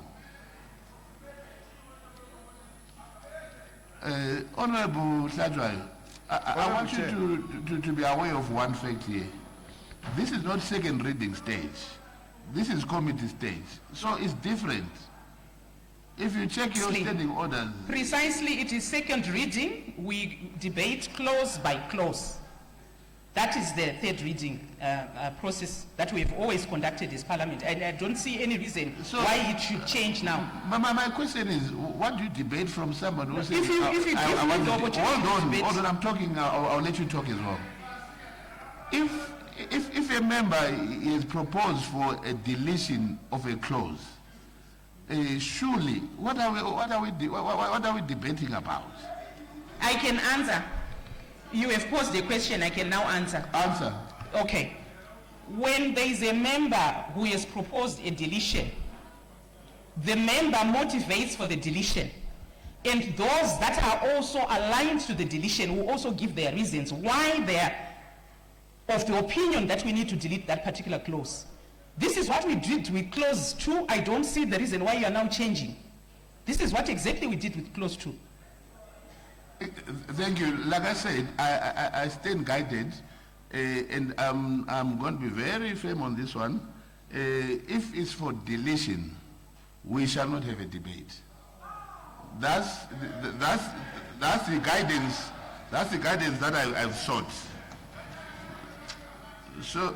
Honorable Sajwai, I want you to be aware of one fact here. This is not second reading stage. This is committee stage. So it's different. If you check your standing orders. Precisely, it is second reading. We debate clause by clause. That is the third reading process that we have always conducted as Parliament, and I don't see any reason why it should change now. My question is, what do you debate from someone who says... If you give me the opportunity hold on, I'm talking, I'll let you talk as well. If a member is proposed for a deletion of a clause, surely, what are we debating about? I can answer. You have posed a question, I can now answer. Answer. Okay. When there is a member who has proposed a deletion, the member motivates for the deletion. And those that are also aligned to the deletion will also give their reasons why they are of the opinion that we need to delete that particular clause. This is what we did with clause 2. I don't see the reason why you are now changing. This is what exactly we did with clause 2. Thank you. Like I said, I stand guided, and I'm going to be very firm on this one. If it's for deletion, we shall not have a debate. That's the guidance. That's the guidance that I've sought. So.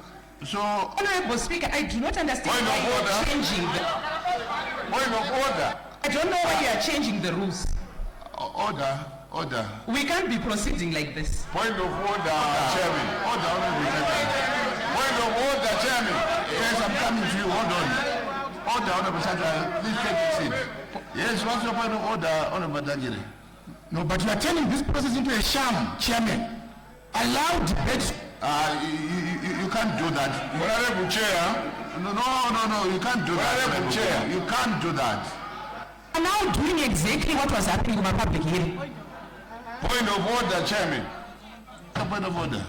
Honorable Speaker, I do not understand why you are changing the... Point of order. I don't know why you are changing the rules. Order. We can't be proceeding like this. Point of order, Chairman. Order, Point of order, Chairman. Yes, I'm coming to you. Hold on. Order, Honorable Sandra. Please take a seat. Yes, what's your point of order, Honorable Dangere? No, but you are turning this process into a sham, Chairman. Allow debate. You can't do that. Honorable Chair. No, you can't do that. Honorable Chair. You can't do that. I'm now doing exactly what was happening in my public hearing. Point of order, Chairman. Point of order.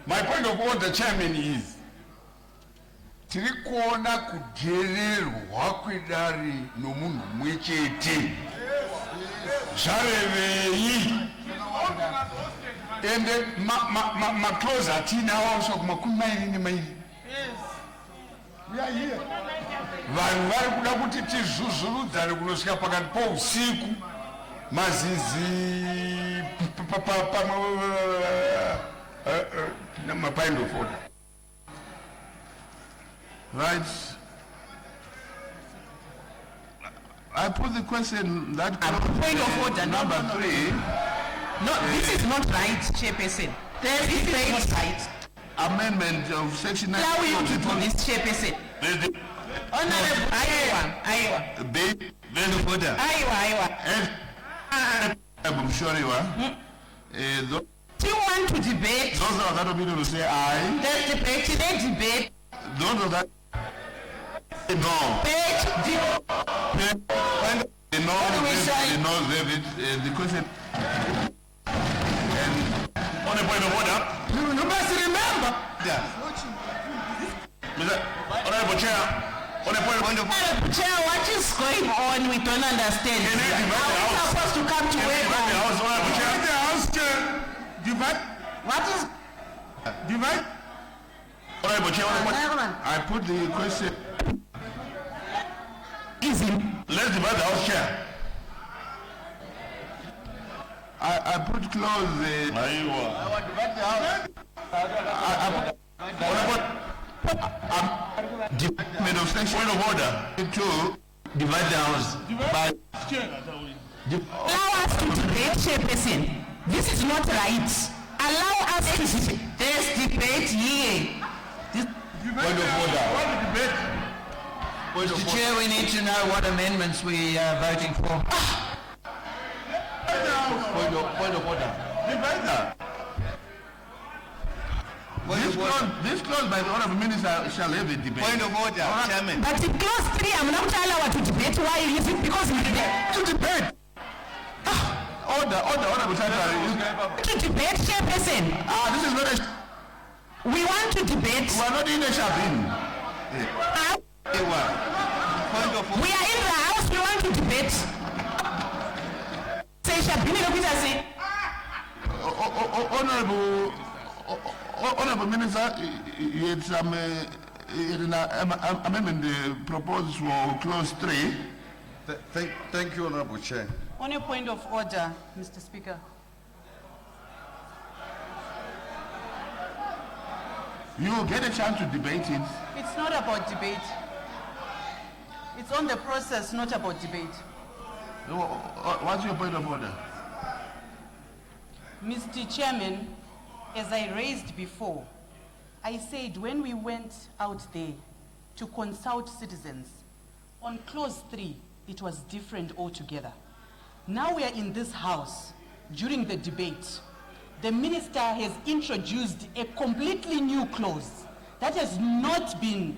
My point of order, Chairman, is tiri kuona kugererwa kwedare nomunhu mumwe chete zvarevei ende maclose atinawo kusvika kumakumi mairi nemairi vanhu vari kuda kuti tizvuzvurudzane kunosvika pakati pousiku mazizi namapind of order. Right. I put the question that point of order number 3. No, this is not right, Chairperson. This is not right. Amendment of section 9. Allow you to do this, Chairperson. Honorable Aiwa. Point of order. Aiwa. I'm sure you are. Do you want to debate? Those are that people say aye. There's debate. Today debate. Those are that. No. The question. On a point of order. You must remember. Yeah. Honorable Chair. On a point of order. Honorable Chair, what is going on? We don't understand. How are we supposed to come to work? Honorable Chair. The House Chair. Divide. What is? Divide. Honorable Chair. I put the question. Easy. Let's divide the House Chair. I put close the. I want to divide the House. Department of Section Point of order. To divide the House. Allow us to debate, Chairperson. This is not right. Allow us to debate. There's debate here. Point of order. Mr. Chair, we need to know what amendments we are voting for. Point of order. This clause by the Honourable Minister shall have a debate. Point of order, Chairman. But in clause 3, I'm not allowed to debate. Why is it? Because we debate. To debate. Order, Honourable Secretary. To debate, Chairperson. This is not a... We want to debate. We are not in a shabin. We are in the House. We want to debate. Say shabini lokita say. Honourable Minister, you had some amendment proposed for clause 3. Thank you, Honourable Chair. On a point of order, Mr. Speaker. You will get a chance to debate it. It's not about debate. It's on the process, not about debate. What's your point of order? Mr. Chairman, as I raised before, I said when we went out there to consult citizens, on clause 3, it was different altogether. Now we are in this house during the debate. The minister has introduced a completely new clause that has not been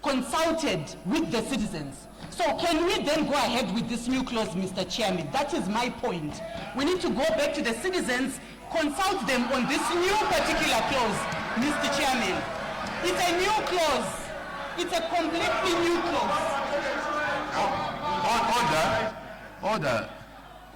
consulted with the citizens. So can we then go ahead with this new clause, Mr. Chairman? That is my point. We need to go back to the citizens, consult them on this new particular clause, Mr. Chairman. It's a new clause. It's a completely new clause. Order.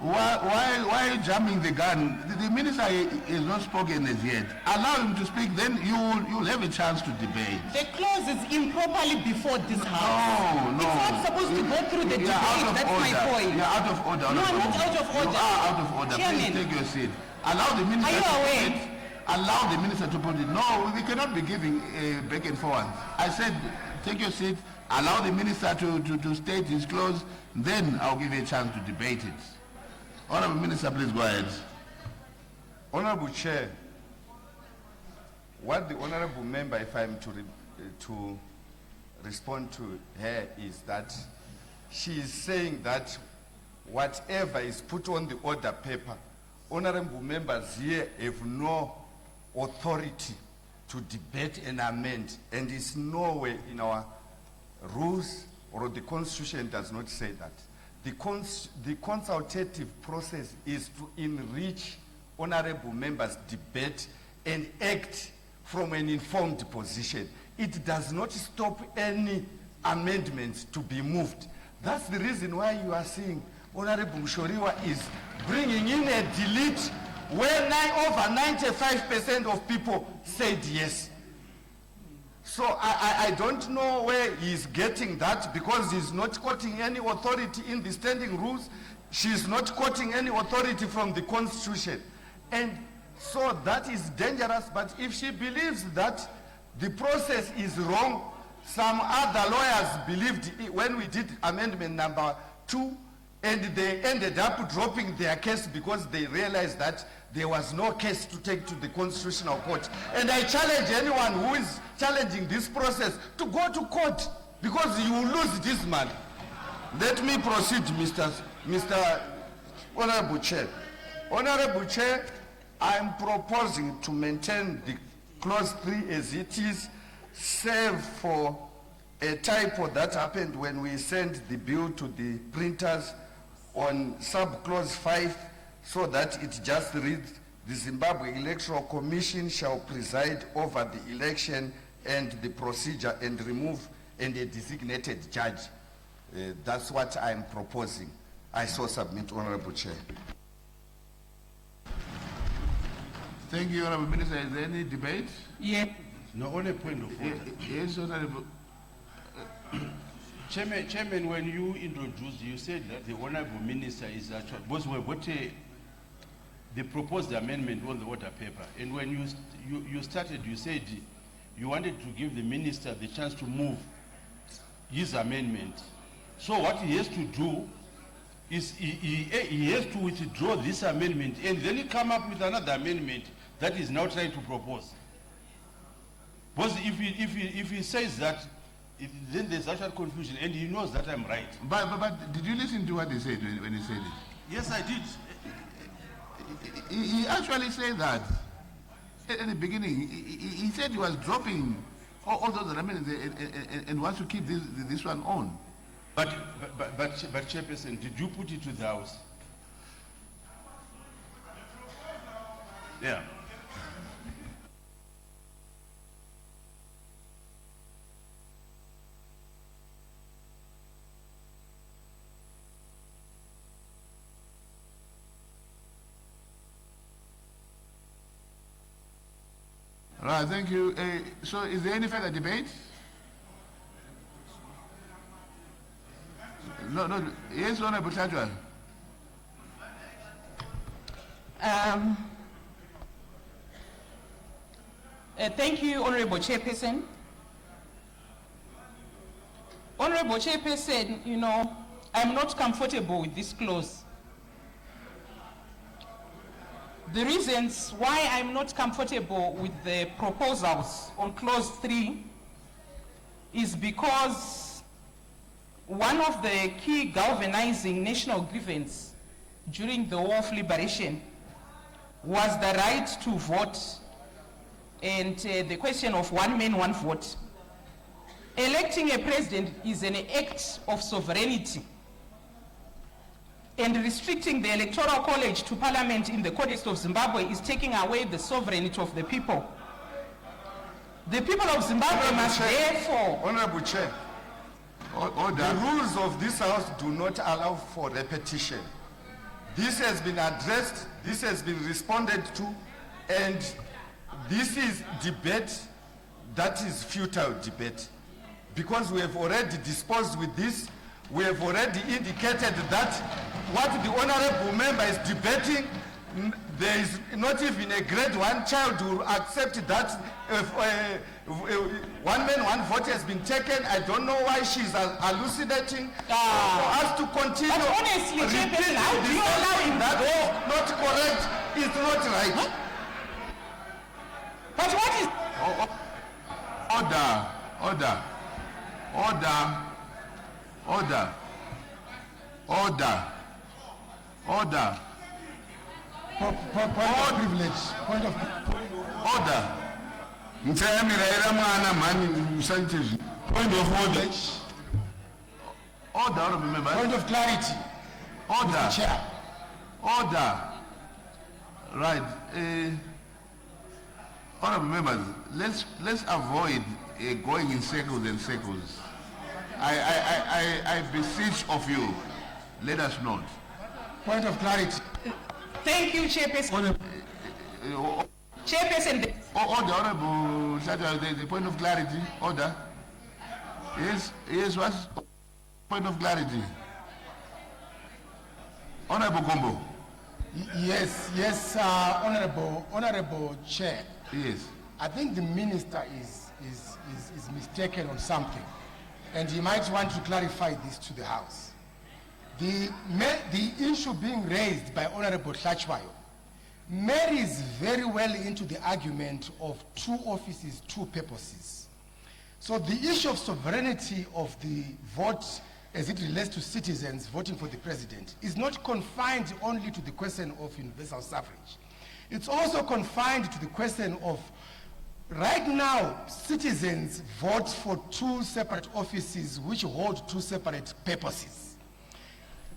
Why are you jumping the gun? The minister is not spoken as yet. Allow him to speak, then you'll have a chance to debate. The clause is improperly before this House. No. It's not supposed to go through the debate. That's my point. You're out of order. No, I'm not out of order. You are out of order. Chairman. Please take your seat. Allow the minister Are you to aware? put it. Allow the minister to put it. No, we cannot be giving back and forth. I said, take your seat. Allow the minister to state his clause. Then I'll give you a chance to debate it. Honourable Minister, please go ahead. Honourable Chair, what the Honourable Member, if I'm to respond to her, is that she is saying that whatever is put on the order paper, Honourable Members here have no authority to debate and amend, and it's nowhere in our rules or the Constitution does not say that. The consultative process is to enrich honorable members' debate and act from an informed position. It does not stop any amendments to be moved. That's the reason why you are seeing Honorable Mshoriwa is bringing in a delete where over 95% of people said yes. So I don't know where he's getting that, because he's not quoting any authority in the standing rules. She's not quoting any authority from the Constitution. And so that is dangerous. But if she believes that the process is wrong, some other lawyers believed when we did amendment number 2, and they ended up dropping their case because they realized that there was no case to take to the Constitutional Court. And I challenge anyone who is challenging this process to go to court, because you will lose this man. Let me proceed, Mr. Honorable Chair. Honorable Chair, I am proposing to maintain the clause 3 as it is, save for a typo that happened when we sent the bill to the printers on sub-clause 5, so that it just reads, the Zimbabwe Electoral Commission shall preside over the election and the procedure and remove a designated judge. That's what I'm proposing. I so submit, Honorable Chair. Thank you, Honorable Minister. Is there any debate? Yeah. No, on a point of order. Yes, Honorable. Chairman, when you introduced, you said that the Honorable Minister is actually, because we got the proposed amendment on the order paper, and when you started, you said you wanted to give the Minister the chance to move his amendment. So what he has to do is he has to withdraw this amendment and then he come up with another amendment that is now trying to propose. Because if he says that, then there's actual confusion, and he knows that I'm right. But did you listen to what he said when he said it? Yes, I did. He actually said that at the beginning. He said he was dropping all those amendments and wants to keep this one on. But Chairperson, did you put it to the House? Yeah. Right, thank you. So is there any further debate? No. Yes, Honorable Tajwa. Thank you, Honorable Chairperson. Honorable Chairperson, you know, I'm not comfortable with this clause. The reasons why I'm not comfortable with the proposals on clause 3 is because one of the key galvanizing national grievance during the War of Liberation was the right to vote and the question of one man, one vote. Electing a president is an act of sovereignty, and restricting the Electoral College to Parliament in the context of Zimbabwe is taking away the sovereignty of the people. The people of Zimbabwe must therefore... Honorable Chair, the rules of this House do not allow for repetition. This has been addressed, this has been responded to, and this is debate that is futile debate. Because we have already disposed with this, we have already indicated that what the honorable member is debating, there is not even a grade 1 child who will accept that one man, one vote has been taken. I don't know why she's hallucinating. For us to continue But honestly, Chairperson, how do you allow him to go? not correct, it's not right. Huh? But what is... Order, order, order, order, order, order. Point of privilege. Point of order. Point of order. Order, honorable members. Point of clarity. Order. Mr. Chair. Order. Right. Honorable members, let's avoid going in circles and circles. I beseech of you, let us not. Point of clarity. Thank you, Chairperson. Chairperson. Order, honorable, the point of clarity. Order. Yes, what's point of clarity? Honorable Gombo. Yes, honorable Chair. Yes. I think the minister is mistaken on something, and he might want to clarify this to the House. The issue being raised by Honorable Hlachwayo marries very well into the argument of 2 offices, 2 purposes. So the issue of sovereignty of the vote as it relates to citizens voting for the president is not confined only to the question of universal suffrage. It's also confined to the question of, right now, citizens vote for 2 separate offices which hold 2 separate purposes.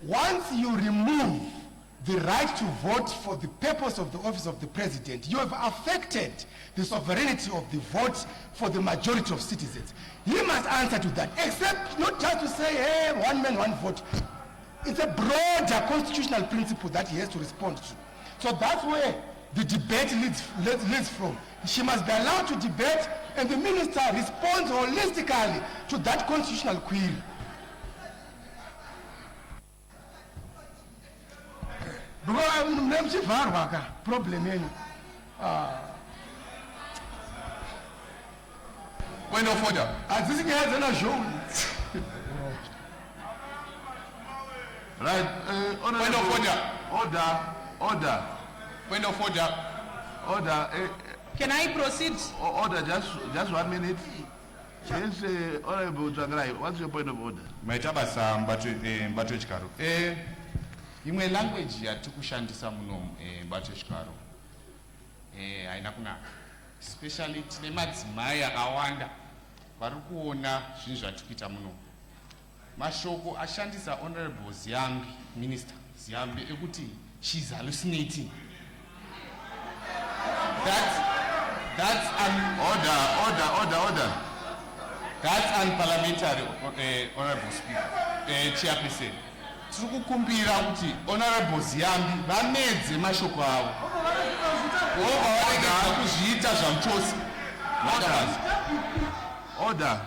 Once you remove the right to vote for the purpose of the office of the president, you have affected the sovereignty of the vote for the majority of citizens. He must answer to that, except not just to say, hey, one man, one vote. It's a broader constitutional principle that he has to respond to. So that's where the debate leads from. She must be allowed to debate, and the minister responds holistically to that constitutional query. Problem. Point of order. Right. Point of order. Order. Point of order. Order. Can I proceed? Order. Just 1 minute. Yes, Honorable Zangrai, what's your point of order? Maitabasa mbato chikaro. Imwe language yatikushandisa muno mbato chikaro. Haina kunaka. Especially tine madzimai akawanda vari kuona zvinhu zvatikuita muno. Mashoko ashandisa Honorable Ziambi, Minister Ziambi, ekuti she's hallucinating. That's order. That's unparliamentary, Honorable Speaker, Chairperson. Tiri kukumbira kuti Honorable Ziambi vamedze mashoko avo. Varegedza kuzviita zvamuchosi. Order.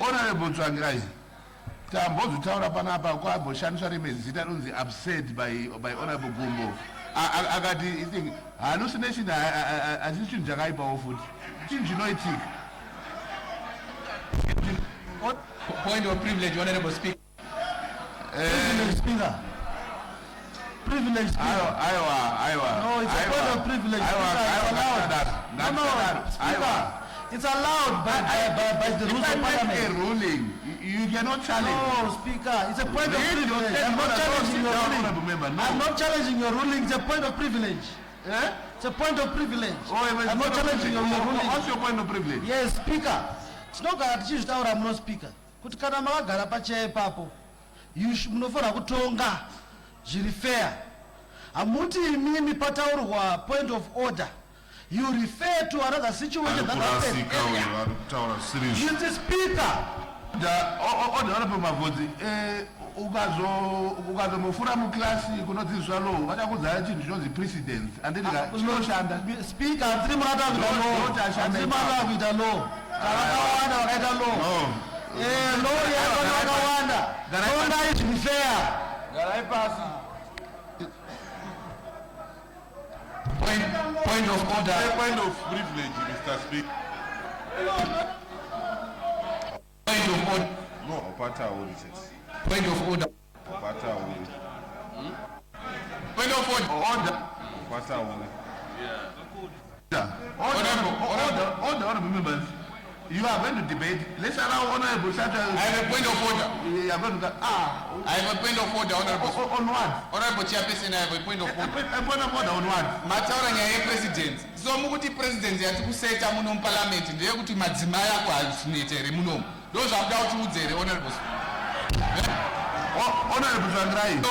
Honorable Tsvangirai, tambozotaura panapa kwamboshandiswa rimwe zita rinonzi upset by Honorable Gumbo. Akati hallucination hazisi chinhu chakaipawo futi. Chinhu chinoitika. Point of privilege, Honorable Speaker. Privilege Speaker. Privilege Speaker. Aiwa. No, it's a point of privilege. Speaker. It's allowed by the rules of parliament. A ruling. You cannot challenge. No, Speaker. It's a point of privilege. I'm not challenging your ruling. I'm not challenging your ruling. It's a point of privilege. It's a point of privilege. I'm not challenging your ruling. What's your point of privilege? Yes, Speaker. Tinogara tichizvitaura muno Speaker kuti kana makagara pachair ipapo munofanira kutonga zviri fair. Hamuti imimi pataurwa point of order, you refer to another situation that happened earlier. Mr. Speaker. The honorable Mavodi, ukazomufura muklasi kunodzidziswa law vachakudzaya chinhu chinonzi precedence anditi chinoshanda Speaker, hatiri murata kuita law. Vakawanda vakaita law. Law yavanhu vakawanda. Law ngaizi fair. garai pasi. Point of order. Point of privilege, Mr. Speaker. Point of order. No, Opata Auriches. Point of order. Opata Auri. Point of order. Opata Auri. Order, members. You are going to debate. Let's allow Honorable Sata. I have a point of order. You are going to I have a point of order, Honorable. On what? Honorable Chairperson, I have a point of order. A point of order on what? Mataura nyaya yepresident. So mukuti president yati kuseta muno parliament ndeye kuti madzimai ako hazvinete here munomu. Those are doubts here, Honorable. Honorable Zangrai. No.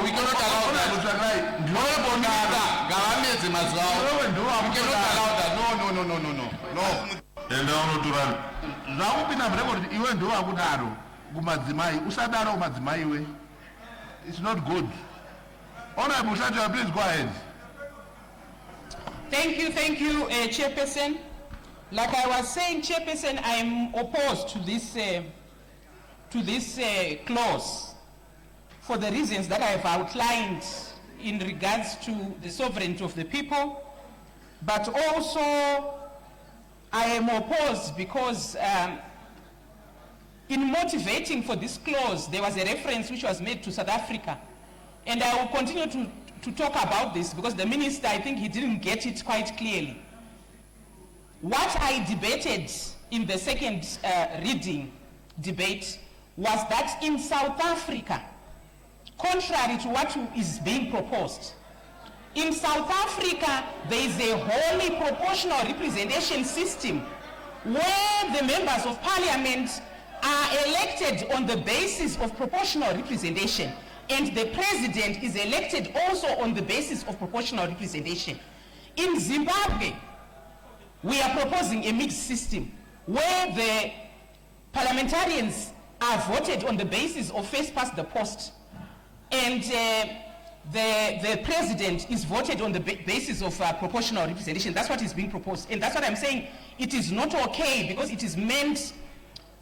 We cannot allow that. Honorable Zangrai. Honorable Minister, gavamedze mazuva. We cannot allow that. No. Enda unoturana. Zvakupinda mrekodi kuti iwe ndiwo wakudaro kumadzimai. Usadaro kumadzimai iwe. It's not good. Honorable Shaja, please go ahead. Thank you, Chairperson. Like I was saying, Chairperson, I'm opposed to this clause for the reasons that I've outlined in regards to the sovereignty of the people, but also I am opposed because in motivating for this clause, there was a reference which was made to South Africa. And I will continue to talk about this because the minister, I think he didn't get it quite clearly. What I debated in the second reading debate was that in South Africa, contrary to what is being proposed, in South Africa, there is a wholly proportional representation system where the members of parliament are elected on the basis of proportional representation, and the president is elected also on the basis of proportional representation. In Zimbabwe, we are proposing a mixed system where the parliamentarians are voted on the basis of first past the post, and the president is voted on the basis of proportional representation. That's what is being proposed. And that's what I'm saying. It is not okay because it is meant,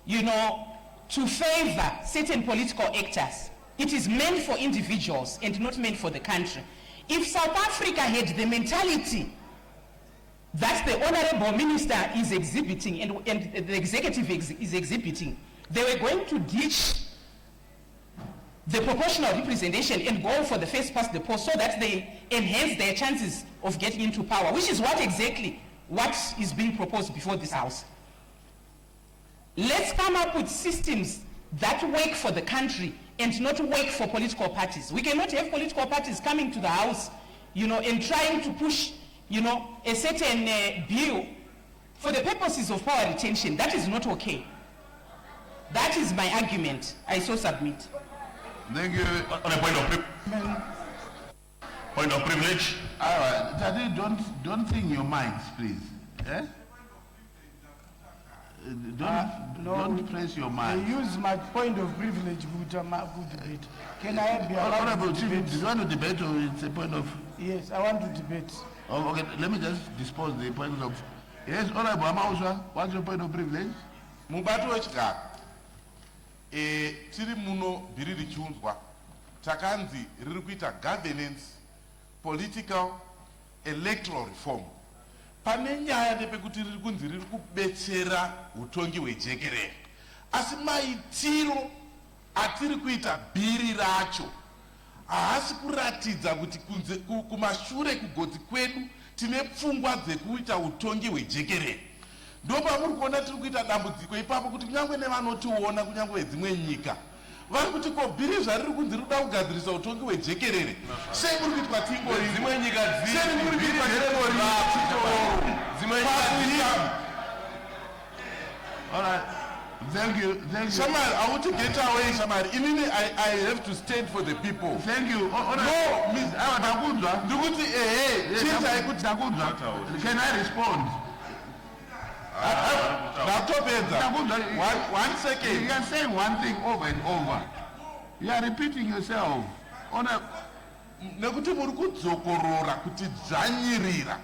to favor certain political actors. It is meant for individuals and not meant for the country. If South Africa had the mentality that the honorable minister is exhibiting and the executive is exhibiting, they were going to ditch the proportional representation and go for the first past the post so that they enhance their chances of getting into power, which is what is being proposed before this House. Let's come up with systems that work for the country and not work for political parties. We cannot have political parties coming to the House, and trying to push, a certain bill for the purposes of power retention. That is not okay. That is my argument. I so submit. Thank you. On a point of privilege. All right, Daddy, don't think your minds, please. Eh? Don't press your mind. I use my point of privilege good debate. Can I be allowed Honorable to Chief, debate? do you want to debate or it's a point of... Yes, I want to debate. Oh, okay, let me just dispose the point of... Yes, Honorable Amauswa, what's your point of privilege? Mubatu wechigara. Tiri muno bhiri richiunzwa. Takanzi riri kuita governance, political, electoral reform. Pane nyaya nepekuti riri kunzi riri kubetsera utongi hwejekerere. Asi maitiro atiri kuita bhiri racho haasi kuratidza kuti kumashure kugodzi kwedu tine pfungwa dzekuita utongi hwejekerere. Ndopamuri kuona tiri kuita dambudziko ipapo kuti kunyange nevanotiona kunyange vedzimwe nyika vari kuti ko bhiri zvariri kunzi riri kuda kugadzirisa utongi hwejekerere sei muri kuitwa tingori dzimwe nyika sei muri kuitwa tingori dzimwe nyika. All right. Thank you. Shamari, I want to get away, Shamari. I have to stand for the people. Thank you. No, Miss Takudza. Can I respond? One second. You are saying one thing over and over. You are repeating yourself. Nekuti muri kudzokorora kuti dzanyirira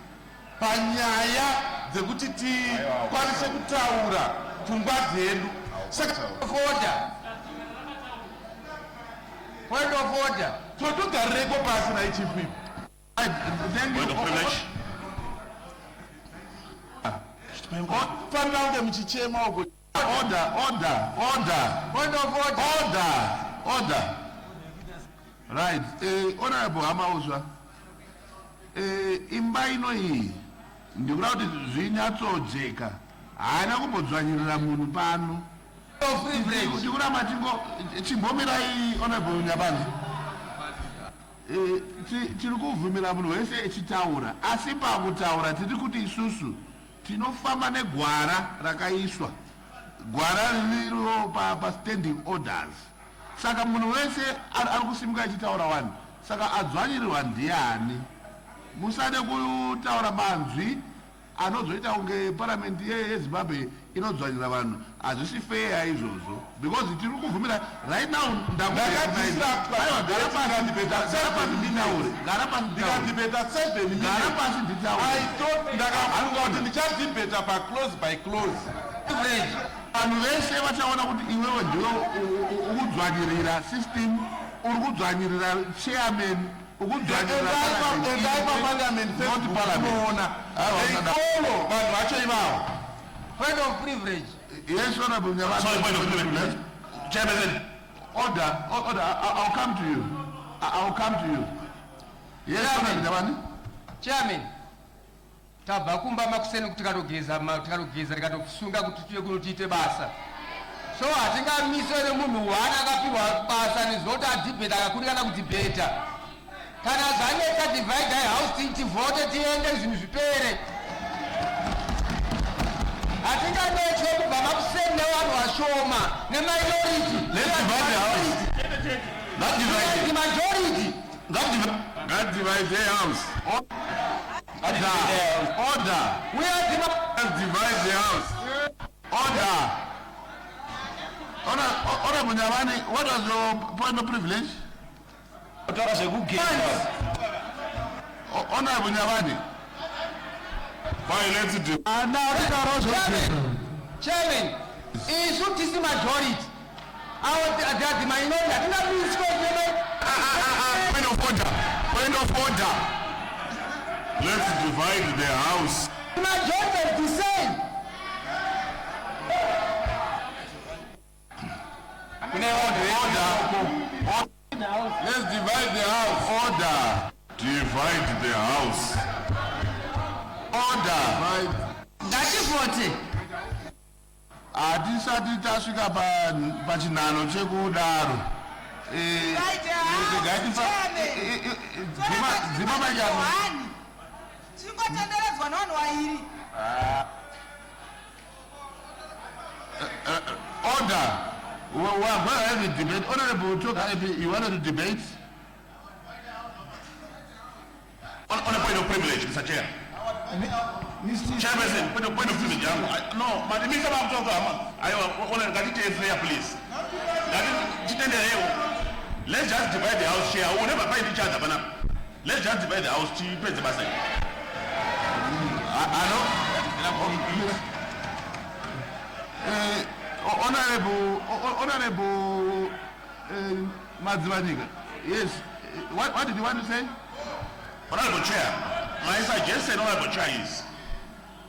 panyaya dzekuti tikwanise kutaura pfungwa dzedu. Saka Point of order. Totogarireko pasi naichipi. Fanira kunge muchichema uko. Order. Right. Honorable Hamauzwa. Imba ino iyi ndikuda kuti zvinyatsojeka. Haana kumbodzvanyirira munhu pano. Ndikuda matingo chimbomirai Honorable Nyabanzi. Tiri kuvhumira munhu wese echitaura, asi pakutaura tiri kuti isusu tinofamba negwara rakaiswa, gwara ririwo pa-standing orders. Saka munhu wese ari kusimuka echitaura vanhu, saka adzvanyirirwa ndiani. Musade kutaura manzwi anozoita kunge parliamendi yeZimbabwe inodzvanyira vanhu. Hazvisi fair izvozvo, because tiri kuvhumira right now. Ndichadhibheta pa-close by close. Vanhu vese vachaona kuti iwewe ndiwe ukudzvanyirira system, uri kudzvanyirira chairman, ukudzvanyirira Point of privilege. Yes, Honorable Nyabani. Chairman. Order. I'll come to you. I'll come to you. Yes, Honorable Nyabani. Chairman. Tabva kumba makuseni kuti tikatogeza tikatosunga kuti tiye kunotiite basa. So hatingamisa nemunhu waana akapihwa basa nezoti adhibheta akakurikana kudhibheta. Kana zvanetsa divide house tivote tiende zvinhu zvipere. Hatinganetswe kubva makuseni nevanhu vashoma neminority. Let's divide the house. Not divide the majority. Not divide the house. Order. We are Let's divide the house. Order. Honorable Nyabani, what was your point of privilege? Honorable Nyabani. Chairman, isu tisi majority. The minority. Point of order. Let's divide the house. The majority is the same. Order. Let's divide the house. Order. Divide the house. Order. Ngativote. Hatisati tasvika pachinhano chekudaro. Tingotenderedzwa navanhu vairi. Order. We are going to have a debate. Honorable Toka, you wanted to debate? On a point of privilege, Mr. Chair. Chairperson, point of privilege. No, but the Minister of Talk, I want to get it here, please. Let's just divide the house here. We'll never find each other, but let's just divide the house to praise the person. Honorable Madzivanika, yes. What did you want to say? Honorable Chair, my suggestion, Honorable Chair, is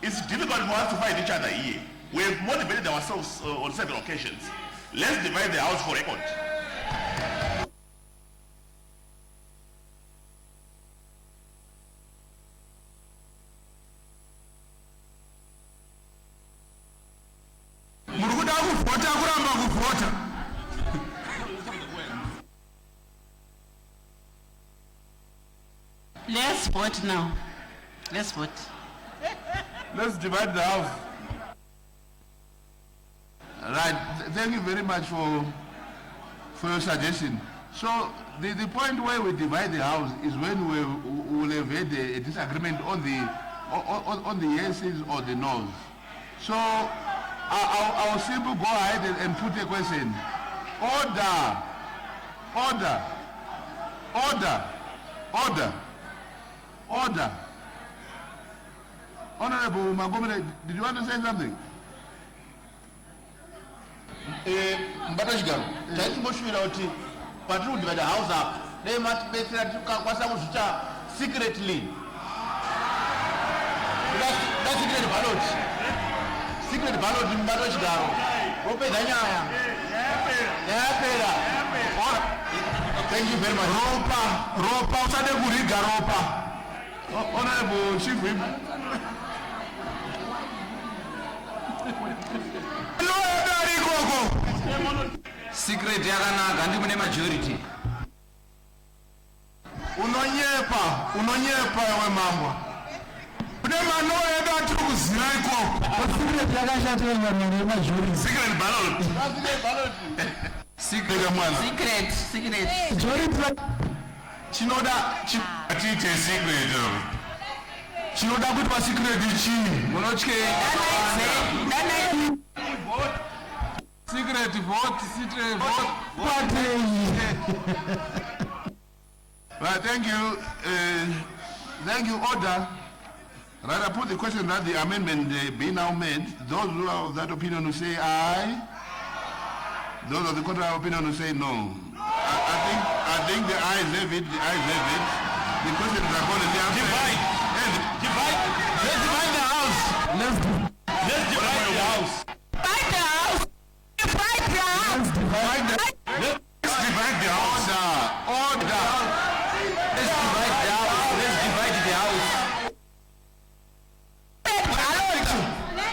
it's difficult for us to find each other here. We have motivated ourselves on several occasions. Let's divide the house for record. Let's vote now. Let's vote. Let's divide the house. Right. Thank you very much for your suggestion. So the point where we divide the house is when we will have had a disagreement on the yeses or the noes. So I will simply go ahead and put a question. Order. Order. Order. Order. Order. Honorable Magomede, did you want to say something? Mbatashigaro, taitimoshuvira kuti patiri kudivide house up, dai matibetsera tikakwanisa kuzviita secretly. That's secret ballot. Secret ballot mbatashigaro. Ropedza nyaya. Yapera. Thank you very much. Ropa, usade kuriga ropa. Honorable Chief Whip. Secret yakanaka ndimune majority. Unonyepa ewe mambo. Une mano edu atiri kuziva ikoko. Secret yakashatira vanhu majority. Secret ballot. Secret mwana. Secret. Majority. Chinoda chitiite secret. Chinoda kuti pa secret chii? Munotye. Secret vote. Right, thank you. Thank you. Order. Right, I put the question that the amendment be now made. Those who are of that opinion will say aye. Those of the contrary opinion will say no. I think the ayes have it. The ayes have it. The questions are called in the answer. Divide. Let's divide the house. Let's divide the house. Divide the house. Divide the house. Let's divide the house. Order. Let's divide the house. Let's divide the house.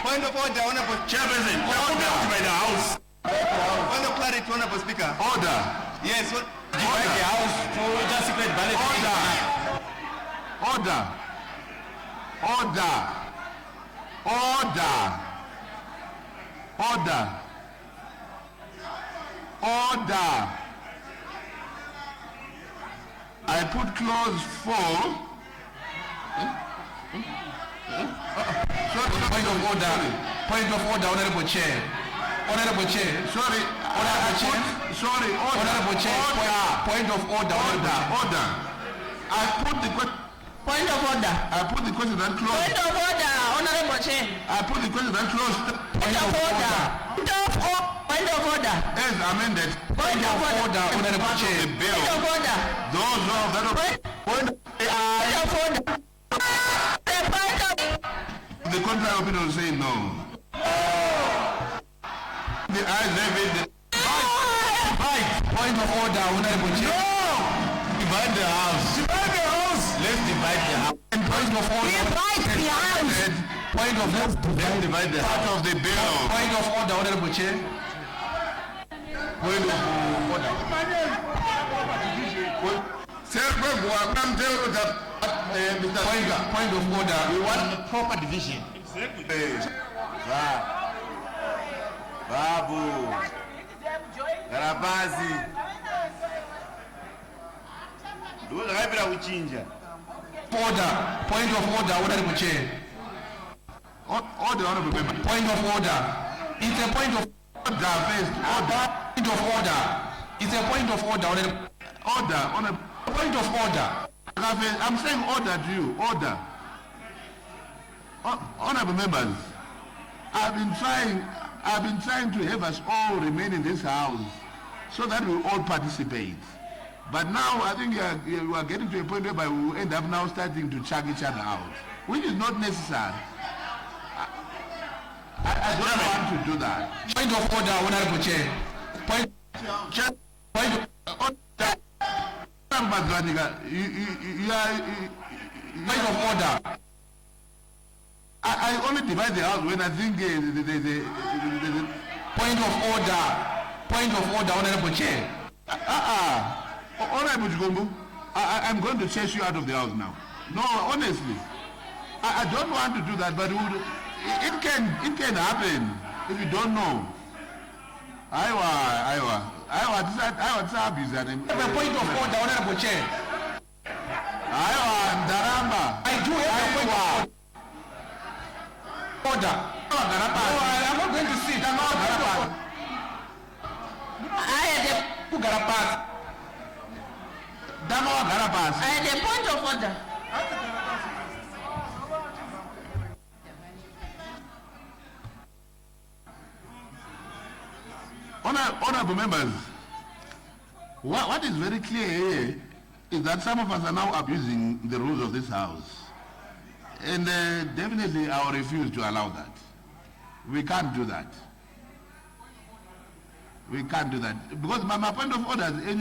Point of order, Honorable Chairperson. Order. Divide the house. Point of clarity, Honorable Speaker. Order. Yes. Divide the house for just secret ballot. Order. I put clause 4. Point of order. Point of order, Honorable Chair. Honorable Chair. Sorry. Honorable Chair. Sorry. Honorable Chair. Point of order. Order. I put the question. Point of order. I put the question that close. Point of order, Honorable Chair. I put the question that close. Point of order. Point of order. As amended. Point of order, Honorable Chair. The bill. Point of order. Those of that Point of order. The contrary opinion will say no. The ayes have it. Point of order, Honorable Chair. Divide the house. Let's divide the house. And point of order. Divide the house. Point of Let's divide the part of the bill. Point of order, Honorable Chair. Point of order. Point of order. We want a proper division. Babu. Garabazi. Order. Point of order, Honorable Chair. Order, Honorable Member. Point of order. It's a point of order first. Point of order. It's a point of order, Honorable. Order. Point of order. I'm saying order to you. Order. Honorable members, I've been trying to have us all remain in this house so that we all participate. But now I think you are getting to a point whereby we will end up now starting to chuck each other out, which is not necessary. I don't want to do that. Point of order, Honorable Chair. Point of order. I only divide the house when I think the point of order. Point of order, Honorable Chair. Honorable Jigombo, I'm going to chase you out of the house now. No, honestly, I don't want to do that, but it can happen if you don't know. Aiwa. Point of order, Honorable Chair. Aiwa, Ndaramba. I do have a point of order. I'm not going to sit. I'm not going to. I had a Garapaz. Tama wagara pasi. I had a point of order. Honorable members, what is very clear here is that some of us are now abusing the rules of this house. And definitely I will refuse to allow that. We can't do that. We can't do that. Because my point of order is,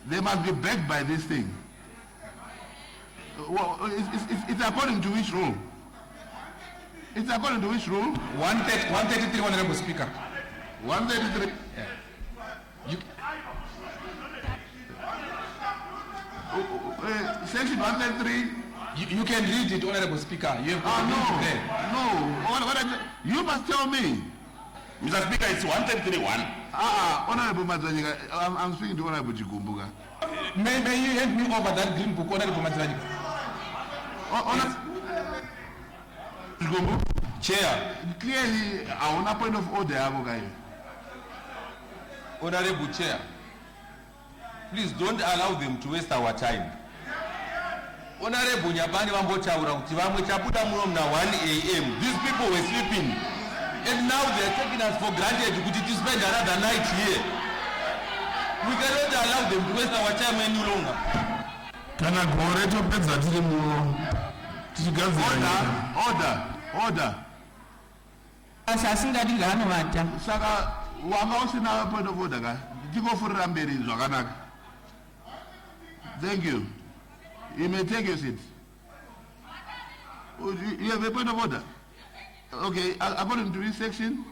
they must be backed by this thing. Well, it's according to which rule? It's according to which rule? 133, Honorable Speaker. 133. Yeah. Section 133. You can read it, Honorable Speaker. You have no. You must tell me. Mr. Speaker, it's 133.1. Honorable Mazanyika, I'm speaking to Honorable Chigumbuga. May you hand me over that green book, Honorable Mazanyika? Chigumbu? Chair. Clearly, I want a point of order, guy. Honorable Chair, please don't allow them to waste our time. Honorable Nyabani Wambochaura, Tivamwe Chaputa Muromna 1 a.m. These people were sleeping. And now they are taking us for granted to spend another night here. We cannot allow them to waste our time any longer. Order. Saka, wanga usina point of order ka. Tiko furira mberi zvakanaka. Thank you. You may take your seat. You have a point of order? Okay, according to this section.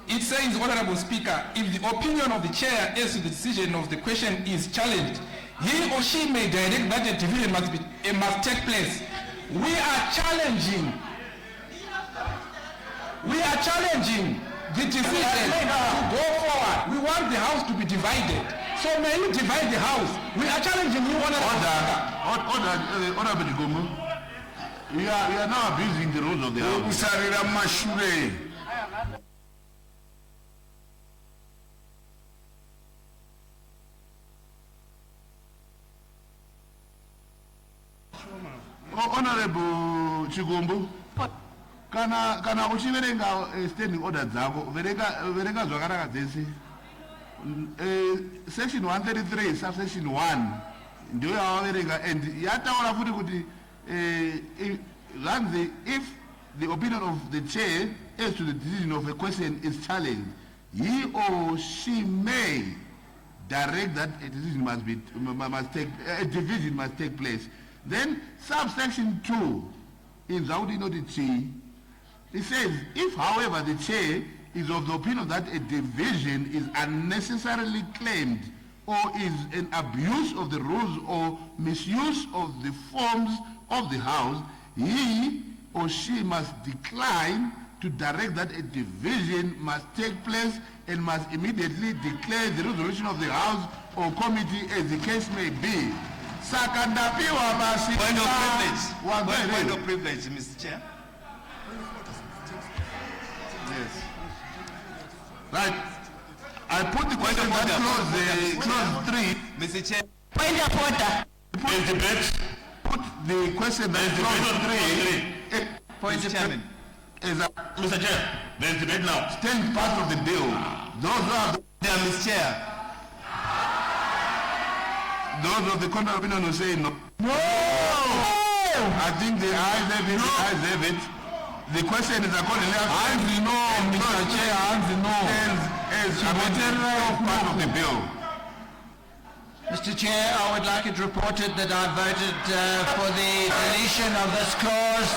It says, Honorable Speaker, if the opinion of the chair as to the decision of the question is challenged, he or she may direct that a division must take place. We are challenging the decision to go forward. We want the house to be divided. So may you divide the house. We are challenging you, Honorable Gomu. You are now abusing the rules of the house. Honorable Chigumbu, kana uchiverenga standing order dzako verenga zvakanaka dzese. Section 133 subsection 1 ndio yawaverenga and yataura futi kuti if the opinion of the chair as to the decision of a question is challenged, he or she may direct that a decision a division must take place. Then subsection 2 in Zaudi Note C, it says, if however the chair is of the opinion that a division is unnecessarily claimed or is an abuse of the rules or misuse of the forms of the house, he or she must decline to direct that a division must take place and must immediately declare the resolution of the house or committee as the case may be. Point of privilege, Mr. Chair. Yes. Right. I put the question that clause 3. Mr. Chair. Point of order. Put the question that clause 3. Point of Chairman. Mr. Chair, there is debate now. Stand part of the bill. Those who have Mr. Chair. Those of the contrary opinion will say no. No! I think the ayes have it. The ayes have it. The question is accordingly. Hands no, Mr. Chair. Hands no. As part of the bill. Mr. Chair, I would like it reported that I voted for the deletion of this clause.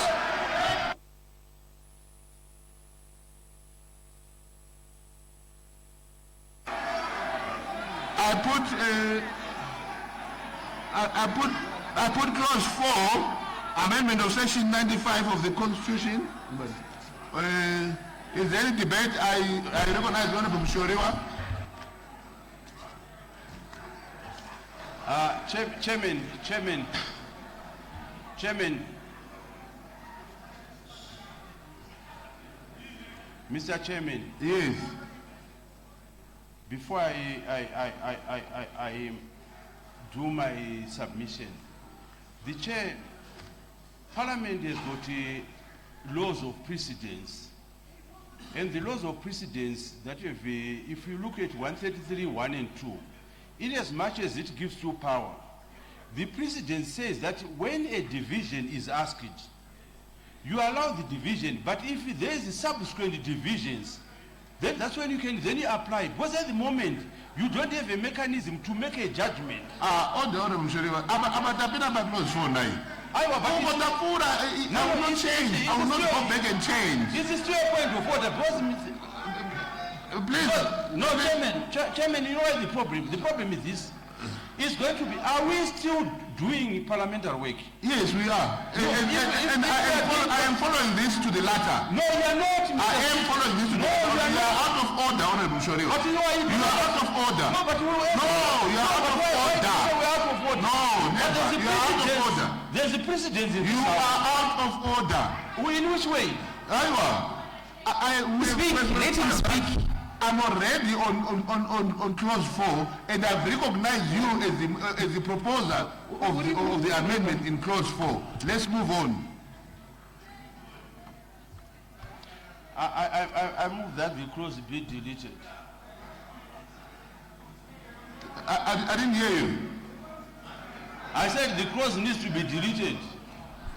I put clause 4, amendment of section 95 of the Constitution. Is there any debate? I recognize Honorable Mshorewa. Chairman. Mr. Chairman. Yes. Before I do my submission, the Chair, Parliament has got laws of precedence. And the laws of precedence that have, if you look at 133, 1 and 2, in as much as it gives you power, the precedent says that when a division is asked, you allow the division, but if there is subsequent divisions, then that's when you can then apply it. Because at the moment, you don't have a mechanism to make a judgment. I will not change. I will not go back and change. This is still a point of order. Please. No, Chairman, you know what the problem? The problem is this. It's going to be, are we still doing parliamentary work? Yes, we are. And I am following this to the latter. No, you are not. I am following this to the latter. You are out of order, Honorable Shoriwa. But you know why you are out of order. No, but you are out of order. Out of order. No, never. You are out of order. There's a precedent in this You are out of order. In which way? I will speak. Let him speak. I'm already on clause 4, and I've recognized you as the proposer of the amendment in clause 4. Let's move on. I move that the clause be deleted. I didn't hear you. I said the clause needs to be deleted.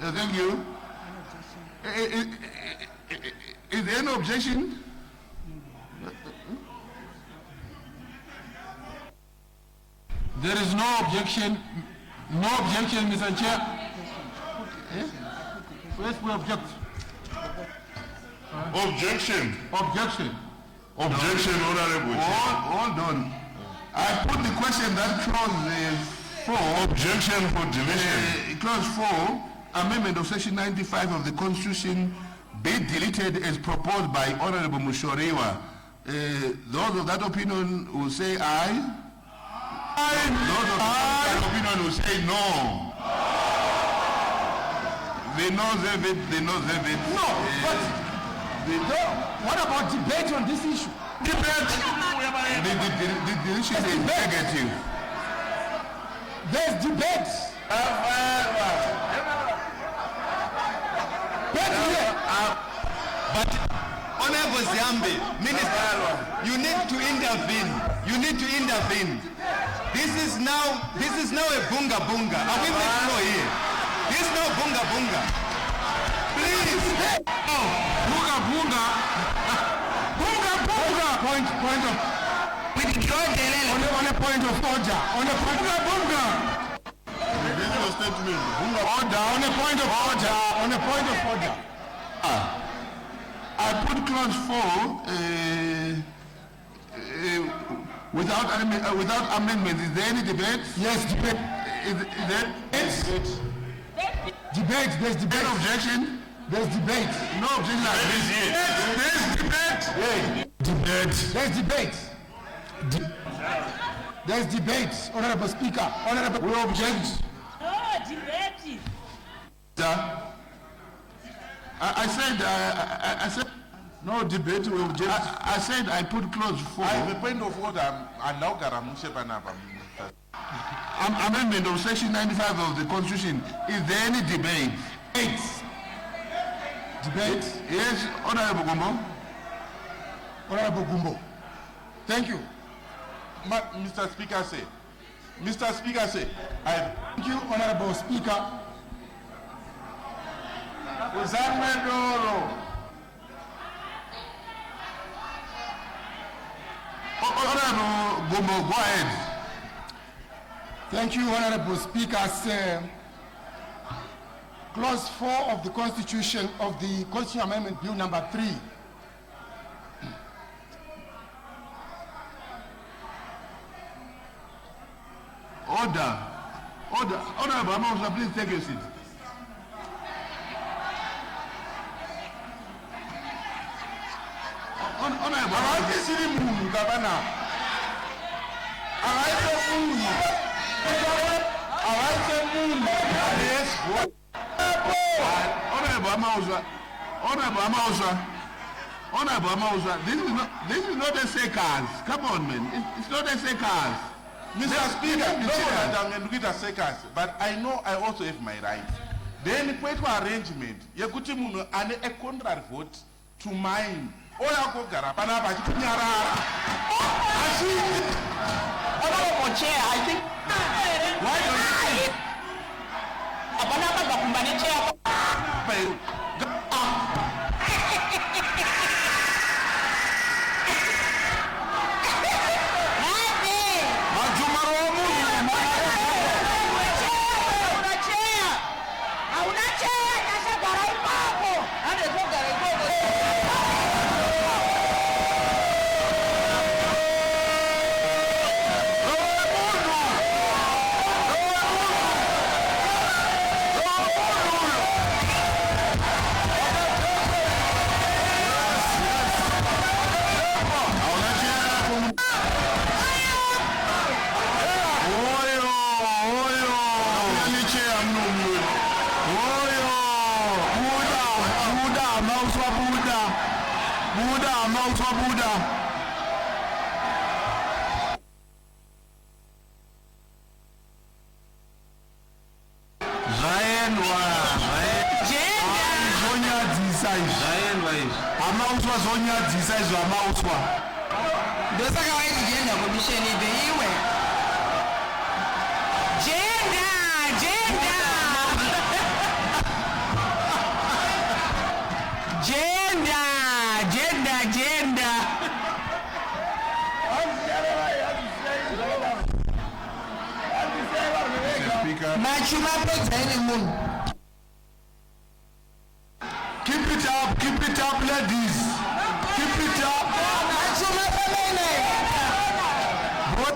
Thank you. Is there any objection? There is no objection. No objection, Mr. Chair. Yes, we object. Objection. Objection. Objection, Honorable Chair. Hold on. I put the question that clause 4. Objection for deletion. Clause 4, amendment of section 95 of the Constitution be deleted as proposed by Honorable Mushoriwa. Those of that opinion will say aye. Those of that opinion will say no. They know it. No, but what about debate on this issue? Debate. The issue is negative. There's debate. But Honorable Ziambi, Minister, you need to intervene. You need to intervene. This is now a bunga bunga. Are we the floor here? This is no bunga bunga. Please. Oh, bunga bunga. Bunga bunga. Point of. We draw the on a point of order. On a point of bunga. Statement. Order. On a point of order. On a point of order. I put clause 4 without amendment. Is there any debate? Yes, debate. Is there? Yes. Debate. There's debate. No objection. There's debate. No objection. There's debate. Yeah. Debate. There's debate. There's debate. Honorable Speaker. Honorable. We object. Oh, debate. Sir. I said no debate. We object. I said I put clause 4. I have a point of order. Amendment of section 95 of the Constitution. Is there any debate? Debate? Yes, Honorable Gumbo. Honorable Gumbo. Thank you. Mr. Speaker, thank you, Honorable Speaker. Honorable Gumbo, go ahead. Thank you, Honorable Speaker. Clause 4 of the Constitution of the Constitutional Amendment Bill No.3. Order. Honorable Amousa, please take your seat. Honorable Honorable Amausa, Honorable Amauswa, this is not a seconds. Come on, man. It's not a seconds. Mr. Speaker, but I know I also have my rights. Then kwetu arrangement yekuti munhu ane a contrary vote to mine oya kogara panapa achikunyarara. Honorable Chair, I think why don't you apana hapa kumbani chair Keep it up, ladies. Keep it up. What?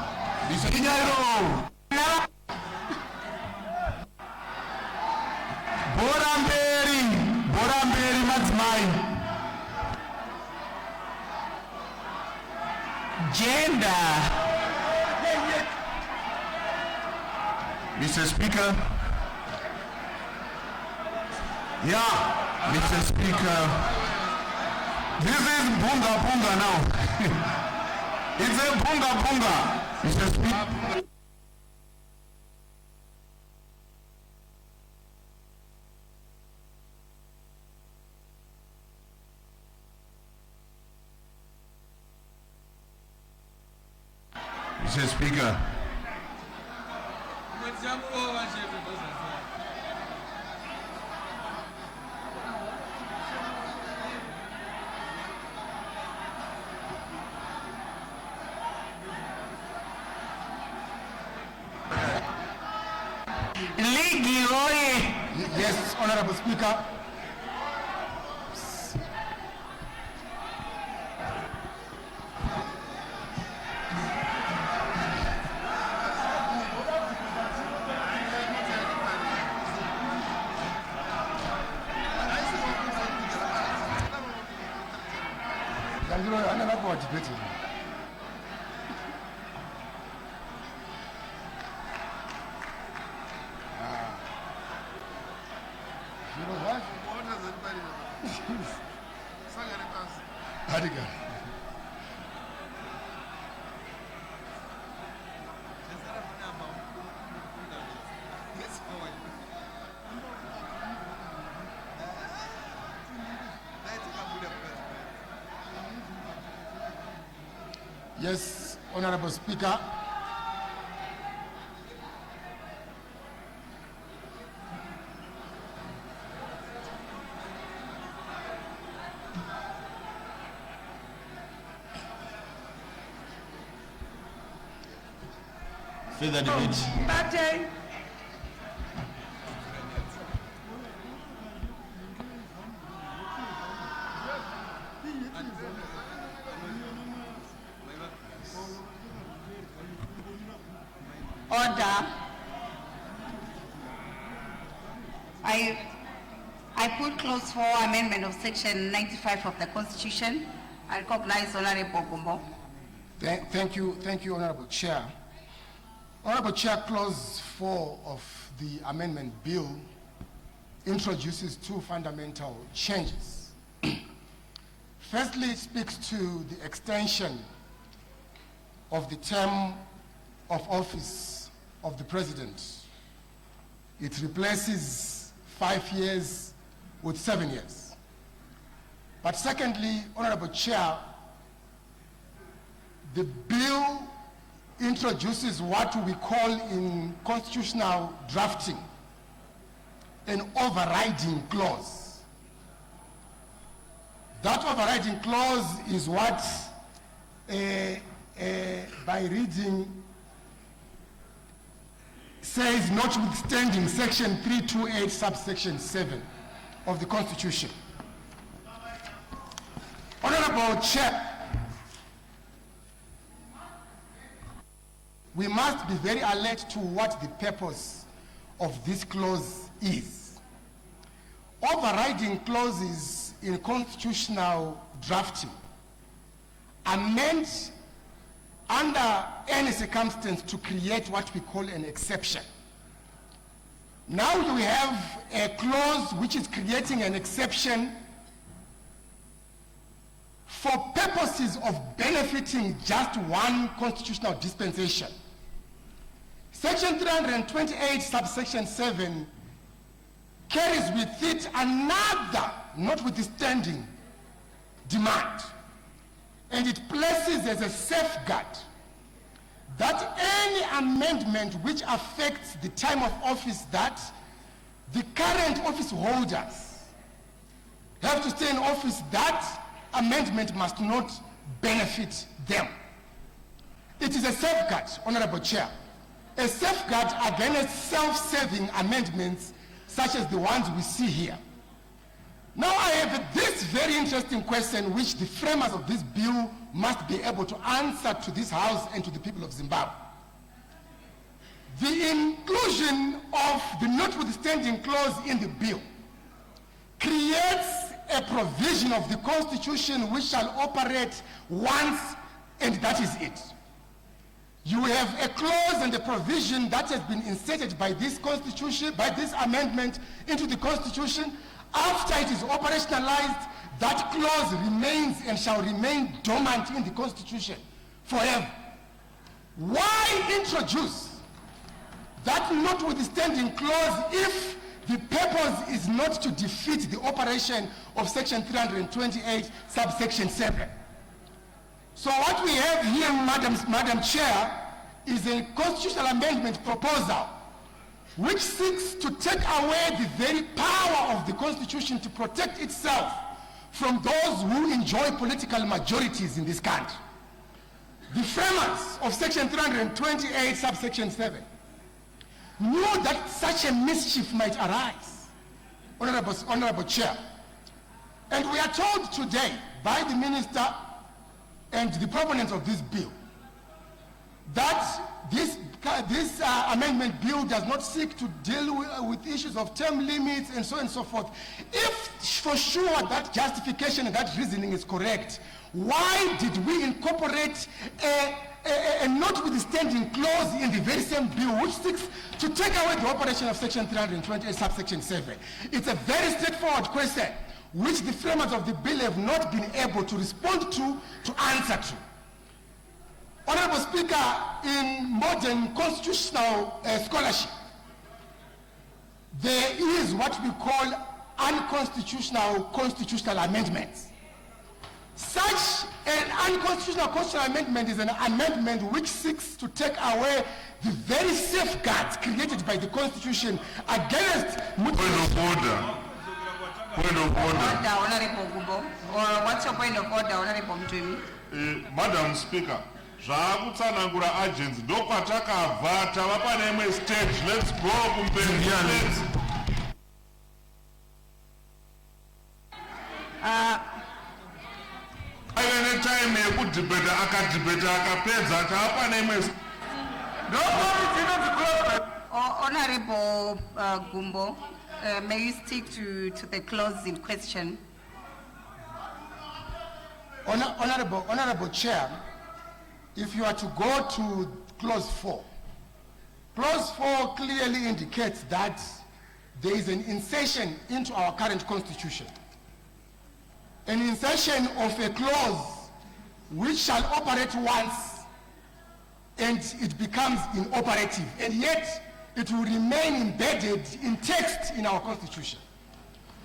Boramberi, madzimai. Gender. Mr. Speaker. Yeah. Mr. Speaker, this is bunga bunga now. It's a bunga bunga, Mr. Speaker. Mr. Speaker. Yes, Honorable Speaker. Yes, Honorable Speaker. Further debate. Order. I put clause 4 amendment of section 95 of the Constitution. I recognize Honorable Gumbo. Thank you, Honorable Chair. Honorable Chair, clause 4 of the amendment bill introduces two fundamental changes. Firstly, it speaks to the extension of the term of office of the president. It replaces 5 years with 7 years. But secondly, Honorable Chair, the bill introduces what we call in constitutional drafting an overriding clause. That overriding clause is what, by reading, says notwithstanding section 328 subsection 7 of the Constitution. Honorable Chair, we must be very alert to what the purpose of this clause is. Overriding clauses in constitutional drafting are meant under any circumstance to create what we call an exception. Now we have a clause which is creating an exception for purposes of benefiting just one constitutional dispensation. Section 328 subsection 7 carries with it another notwithstanding demand, and it places as a safeguard that any amendment which affects the time of office that the current office holders have to stay in office, that amendment must not benefit them. It is a safeguard, Honorable Chair, a safeguard against self-serving amendments such as the ones we see here. Now I have this very interesting question which the framers of this bill must be able to answer to this House and to the people of Zimbabwe. The inclusion of the notwithstanding clause in the bill creates a provision of the Constitution which shall operate once, and that is it. You have a clause and a provision that has been inserted by this Constitution, by this amendment into the Constitution. After it is operationalized, that clause remains and shall remain dormant in the Constitution forever. Why introduce that notwithstanding clause if the purpose is not to defeat the operation of section 328 subsection 7? So what we have here, Madam Chair, is a constitutional amendment proposal which seeks to take away the very power of the Constitution to protect itself from those who enjoy political majorities in this country. The framers of section 328 subsection 7 knew that such a mischief might arise, Honorable Chair. And we are told today by the Minister and the proponents of this bill that this amendment bill does not seek to deal with issues of term limits and so on and so forth. If for sure that justification and that reasoning is correct, why did we incorporate a notwithstanding clause in the very same bill which seeks to take away the operation of section 328 subsection 7? It's a very straightforward question which the framers of the bill have not been able to respond to answer to. Honorable Speaker, in modern constitutional scholarship, there is what we call unconstitutional constitutional amendments. Such an unconstitutional constitutional amendment is an amendment which seeks to take away the very safeguards created by the Constitution against... Point of order. Point of order. Honorable Gumbo. Or what's your point of order, Honorable Mtumi? Madam Speaker, zvakutsanangura agents ndokwatakabva tava pane imwe stage. Let's go kumberi. Aive netime yekudhibheta akadhibheta akapedza tava pane imwe. Honorable Gumbo, may you stick to the clause in question? Honorable Chair, if you are to go to clause 4, clause 4 clearly indicates that there is an insertion into our current constitution. an insertion of a clause which shall operate once and it becomes inoperative, and yet it will remain embedded in text in our Constitution.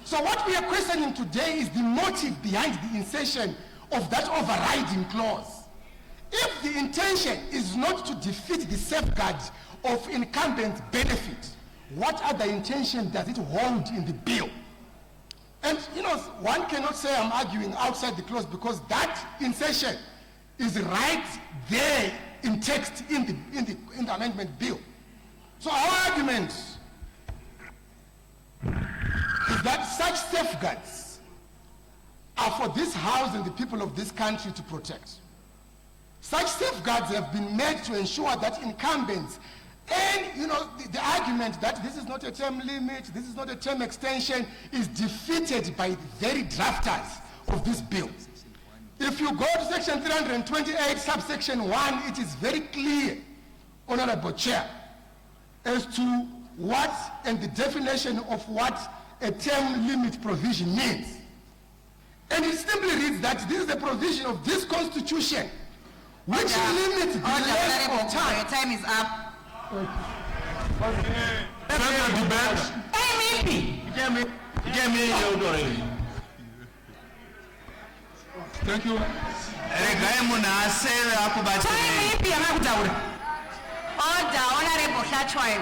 So what we are questioning today is the motive behind the insertion of that overriding clause. If the intention is not to defeat the safeguard of incumbent benefit, what other intention does it hold in the bill? And you know, one cannot say I'm arguing outside the clause because that insertion is right there in text in the amendment bill. So our argument is that such safeguards are for this House and the people of this country to protect. Such safeguards have been made to ensure that incumbents, and you know, the argument that this is not a term limit, this is not a term extension, is defeated by the very drafters of this bill. If you go to section 328, subsection 1, it is very clear, Honorable Chair, as to what and the definition of what a term limit provision means. And it simply reads that this is the provision of this Constitution which limits the length of time. Your time is up. Thank you. Order, Honorable Hlachwayo.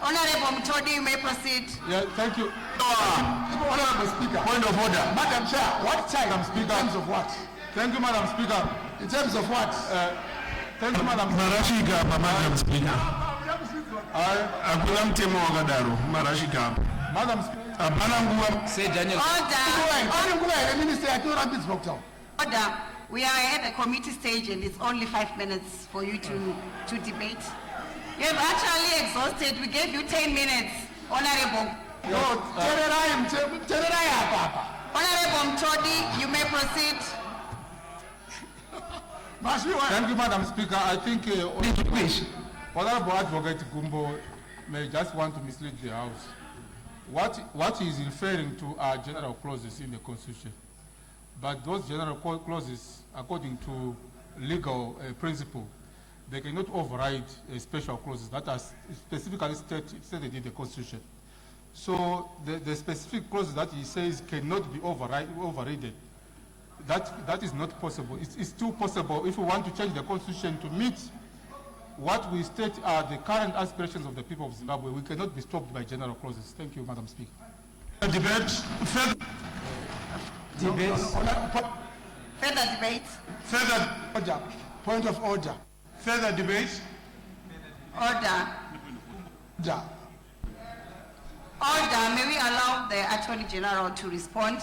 Honorable Mtodi, you may proceed. Yeah, thank you. Honorable Speaker. Point of order. Madam Chair, what time? In terms of what? Thank you, Madam Speaker. In terms of what? Thank you, Madam Speaker. Madam Speaker. Madam Speaker. Say Daniel. Order. We are at the committee stage and it's only 5 minutes for you to debate. You have actually exhausted. We gave you 10 minutes, Honorable. Honorable Mtodi, you may proceed. Thank you, Madam Speaker. I think Honorable Advocate Gumbo may just want to mislead the House. What he is referring to are general clauses in the Constitution. But those general clauses, according to legal principle, they cannot override special clauses that are specifically stated in the Constitution. So the specific clauses that he says cannot be overridden, that is not possible. It's still possible if we want to change the Constitution to meet what we state are the current aspirations of the people of Zimbabwe. We cannot be stopped by general clauses. Thank you, Madam Speaker. Debate. Further debate. Further order. Point of order. Further debate. Order. Order. Order. May we allow the Attorney General to respond?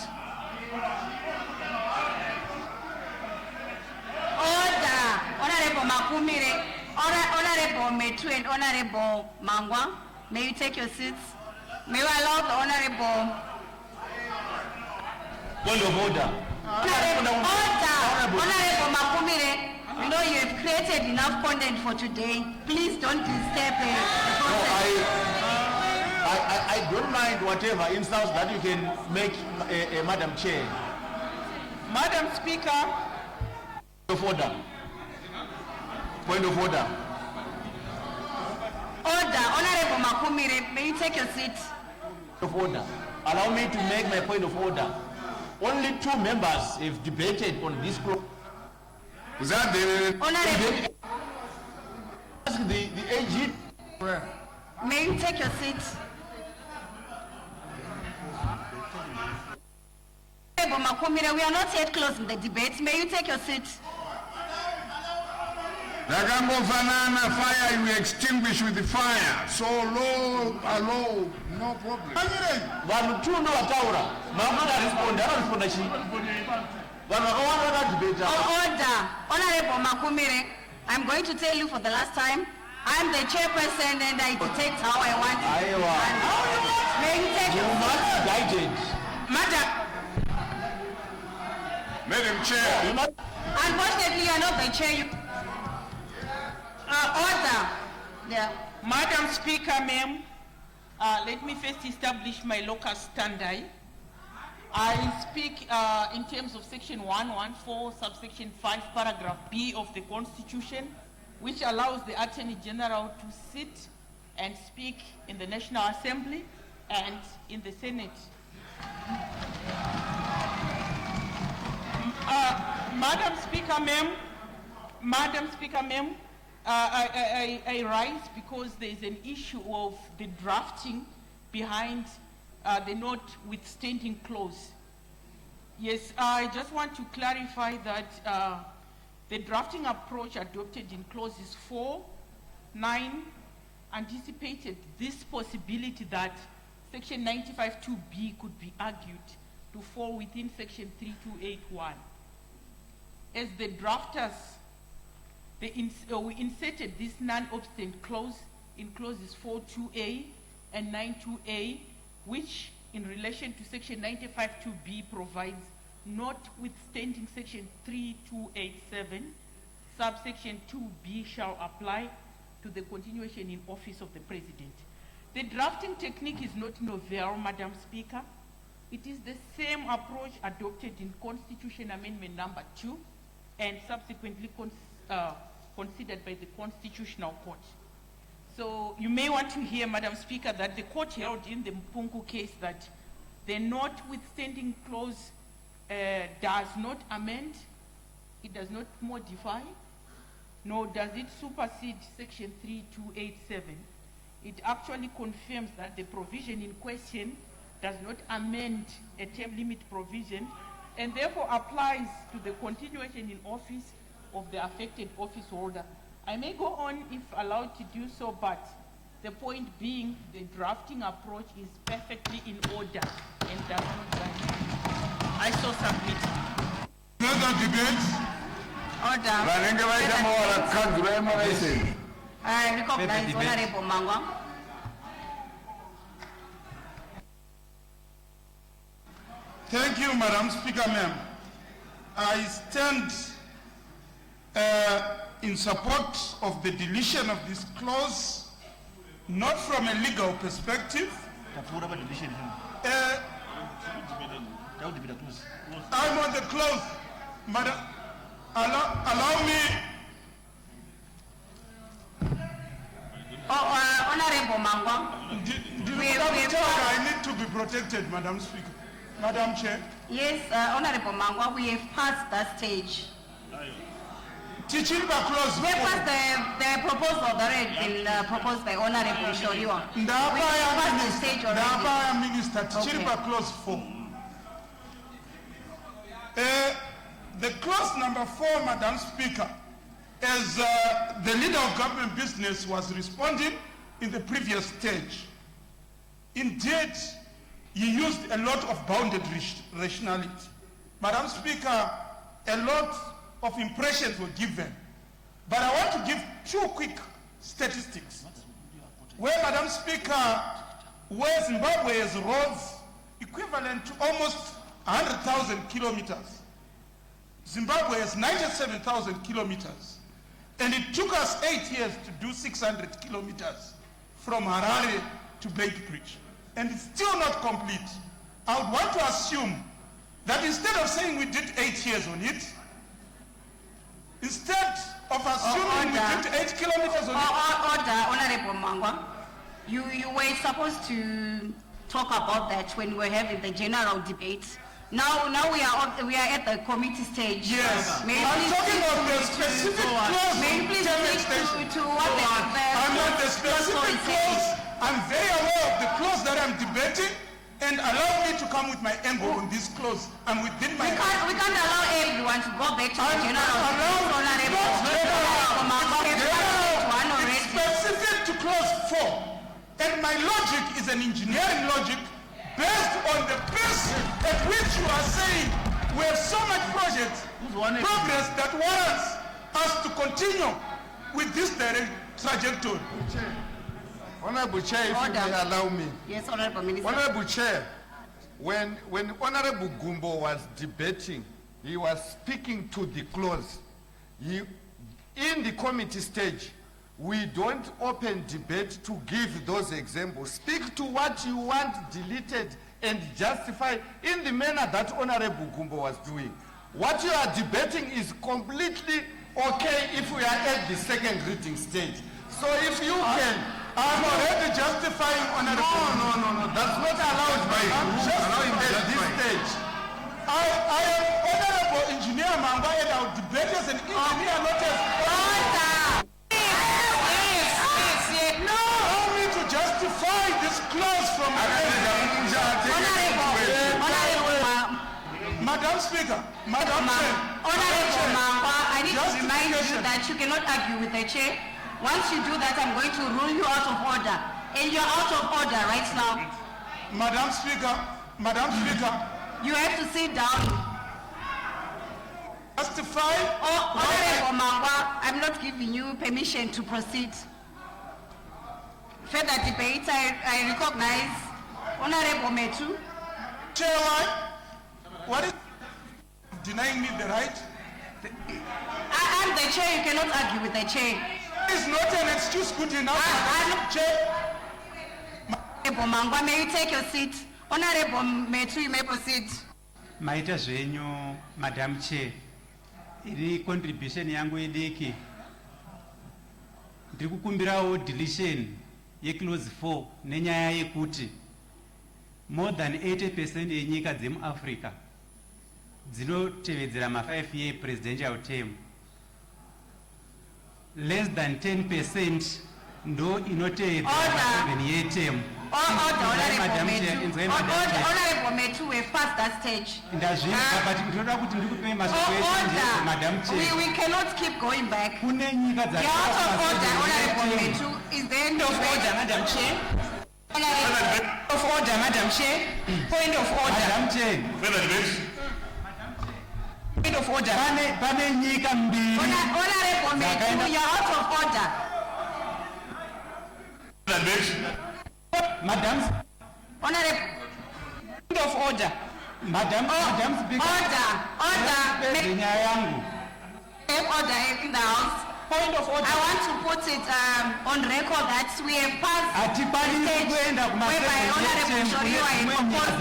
Order. Honorable Makumire, Honorable Metu and Honorable Mangwa, may you take your seats? May we allow the Honorable... Point of order. Honorable Makumire, we know you have created enough content for today. Please don't disturb the process. I don't mind whatever insults that you can make, Madam Chair. Madam Speaker. Point of order. Point of order. Order. Honorable Makumire, may you take your seat? Point of order. Allow me to make my point of order. Only 2 members have debated on this clause. Was that the... Honorable. Ask the AG. May you take your seat? Honorable Makumire, we are not yet closing the debate. May you take your seat? Nakambofanana fire, you extinguish with the fire. So low, no problem. Order. Honorable Makumire, I'm going to tell you for the last time, I'm the chairperson and I detect how I want it. May you take your seat? Madam Chair. Unfortunately, you are not the chair. Order. Yeah. Madam Speaker, ma'am, let me first establish my locus standi. I speak in terms of section 114, subsection 5, paragraph B of the Constitution, which allows the Attorney General to sit and speak in the National Assembly and in the Senate. Madam Speaker, ma'am, I rise because there is an issue of the drafting behind the notwithstanding clause. Yes, I just want to clarify that the drafting approach adopted in clauses 4, 9, anticipated this possibility that section 95(2)(b) could be argued to fall within section 3281. As the drafters, we inserted this non-obstant clause in clauses 4(2)(a) and 9(2)(a), which in relation to section 95(2)(b) provides, notwithstanding section 3287, subsection 2(b) shall apply to the continuation in office of the President. The drafting technique is not novel, Madam Speaker. It is the same approach adopted in Constitutional Amendment No. 2 and subsequently considered by the Constitutional Court. So you may want to hear, Madam Speaker, that the court held in the Mpungu case that the notwithstanding clause does not amend, it does not modify, nor does it supersede section 3287. It actually confirms that the provision in question does not amend a term limit provision and therefore applies to the continuation in office of the affected office holder. I may go on if allowed to do so, but the point being the drafting approach is perfectly in order and does not vary. I so submit. Further debate? Order. I recognize Honorable Mangwa. Thank you, Madam Speaker, ma'am. I stand in support of the deletion of this clause, not from a legal perspective. I'm on the clause. Madam, allow me. Honorable Mangwa. I need to be protected, Madam Speaker. Madam Chair. Yes, Honorable Mangwa, we have passed that stage. Teaching by clause. We have passed the proposal that had been proposed by Honorable Shoriwa. We passed the stage already. Minister, teaching by clause 4. The clause number 4, Madam Speaker, as the leader of government business was responding in the previous stage. Indeed, he used a lot of bounded rationality. Madam Speaker, a lot of impressions were given. But I want to give 2 quick statistics. Where, Madam Speaker, where Zimbabwe has roads equivalent to almost 100,000 kilometers. Zimbabwe has 97,000 kilometers. And it took us 8 years to do 600 kilometers from Harare to Beitbridge. And it's still not complete. I would want to assume that instead of saying we did 8 years on it, instead of assuming we did 8 kilometers on it. Order, Honorable Mangwa. You were supposed to talk about that when we were having the general debate. Now we are at the committee stage. Yes. I'm talking about the specific clause. May you please stick to what I'm on the specific clause. I'm very aware of the clause that I'm debating, and allow me to come with my angle on this clause. I'm within my. We can't allow everyone to go back to the general. It's specific to clause 4, and my logic is an engineering logic based on the pace at which you are saying we have so much progress that warrants us to continue with this direct trajectory. Honorable Chair, if you may allow me. Yes, Honorable Minister. Honorable Chair, when Honorable Gumbo was debating, he was speaking to the clause. In the committee stage, we don't open debate to give those examples. Speak to what you want deleted and justify in the manner that Honorable Gumbo was doing. What you are debating is completely okay if we are at the second reading stage. So if you can... I'm already justifying Honorable... No, that's not allowed by rules at this stage. I am Honorable Engineer Mangwa and our debaters and engineer not as... Allow me to justify this clause from... Madam Speaker, Madam Chair. Honorable Mangwa, I need to remind you that you cannot argue with the chair. Once you do that, I'm going to rule you out of order. And you're out of order right now. Madam Speaker, you have to sit down. Justify. Honorable Mangwa, I'm not giving you permission to proceed. Further debate, I recognize Honorable Metu. Chair, what is denying me the right? I'm the chair, you cannot argue with the chair. It's not an excuse good enough. Chair. Honorable Mangwa, may you take your seat? Honorable Metu, you may proceed. Maita zvenyu, Madam Chair. Iri contribution yangu idiki. Ndiri kukumbirawo deletion ye clause 4 nenyaya yekuti more than 80% yenyika dzemu Africa dzinotevedzera ma5 year presidential term. Less than 10% ndo inotevedzera ma7 year term. Honorable Metu, we've passed that stage. We cannot keep going back. You're out of order, Honorable Metu. Is there any order, Madam Chair? Of order, Madam Chair. Point of order. Madam Chair. Point of order. Honorable Metu, you're out of order. Madam. Honorable. Point of order. Madam Speaker. Order. Order in the House. Point of order. I want to put it on record that we have passed the stage whereby Honorable Shoriwa proposed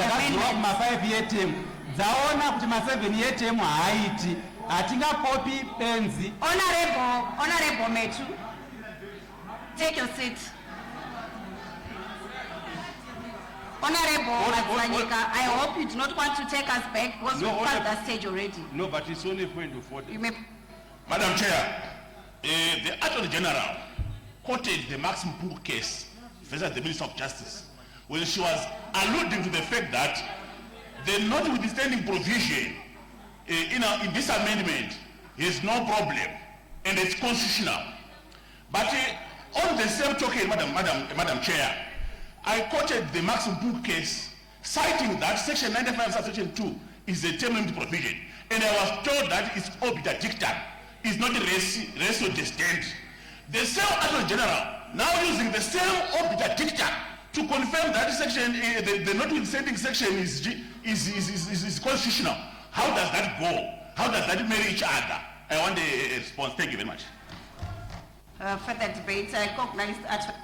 amendment. Zaona kuti ma7 year term haiti hatingakopi penzi. Honorable Metu, take your seat. Honorable Matsanyika, I hope you do not want to take us back because we've passed that stage already. No, but it's only a point of order. Madam Chair, the Attorney General quoted the Maxim Pool case versus the Minister of Justice when she was alluding to the fact that the notwithstanding provision in this amendment is no problem and it's constitutional. But on the same token, Madam Chair, I quoted the Maxim Pool case citing that Section 95 subsection 2 is a term limit provision, and I was told that it's obiter dictum, it's not a ratio distant. The same Attorney General now using the same obiter dictum to confirm that section, the notwithstanding section is constitutional. How does that go? How does that marry each other? I want a response. Thank you very much. Further debate, I recognize that.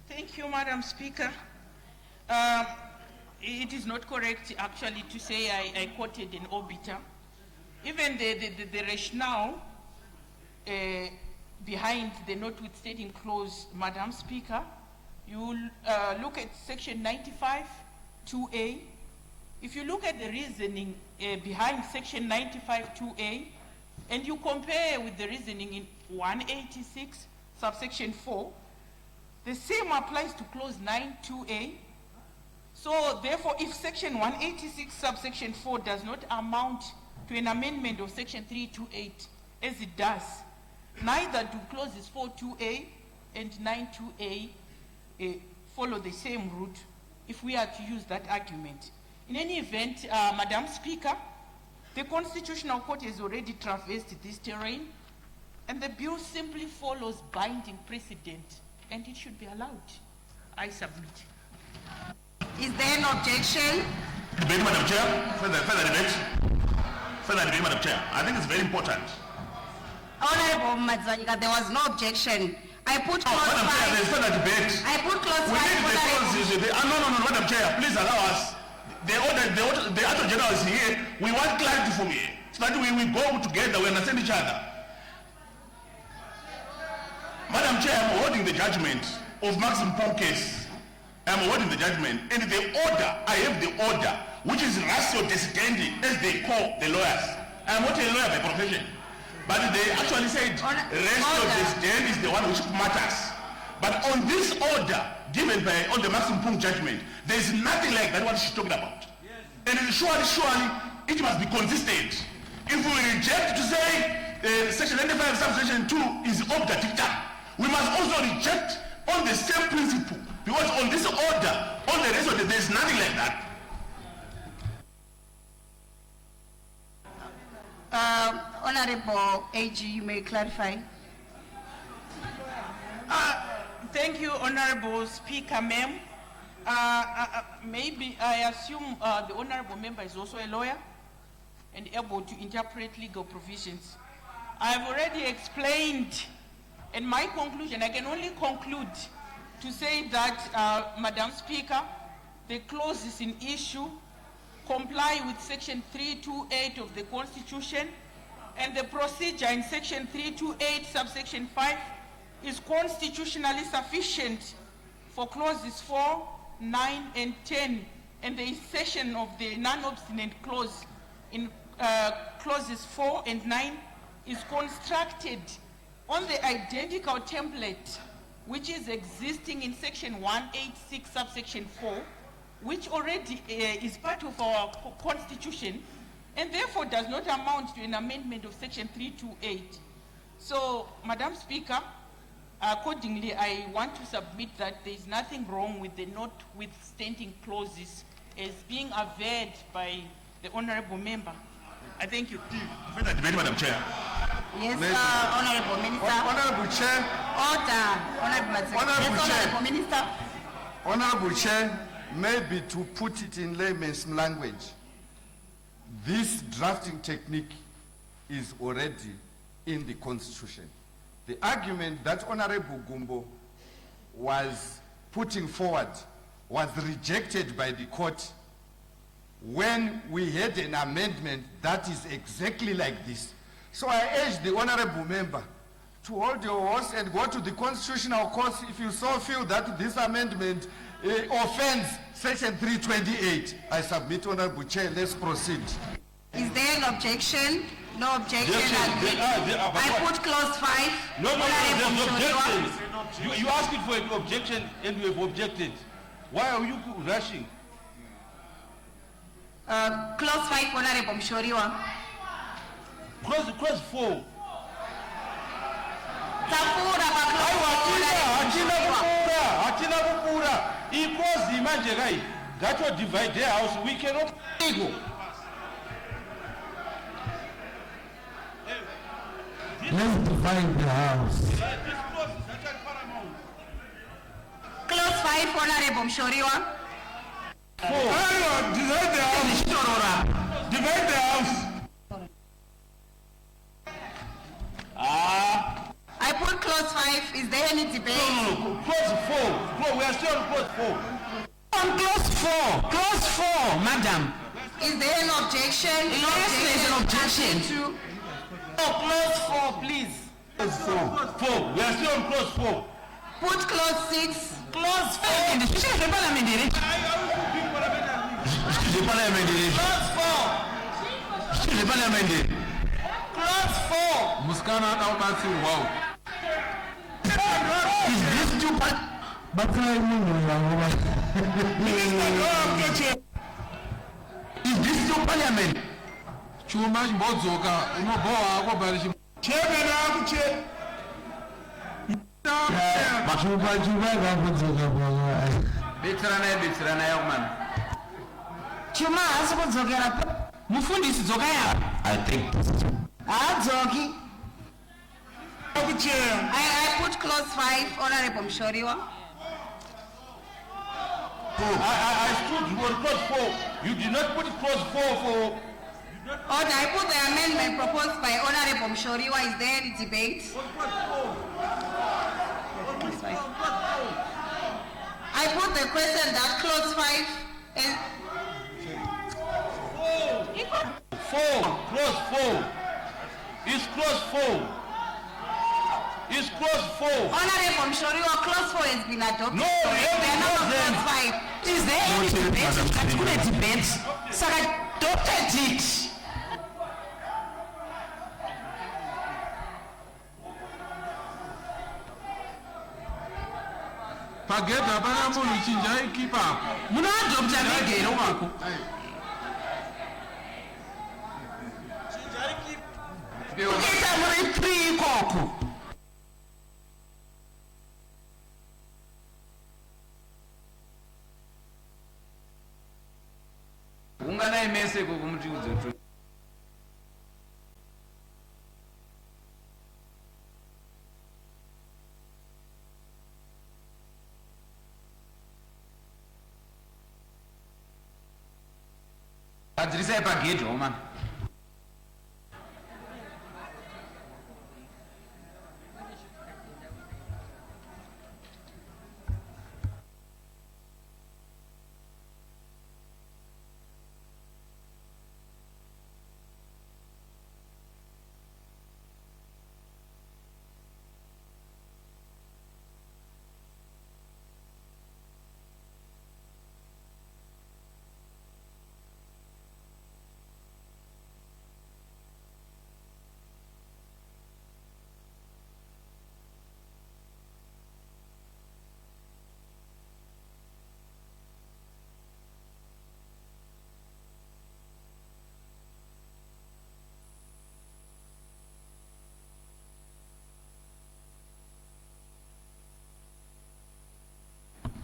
Thank you, Madam Speaker. It is not correct, actually, to say I quoted an obiter. Even the rationale behind the notwithstanding clause, Madam Speaker, you look at Section 95, 2A. If you look at the reasoning behind Section 95, 2A, and you compare with the reasoning in 186, subsection 4, the same applies to clause 9, 2A. So therefore, if Section 186, subsection 4 does not amount to an amendment of Section 328, as it does, neither do clauses 4.2a and 9.2a follow the same route if we are to use that argument. In any event, Madam Speaker, the Constitutional Court has already traversed this terrain, and the bill simply follows binding precedent, and it should be allowed. I submit. Is there an objection? Debate, Madam Chair. Further debate. Further debate, Madam Chair. I think it's very important. Honorable Matsanyika, there was no objection. I put clause Madam Chair, 5. there's not a debate. I put clause We 5. need the Honorable. clauses. No, Madam Chair, please allow us. The Attorney General is here. We want clarity from here. So that we go together, we understand each other. Madam Chair, I'm holding the judgment of Maxim Paul case. I'm holding the judgment. And the order, I have the order, which is ratio decidendi, as they call the lawyers. I'm not a lawyer by profession. But they actually said ratio decidendi is the one which matters. But on this order, given by on the Maxim Pung judgment, there is nothing like that what she's talking about. Yes. And surely, it must be consistent. If we reject to say section 95 subsection 2 is obda dicta, we must also reject on the same principle, because on this order, on the rest of it, there is nothing like that. Honorable AG, you may clarify. Thank you, Honorable Speaker, ma'am. Maybe I assume the Honorable Member is also a lawyer and able to interpret legal provisions. I've already explained, and my conclusion, I can only conclude to say that, Madam Speaker, the clauses in issue comply with Section 328 of the Constitution, and the procedure in Section 328, subsection 5, is constitutionally sufficient for clauses 4, 9, and 10, and the insertion of the non-obstinate clause in clauses 4 and 9 is constructed on the identical template which is existing in Section 186, subsection 4, which already is part of our Constitution, and therefore does not amount to an amendment of Section 328. So, Madam Speaker, accordingly, I want to submit that there is nothing wrong with the notwithstanding clauses as being averred by the Honourable Member. I thank you. Further debate, Madam Chair. Yes, Honourable Minister. Honourable Chair. Order. Honourable Chair. Honourable Minister. Honourable Chair, maybe to put it in layman's language, this drafting technique is already in the Constitution. The argument that Honourable Gumbo was putting forward was rejected by the court when we had an amendment that is exactly like this. So I urge the Honourable Member to hold your horse and go to the Constitutional Court if you so feel that this amendment offends Section 328. I submit, Honourable Chair. Let's proceed. Is there an objection? No objection. I put clause 5. No, there's objection. You asking for an objection and you have objected. Why are you rushing? Clause 5, Honourable Mshoriwa. Clause 4. Hatina kupura. Because imagine right, that will divide their house. We cannot go. Let's divide the house. Clause 5, Honourable Mshoriwa. Divide the house. Divide the house. I put clause 5. Is there any debate? No. Clause 4. We are still on clause 4. On clause 4. Clause 4, madam. Is there an objection? Yes, there is an objection. Clause 4, please. Clause 4. We are still on clause 4. Put clause 6. Clause 4. The parliament. The parliament. Clause 4. Muskana now dancing wow. Is this too bad? But I know. Is this your parliament? Chuma Bozoka, Unoboa, Wabarish. Chairman, I'm chair. Betrana, young man. Chuma, I suppose Mufundis is okay. I think. Zogi. I put clause 5, Honourable Mshoriwa. I stood for clause 4. You did not put clause 4 for. Order. I put the amendment proposed by Honourable Mshoriwa. Is there any debate? clause 5. I put the question that clause 5 is... Clause 4. It's clause 4. It's clause 4. Honorable Mshoriwa, clause 4 has been adopted. No, They are now on clause 5. Is there any debate? That's good debate. So I adopted it. Pageta bana mulu chinja ikipa. Muna adopta negero wako. Uketa muri 3 koko. Ungana imese kumuti udzo. Adrisa epagedhi man.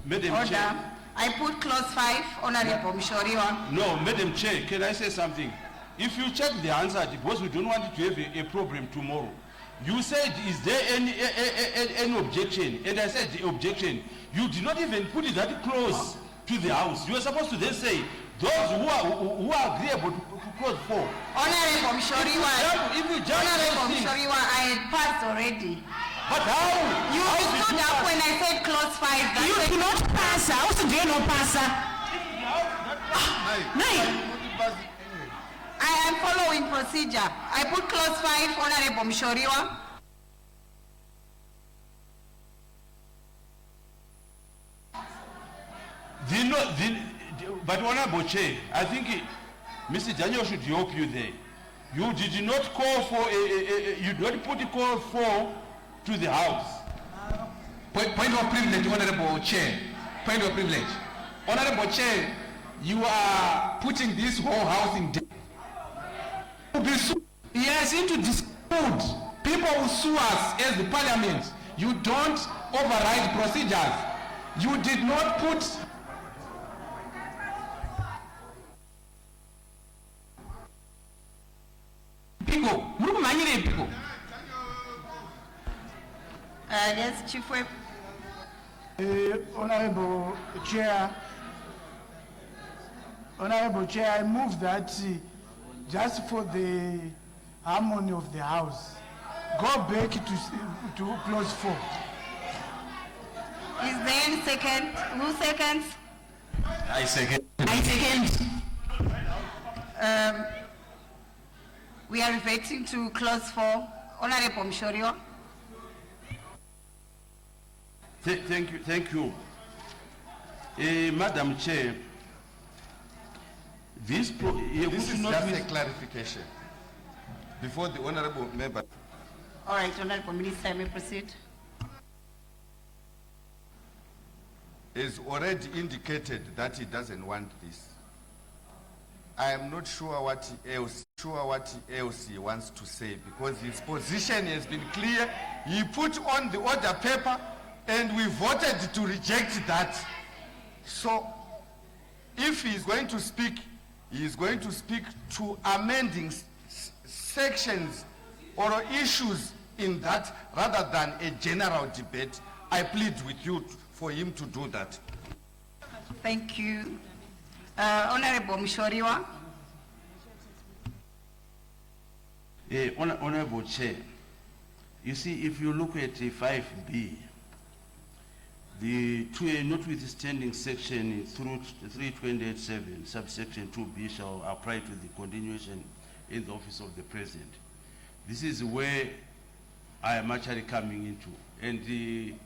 Madam Order. Chair. I put clause 5, Honorable Mshoriwa. No, Madam Chair, can I say something? If you check the answer, because we don't want to have a problem tomorrow. You said, is there any objection? And I said, the objection. You did not even put that clause to the House. You were supposed to then say, those who are agreeable to clause 4. Honorable Mshoriwa, If you jump Honorable those things. Mshoriwa, I had passed already. But how? You How did stood you up pass? when I said clause 5. That You said- do not pass. How do you not pass? Nine. I am following procedure. I put clause 5, Honorable Mshoriwa. But Honorable Chair, I think Mr. Daniel should help you there. You did not call for you did not put a call for to the House. Point of privilege, Honorable Chair. Point of privilege. Honorable Chair, you are putting this whole House in danger. Yes, into dispute. People will sue us as the Parliament. You don't override procedures. You did not put... Yes, Chief Whip. Honorable Chair, I move that just for the harmony of the House, go back to clause 4. Is there any second? Who seconds? I second. We are reverting to clause 4. Honorable Mshoriwa. Thank you. Madam Chair, this This is just a clarification before the honorable member. All right, Honorable Minister, I may proceed. Has already indicated that he doesn't want this. I am not sure what else he wants to say, because his position has been clear. He put on the order paper and we voted to reject that. So if he is going to speak, he is going to speak to amending sections or issues in that rather than a general debate. I plead with you for him to do that. Thank you. Honorable Mshoriwa. Honorable Chair, you see, if you look at 5B, to a notwithstanding section through 3287, subsection 2B shall apply to the continuation in the office of the president. This is where I am actually coming into. And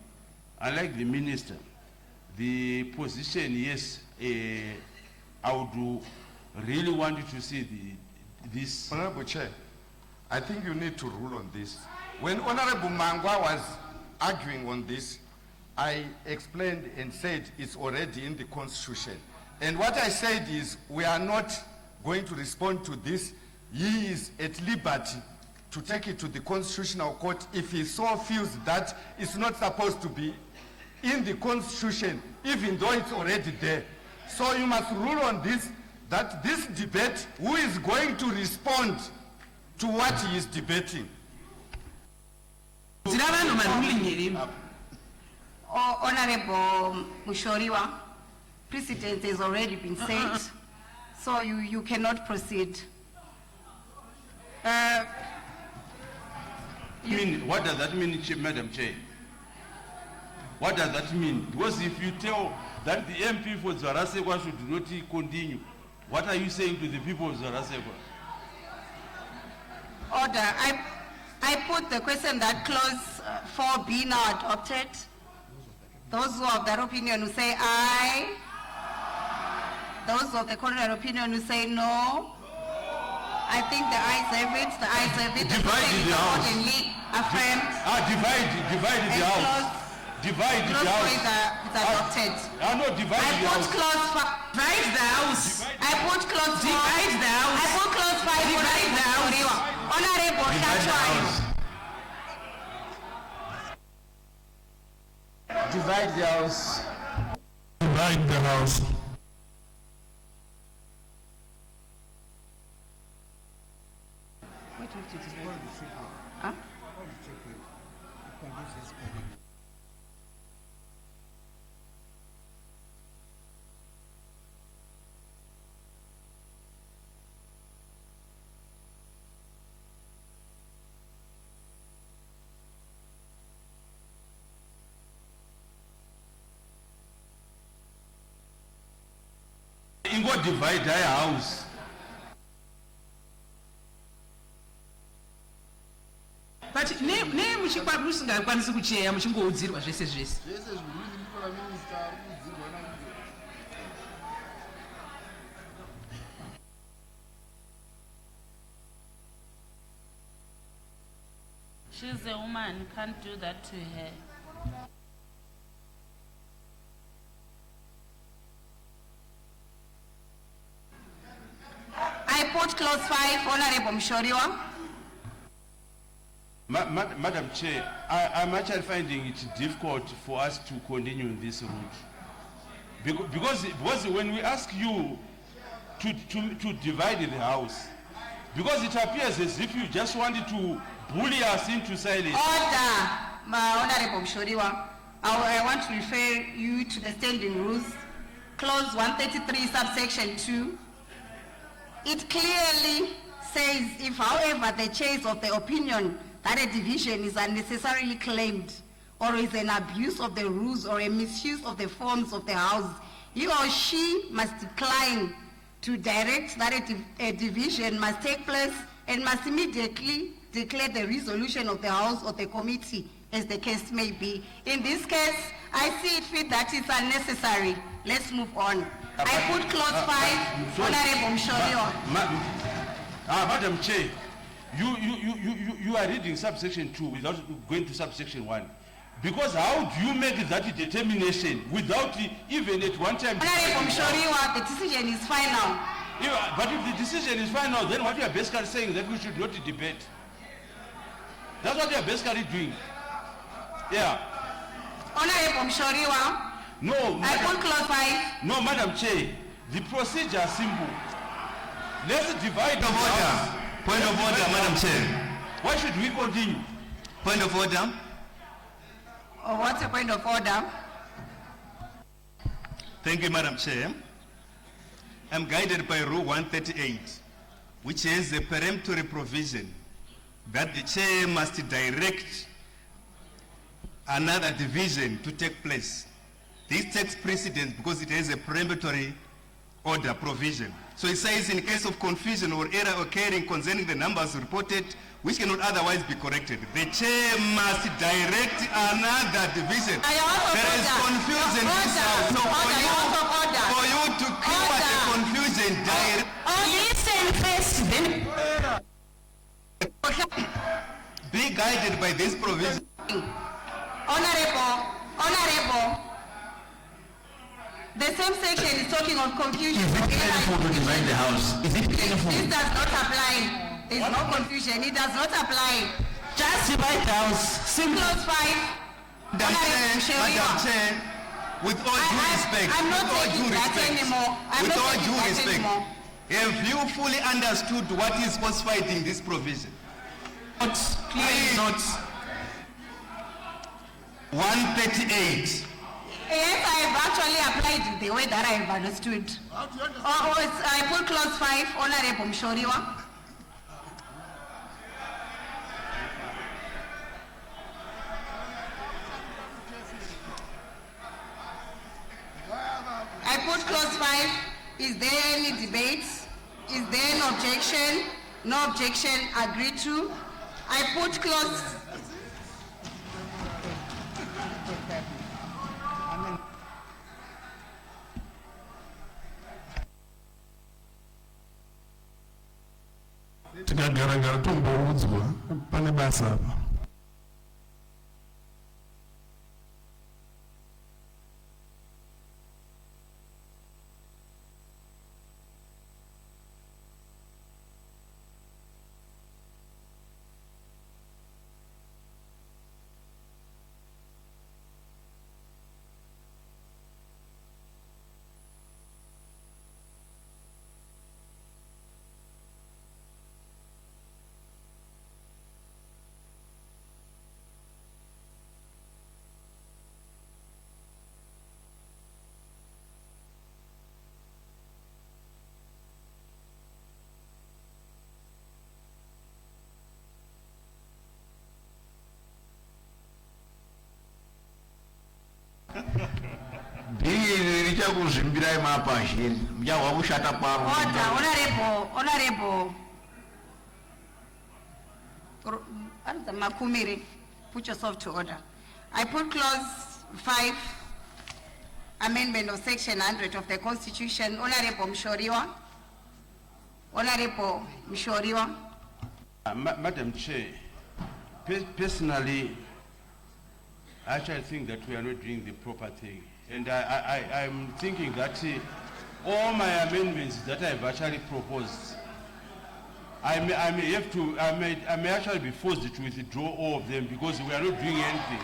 unlike the minister, the position, yes, I would really want you to see this. Honorable Chair, I think you need to rule on this. When Honorable Mangwa was arguing on this, I explained and said it's already in the Constitution. And what I said is we are not going to respond to this. He is at liberty to take it to the Constitutional Court if he so feels that it's not supposed to be in the Constitution, even though it's already there. So you must rule on this, that this debate, who is going to respond to what he is debating? Honorable Mushoriwa, precedent has already been set, so you cannot proceed. What does that mean, Madam Chair? What does that mean? Because if you tell that the MP for Zarasekwa should not continue, what are you saying to the people of Zarasekwa? Order. I put the question that clause 4B now adopted. Those who have that opinion who say aye. Those of the contrary opinion who say no. I think the ayes have it. The ayes have it. Divide the house. Affirmed. Divide the house. Divide the house. It's adopted. No, divide the house. Divide the house. I put clause 4. Divide the house. I put clause 5. Divide the house. Honorable Kachwayo. Divide the house. Divide the house. Huh? Ingo divide our house. But ne muchikwapi usingakwanisi kucheya muchingoudzirwa zvese zvese. She's a woman, can't do that to her. I put clause 5, Honorable Mshoriwa. Madam Chair, I'm actually finding it difficult for us to continue in this route. Because when we ask you to divide the house, because it appears as if you just wanted to bully us into silence. Order, Honorable Mshoriwa. I want to refer you to the standing rules, clause 133, subsection 2. It clearly says if, however, the chair is of the opinion that a division is unnecessarily claimed or is an abuse of the rules or a misuse of the forms of the House, he or she must decline to direct that a division must take place and must immediately declare the resolution of the House or the committee, as the case may be. In this case, I see it fit that it's unnecessary. Let's move on. I put clause 5, Honorable Mshoriwa. Madam Chair, you are reading subsection 2 without going to subsection 1. Because how do you make that determination without even at one time? Honorable Mshoriwa, the decision is final. But if the decision is final, then what you are basically saying is that we should not debate. That's what you are basically doing. Yeah. Honorable Mshoriwa. No. I put clause 5. No, Madam Chair, the procedure is simple. Let's divide the order. Point of order, Madam Chair. Why should we continue? Point of order. Oh, what's the point of order? Thank you, Madam Chair. I'm guided by Rule 138, which has a peremptory provision that the chair must direct another division to take place. This takes precedence because it has a peremptory order provision. So it says in case of confusion or error occurring concerning the numbers reported which cannot otherwise be corrected, the chair must direct another division. There is confusion in this house. So for you to clear the confusion, Listen first, then. Be guided by this provision. Honorable, the same section is talking of confusion. Is it painful to divide the house? Is it painful? This does not apply. There is no confusion. It does not apply. Just divide the house. Simple. Clause 5. Madam Chair, with all due respect, I'm not taking that anymore. With all due respect, have you fully understood what is specified in this provision? Not clearly not. 138. Yes, I have actually applied it the way that I have understood. I put clause 5, Honorable Mshoriwa. I put clause 5. Is there any debate? Is there an objection? No objection, agreed to. I put clause... Tikagara tomboudzwa pane basa apa. Honorable Makumiri, put yourself to order. I put clause 5, amendment of section 100 of the Constitution. Honorable Mshoriwa. Honorable Mshoriwa. Madam Chair, personally, I actually think that we are not doing the proper thing. And I'm thinking that all my amendments that I've actually proposed, I may actually be forced to withdraw all of them because we are not doing anything.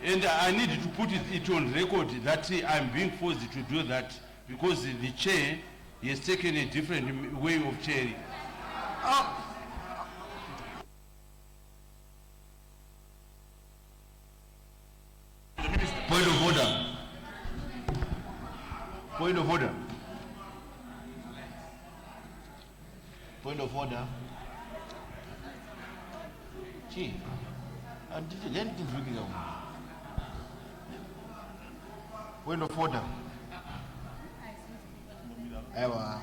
And I need to put it on record that I'm being forced to do that because the chair has taken a different way of chairing. Point of order. Point of order. Point of order. Gee, anything's looking out. Point of order. Ewa.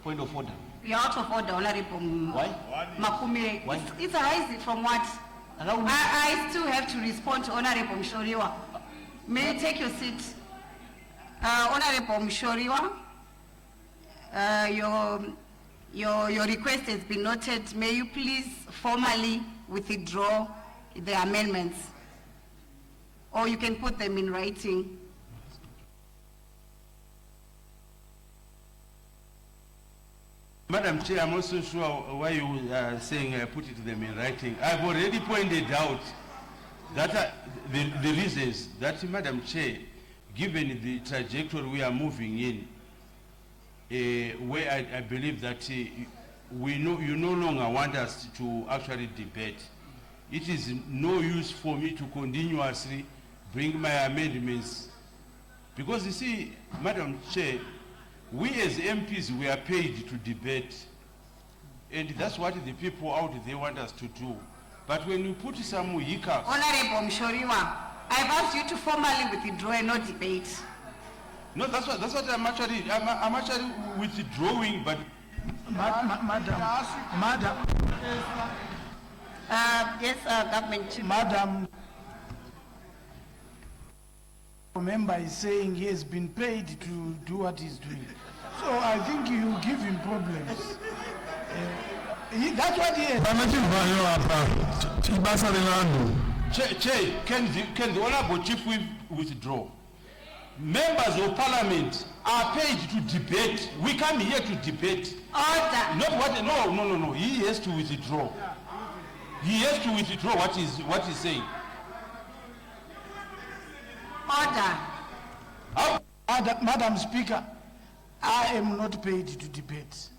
Point of order. You're out of order, Honorable Makumiri. Why? It's arising from what? I still have to respond to Honorable Mshoriwa. May you take your seat? Honorable Mshoriwa, your request has been noted. May you please formally withdraw the amendments? Or you can put them in writing. Madam Chair, I'm also sure why you are saying I put them in writing. I've already pointed out that the reasons that, Madam Chair, given the trajectory we are moving in, where I believe that you no longer want us to actually debate. It is no use for me to continuously bring my amendments. Because you see, Madam Chair, We as MPs, we are paid to debate. And that's what the people out there want us to do. But when you put some hiccups... Honorable Mshoriwa, I've asked you to formally withdraw and not debate. No, that's what I'm actually withdrawing, but... Madam. Yes, government. Madam, a member is saying he has been paid to do what he's doing. So I think you give him problems. That's what he is. Can the Honorable Chief withdraw? Members of Parliament are paid to debate. We come here to debate. Order. Not what? No. He has to withdraw. He has to withdraw what he's saying. Order. Madam Speaker, I am not paid to debate.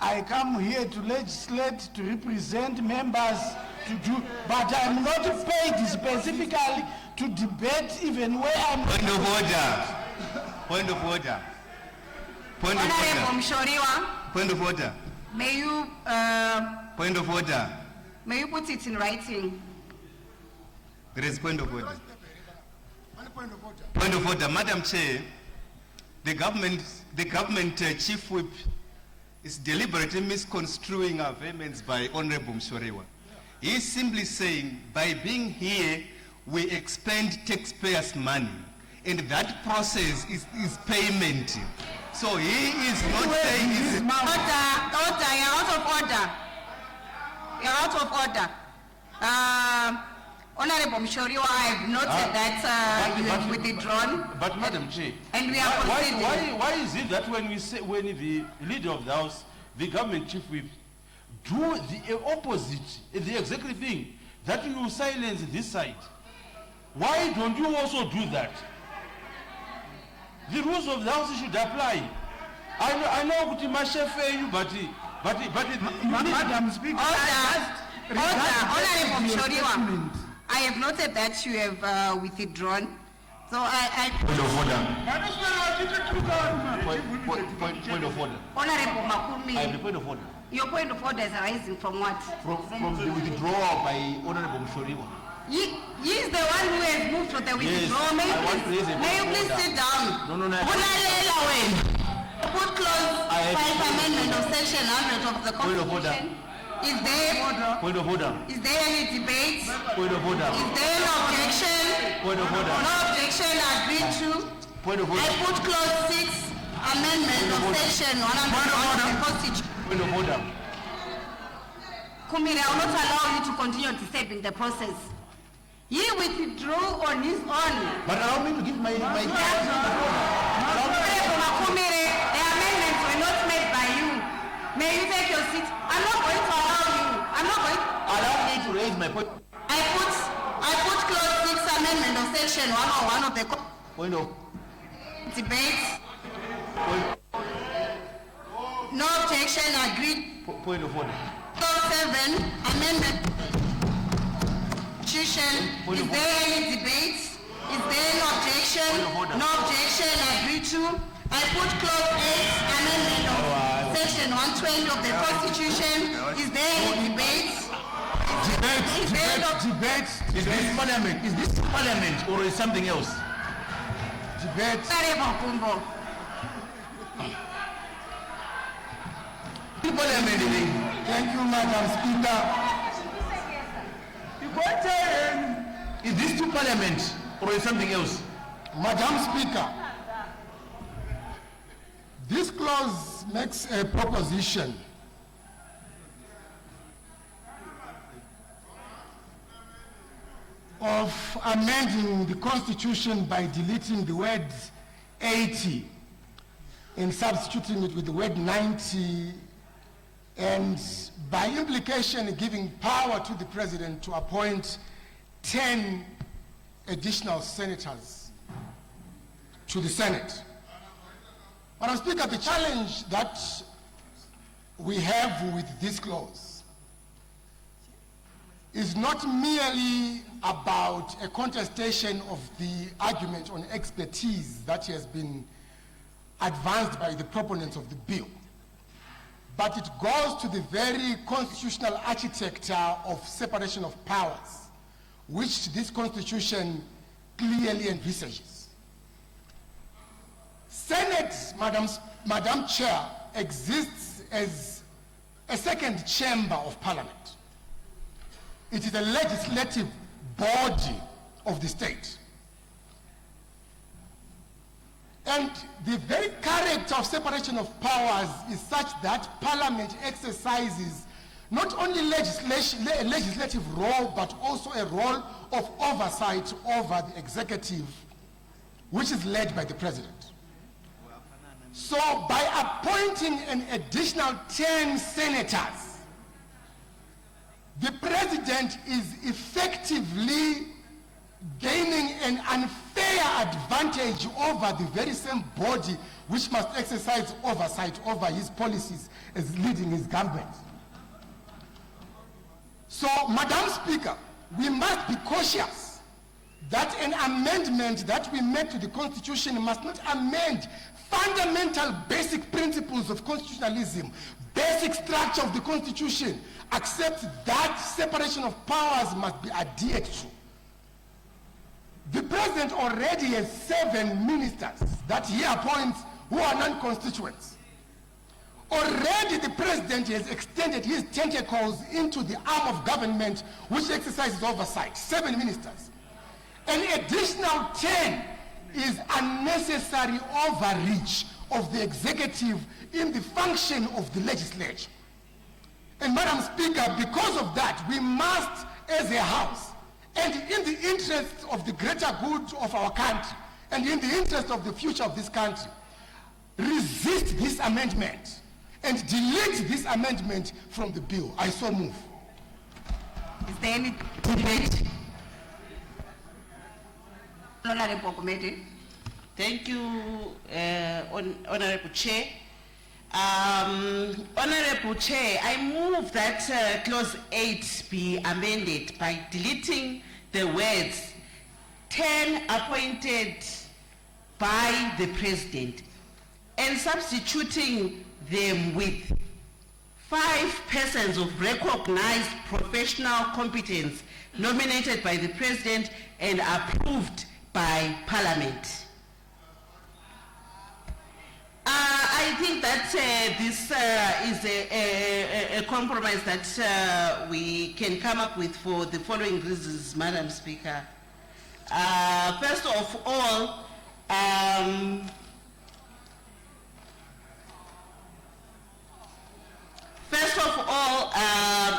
I come here to legislate, to represent members, to do, but I'm not paid specifically to debate even where I'm... Point of order. Point of order. Point of Honorable order. Mshoriwa, Point of order. may you... Point of order. May you put it in writing? There is point of order. Point of order. Madam Chair, the government chief whip is deliberately misconstruing our vehemence by Honorable Mshoriwa. He is simply saying, by being here, we expend taxpayers' money, and that process is payment. So he is not saying it's... Order, you're out of order. You're out of order. Honorable Mshoriwa, I have noted that you have withdrawn. But Madam Chair, and we are proceeding. Why is it that when the leader of the House, the government chief whip, do the opposite, the exact thing, that you silence this side? Why don't you also do that? The rules of the House should apply. I know kuti mashefe you, but Madam Speaker, Honorable Mshoriwa, I have noted that you have withdrawn. So I Point of order. Point of order. Honorable Makumi, I have the point of order. your point of order is arising from what? From the withdrawal by Honorable Mshoriwa. He is the one who has moved for the withdrawal. May you please sit down? No. Put clause 5 amendment of section 100 of the Point of order. Constitution. Is there? Point of order. Is there any debate? Point of order. Is there no objection? Point of order. No objection agreed to. Point of order. I put clause 6 amendment of section 100 of the Constitution. Point of order. Kumire, I will not allow you to continue disturbing the process. He withdrew on his own. But allow me to give my Kumire, the amendments were not made by you. May you take your seat? I'm not going to allow you. I'm not going. Allow me to raise my point. I put clause 6 amendment of section 101 of the Point of debate. No objection agreed. Point of order. Clause 7 amendment. Is there any debate? Is there no objection? No objection agreed to. I put clause 8 amendment of section 120 of the Constitution. Is there any debate? Debate. Is this parliament? Is this parliament or is something else? Debate. Parliament. Thank you, Madam Speaker. Is this to parliament or is something else? Madam Speaker, this clause makes a proposition of amending the Constitution by deleting the word 80 and substituting it with the word 90, and by implication giving power to the President to appoint 10 additional senators to the Senate. Madam Speaker, the challenge that we have with this clause is not merely about a contestation of the argument on expertise that has been advanced by the proponents of the bill, but it goes to the very constitutional architecture of separation of powers, which this constitution clearly envisages. Senate, Madam Chair, exists as a second chamber of parliament. It is a legislative body of the state. And the very character of separation of powers is such that parliament exercises not only a legislative role, but also a role of oversight over the executive, which is led by the president. So by appointing an additional 10 senators, the president is effectively gaining an unfair advantage over the very same body which must exercise oversight over his policies as leading his government. So, Madam Speaker, we must be cautious that an amendment that we make to the Constitution must not amend fundamental basic principles of constitutionalism, basic structure of the Constitution, except that separation of powers must be adhered to. The president already has 7 ministers that he appoints who are non-constituents. Already the president has extended his tentacles into the arm of government which exercises oversight, 7 ministers. An additional 10 is unnecessary overreach of the executive in the function of the legislature. And Madam Speaker, because of that, we must, as a House, and in the interest of the greater good of our country, and in the interest of the future of this country, resist this amendment and delete this amendment from the bill. I so move. Is there any debate? Honorable Committee. Thank you, Honorable Chair. Honorable Chair, I move that Clause 8 be amended by deleting the words 10 appointed by the President and substituting them with 5 persons of recognized professional competence nominated by the President and approved by Parliament. I think that this is a compromise that we can come up with for the following reasons, Madam Speaker. First of all,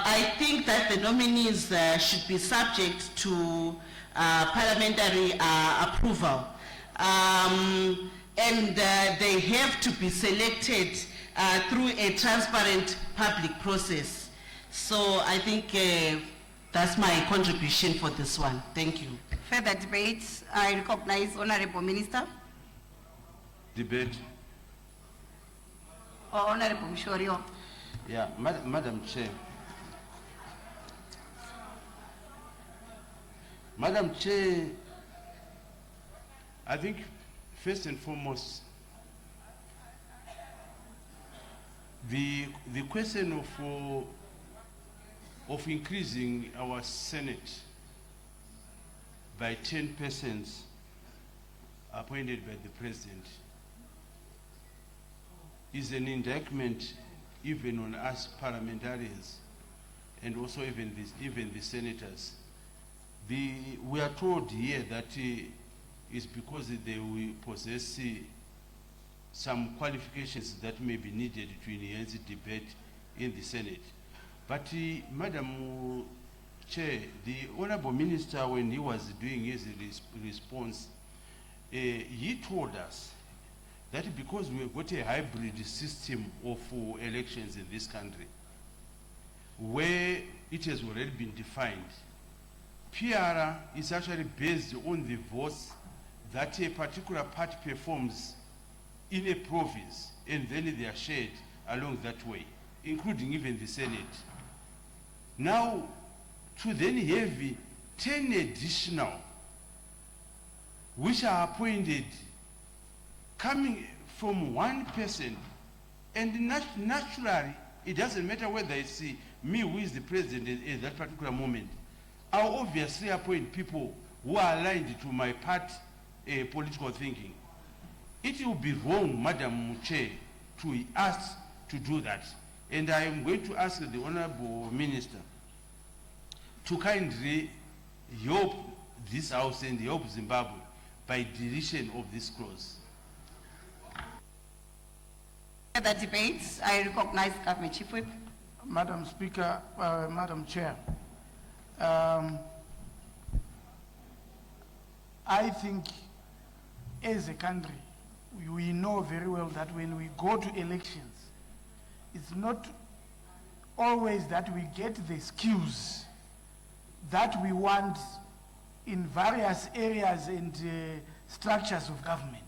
I think that the nominees should be subject to parliamentary approval. And they have to be selected through a transparent public process. So I think that's my contribution for this one. Thank you. Further debates, I recognize Honorable Minister. Debate. Or Honorable Mshorio. Yeah, Madam Chair. Madam Chair, I think first and foremost, the question of increasing our Senate by 10 persons appointed by the President is an indictment even on us parliamentarians and also even the senators. We are told here that is because they will possess some qualifications that may be needed to enhance the debate in the Senate. But Madam Chair, the Honorable Minister, when he was doing his response, he told us that because we've got a hybrid system of elections in this country, where it has already been defined, PR is actually based on the votes that a particular party performs in a province, and then they are shared along that way, including even the Senate. Now, to then have 10 additional, which are appointed coming from one person, and naturally, it doesn't matter whether it's me who is the president at that particular moment. I'll obviously appoint people who are aligned to my party political thinking. It will be wrong, Madam Chair, to ask to do that. And I am going to ask the Honorable Minister to kindly help this House and help Zimbabwe by deletion of this clause. Further debates, I recognize Government Chief Whip. Madam Speaker, Madam Chair, I think as a country, we know very well that when we go to elections, it's not always that we get the skills that we want in various areas and structures of government.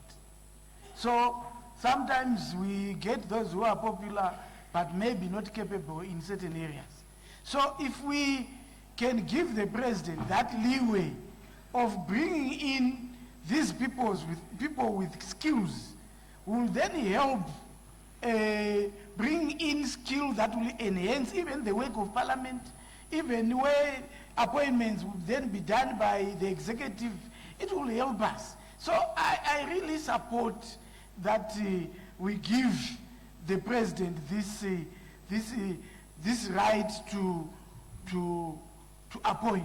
So sometimes we get those who are popular but maybe not capable in certain areas. So if we can give the president that leeway of bringing in these people with skills, will then help bring in skills that will enhance even the work of parliament, even where appointments will then be done by the executive. It will help us. So I really support that we give the president this right to appoint.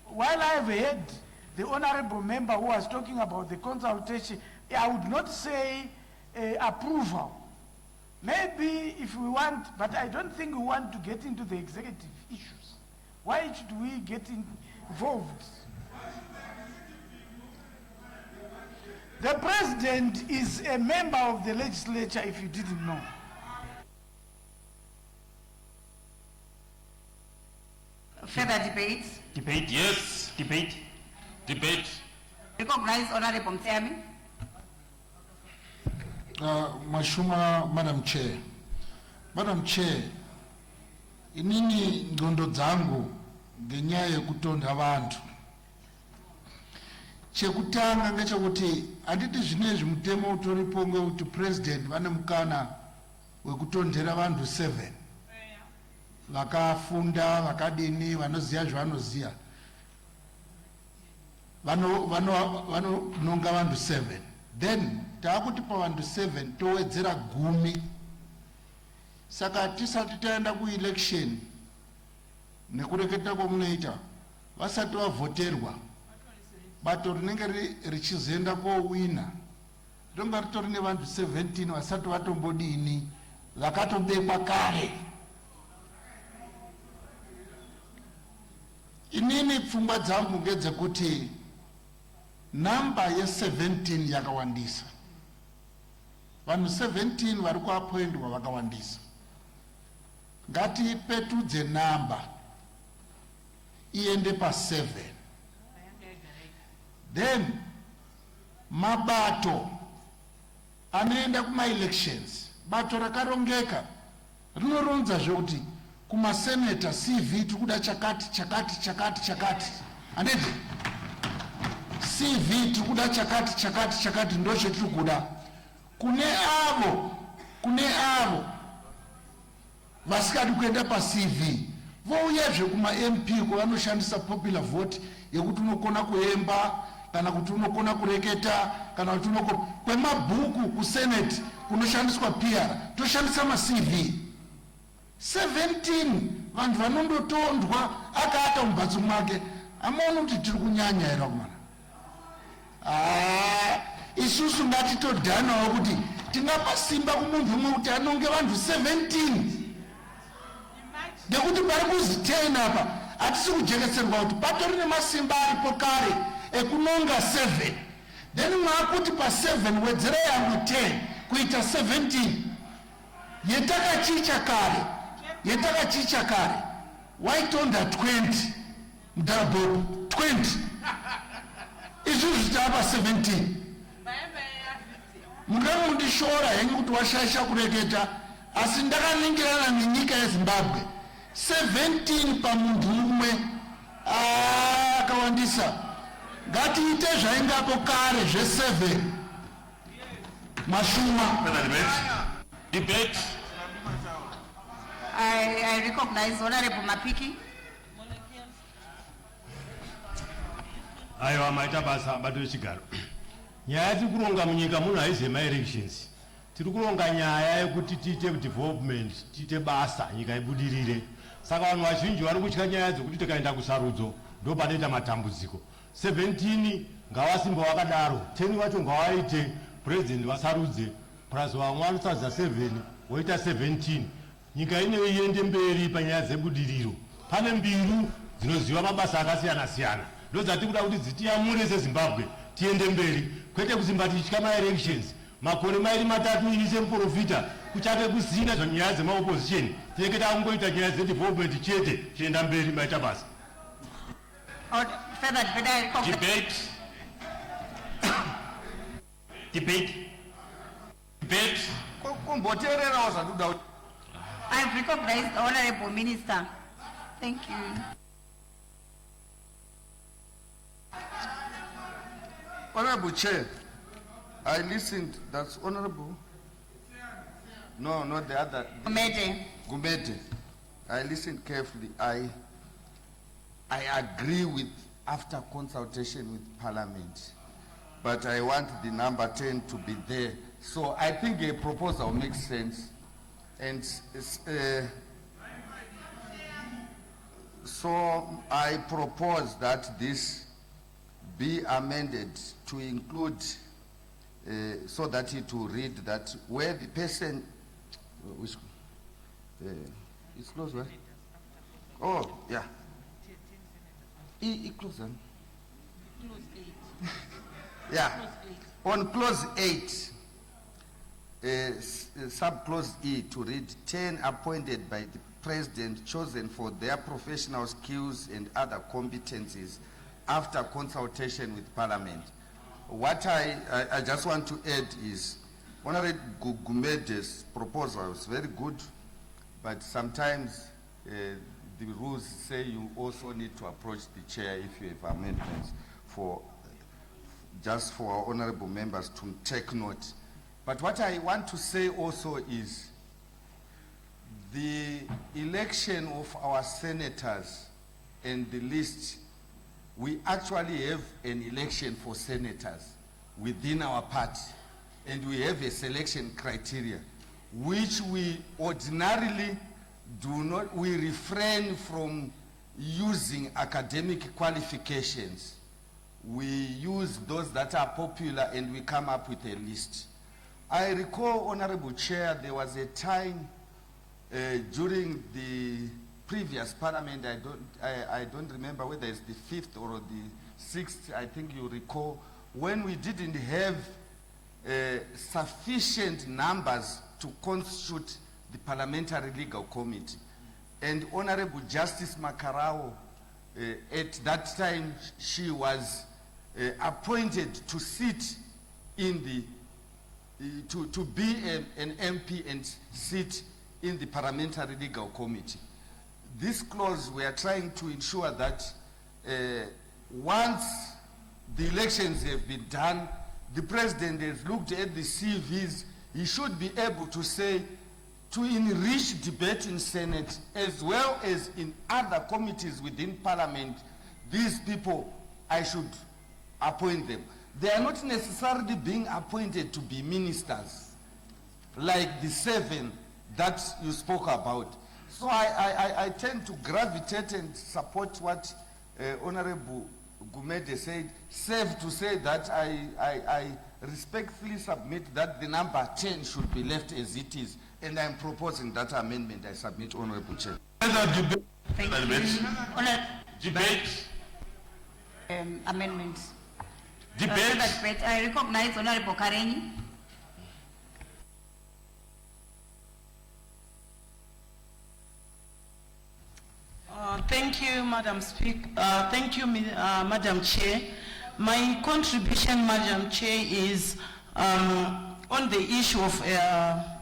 While I have heard the honorable member who was talking about the consultation, I would not say approval. Maybe if we want, but I don't think we want to get into the executive issues. Why should we get involved? The president is a member of the legislature, if you didn't know. Further debates? Debate, yes. Debate. Debate. Recognize Honorable Mtsami. Mashuma, Madam Chair. Madam Chair, inini ngondo dzangu ngenyaya yekutonda vantu. Chekutanga ngechekuti anditi zvinezvi mutemo utoripo ngekuti president vane mukana wekutondera vantu 7 vakafunda vakadini vanoziya zvavanoziya vanononga vantu 7, then taakuti pavantu 7 towedzera 10. Saka tisati taenda kuelection nekureketa kwamunoita vasati vavhoterwa bato rinenge richizoenda kowina rinonga ritori nevantu 17 vasati vatombodini vakatobekwa kare. Inini pfungwa dzangu ngedzekuti namba ye17 yakawandisa, vanhu 17 vari kuapoindwa vakawandisa. Ngatipetudze namba iende pa7, then mabato anoenda kuma-elections, bato rakarongeka rinoronza zvekuti kumaseneta CV tikuda chakati anditi CV tikuda chakati ndo chetiri kuda. Kune avo vasikadi kuenda paCV vouyazve kuma-MP kwavanoshandisa popular vote yekuti unokona kuemba kana kuti unokona kureketa kana kuti unokona kwemabhuku kusenate kunoshandiswa PR toshandisa maCV 17 vantu vanondotondwa akaata mumbatso mwake. Amaona kuti tiri kunyanya here kumana. Isusu ngatitodhanawo kuti tingapa simba kumunhu umwe kuti anonge vantu 17 ngekuti pari kuzi 10 apa hatisi kujekeserwa kuti patori nemasimba aripo kare ekunonga 7, then mwakuti pa7 wedzera yangu 10 kuita 17 yetakachicha kare waitonda 20 mdarabobu 20 isusu taapa 17 mungamundishora hengu kuti washaisha kureketa, asi ndakaningirana nenyika yeZimbabwe 17 pamuntu umwe akawandisa. Ngatiite zvaingapo kare zve7 Mashuma. Further debate. I recognize Honorable Mapiki. Aiwa maita basa bato chigaro. Nyaya tikuronga munyika muno haisi ma-elections. Tikuronga nyaya yekuti tiite development, tiite basa, nyika ibudirire. Saka vanhu vazhinji vari kutya nyaya dzokuti tikaenda kusarudzo ndo panoita matambudziko. 17 ngavasimba wakadaro, 10 vacho ngavaite president vasarudze, plus vamwe vanosadza 7 voita 17. Nyika ine iende mberi panyaya dzebudiriro. Pane mbiru dzinoziva mabasa akasiyana siyana. Ndozatikuda kuti dzitiyamure seZimbabwe tiende mberi, kwete kusimba tichitya ma-elections. Makore mairi matatu ini semuprofita kuchake kusina zvanyaya dzema-opposition, tinenge takungoita nyaya dzedevelopment chete chienda mberi maita basa. Debate. I've recognized the Honorable Minister. Thank you. Honorable Chair, I listened. That's Honorable. No, not the other. Gumede. I listened carefully. I agree with after consultation with Parliament, but I want the number 10 to be there. So I think a proposal makes sense, and so I propose that this be amended to include, so that it will read that where the person, it's close, right? Oh, yeah. It close then. Yeah. On clause 8, sub-clause E to read 10 appointed by the President chosen for their professional skills and other competencies after consultation with Parliament. What I just want to add is, Honorable Gumede's proposal was very good, but sometimes the rules say you also need to approach the chair if you have amendments just for honorable members to take note. But what I want to say also is the election of our senators and the list, we actually have an election for senators within our party, and we have a selection criteria which we ordinarily we refrain from using academic qualifications. We use those that are popular and we come up with a list. I recall, Honorable Chair, there was a time during the previous Parliament, I don't remember whether it's the 5th or the 6th, I think you recall, when we didn't have sufficient numbers to constitute the Parliamentary Legal Committee. And Honorable Justice Makarao, at that time, she was appointed to sit in to be an MP and sit in the Parliamentary Legal Committee. This clause, we are trying to ensure that once the elections have been done, the President has looked at the CVs, he should be able to say, to enrich debate in Senate as well as in other committees within Parliament, these people, I should appoint them. They are not necessarily being appointed to be ministers, like the 7 that you spoke about. So I tend to gravitate and support what Honorable Gumede said, save to say that I respectfully submit that the number 10 should be left as it is, and I'm proposing that amendment. I submit, Honorable Chair. Debate. Amendments. Debate. I recognize Honorable Karenyi. Thank you, Madam Speaker. Thank you, Madam Chair. My contribution, Madam Chair, is on the issue of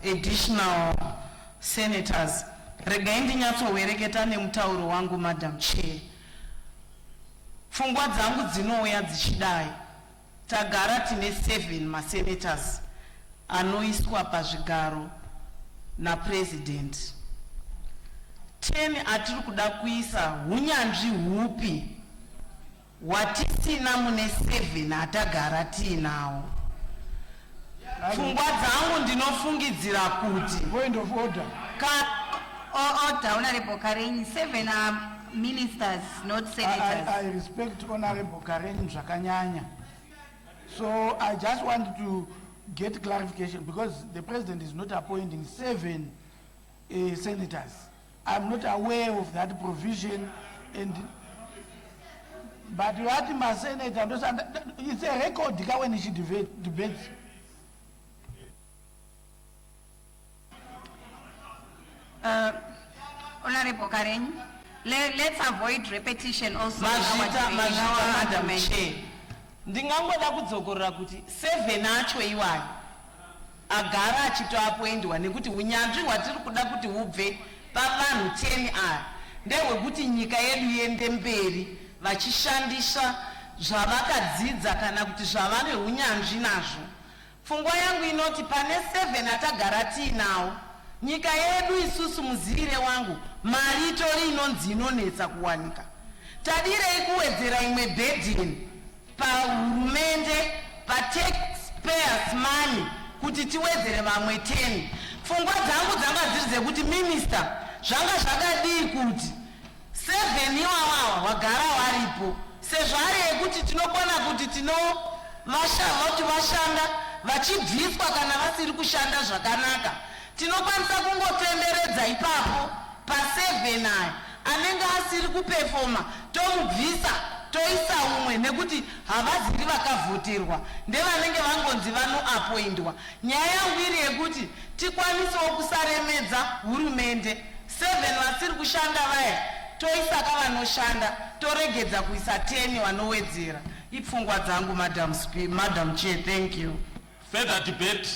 additional senators. Regaindi nyatso wereketa nemutauro wangu, Madam Chair. Pfungwa dzangu dzinouya dzichidai. Tagara tine 7 masenators. anoiswa pazvigaro napresident. 10 atiri kuda kuisa hunyanzvi hupi watisina mune 7 atagara tiinawo. Pfungwa dzangu ndinofungidzira kuti point of order. Order, Honorable Karenyi. 7 are ministers, not senators. I respect Honorable Karenyi Zvakanyanya. So I just want to get clarification because the president is not appointing 7 senators. I'm not aware of that provision, but what my senator, it's a record when she debates. Honorable Karen, let's avoid repetition also. Madam Chair, ndingangoda kudzokorera kuti 7 acho iwayo agara achitoappoindwa nekuti unyanzvi hwatiri kuda kuti hubve pavanhu 10 aya ndehwekuti nyika yedu iende mberi vachishandisa zvavakadzidza kana kuti zvavane unyanzvi nazvo. Pfungwa yangu inoti pane 7 atagara tiinawo, nyika yedu isusu muzivire wangu mari itori inonzi inonetsa kuwanika. Tadirei kuwedzera imwe burden pahurumende, taxpayers money kuti tiwedzere vamwe 10. Pfungwa dzangu dzanga dziri dzekuti minister zvanga zvakadii kuti 7 iwawawa wagara waripo sezvo ari yekuti tinokona kuti kuti vashanda vachibviswa kana vasiri kushanda zvakanaka. Tinokwanisa kungotenderedza ipapo pa7 aya anenge asiri kupefoma tomubvisa toisa umwe nekuti havaziri vakavhoterwa ndevanenge vangonzi vanoappoindwa. Nyaya yangu iri yekuti tikwanisewo kusaremedza hurumende. 7 vasiri kushanda vaya toisa kavanoshanda toregedza kuisa 10 vanowedzera. Ipfungwa dzangu Madam Chair. Thank you. Further debate.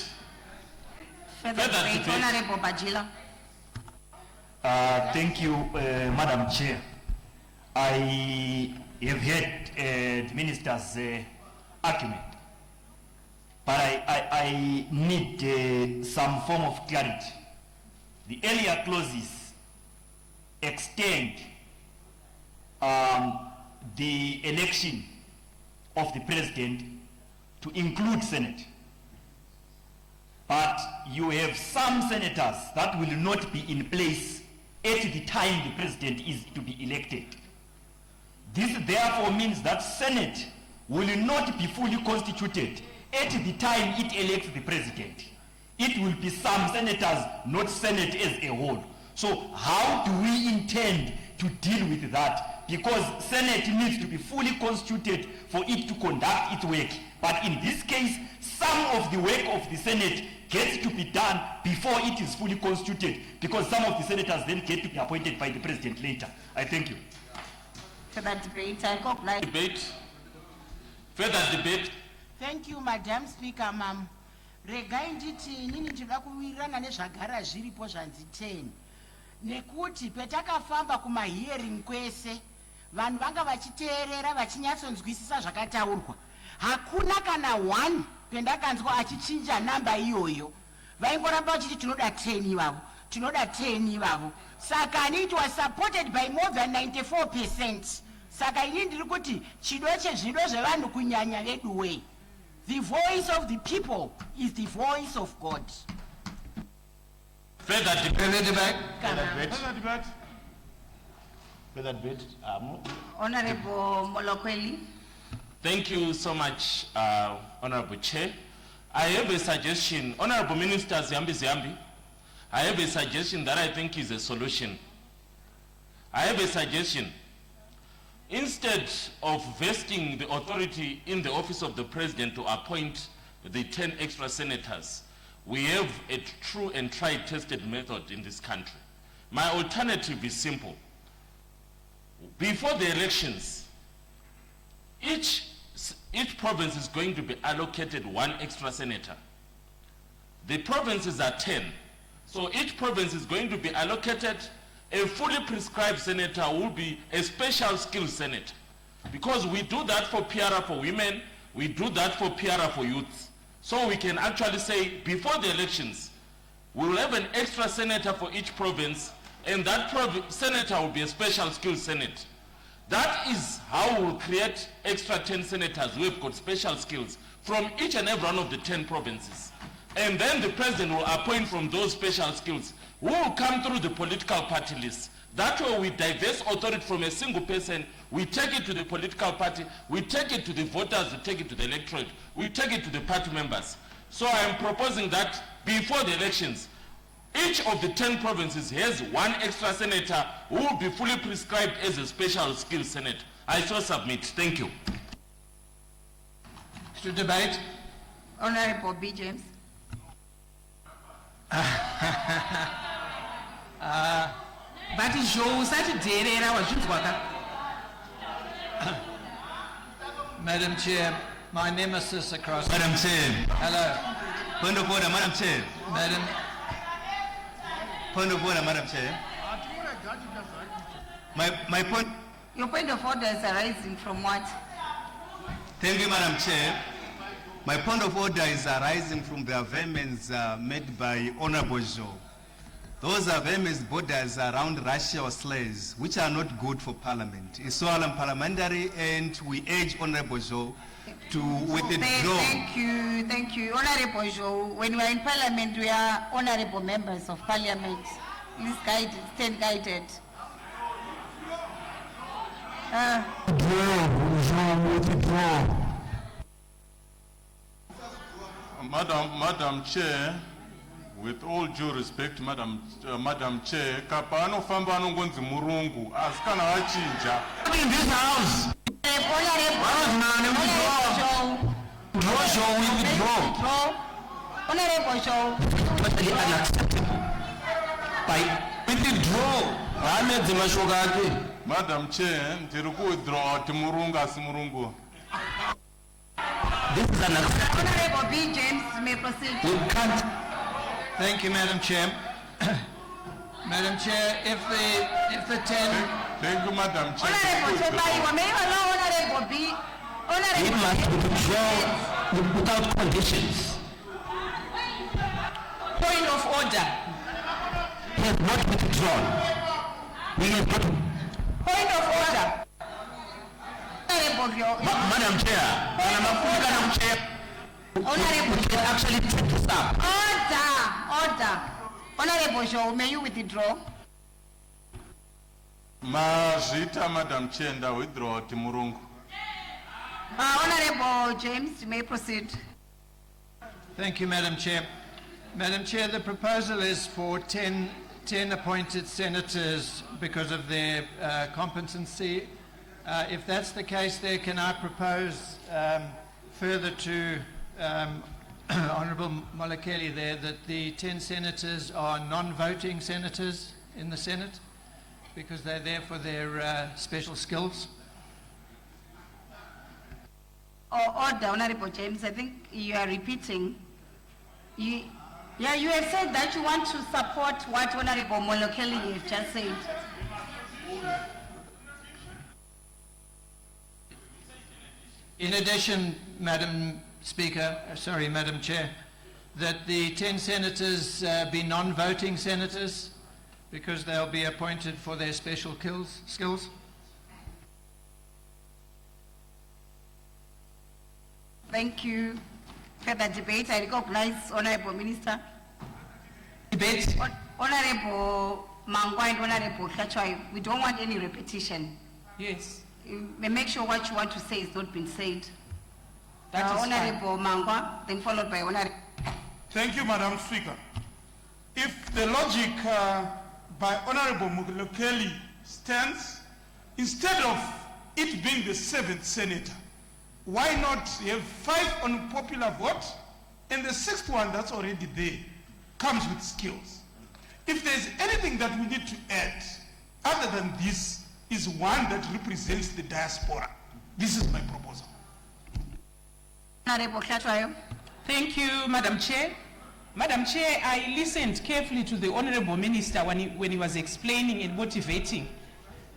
Honorable Bajila. Thank you, Madam Chair. I have heard the minister's argument, but I need some form of clarity. The earlier clauses extend the election of the president to include Senate. But you have some senators that will not be in place at the time the president is to be elected. This therefore means that Senate will not be fully constituted at the time it elects the president. It will be some senators, not Senate as a whole. So how do we intend to deal with that? Because Senate needs to be fully constituted for it to conduct its work. But in this case, some of the work of the Senate gets to be done before it is fully constituted, because some of the senators then get to be appointed by the president later. I thank you. Further debate, I hope like Further debate. Thank you, Madam Speaker, ma'am. Regai nditi nini ndinoda kuwirirana nezvagara zviripo zvanzi 10. Nekuti petakafamba kumahearing kwese, vanhu vanga vachiteerera vachinyatsonzwisisa zvakataurwa. Hakuna kana 1 pendakanzwa achichinja namba iyoyo. Vaingoramba vachiti tinoda 10 ivavo, tinoda 10 ivavo. Saka it was supported by more than 94%. Saka ini ndiri kuti chido chezvido zvevanhu kunyanya vedu we. The voice of the people is the voice of God. Further debate. Further debate. Honorable Molokweli. Thank you so much, Honorable Chair. I have a suggestion. Honorable Minister Ziambi, I have a suggestion that I think is a solution. I have a suggestion. Instead of vesting the authority in the office of the president to appoint the 10 extra senators, we have a true and tried-tested method in this country. My alternative is simple. Before the elections, each province is going to be allocated 1 extra senator. The provinces are 10. So each province is going to be allocated a fully prescribed senator who will be a special skilled senator. Because we do that for PRA for women, we do that for PRA for youths. So we can actually say before the elections, we will have an extra senator for each province, and that senator will be a special skills senate. That is how we will create extra 10 senators who have got special skills from each and every one of the 10 provinces. And then the president will appoint from those special skills who will come through the political party list. That way we divest authority from a single person, we take it to the political party, we take it to the voters, we take it to the electorate, we take it to the party members. So I am proposing that before the elections, each of the 10 provinces has one extra senator who will be fully prescribed as a special skills senate. I so submit. Thank you. To debate. Honorable B. James. But is your Saturday Madam Chair, my nemesis across. Madam Chair. Hello. Point of order, Madam Chair. Madam. Point of order, Madam Chair. My point. Your point of order is arising from what? Thank you, Madam Chair. My point of order is arising from the amendments made by Honorable Joe. Those amendments borders around Russia or slaves, which are not good for Parliament. It's so unparliamentary, and we urge Honorable Joe to withdraw. Thank you. Honorable Joe, when we are in Parliament, we are honorable members of Parliament. Please stand guided. Withdraw. Madam Chair, with all due respect, Madam Chair, kapano famba anongonzi murungu, askana wachinja. In this house. Honorable Joe. Madam Chair, ndiri withdraw ati murungu asi murungu. This is an Honorable B. James, you may proceed. We can't. Thank you, Madam Chair. Madam Chair, if the 10. Thank you, Madam Chair. Honorable Chebai, may you allow Honorable B? We must withdraw without conditions. Point of order. He has not withdrawn. We have not. Point of order. Madam Chair, Madam Chair, Honorable we can actually take this up. Order. Honorable Joe, may you withdraw? Mazita, Madam Chair, nda withdraw ati murungu. Honorable James, you may proceed. Thank you, Madam Chair. Madam Chair, the proposal is for 10 appointed senators because of their competency. If that's the case there, can I propose further to Honourable Molekeli there that the 10 senators are non-voting senators in the Senate because they're there for their special skills? Order, Honorable James, I think you are repeating. You have said that you want to support what Honorable Molekeli has just said. In addition, Madam Chair, that the 10 senators be non-voting senators because they'll be appointed for their special skills. Thank you. Further debate. I recognize Honorable Minister. Debate. Honorable Mangwa and Honorable Kachwai, we don't want any repetition. Yes. You may make sure what you want to say is not been said. That is Honorable Mangwa, then followed by Honorable. Thank you, Madam Speaker. If the logic by Honorable Molekeli stands, instead of it being the 7th senator, why not have 5 on popular vote and the 6th one that's already there comes with skills? If there's anything that we need to add other than this, is one that represents the diaspora. This is my proposal. Honorable Khatwayo. Thank you, Madam Chair. Madam Chair, I listened carefully to the Honorable Minister when he was explaining and motivating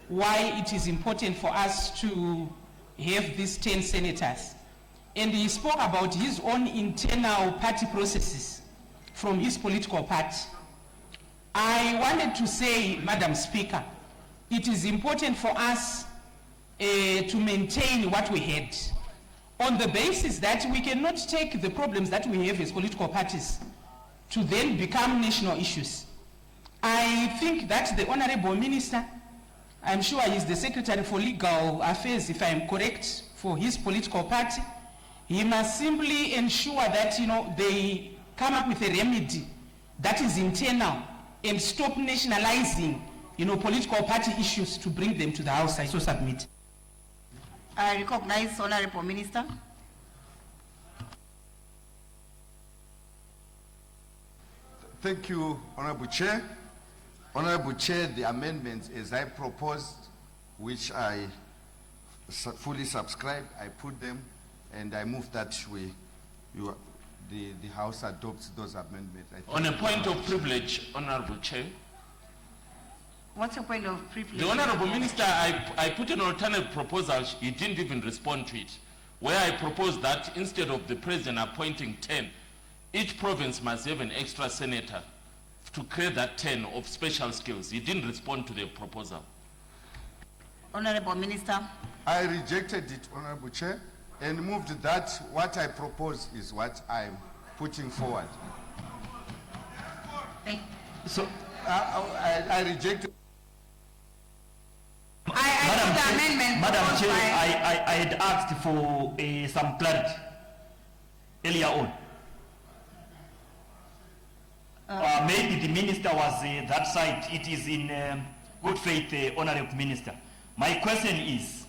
why it is important for us to have these 10 senators. and he spoke about his own internal party processes from his political party. I wanted to say, Madam Speaker, it is important for us to maintain what we had on the basis that we cannot take the problems that we have as political parties to then become national issues. I think that the Honorable Minister, I'm sure he's the Secretary for Legal Affairs, if I'm correct, for his political party, he must simply ensure that, they come up with a remedy that is internal and stop nationalizing, political party issues to bring them to the House. I so submit. I recognize Honorable Minister. Thank you, Honorable Chair. Honorable Chair, the amendments as I proposed, which I fully subscribe, I put them, and I move that the House adopts those amendments. On a point of privilege, Honorable Chair. What's your point of privilege? The Honorable Minister, I put an alternative proposal. He didn't even respond to it, where I proposed that instead of the President appointing 10, each province must have an extra senator to create that 10 of special skills. He didn't respond to the proposal. Honorable Minister. I rejected it, Honorable Chair, and moved that what I propose is what I'm putting forward. So I rejected. Madam Chair, I had asked for some clarity earlier on. Maybe the minister was that side. It is in good faith, Honorable Minister. My question is,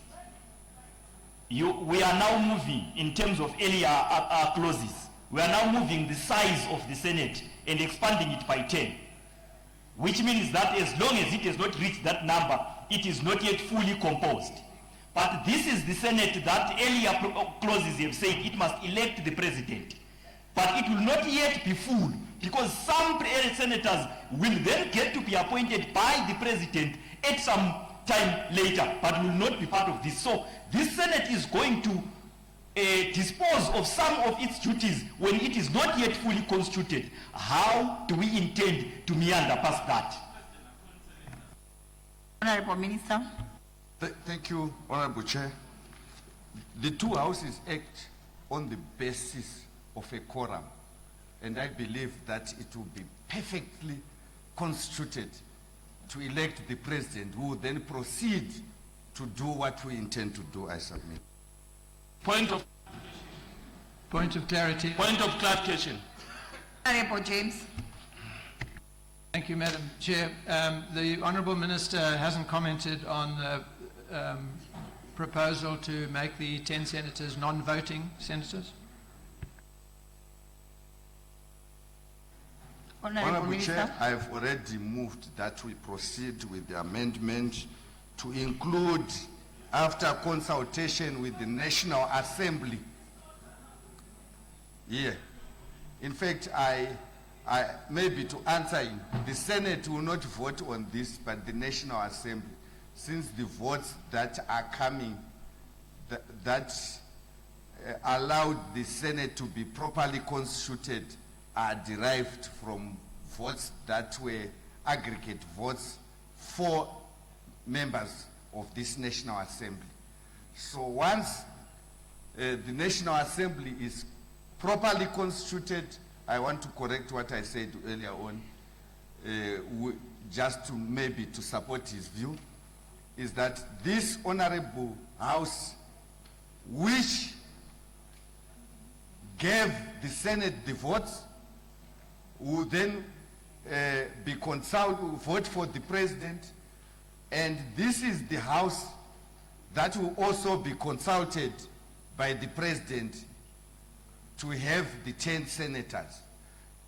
we are now moving in terms of earlier clauses. We are now moving the size of the Senate and expanding it by 10, which means that as long as it has not reached that number, it is not yet fully composed. But this is the Senate that earlier clauses have said it must elect the president. But it will not yet be full, because some senators will then get to be appointed by the president at some time later, but will not be part of this. So this Senate is going to dispose of some of its duties when it is not yet fully constituted. How do we intend to meander past that? Honorable Minister. Thank you, Honorable Chair. The two houses act on the basis of a quorum, and I believe that it will be perfectly constituted to elect the president, who will then proceed to do what we intend to do. I submit. Point of clarity. Point of clarification. Honorable James. Thank you, Madam Chair. The Honourable Minister hasn't commented on the proposal to make the 10 senators non-voting senators. Honourable Chair, I have already moved that we proceed with the amendment to include, after consultation with the National Assembly. Yeah. In fact, maybe to answer him, the Senate will not vote on this, but the National Assembly, since the votes that are coming, that allowed the Senate to be properly constituted, are derived from votes that were aggregate votes for members of this National Assembly. So once the National Assembly is properly constituted, I want to correct what I said earlier on, just to maybe to support his view, is that this Honorable House, which gave the Senate the votes, will then be consulted, vote for the president, and this is the House that will also be consulted by the president to have the 10 senators.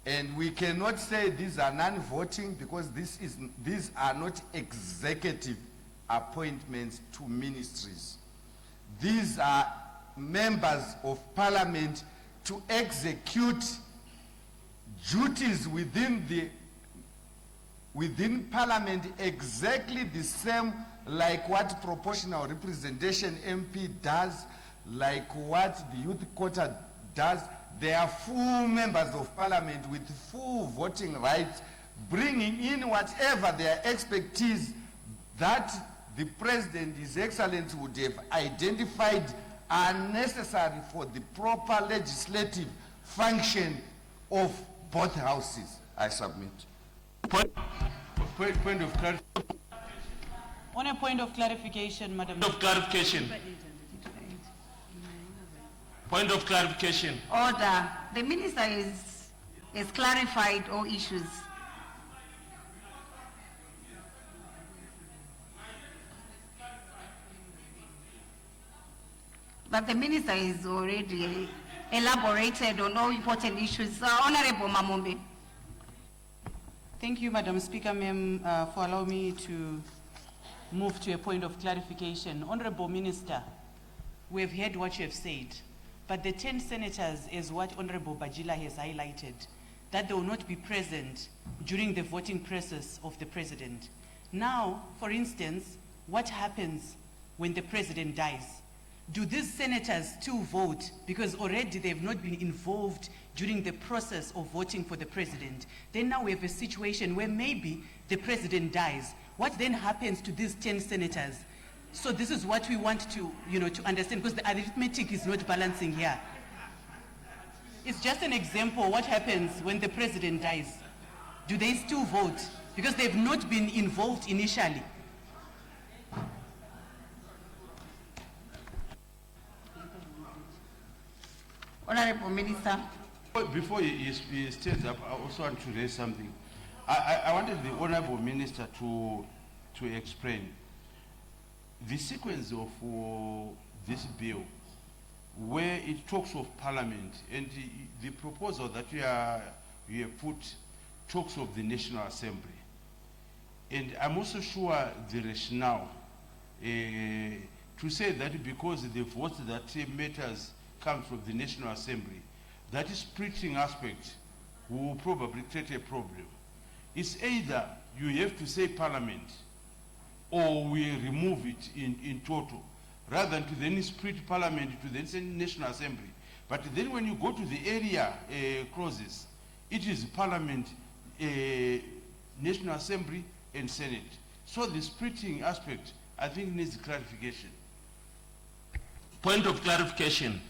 And we cannot say these are non-voting, because these are not executive appointments to ministries. These are members of parliament to execute duties within parliament, exactly the same like what proportional representation MP does, like what the youth quota does. They are full members of parliament with full voting rights, bringing in whatever their expertise that the president, His Excellency, would have identified are necessary for the proper legislative function of both houses. I submit. Point of clarification. On a point of clarification, Madam. Point of clarification. Point of clarification. Order. The minister has clarified all issues. But the minister has already elaborated on all important issues. Honorable Mamombe. Thank you, Madam Speaker, ma'am, for allowing me to move to a point of clarification. Honorable Minister, we have heard what you have said, but the 10 senators, as what Honorable Bajila has highlighted, that they will not be present during the voting process of the president. Now, for instance, what happens when the president dies? Do these senators still vote because already they have not been involved during the process of voting for the president? Then now we have a situation where maybe the president dies. What then happens to these 10 senators? So this is what we want to, to understand, because the arithmetic is not balancing here. It's just an example. What happens when the president dies? Do they still vote? Because they've not been involved initially. Honorable Minister. Before he stands up, I also want to raise something. I wanted the Honorable Minister to explain the sequence of this bill, where it talks of Parliament, and the proposal that you have put talks of the National Assembly. And I'm also sure the rationale to say that because the vote that matters comes from the National Assembly, that splitting aspect will probably create a problem. It's either you have to say Parliament or we remove it in total, rather than to then split Parliament to then say National Assembly. But then when you go to the area clauses, it is Parliament, National Assembly, and Senate. So the splitting aspect, I think, needs clarification. Point of clarification.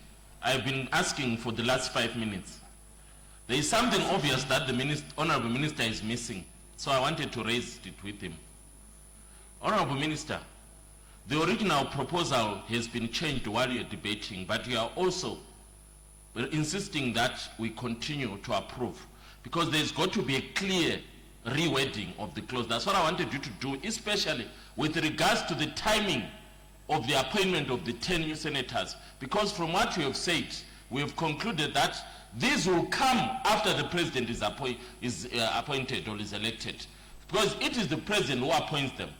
I've been asking for the last 5 minutes. There is something obvious that the Honorable Minister is missing, so I wanted to raise it with him. Honorable Minister, the original proposal has been changed while you're debating, but you are also insisting that we continue to approve, because there's got to be a clear rewording of the clause. That's what I wanted you to do, especially with regards to the timing of the appointment of the 10 new senators, because from what you have said, we have concluded that these will come after the president is appointed or is elected, because it is the president who appoints them.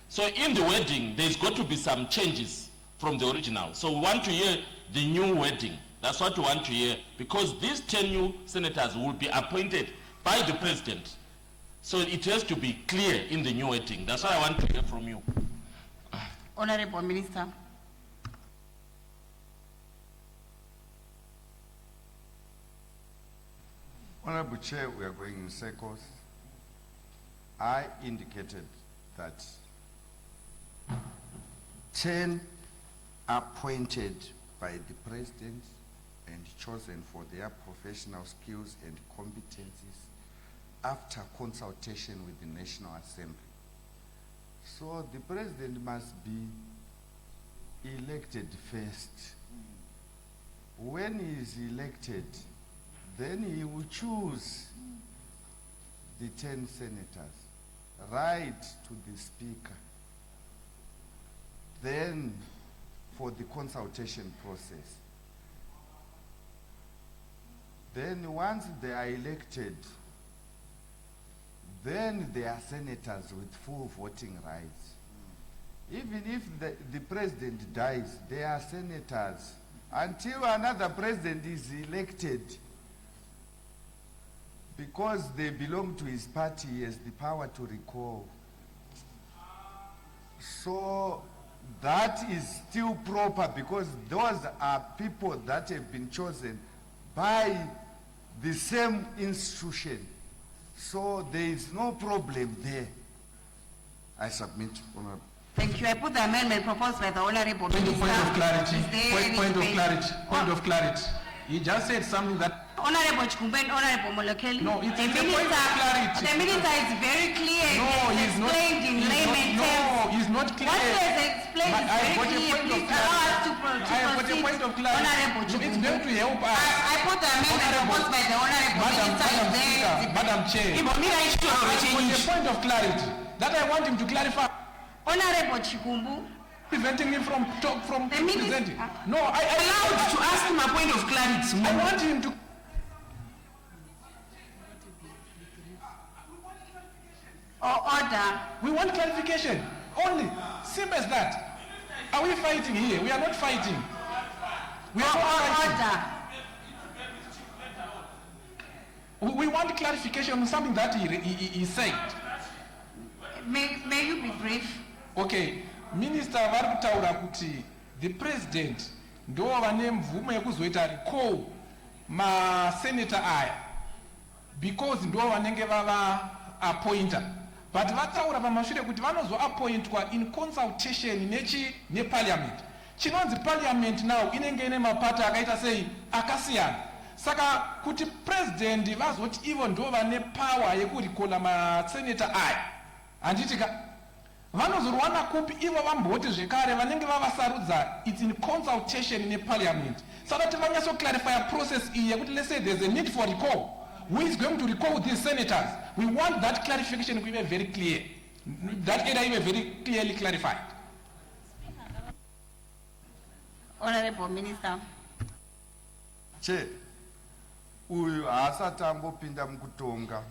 So in the wording, there's got to be some changes from the original. So we want to hear the new wording. That's what we want to hear, because these 10 new senators will be appointed by the president. So it has to be clear in the new wording. That's what I want to hear from you. Honorable Minister. Honorable Chair, we are going in circles. I indicated that 10 appointed by the President and chosen for their professional skills and competencies after consultation with the National Assembly. So the President must be elected first. When he is elected, then he will choose the 10 senators, write to the Speaker, then for the consultation process. Then once they are elected, then they are senators with full voting rights. Even if the president dies, they are senators until another president is elected, because they belong to his party, he has the power to recall. So that is still proper because those are people that have been chosen by the same institution. So there is no problem there. I submit, Honorable. Thank you. I put the amendment proposed by the Honorable Point Minister. of clarity. Is there any Point of debate? clarity. Point of clarity. He just said something that. Honorable Chikumbe and Honorable Molokeli. No, it's the a point of clarity. The minister is very clear. No, he's not. Explained in layman terms. No, he's not clear. What he has explained is very clear. Please allow us to proceed. I have got a point of clarity. Honorable No, it's Chikumbe. going to help us. I put the amendment proposed by the Honorable Minister is there. Madam Chair. I have got a point of clarity that I want him to clarify. Honorable Chikumbu. Preventing him from presenting. No, I allowed to ask him a point of clarity. I want him to. Order. We want clarification. Only. Simple as that. Are we fighting here? We are not fighting. We are not fighting. Order. We want clarification on something that he said. May you be brief? Okay. Minister vari kutaura kuti the president ndo vane mvumo yekuzoita recall maseneta aya because ndo vanenge vava appointer, but vataura pamashure kuti vanozoappointwa in consultation neparliament. Chinonzi parliament now inenge ine mapata akaita sei akasiyana. Saka kuti president vazoti ivo ndo vane power yekurekola maseneta aya, handitika vanozorwana kupi ivo vamboti zvekare vanenge vavasarudza it's in consultation neparliament. Saka tivanyatso clarify a process iyi yekuti let's say there's a need for recall. Who is going to recall these senators? We want that clarification to be very clear. That area be very clearly clarified. Honorable Minister. Che, uyu haasati ambopinda mukutonga.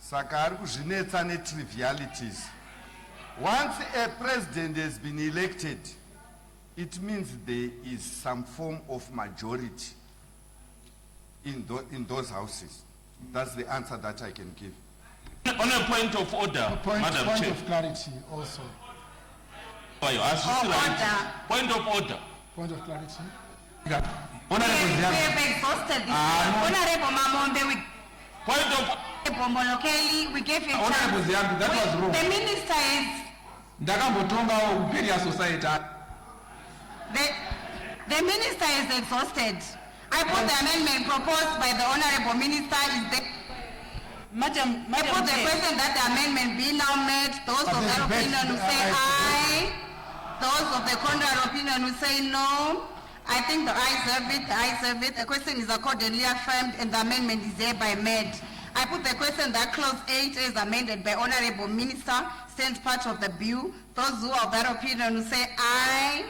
Saka ari kuzvinetsa netrivialities. Once a president has been elected, it means there is some form of majority in those houses. That's the answer that I can give. On a point of order, Madam Point Chair. of clarity also. Point of order. Point of clarity. We have exhausted this. Honorable Mamombe, point of Honorable Molokeli, we gave you a Honorable chance. Ziambi, that was wrong. The minister is. Ndakambotonga Uperia Society. The minister is exhausted. I put the amendment proposed by the Honorable Minister is the. Madam I put the Chair. question that the amendment be now made. Those of that opinion who say aye. Those of the contrary opinion who say no. I think the ayes have it. The ayes have it. The question is accordingly affirmed and the amendment is hereby made. I put the question that clause 8 is amended by Honorable Minister stands part of the bill. Those who are of that opinion who say aye.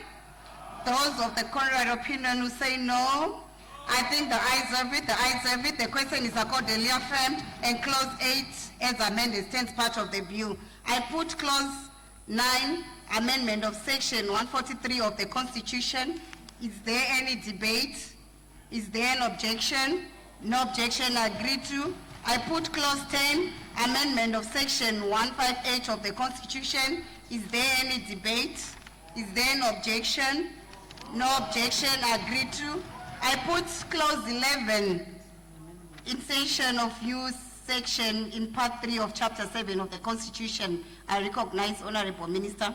Those of the contrary opinion who say no. I think the ayes have it. The ayes have it. The question is accordingly affirmed and clause 8 as amended stands part of the bill. I put clause 9 amendment of section 143 of the Constitution. Is there any debate? Is there an objection? No objection agreed to. I put clause 10 amendment of section 158 of the Constitution. Is there any debate? Is there an objection? No objection agreed to. I put clause 11 insertion of new section in part 3 of chapter 7 of the Constitution. I recognize Honorable Minister.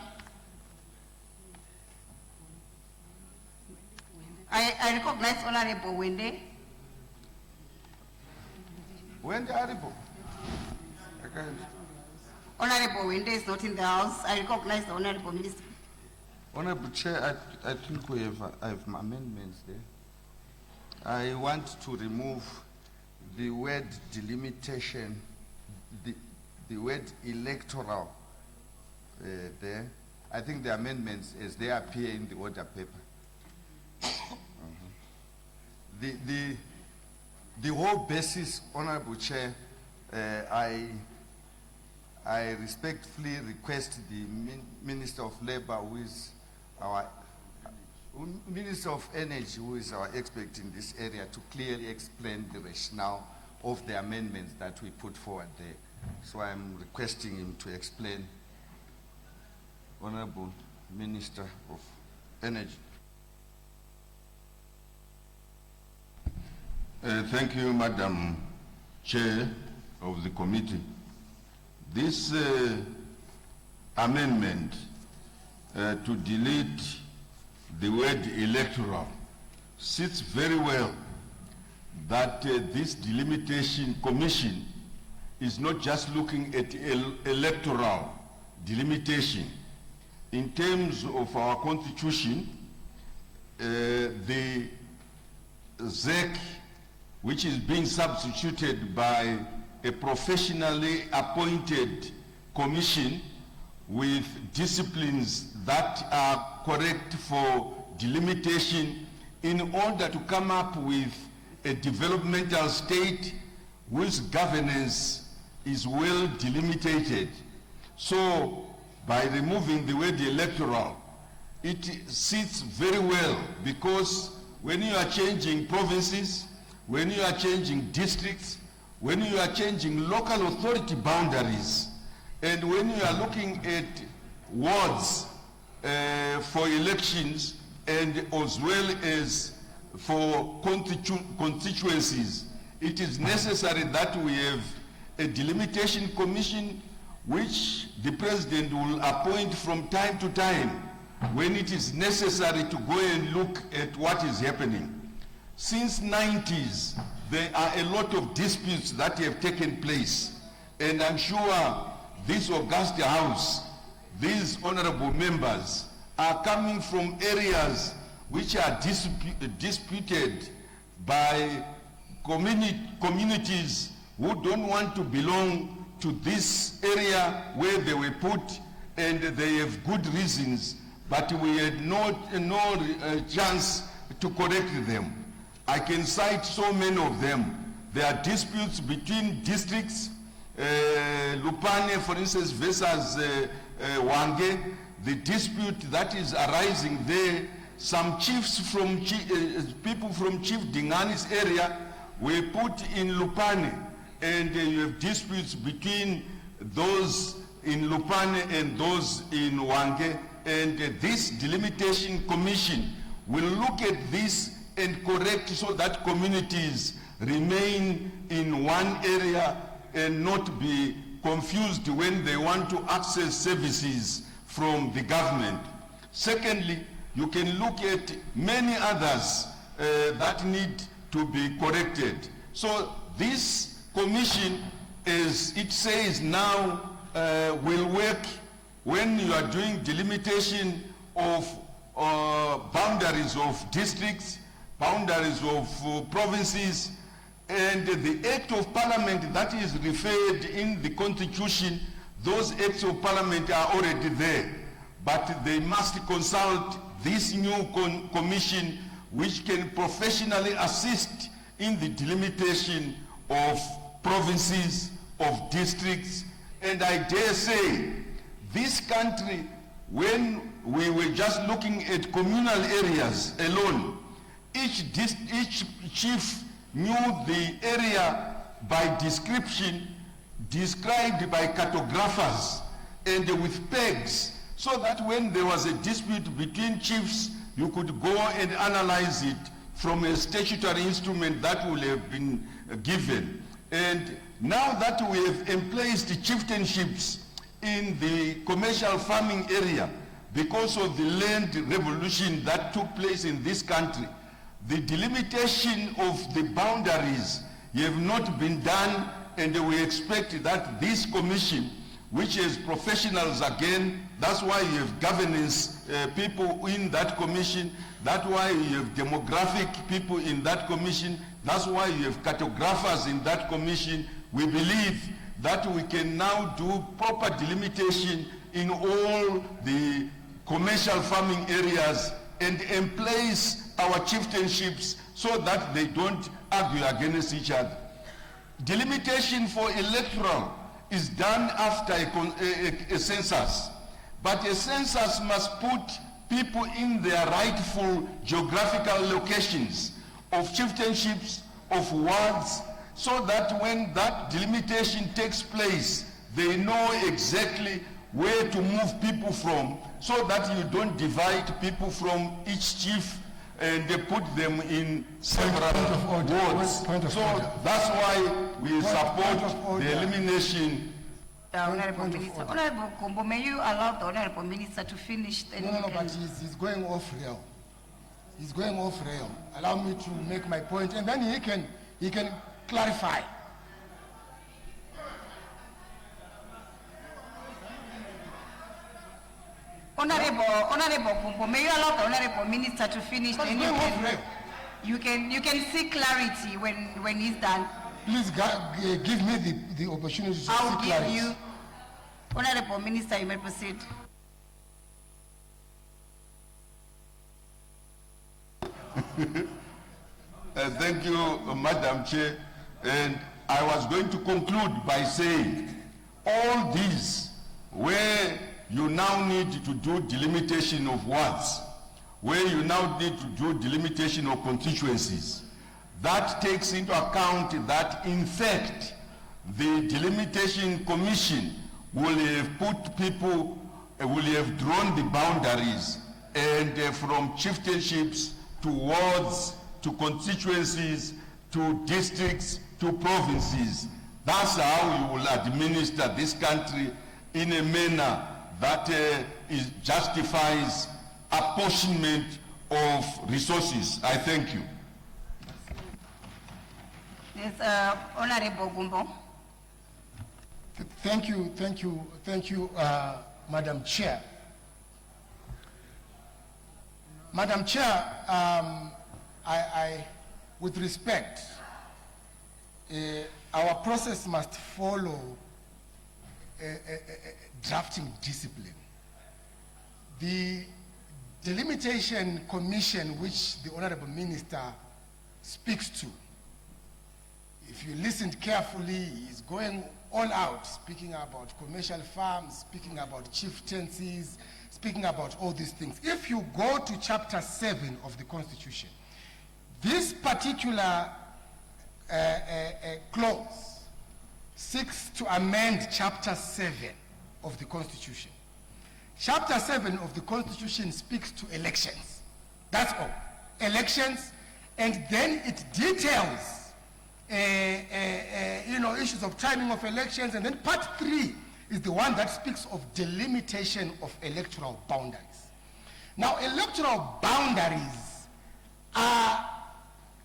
I recognize Honorable Wende. Wende Aribo. Honorable Wende is not in the house. I recognize the Honorable Minister. Honorable Chair, I think I have amendments there. I want to remove the word delimitation, the word electoral there. I think the amendments as they appear in the order paper. The whole basis, Honorable Chair, I respectfully request the Minister of Labor, who is our Minister of Energy, who is our expert in this area, to clearly explain the rationale of the amendments that we put forward there. So I'm requesting him to explain. Honorable Minister of Energy. Thank you, Madam Chair of the committee. This amendment to delete the word electoral sits very well that this delimitation commission is not just looking at electoral delimitation. In terms of our constitution, the ZEC, which is being substituted by a professionally appointed commission with disciplines that are correct for delimitation, in order to come up with a developmental state whose governance is well delimited. So by removing the word electoral, it sits very well, because when you are changing provinces, when you are changing districts, when you are changing local authority boundaries, and when you are looking at wards for elections, and as well as for constituencies, it is necessary that we have a delimitation commission which the president will appoint from time to time when it is necessary to go and look at what is happening. Since 90s, there are a lot of disputes that have taken place, and I'm sure this august house, these honorable members, are coming from areas which are disputed by communities who don't want to belong to this area where they were put, and they have good reasons, but we had no chance to correct them. I can cite so many of them. There are disputes between districts, Lupane, for instance, versus Wange. The dispute that is arising there, some chiefs from people from Chief Dingani's area were put in Lupane, and you have disputes between those in Lupane and those in Wange, and this delimitation commission will look at this and correct so that communities remain in one area and not be confused when they want to access services from the government. Secondly, you can look at many others that need to be corrected. So this commission, as it says now, will work when you are doing delimitation of boundaries of districts, boundaries of provinces, and the Act of Parliament that is referred in the Constitution. Those Acts of Parliament are already there, but they must consult this new commission, which can professionally assist in the delimitation of provinces, of districts. And I dare say, this country, when we were just looking at communal areas alone, each chief knew the area by description, described by cartographers and with pegs, so that when there was a dispute between chiefs, you could go and analyze it from a statutory instrument that will have been given. And now that we have emplaced chieftainships in the commercial farming area, because of the land revolution that took place in this country, the delimitation of the boundaries have not been done, and we expect that this commission, which is professionals again, that's why you have governance people in that commission, that's why you have demographic people in that commission, that's why you have cartographers in that commission. We believe that we can now do proper delimitation in all the commercial farming areas and emplace our chieftainships so that they don't argue against each other. Delimitation for electoral is done after a census, but a census must put people in their rightful geographical locations of chieftainships, of wards, so that when that delimitation takes place, they know exactly where to move people from, so that you don't divide people from each chief and they put them in several wards. So that's why we support the elimination. Honorable Minister. Honorable Kombo, may you allow the Honorable Minister to finish? No, but he's going off rail. He's going off rail. Allow me to make my point, and then he can clarify. Honorable Kombo, may you allow the Honorable Minister to finish? But you can see clarity when he's done. Please give me the opportunity to see clarity. I'll give you. Honorable Minister, you may proceed. Thank you, Madam Chair. And I was going to conclude by saying, all these, where you now need to do delimitation of wards, where you now need to do delimitation of constituencies, that takes into account that, in fact, the delimitation commission will have put people, will have drawn the boundaries, and from chieftainships to wards, to constituencies, to districts, to provinces. That's how you will administer this country in a manner that justifies apportionment of resources. I thank you. Yes, Honorable Gumbo. Thank you, Madam Chair. Madam Chair, with respect, our process must follow a drafting discipline. The delimitation commission which the Honorable Minister speaks to, if you listened carefully, is going all out, speaking about commercial farms, speaking about chieftaincies, speaking about all these things. If you go to chapter 7 of the Constitution, this particular clause seeks to amend chapter 7 of the Constitution. Chapter 7 of the Constitution speaks to elections. That's all. Elections, and then it details issues of timing of elections, and then part 3 is the one that speaks of delimitation of electoral boundaries. Now, electoral boundaries are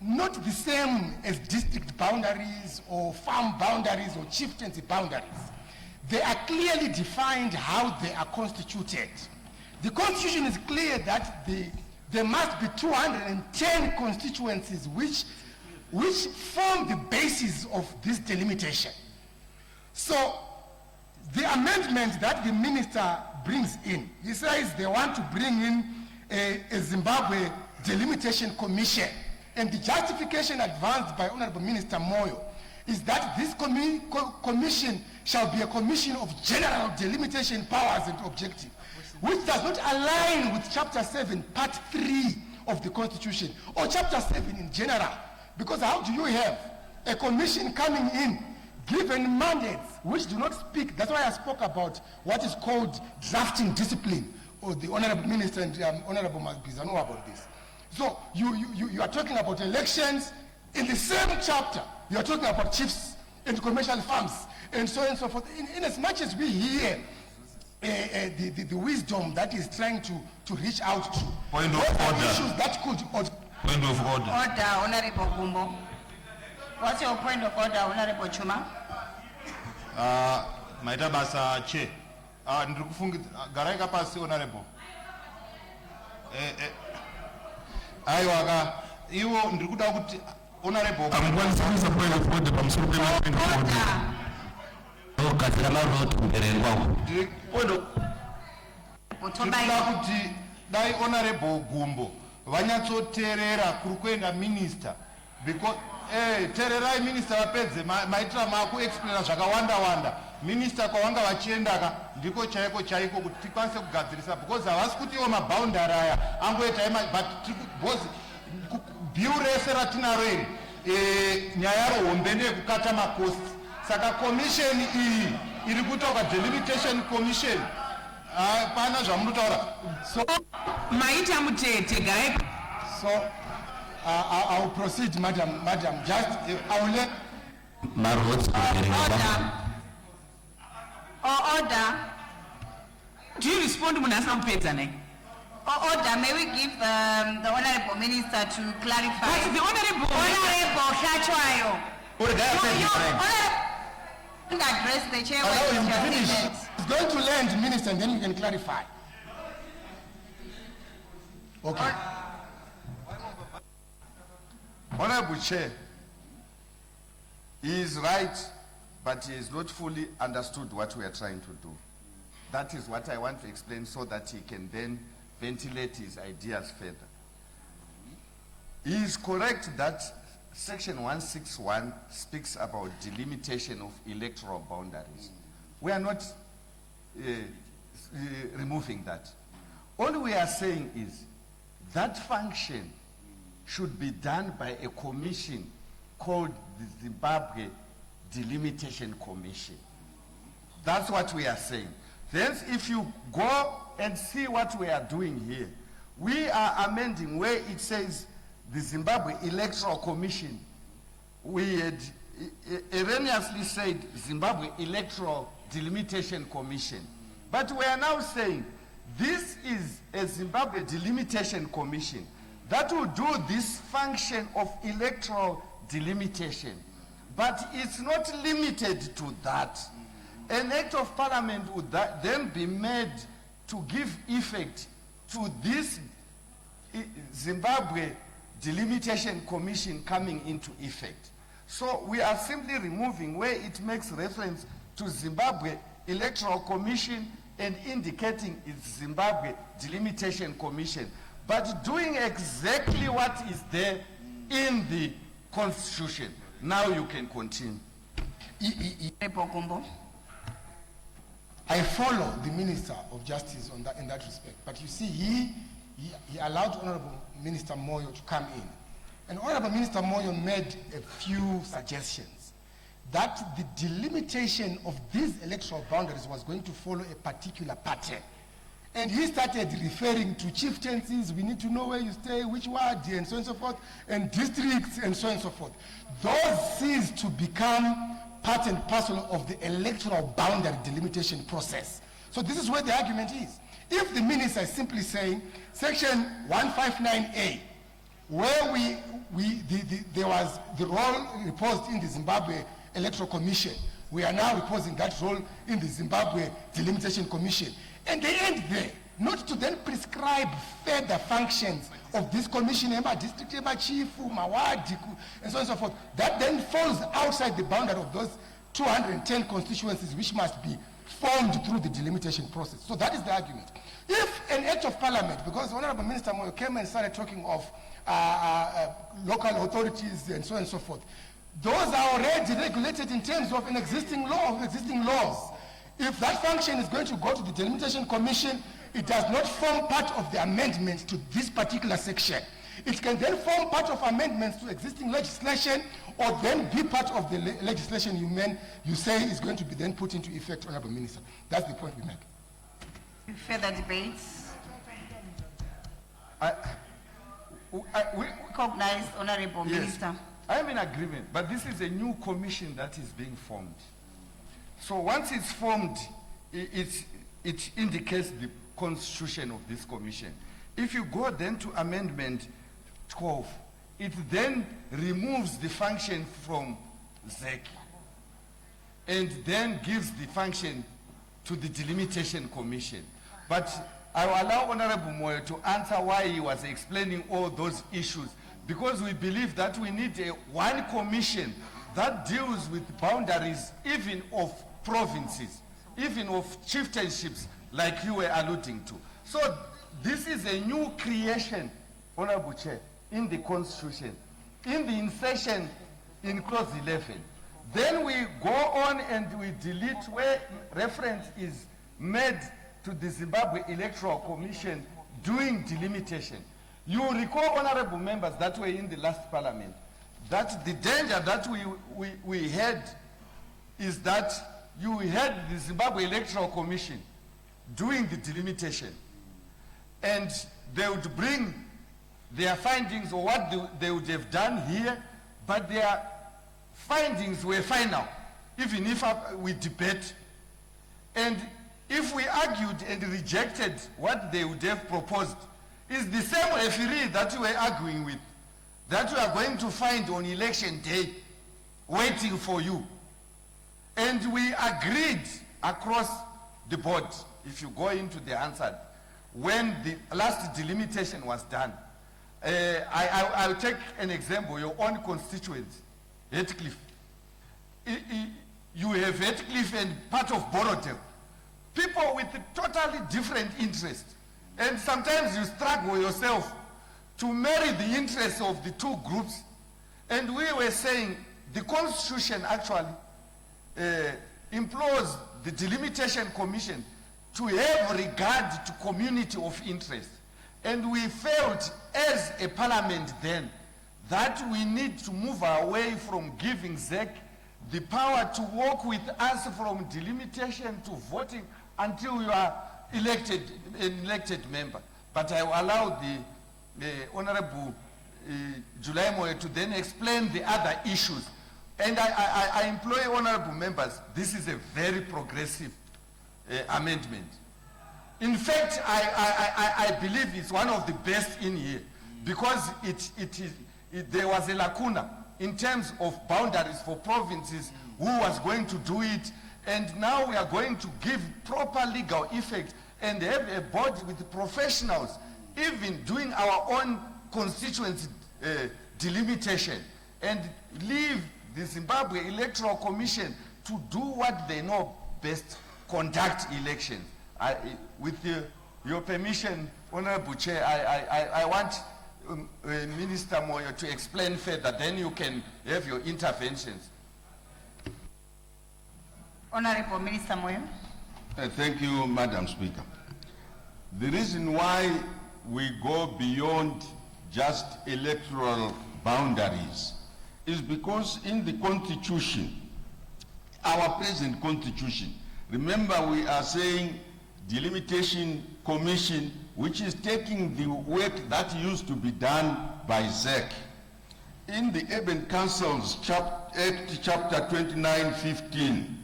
not the same as district boundaries or farm boundaries or chieftaincy boundaries. They are clearly defined how they are constituted. The Constitution is clear that there must be 210 constituencies which form the basis of this delimitation. So the amendment that the minister brings in, he says they want to bring in a Zimbabwe delimitation commission, and the justification advanced by Honorable Minister Moyo is that this commission shall be a commission of general delimitation powers and objectives, which does not align with chapter 7 part 3 of the Constitution, or chapter 7 in general. Because how do you have a commission coming in, given mandates which do not speak? That's why I spoke about what is called drafting discipline, or the Honorable Minister and Honorable Magbiza know about this. So you are talking about elections in the same chapter. You are talking about chiefs and commercial farms and so on and so forth. In as much as we hear the wisdom that is trying to reach out to, point of order. Issues that could. Point of order. Order, Honorable Gumbo. What's your point of order, Honorable Chuma? Maita basa che. Ndiri kufungidza garai kapasi honorable. Aiwa ka iwo ndiri kuda kuti honorable. Amukwanisa kuisa point of order pamusoro pema point of order. Ogadzira maroti kuberengwa. Point of ndikuda kuti dai honorable Gumbo vanyatsoteerera kuri kuenda minister, because teererai minister vapedze maitira maakuexplaina zvakawanda minister kwavanga vachiendaka ndiko chaiko kuti tikwanise kugadzirisa, because havasi kuti iwo maboundary aya angoitai, but bhiu rese ratinaro iri nyaya yaro hombe ndeyekukata makosti. Saka commission iyi iri kutaura delimitation commission Pana zvamunotaura. So maita mutete garai. So I will proceed, madam. Just I will let. Order. Do you respond to Munasa Mpetane? Order. May we give the honorable minister to clarify? But the honorable Shachoayo. Address the chair. Allow him to finish. He's going to land, minister, and then you can clarify. Okay. Honorable Chair, he is right, but he has not fully understood what we are trying to do. That is what I want to explain so that he can then ventilate his ideas further. He is correct that Section 161 speaks about delimitation of electoral boundaries. We are not removing that. All we are saying is that function should be done by a commission called the Zimbabwe Delimitation Commission. That's what we are saying. Then if you go and see what we are doing here, we are amending where it says the Zimbabwe Electoral Commission. We had erroneously said Zimbabwe Electoral Delimitation Commission. But we are now saying this is a Zimbabwe Delimitation Commission that will do this function of electoral delimitation. But it's not limited to that. An act of parliament would then be made to give effect to this Zimbabwe Delimitation Commission coming into effect. So we are simply removing where it makes reference to Zimbabwe Electoral Commission and indicating it's Zimbabwe Delimitation Commission, but doing exactly what is there in the Constitution. Now you can continue. I follow the Minister of Justice on that, in that respect. But you see, he allowed Honorable Minister Moyo to come in. And Honorable Minister Moyo made a few suggestions that the delimitation of these electoral boundaries was going to follow a particular pattern. And he started referring to chieftaincies, we need to know where you stay, which ward, and so on and so forth, and districts, and so on and so forth. Those ceased to become part and parcel of the electoral boundary delimitation process. So this is where the argument is. If the minister is simply saying, Section 159A, where there was the role reposed in the Zimbabwe Electoral Commission, we are now reposing that role in the Zimbabwe Delimitation Commission. And they end there, not to then prescribe further functions of this commission, district chief, mawadi, and so on and so forth. That then falls outside the boundary of those 210 constituencies which must be formed through the delimitation process. So that is the argument. If an act of parliament, because Honorable Minister Moyo came and started talking of local authorities and so on and so forth, those are already regulated in terms of an existing law, existing laws. If that function is going to go to the Delimitation Commission, it does not form part of the amendments to this particular section. It can then form part of amendments to existing legislation, or then be part of the legislation you say is going to be then put into effect, Honorable Minister. That's the point we make. Further debates? We recognize Honorable Minister. I am in agreement, but this is a new commission that is being formed. So once it's formed, it indicates the constitution of this commission. If you go then to Amendment 12, it then removes the function from ZEC and then gives the function to the Delimitation Commission. But I will allow Honorable Moyo to answer why he was explaining all those issues, because we believe that we need one commission that deals with boundaries even of provinces, even of chieftainships, like you were alluding to. So this is a new creation, Honorable Chair, in the Constitution, in the insertion in Clause 11. Then we go on and we delete where reference is made to the Zimbabwe Electoral Commission doing delimitation. You recall, honorable members, that were in the last parliament, that the danger that we had is that you had the Zimbabwe Electoral Commission doing the delimitation. And they would bring their findings or what they would have done here, but their findings were final, even if we debate. And if we argued and rejected what they would have proposed, it's the same referee that we were arguing with, that we are going to find on election day, waiting for you. And we agreed across the board, if you go into the answer, when the last delimitation was done. I'll take an example, your own constituency, Heathcliff. You have Heathcliff and part of Borodale. People with totally different interests. And sometimes you struggle yourself to marry the interests of the two groups. And we were saying the Constitution actually implores the Delimitation Commission to have regard to community of interest. And we felt as a parliament then that we need to move away from giving ZEC the power to work with us from delimitation to voting until you are elected, an elected member. But I will allow the Honorable July Moyo to then explain the other issues. And I employ honorable members, this is a very progressive amendment. In fact, I believe it's one of the best in here because there was a lacuna in terms of boundaries for provinces, who was going to do it, and now we are going to give proper legal effect and have a body with professionals, even doing our own constituency delimitation, and leave the Zimbabwe Electoral Commission to do what they know best, conduct elections. With your permission, Honorable Chair, I want Minister Moyo to explain further, then you can have your interventions. Honorable Minister Moyo. Thank you, Madam Speaker. The reason why we go beyond just electoral boundaries is because in the Constitution, our present Constitution, remember we are saying Delimitation Commission, which is taking the work that used to be done by ZEC. In the Urban Councils Act, Chapter 29:15,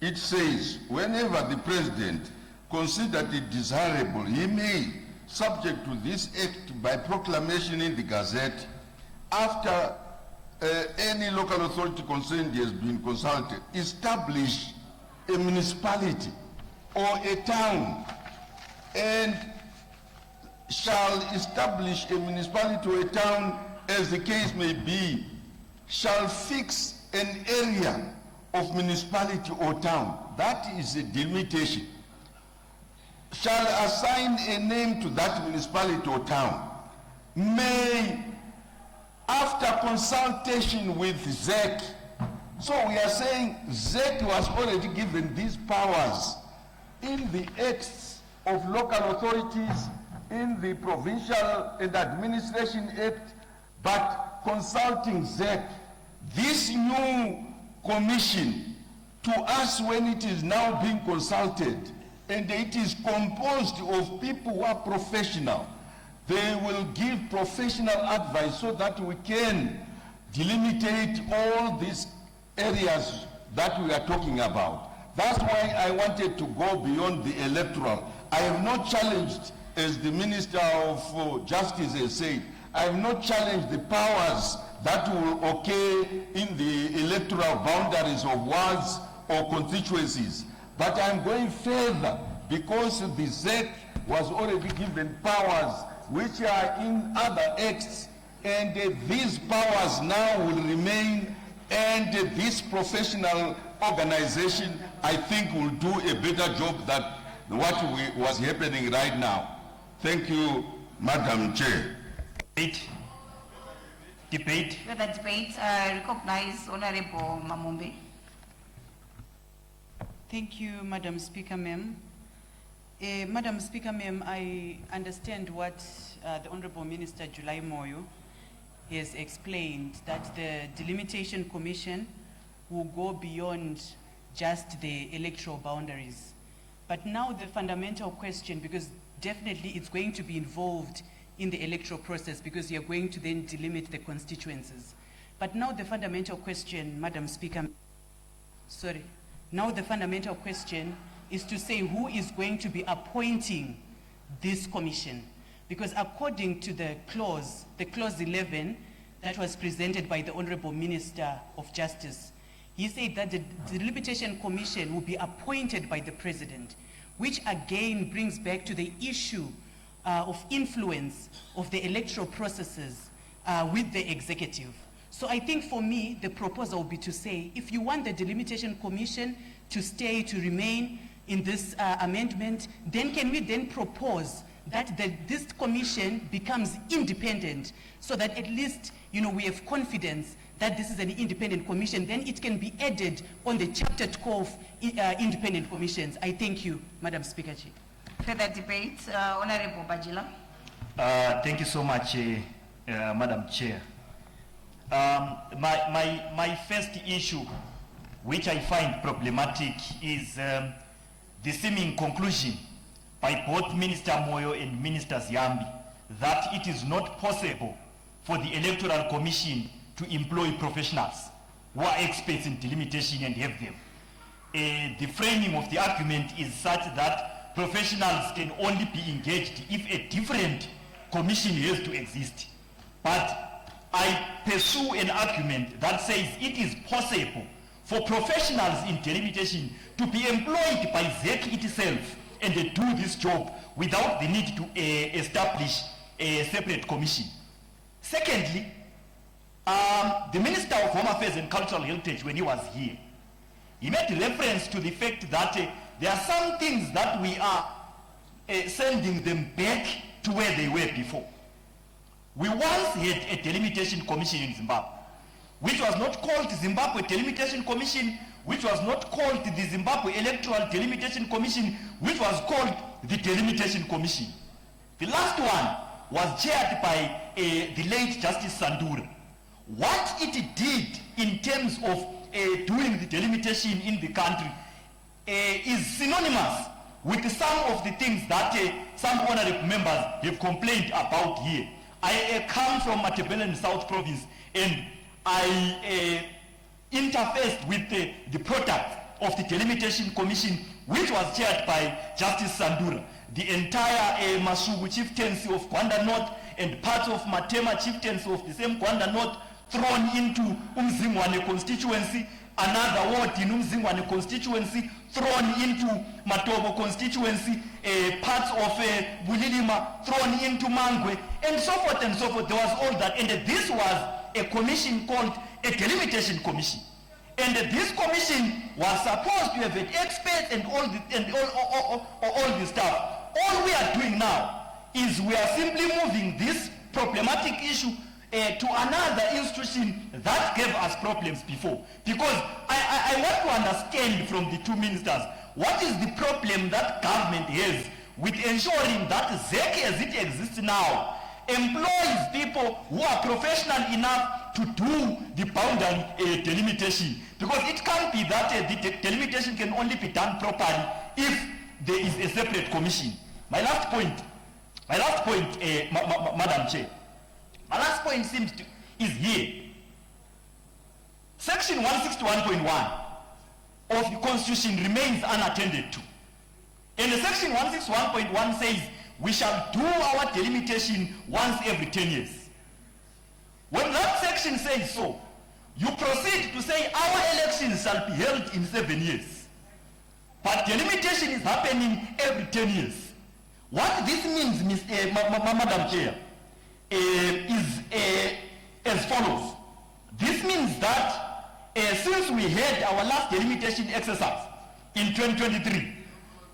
it says, whenever the President considers it desirable, he may, subject to this act by proclamation in the Gazette, after any local authority concerned has been consulted, establish a municipality or a town, and shall establish a municipality or a town, as the case may be, shall fix an area of municipality or town. That is a delimitation. Shall assign a name to that municipality or town. May, after consultation with ZEC. So we are saying ZEC was already given these powers in the acts of local authorities, in the Provincial and Administration Act, but consulting ZEC. This new commission, to us when it is now being consulted, and it is composed of people who are professional, they will give professional advice so that we can delimitate all these areas that we are talking about. That's why I wanted to go beyond the electoral. I have not challenged, as the Minister of Justice has said, I have not challenged the powers that will occur in the electoral boundaries of wards or constituencies. But I'm going further because the ZEC was already given powers which are in other acts, and these powers now will remain, and this professional organization, I think, will do a better job than what was happening right now. Thank you, Madam Chair. Debate. With the debate, I recognize Honorable Mamumbe. Thank you, Madam Speaker, ma'am. Madam Speaker, ma'am, I understand what the Honorable Minister July Moyo has explained, that the Delimitation Commission will go beyond just the electoral boundaries. But now the fundamental question, because definitely it's going to be involved in the electoral process because you're going to then delimit the constituencies. But now the fundamental question, Madam Speaker, now the fundamental question is to say who is going to be appointing this commission. Because according to the clause 11 that was presented by the Honorable Minister of Justice, he said that the Delimitation Commission will be appointed by the President, which again brings back to the issue of influence of the electoral processes with the executive. So I think for me, the proposal would be to say, if you want the Delimitation Commission to stay, to remain in this amendment, then can we then propose that this commission becomes independent so that at least, we have confidence that this is an independent commission, then it can be added on the chapter 12 independent commissions. I thank you, Madam Speaker. Further debate, Honorable Bajila. Thank you so much, Madam Chair. My first issue, which I find problematic, is the seeming conclusion by both Minister Moyo and Minister Ziambi that it is not possible for the Electoral Commission to employ professionals who are experts in delimitation and have them. The framing of the argument is such that professionals can only be engaged if a different commission has to exist. But I pursue an argument that says it is possible for professionals in delimitation to be employed by ZEC itself and they do this job without the need to establish a separate commission. Secondly, the Minister of Home Affairs and Cultural Heritage, when he was here, he made reference to the fact that there are some things that we are sending them back to where they were before. We once had a delimitation commission in Zimbabwe, which was not called the Zimbabwe Delimitation Commission, which was not called the Zimbabwe Electoral Delimitation Commission, which was called the Delimitation Commission. The last one was chaired by the late Justice Sandura. What it did in terms of doing the delimitation in the country is synonymous with some of the things that some honorable members have complained about here. I come from Matabeleland South Province, and I interfaced with the product of the Delimitation Commission, which was chaired by Justice Sandura. The entire Masugu chieftaincy of Gwanda North and parts of Matema chieftaincy of the same Gwanda North thrown into Umzingwane constituency, another ward in Umzingwane constituency thrown into Matobo constituency, parts of Bulilima thrown into Mangwe, and so forth and so forth. There was all that, and this was a commission called a Delimitation Commission. And this commission was supposed to have an expert and all this stuff. All we are doing now is we are simply moving this problematic issue to another institution that gave us problems before. Because I want to understand from the two ministers, what is the problem that government has with ensuring that ZEC as it exists now employs people who are professional enough to do the boundary delimitation? Because it can't be that the delimitation can only be done properly if there is a separate commission. My last point, Madam Chair. My last point is here. Section 161.1 of the Constitution remains unattended to. And the Section 161.1 says we shall do our delimitation once every 10 years. When that section says so, you proceed to say our elections shall be held in 7 years. But delimitation is happening every 10 years. What this means, Madam Chair, is as follows. This means that since we had our last delimitation exercise in 2023,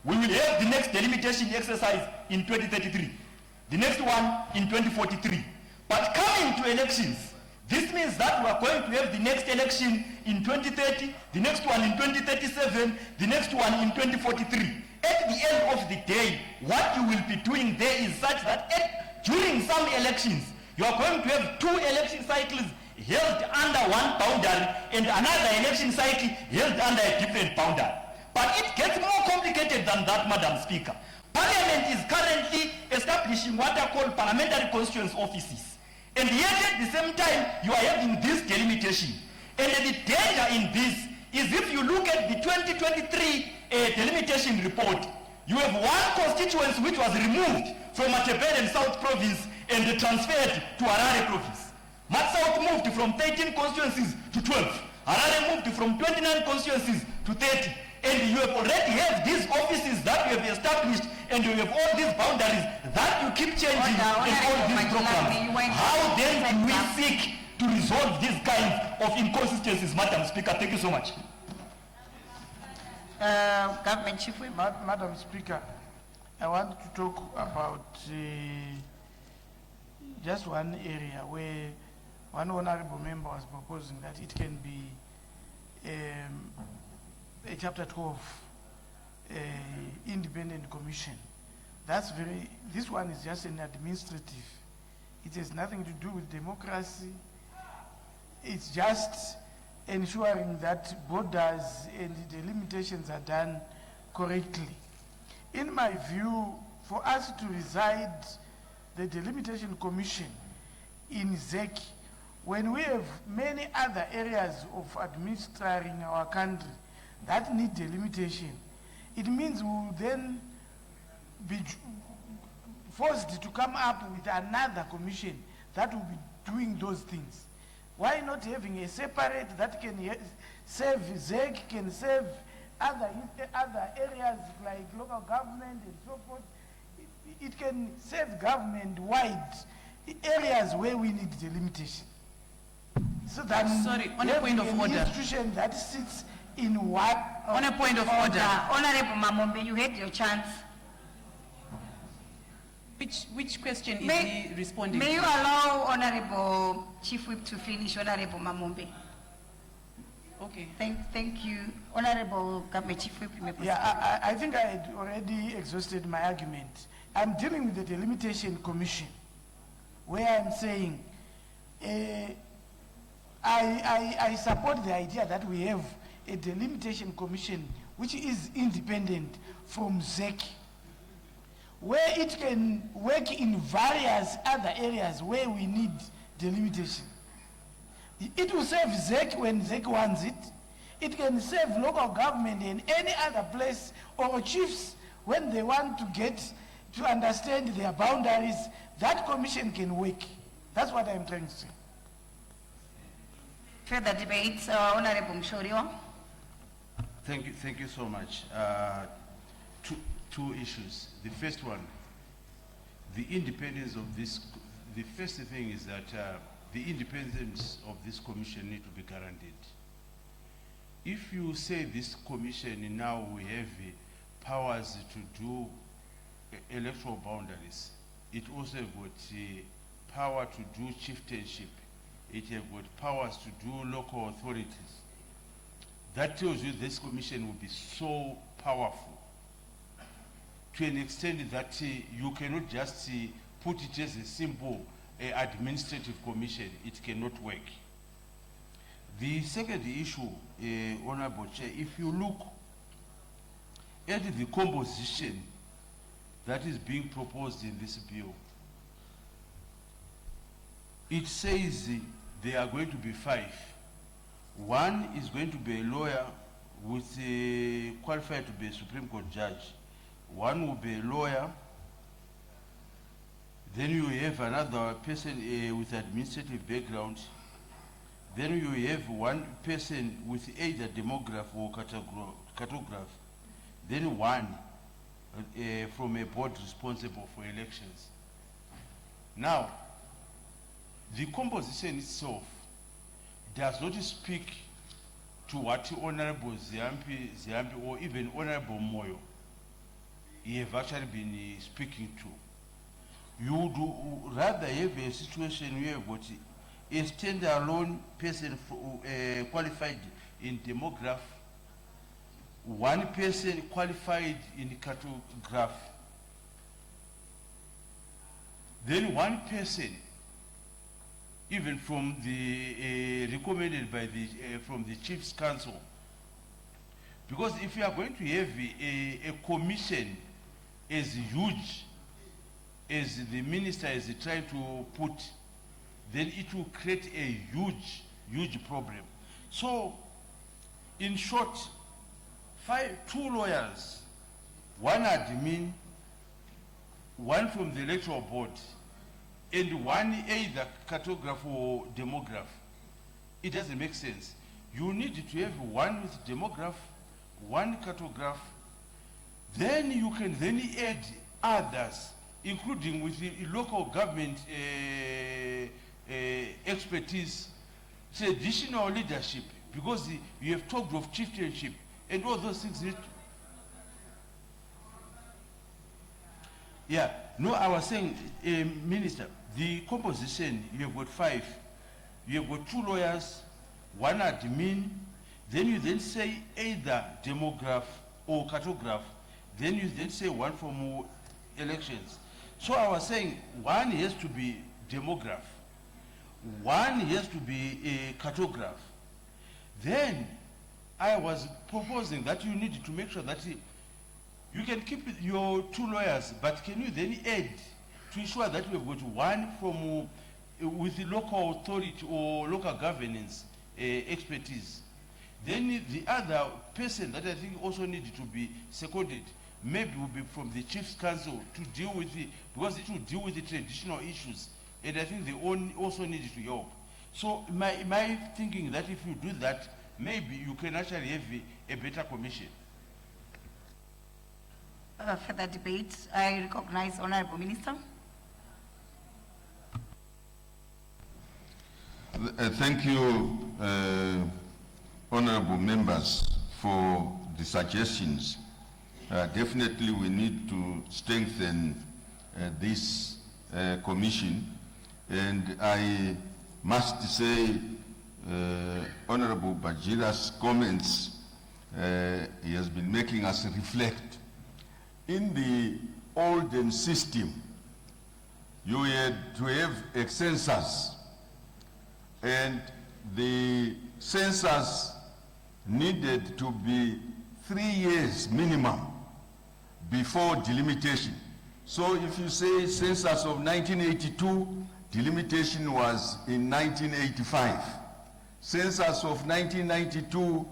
we will have the next delimitation exercise in 2033, the next one in 2043. But coming to elections, this means that we are going to have the next election in 2030, the next one in 2037, the next one in 2043. At the end of the day, what you will be doing there is such that during some elections, you are going to have 2 election cycles held under one boundary and another election cycle held under a different boundary. But it gets more complicated than that, Madam Speaker. Parliament is currently establishing what are called parliamentary constituency offices. And yet at the same time, you are having this delimitation. And the danger in this is if you look at the 2023 delimitation report, you have one constituency which was removed from Matebele South Province and transferred to Harare Province. Mat South moved from 13 constituencies to 12. Harare moved from 29 constituencies to 30. And you have already have these offices that you have established, and you have all these boundaries that you keep changing in all these programs. How then do we seek to resolve these kinds of inconsistencies, Madam Speaker? Thank you so much. Government Chief Whip. Madam Speaker, I want to talk about just one area where one honorable member was proposing that it can be a Chapter 12 independent commission. This one is just an administrative. It has nothing to do with democracy. It's just ensuring that borders and delimitations are done correctly. In my view, for us to reside the delimitation commission in ZEC, when we have many other areas of administering our country that need delimitation, it means we will then be forced to come up with another commission that will be doing those things. Why not having a separate that can serve ZEC, can serve other areas like local government and so forth? It can serve government-wide areas where we need delimitation. So that sorry, on a point of order, institution that sits in what? On a point of order, Honorable Mamombe, you had your chance. Which question is he responding May to? you allow Honorable Chief Whip to finish, Honorable Mamombe? Okay. Thank you. Honorable Government Chief Whip, you may proceed. Yeah, I think I had already exhausted my argument. I'm dealing with the delimitation commission, where I'm saying I support the idea that we have a delimitation commission which is independent from ZEC, where it can work in various other areas where we need delimitation. It will serve ZEC when ZEC wants it. It can serve local government in any other place, or chiefs when they want to get to understand their boundaries. That commission can work. That's what I'm trying to say. Further debates, Honorable Mshoriwa. Thank you so much. Two issues. The first one, the independence of this. The first thing is that the independence of this commission need to be guaranteed. If you say this commission now we have powers to do electoral boundaries, it also got power to do chieftainship. It have got powers to do local authorities. That tells you this commission will be so powerful to an extent that you cannot just put it as a simple administrative commission. It cannot work. The second issue, Honorable Chair, if you look at the composition that is being proposed in this bill, it says there are going to be 5. One is going to be a lawyer with qualified to be a Supreme Court judge. One will be a lawyer. Then you have another person with administrative background. Then you have one person with either demograph or cartograph. Then one from a board responsible for elections. Now, the composition itself does not speak to what Honorable Ziampi or even Honorable Moyo have actually been speaking to. You would rather have a situation where you've got a standalone person qualified in demograph, one person qualified in cartograph, then one person even from the recommended by the from the Chief's Council Because if you are going to have a commission as huge as the minister is trying to put, then it will create a huge problem. So, in short, two lawyers, one admin, one from the electoral board, and one either cartograph or demograph. It doesn't make sense. You need to have one with demograph, one cartograph, then you can then add others, including with the local government expertise, traditional leadership, because you have talked of chieftainship and all those things. Yeah, no, I was saying, Minister, the composition, you have got 5. You have got 2 lawyers, 1 admin, then you then say either demograph or cartograph, then you then say 1 from elections. So I was saying 1 has to be demograph, 1 has to be a cartograph. Then I was proposing that you need to make sure that you can keep your 2 lawyers, but can you then add to ensure that we have got 1 from with the local authority or local governance expertise. Then the other person that I think also needs to be seconded maybe will be from the Chiefs Council to deal with because it will deal with the traditional issues, and I think they also need to help. So my thinking that if you do that, maybe you can actually have a better commission. Further debate, I recognize Honorable Minister. Thank you, honorable members, for the suggestions. Definitely we need to strengthen this commission, and I must say Honorable Bajira's comments, he has been making us reflect. In the olden system, you had to have a census, and the census needed to be 3 years minimum before delimitation. So if you say census of 1982, delimitation was in 1985. Census of 1992,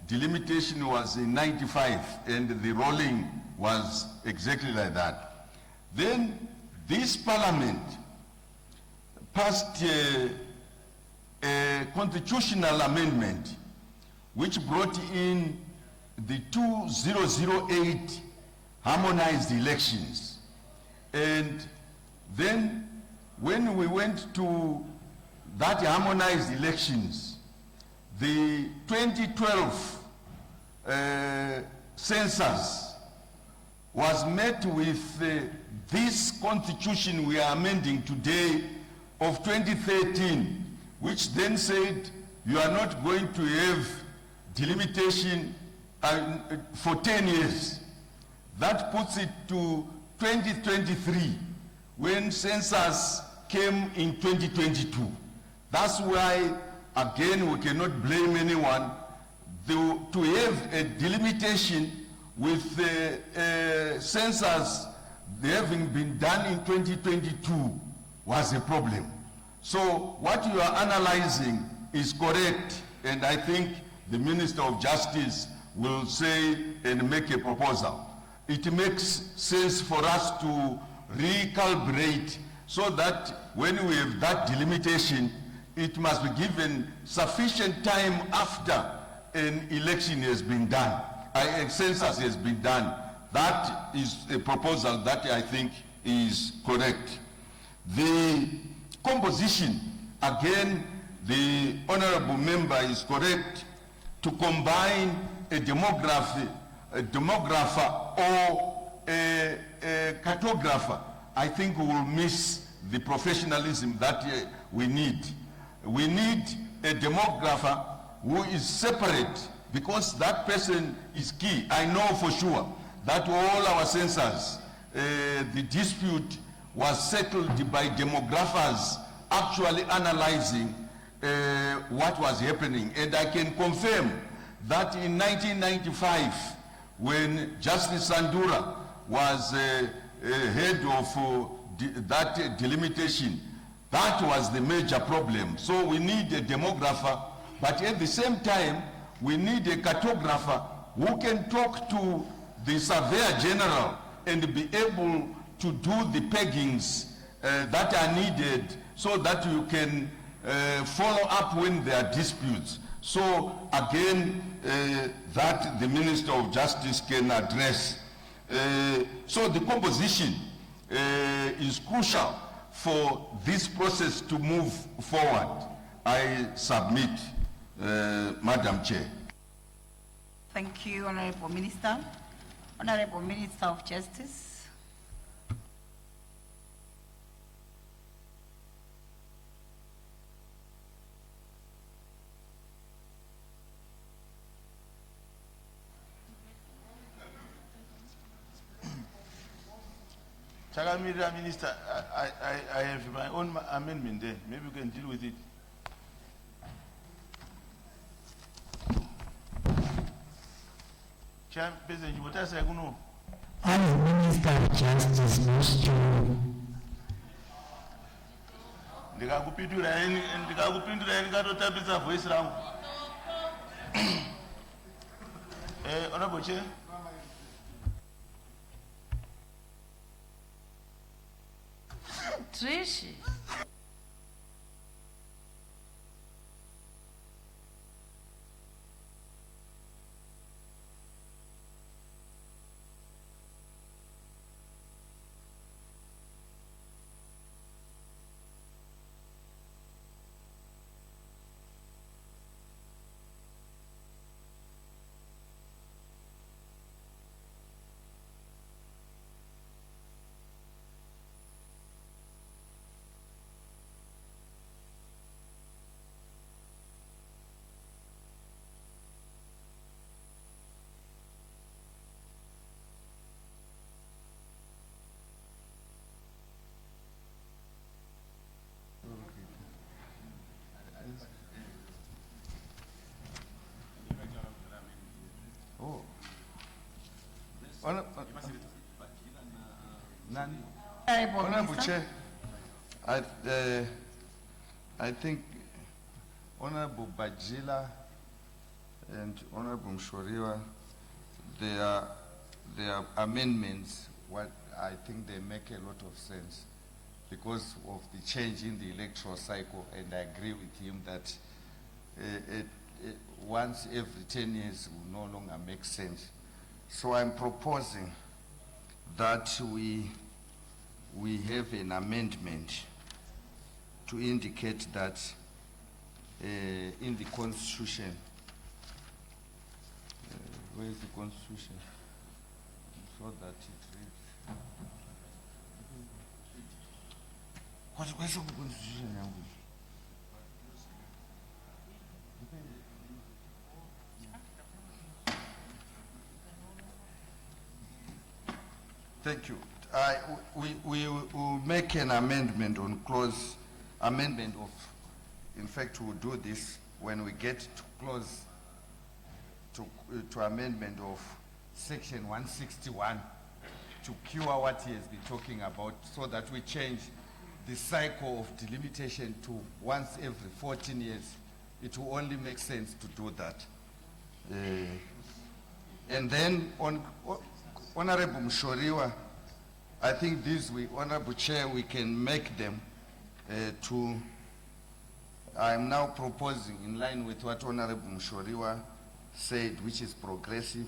delimitation was in 95, and the rolling was exactly like that. Then this parliament passed a constitutional amendment which brought in the 2008 harmonized elections. And then when we went to that harmonized elections, the 2012 census was met with this constitution we are amending today of 2013, which then said you are not going to have delimitation for 10 years. That puts it to 2023, when census came in 2022. That's why, again, we cannot blame anyone. To have a delimitation with the census having been done in 2022 was a problem. So what you are analyzing is correct, and I think the Minister of Justice will say and make a proposal. It makes sense for us to recalibrate so that when we have that delimitation, it must be given sufficient time after an election has been done, a census has been done. That is a proposal that I think is correct. The composition, again, the honorable member is correct to combine a demographer or a cartographer. I think we will miss the professionalism that we need. We need a demographer who is separate, because that person is key. I know for sure that all our census, the dispute was settled by demographers actually analyzing what was happening. And I can confirm that in 1995, when Justice Sandura was head of that delimitation, that was the major problem. So we need a demographer, but at the same time, we need a cartographer who can talk to the Surveyor General and be able to do the peggings that are needed so that you can follow up when there are disputes. So again, that the Minister of Justice can address. So the composition is crucial for this process to move forward. I submit, Madam Chair. Thank you, Honorable Minister. Honorable Minister of Justice. Chairman, Minister, I have my own amendment there. Maybe we can deal with it. Chairman, President, what else I know? As Minister of Justice, most ndikakupindura ndikatotambisa voice rangu. Honorable Chair. Trishi. Honorable Chair, I think Honorable Bajila and Honorable Mshoriwa, their amendments, what I think they make a lot of sense because of the change in the electoral cycle, and I agree with him that once every 10 years will no longer make sense. So I'm proposing that we have an amendment to indicate that in the Constitution, where is the Constitution? So that it reads. Where's the Constitution now? Thank you. We will make an amendment on clause, amendment of, in fact, we'll do this when we get to clause, to amendment of section 161 to cure what he has been talking about, so that we change the cycle of delimitation to once every 14 years. It will only make sense to do that. And then on Honorable Mshoriwa, I think these, Honorable Chair, we can make them I am now proposing, in line with what Honorable Mshoriwa said, which is progressive,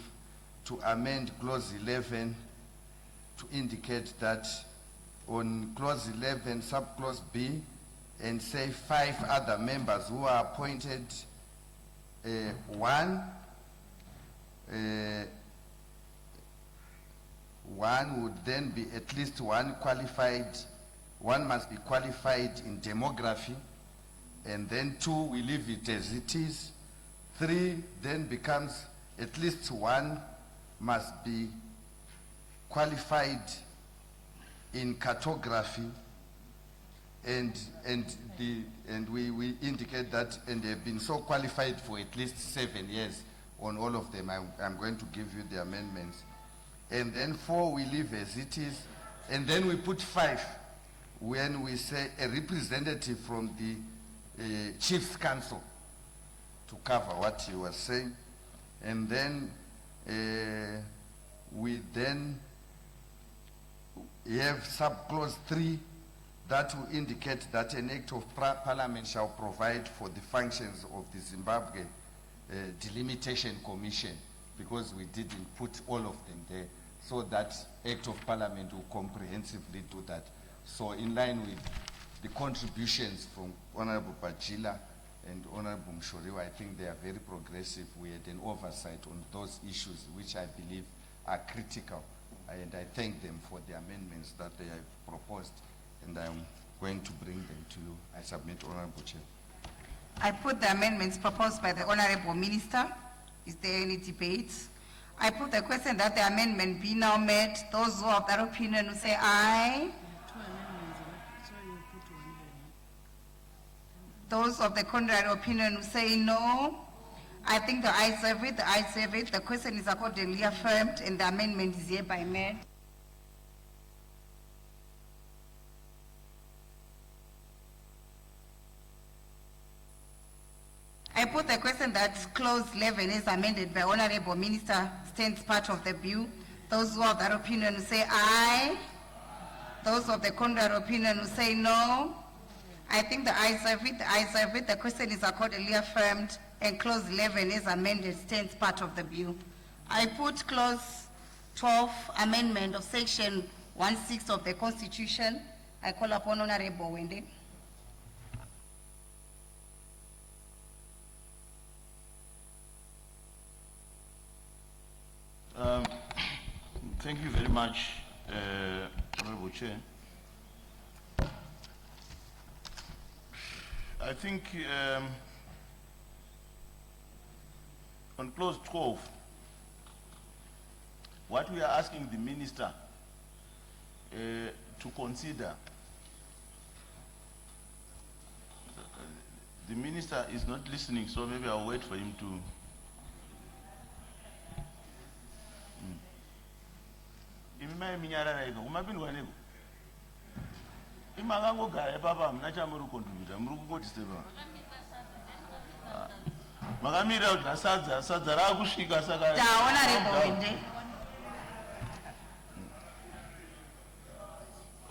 to amend clause 11 to indicate that on clause 11, subclause B, and say 5 other members who are appointed, one would then be at least one must be qualified in demography, and then 2, we leave it as it is. 3 then becomes at least one must be qualified in cartography, and we indicate that, and they've been so qualified for at least 7 years on all of them. I'm going to give you the amendments. And then 4 we leave as it is. And then we put 5 when we say a representative from the Chiefs Council to cover what you were saying. And then we then have subclause 3 that will indicate that an act of parliament shall provide for the functions of the Zimbabwe Delimitation Commission, because we didn't put all of them there, so that act of parliament will comprehensively do that. So in line with the contributions from Honorable Bajila and Honorable Mshoriwa, I think they are very progressive. We had an oversight on those issues which I believe are critical, and I thank them for the amendments that they have proposed, and I'm going to bring them to you. I submit, Honorable Chair. I put the amendments proposed by the Honorable Minister. Is there any debate? I put the question that the amendment be now met. Those who have that opinion will say aye. Those of the contrary opinion will say no. I think the ayes have it, the ayes have it. The question is accordingly affirmed and the amendment is hereby met. I put the question that clause 11 is amended by Honorable Minister stands part of the bill. Those who have that opinion will say aye. Those of the contrary opinion will say no. I think the ayes have it, the ayes have it. The question is accordingly affirmed and clause 11 is amended, stands part of the bill. I put clause 12, amendment of section 16 of the Constitution. I call upon Honorable Wende. Thank you very much, Honorable Chair. I think on clause 12, what we are asking the minister to consider, the minister is not listening, so maybe I'll wait for him to. Imai minyara iko kumapindwa neko imakango gaya papa mnacha muri contributor muri kungoti steba makamira kuti sadza rakusvika saka taona rebonde.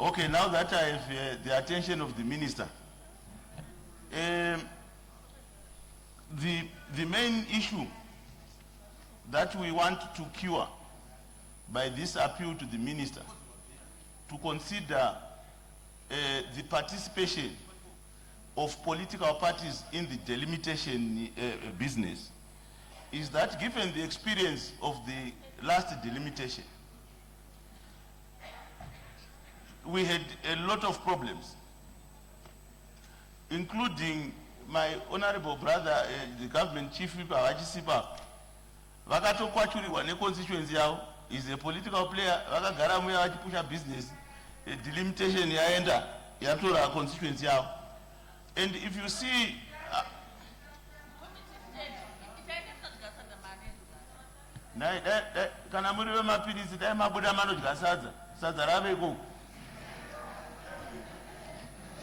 Okay, now that I have the attention of the minister, the main issue that we want to cure by this appeal to the minister to consider the participation of political parties in the delimitation business is that, given the experience of the last delimitation, we had a lot of problems, including my honorable brother, the government chief whip Avachisipa, vakatokwachuriwa neconstituency yavo. Is a political player, vakagara muya vachipusha business, a delimitation yaenda yatora constituency yavo. And if you see kana muri vemapirisi dai mabuda manodya sadza rave ikoko.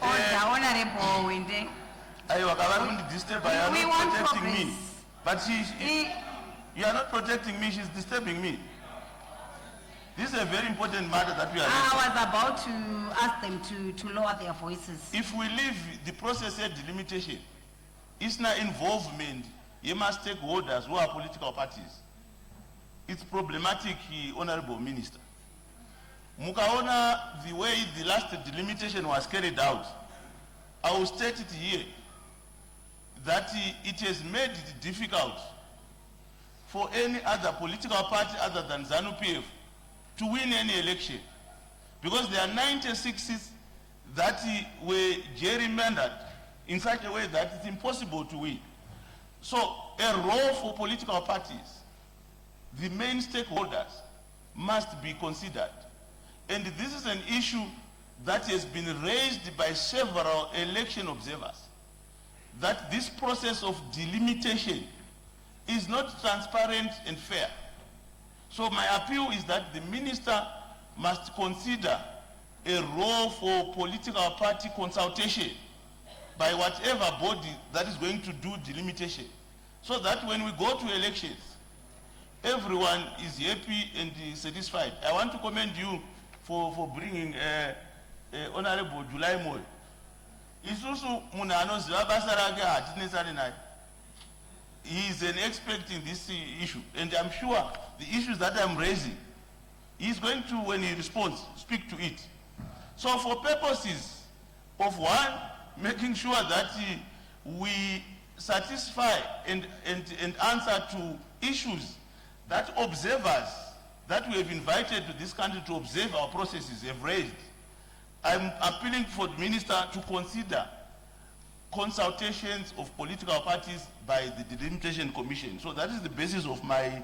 Honorable Wende. Aiwa kavari kundidisturb, you are not protecting me. But you are not protecting me, she's disturbing me. This is a very important matter that we are I was about to ask them to lower their voices. If we leave the process of delimitation, it's not involvement, you must stakeholders who are political parties. It's problematic, Honorable Minister. Mukaona, the way the last delimitation was carried out, I will state it here, that it has made it difficult for any other political party other than ZANU-PF to win any election, because there are 96s that were gerrymandered in such a way that it's impossible to win. So a role for political parties, the main stakeholders must be considered. And this is an issue that has been raised by several election observers, that this process of delimitation is not transparent and fair. So my appeal is that the minister must consider a role for political party consultation by whatever body that is going to do delimitation, so that when we go to elections, everyone is happy and satisfied. I want to commend you for bringing Honorable July Moy. Isusu munano zibabasarage hatinesari naye. He is an expert in this issue, and I'm sure the issues that I'm raising, he's going to, when he responds, speak to it. So for purposes of one, making sure that we satisfy and answer to issues that observers that we have invited to this country to observe our processes have raised, I'm appealing for the minister to consider consultations of political parties by the Delimitation Commission. So that is the basis of my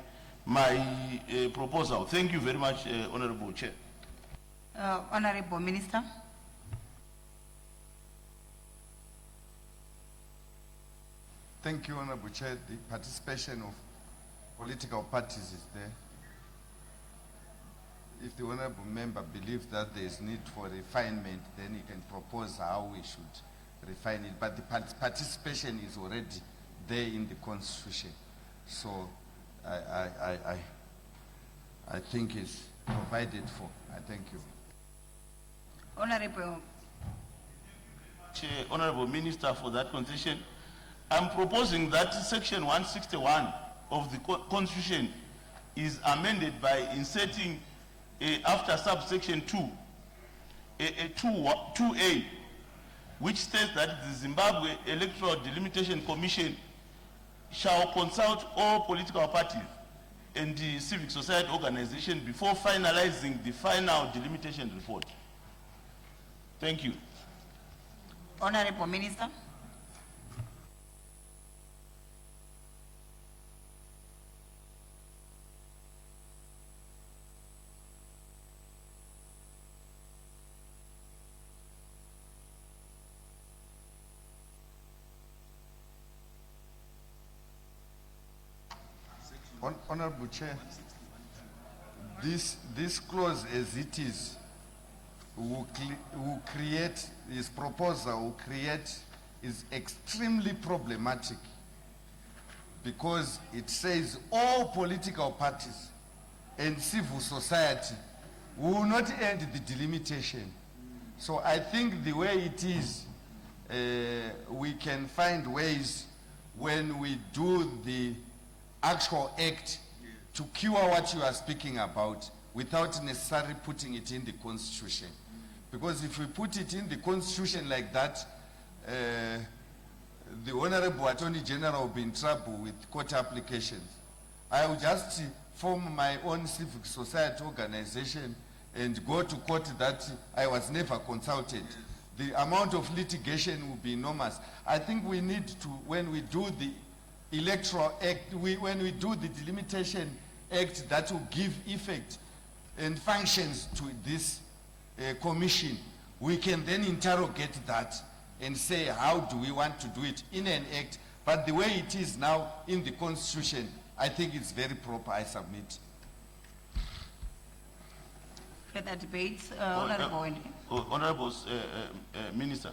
proposal. Thank you very much, Honorable Chair. Honorable Minister. Thank you, Honorable Chair. The participation of political parties is there. If the Honorable Member believes that there is need for refinement, then he can propose how we should refine it. But the participation is already there in the Constitution. So I think it's provided for. I thank you. Honorable. Chair, Honorable Minister, for that concession. I'm proposing that Section 161 of the Constitution is amended by inserting after subsection 2A, which states that the Zimbabwe Electoral Delimitation Commission shall consult all political parties and the civic society organization before finalizing the final delimitation report. Thank you. Honorable Minister. Honorable Chair, this clause as it is will create, this proposal will create, is extremely problematic because it says all political parties and civil society will not end the delimitation. So I think the way it is, we can find ways when we do the actual act to cure what you are speaking about without necessarily putting it in the Constitution. Because if we put it in the Constitution like that, the Honorable Attorney General will be in trouble with court applications. I will just form my own civic society organization and go to court that I was never consulted. The amount of litigation will be enormous. I think we need to, when we do the Electoral Act, when we do the Delimitation Act that will give effect and functions to this commission, we can then interrogate that and say, how do we want to do it in an act? But the way it is now in the Constitution, I think it's very proper. I submit. Further debates, Honorable Honorable Minister,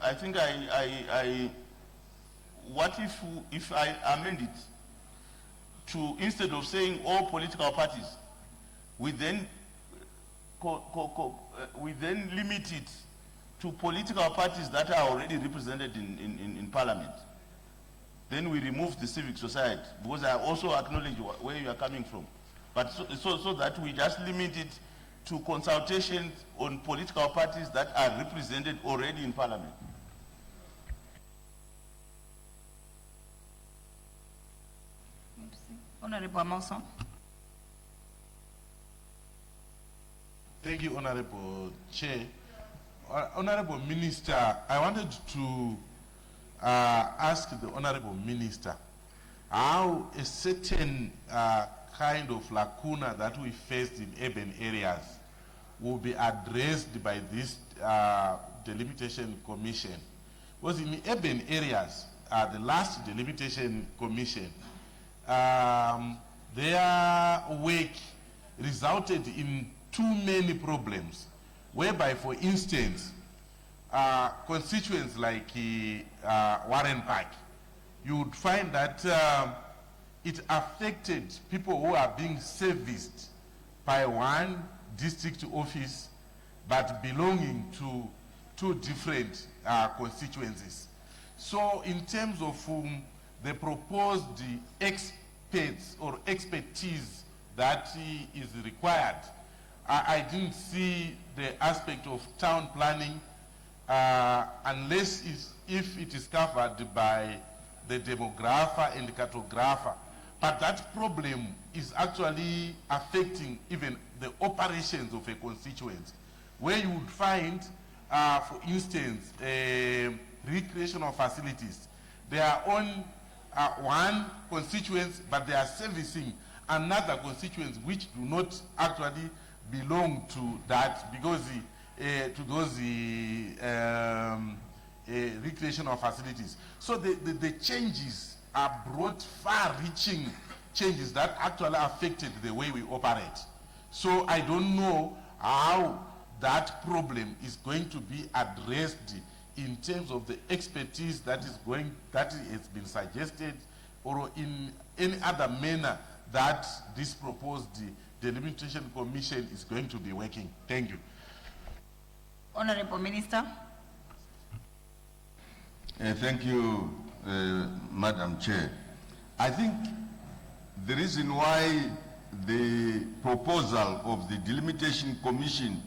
I think what if I amend it to, instead of saying all political parties, we then limit it to political parties that are already represented in Parliament. Then we remove the civic society, because I also acknowledge where you are coming from. But so that we just limit it to consultations on political parties that are represented already in Parliament. Honorable Amoson. Thank you, Honorable Chair. Honorable Minister, I wanted to ask the Honorable Minister how a certain kind of lacuna that we faced in urban areas will be addressed by this delimitation commission. Because in urban areas, the last delimitation commission, their work resulted in too many problems, whereby, for instance, constituents like Warren Park, you would find that it affected people who are being serviced by one district office but belonging to two different constituencies. So in terms of the proposed experts or expertise that is required, I didn't see the aspect of town planning unless if it is covered by the demographer and the cartographer. But that problem is actually affecting even the operations of a constituency, where you would find, for instance, recreational facilities. They are on one constituency, but they are servicing another constituency which do not actually belong to that, because to those recreational facilities. So the changes are brought far-reaching changes that actually affected the way we operate. So I don't know how that problem is going to be addressed in terms of the expertise that has been suggested, or in any other manner that this proposed delimitation commission is going to be working. Thank you. Honorable Minister. Thank you, Madam Chair. I think the reason why the proposal of the delimitation commission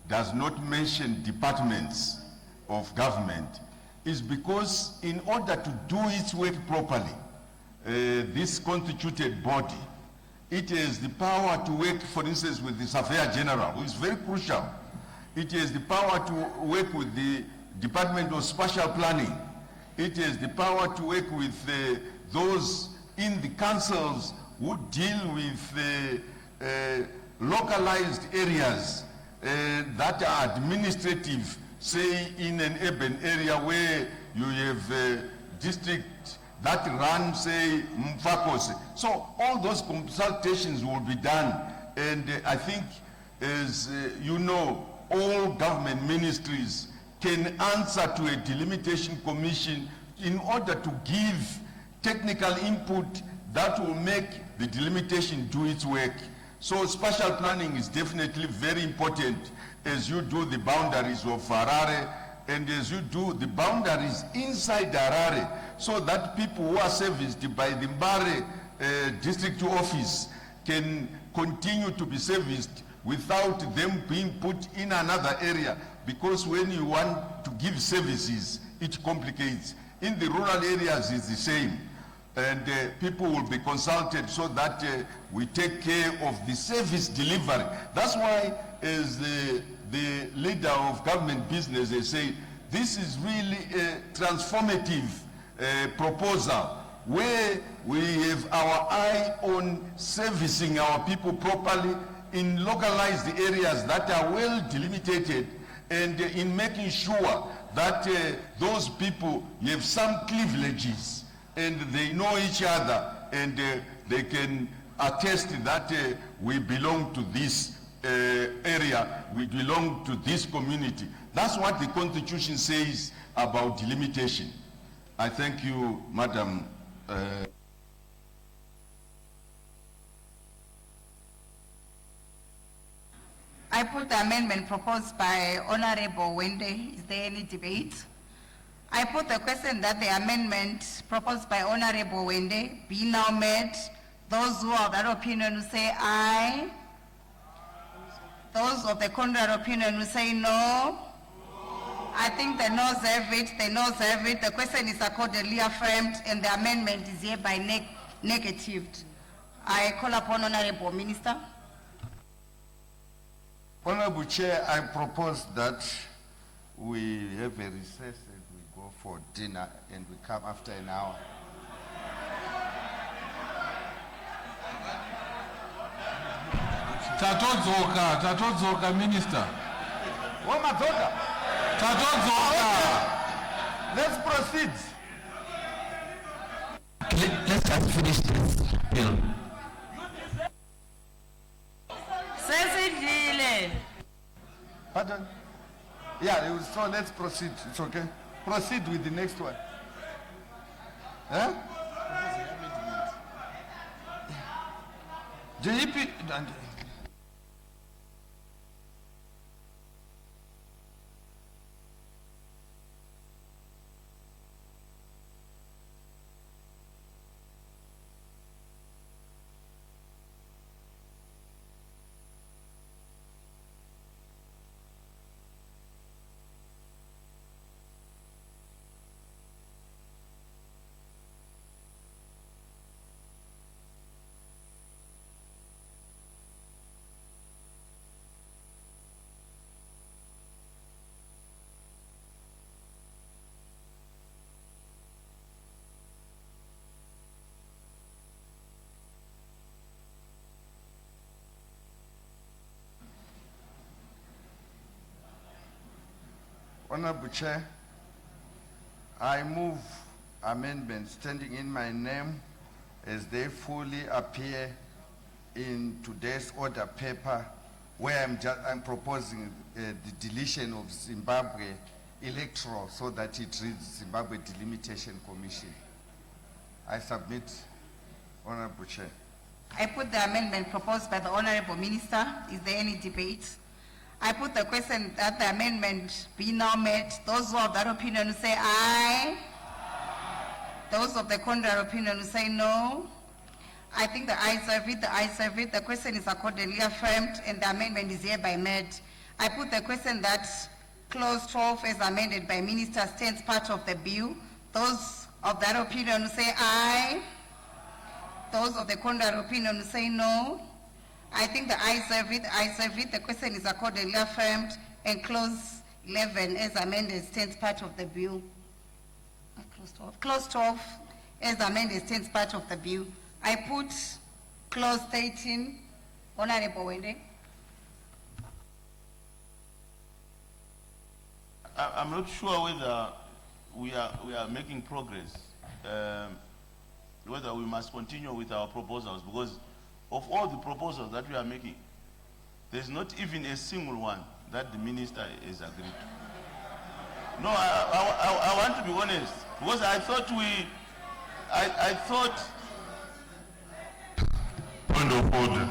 does not mention departments of government is because in order to do its work properly, this constituted body, it has the power to work, for instance, with the Surveyor General, who is very crucial. It has the power to work with the Department of Spatial Planning. It has the power to work with those in the councils who deal with localized areas that are administrative, say in an urban area where you have a district that run, say, Mfakose. So all those consultations will be done. And I think, as you know, all government ministries can answer to a delimitation commission in order to give technical input that will make the delimitation do its work. So spatial planning is definitely very important as you do the boundaries of Harare and as you do the boundaries inside Harare, so that people who are serviced by the Mbare district office can continue to be serviced without them being put in another area, because when you want to give services, it complicates. In the rural areas, it's the same. And people will be consulted so that we take care of the service delivery. That's why, as the leader of government business, they say, this is really a transformative proposal where we have our eye on servicing our people properly in localized areas that are well delimited, and in making sure that those people have some privileges and they know each other, and they can attest that we belong to this area, we belong to this community. That's what the Constitution says about delimitation. I thank you, Madam. I put the amendment proposed by Honorable Wende. Is there any debate? I put the question that the amendment proposed by Honorable Wende be now made. Those who are of that opinion will say aye. Those of the contrary opinion will say no. I think the noes have it, the noes have it. The question is accordingly affirmed and the amendment is hereby negatived. I call upon Honorable Minister. Honorable Chair, I propose that we have a recess and we go for dinner and we come after an hour. Tatodzoka, Minister. Tatodzoka. Let's proceed. just finish this bill. Pardon? Yeah, so let's proceed. It's okay. Proceed with the next one. Huh? JEP. Honorable Chair, I move amendments standing in my name as they fully appear in today's order paper, where I'm proposing the deletion of Zimbabwe electoral so that it reads Zimbabwe Delimitation Commission. I submit, Honorable Chair. I put the amendment proposed by the Honorable Minister. Is there any debate? I put the question that the amendment be now met. Those who have that opinion will say aye. Those of the contrary opinion will say no. I think the ayes have it, the ayes have it. The question is accordingly affirmed and the amendment is hereby met. I put the question that clause 12 as amended by Minister stands part of the bill. Those of that opinion will say aye. Those of the contrary opinion will say no. I think the ayes have it, the ayes have it. The question is accordingly affirmed and clause 11 as amended stands part of the bill. Clause 12 as amended stands part of the bill. I put clause 13, Honorable Wende. I'm not sure whether we are making progress, whether we must continue with our proposals, because of all the proposals that we are making, there's not even a single one that the minister has agreed to. No, I want to be honest, because I thought I thought. Point of order.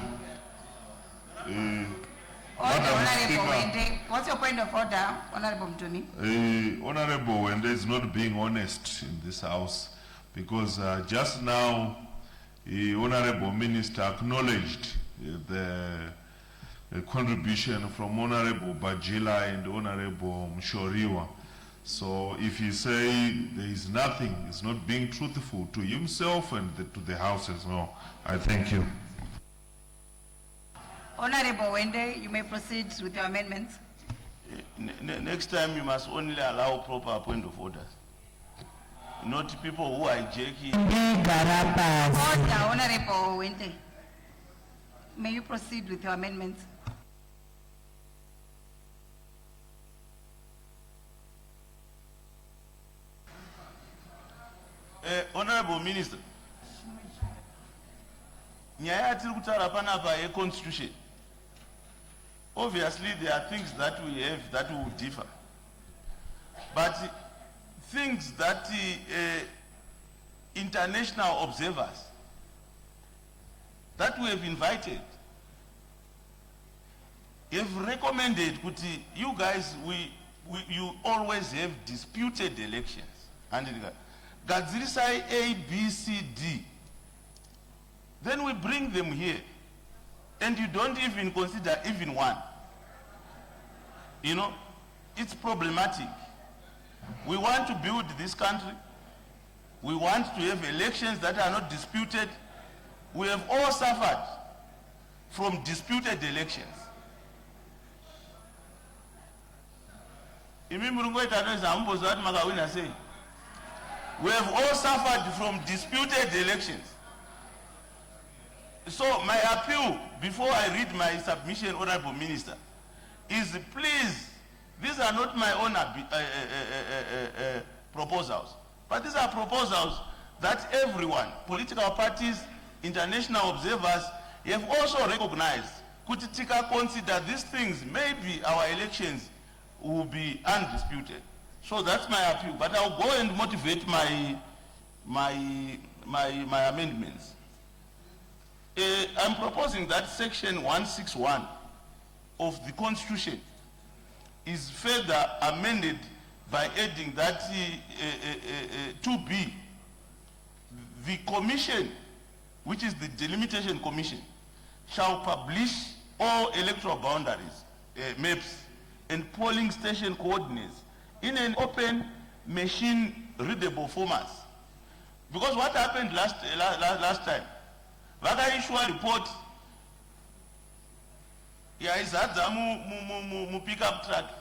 Honorable Wende, what's your point of order, Honorable Mtumi? Honorable Wende is not being honest in this house, because just now the Honorable Minister acknowledged the contribution from Honorable Bajila and Honorable Mshoriwa. So if he say there is nothing, he's not being truthful to himself and to the House as well. I thank you. Honorable Wende, you may proceed with your amendments. Next time you must only allow proper point of order. Not people who are hijacking. Order, Honorable Wende. May you proceed with your amendments? Honorable Minister, nyaya tiri kutaura panapa yeconstitution, obviously there are things that we have that will differ, but things that international observers that we have invited have recommended that you guys, you always have disputed elections. And Gadzirisai A, B, C, D. Then we bring them here, and you don't even consider even one. You know, it's problematic. We want to build this country. We want to have elections that are not disputed. We have all suffered from disputed elections. We have all suffered from disputed elections. So my appeal, before I read my submission, Honorable Minister, is please, these are not my own proposals, but these are proposals that everyone, political parties, international observers, have also recognized, could consider these things, maybe our elections will be undisputed. So that's my appeal. But I'll go and motivate my amendments. I'm proposing that section 161 of the Constitution is further amended by adding that 2B, the commission, which is the delimitation commission, shall publish all electoral boundaries, maps, and polling station coordinates in an open, machine-readable format. Because what happened last time, Vaga issue a report, is that mu pickup truck,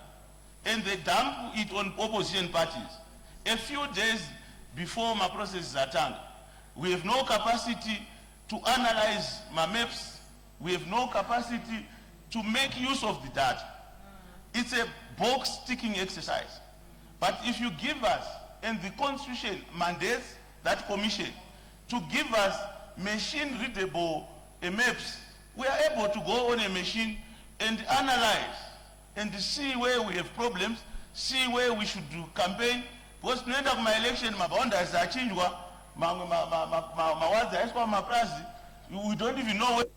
and they dump it on opposition parties. A few days before my process is attacked, we have no capacity to analyze my maps. We have no capacity to make use of the data. It's a box ticking exercise. But if you give us, and the Constitution mandates that commission to give us machine readable maps, we are able to go on a machine and analyze and see where we have problems, see where we should do campaign. Because the end of my election, my boundaries are changed. We don't even know what.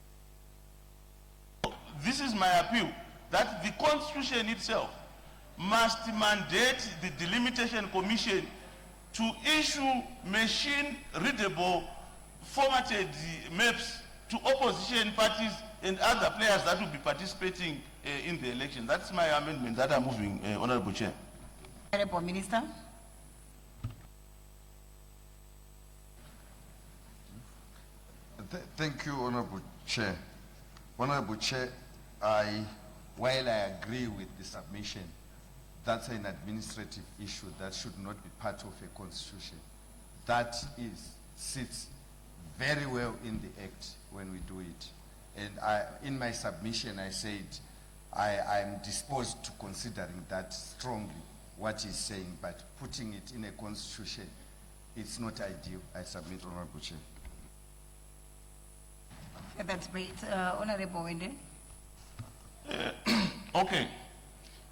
This is my appeal, that the Constitution itself must mandate the Delimitation Commission to issue machine-readable, formatted maps to opposition parties and other players that will be participating in the election. That's my amendment that I'm moving, Honorable Chair. Honorable Minister. Thank you, Honorable Chair. Honorable Chair, while I agree with the submission, that's an administrative issue that should not be part of a constitution. That sits very well in the Act when we do it. And in my submission, I said I'm disposed to considering that strongly, what he's saying, but putting it in a constitution, it's not ideal. I submit, Honorable Chair. That's great. Honorable Wende. Okay.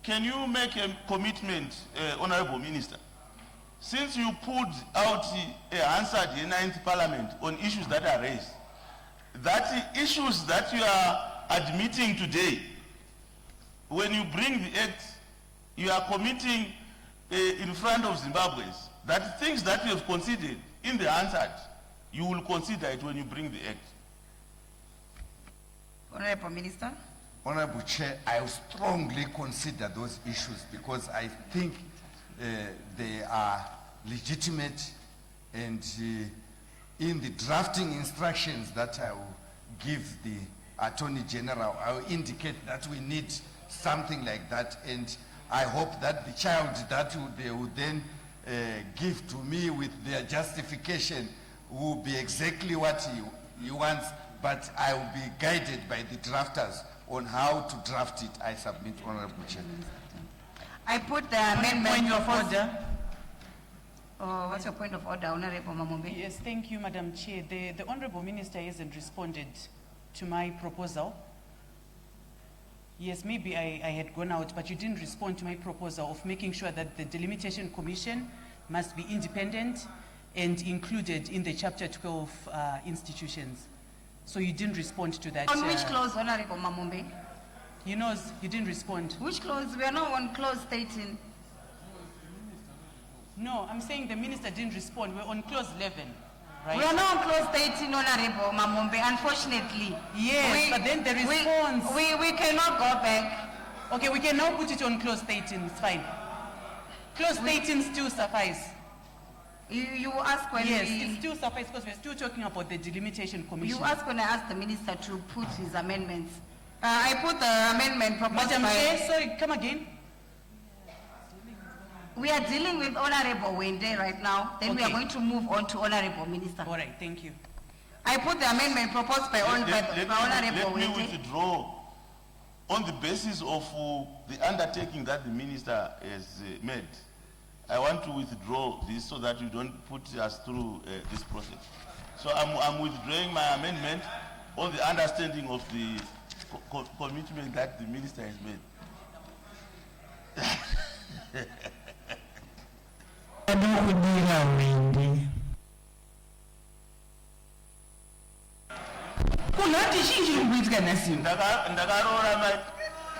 Can you make a commitment, Honorable Minister? Since you put out an answer to the 9th Parliament on issues that are raised, that the issues that you are admitting today, when you bring the Act, you are committing in front of Zimbabweans that things that you have considered in the answer, you will consider it when you bring the Act. Honorable Minister. Honorable Chair, I strongly consider those issues because I think they are legitimate, and in the drafting instructions that I will give the Attorney General, I will indicate that we need something like that, and I hope that the child that they will then give to me with their justification will be exactly what he wants, but I will be guided by the drafters on how to draft it. I submit, Honorable Chair. I put the amendment. Point of order. What's your point of order, Honorable Mamombe? Yes, thank you, Madam Chair. The Honorable Minister hasn't responded to my proposal. Yes, maybe I had gone out, but you didn't respond to my proposal of making sure that the Delimitation Commission must be independent and included in the Chapter 12 institutions. So you didn't respond to that. On which clause, Honorable Mamombe? You know, you didn't respond. Which clause? We are now on clause 13. No, I'm saying the minister didn't respond. We're on clause 11, right? We are now on clause 13, Honorable Mamombe, unfortunately. Yes, but then the response... We cannot go back. Okay, we can now put it on clause 13, it's fine. Clause 13 still suffice. You ask when yes, it still suffice because we're still talking about the Delimitation Commission. You ask when I asked the minister to put his amendments. I put the amendment proposed Madam by... Chair, sorry, come again. We are dealing with Honorable Wende right now. Then we are going to move on to Honorable Minister. All right, thank you. I put the amendment proposed by Honorable Wende. Let me withdraw on the basis of the undertaking that the minister has made. I want to withdraw this so that you don't put us through this process. So I'm withdrawing my amendment on the understanding of the commitment that the minister has made.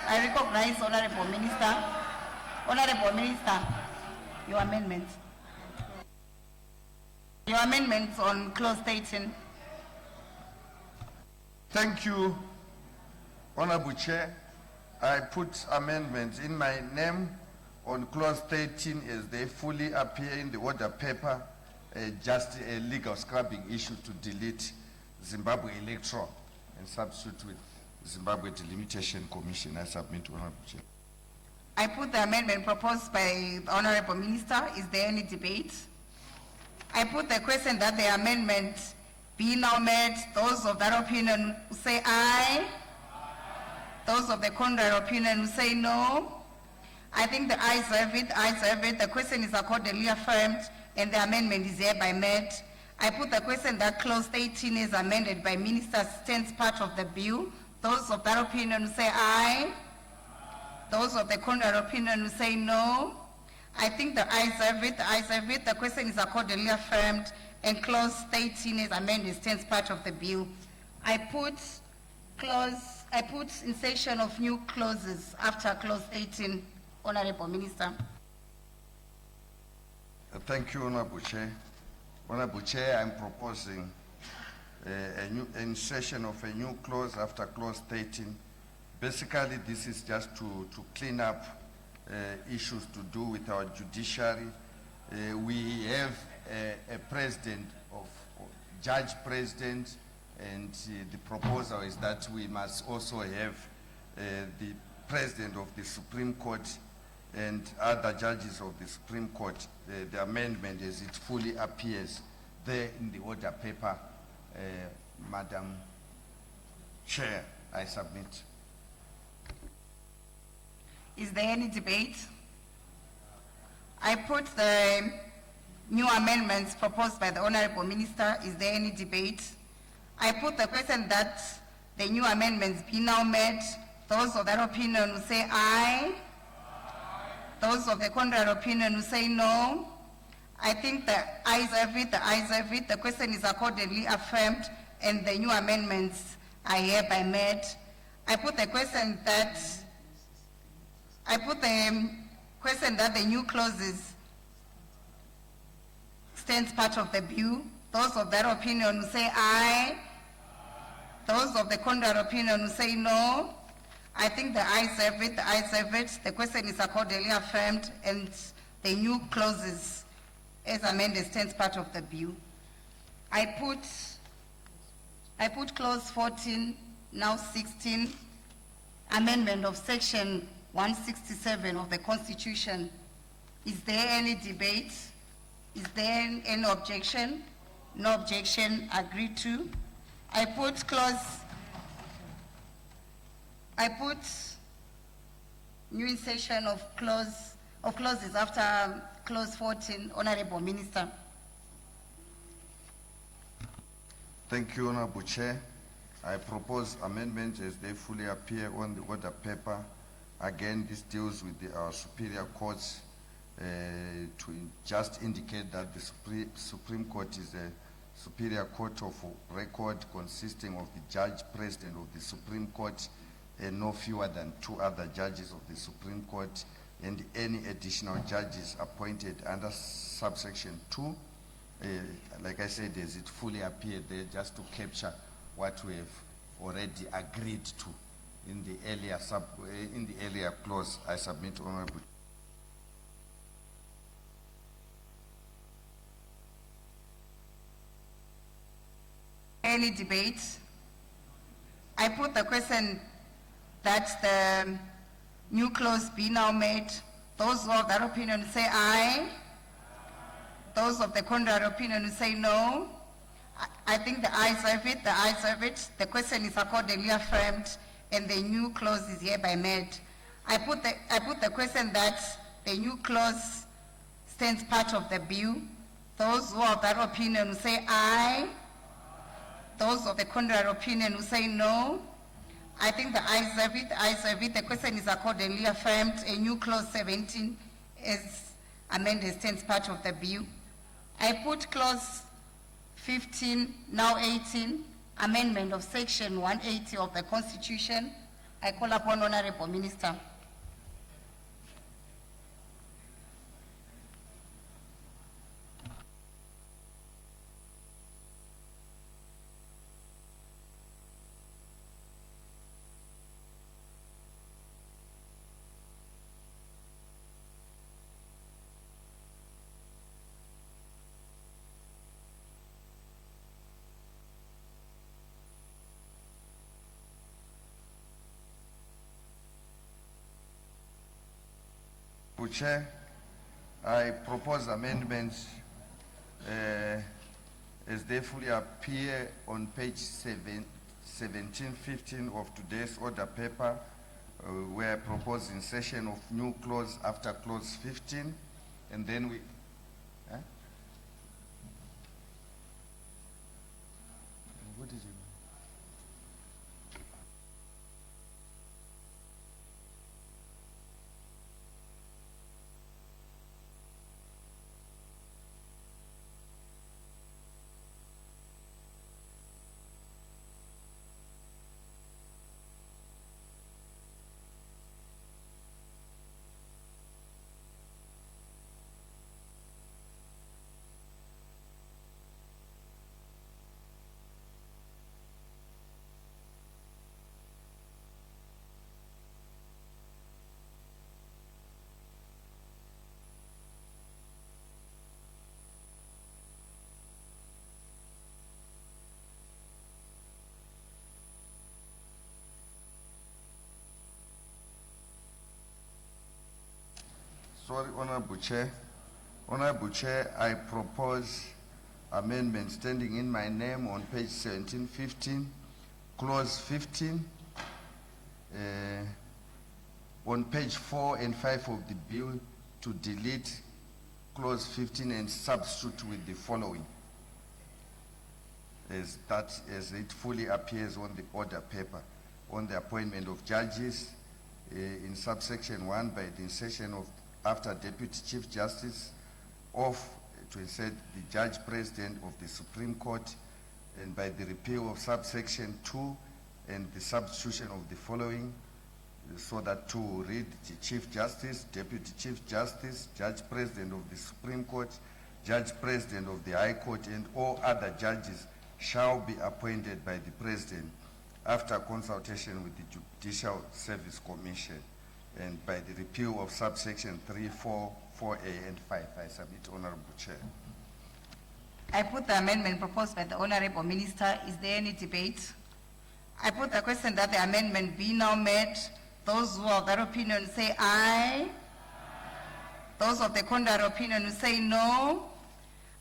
I recognize Honorable Minister. Honorable Minister, your amendments. Your amendments on clause 18. Thank you, Honorable Chair. I put amendments in my name on clause 13 as they fully appear in the order paper, just a legal scrubbing issue to delete Zimbabwe electoral and substitute with Zimbabwe Delimitation Commission. I submit to Honorable Chair. I put the amendment proposed by the Honorable Minister. Is there any debate? I put the question that the amendment be now made. Those of that opinion who say aye. Those of the contrary opinion who say no. I think the ayes have it, ayes have it. The question is accordingly affirmed and the amendment is hereby made. I put the question that clause 18 is amended by Minister stands part of the bill. Those of that opinion who say aye. Those of the contrary opinion who say no. I think the ayes have it, the ayes have it. The question is accordingly affirmed and clause 18 is amended, stands part of the bill. I put insertion of new clauses after clause 18, Honorable Minister. Thank you, Honorable Chair. Honorable Chair, I'm proposing a new insertion of a new clause after clause 13. Basically, this is just to clean up issues to do with our judiciary. We have a president of judge president, and the proposal is that we must also have the president of the Supreme Court and other judges of the Supreme Court. The amendment as it fully appears there in the order paper, Madam Chair, I submit. Is there any debate? I put the new amendments proposed by the Honorable Minister. Is there any debate? I put the question that the new amendments be now made. Those of that opinion who say aye. Those of the contrary opinion who say no. I think the ayes have it, the ayes have it. The question is accordingly affirmed and the new amendments are hereby made. I put the question that the new clauses stands part of the bill. Those of that opinion who say aye. Those of the contrary opinion who say no. I think the ayes have it, the ayes have it. The question is accordingly affirmed and the new clauses as amended stands part of the bill. I put clause 14, now 16, amendment of section 167 of the Constitution. Is there any debate? Is there any objection? No objection, agreed to. I put new insertion of clauses after clause 14, Honorable Minister. Thank you, Honorable Chair. I propose amendments as they fully appear on the order paper. Again, this deals with our superior courts to just indicate that the Supreme Court is a superior court of record consisting of the judge president of the Supreme Court and no fewer than 2 other judges of the Supreme Court and any additional judges appointed under subsection 2. Like I said, as it fully appeared there, just to capture what we have already agreed to in the earlier clause. I submit, Honorable. Any debate? I put the question that the new clause be now made. Those who have that opinion say aye. Those of the contrary opinion say no. I think the ayes have it, the ayes have it. The question is accordingly affirmed and the new clause is hereby made. I put the question that the new clause stands part of the bill. Those who are of that opinion will say aye. Those of the contrary opinion will say no. I think the ayes have it, the ayes have it. The question is accordingly affirmed. A new clause 17 is amended, stands part of the bill. I put clause 15, now 18, amendment of section 180 of the Constitution. I call upon Honorable Minister. Chair, I propose amendments as they fully appear on page 1715 of today's order paper, where I propose insertion of new clause after clause 15, and then we. What did you? Sorry, Honorable Chair. Honorable Chair, I propose amendment standing in my name on page 1715, clause 15, on page 4 and 5 of the bill to delete clause 15 and substitute with the following, as it fully appears on the order paper, on the appointment of judges in subsection 1 by the insertion of after Deputy Chief Justice of to insert the Judge President of the Supreme Court, and by the repeal of subsection 2 and the substitution of the following, so that to read the Chief Justice, Deputy Chief Justice, Judge President of the Supreme Court, Judge President of the High Court, and all other judges shall be appointed by the President after consultation with the Judicial Service Commission, and by the repeal of subsection 3, 4, 4A, and 5. I submit, Honorable Chair. I put the amendment proposed by the Honorable Minister. Is there any debate? I put the question that the amendment be now made. Those who are of that opinion say aye. Those of the contrary opinion say no.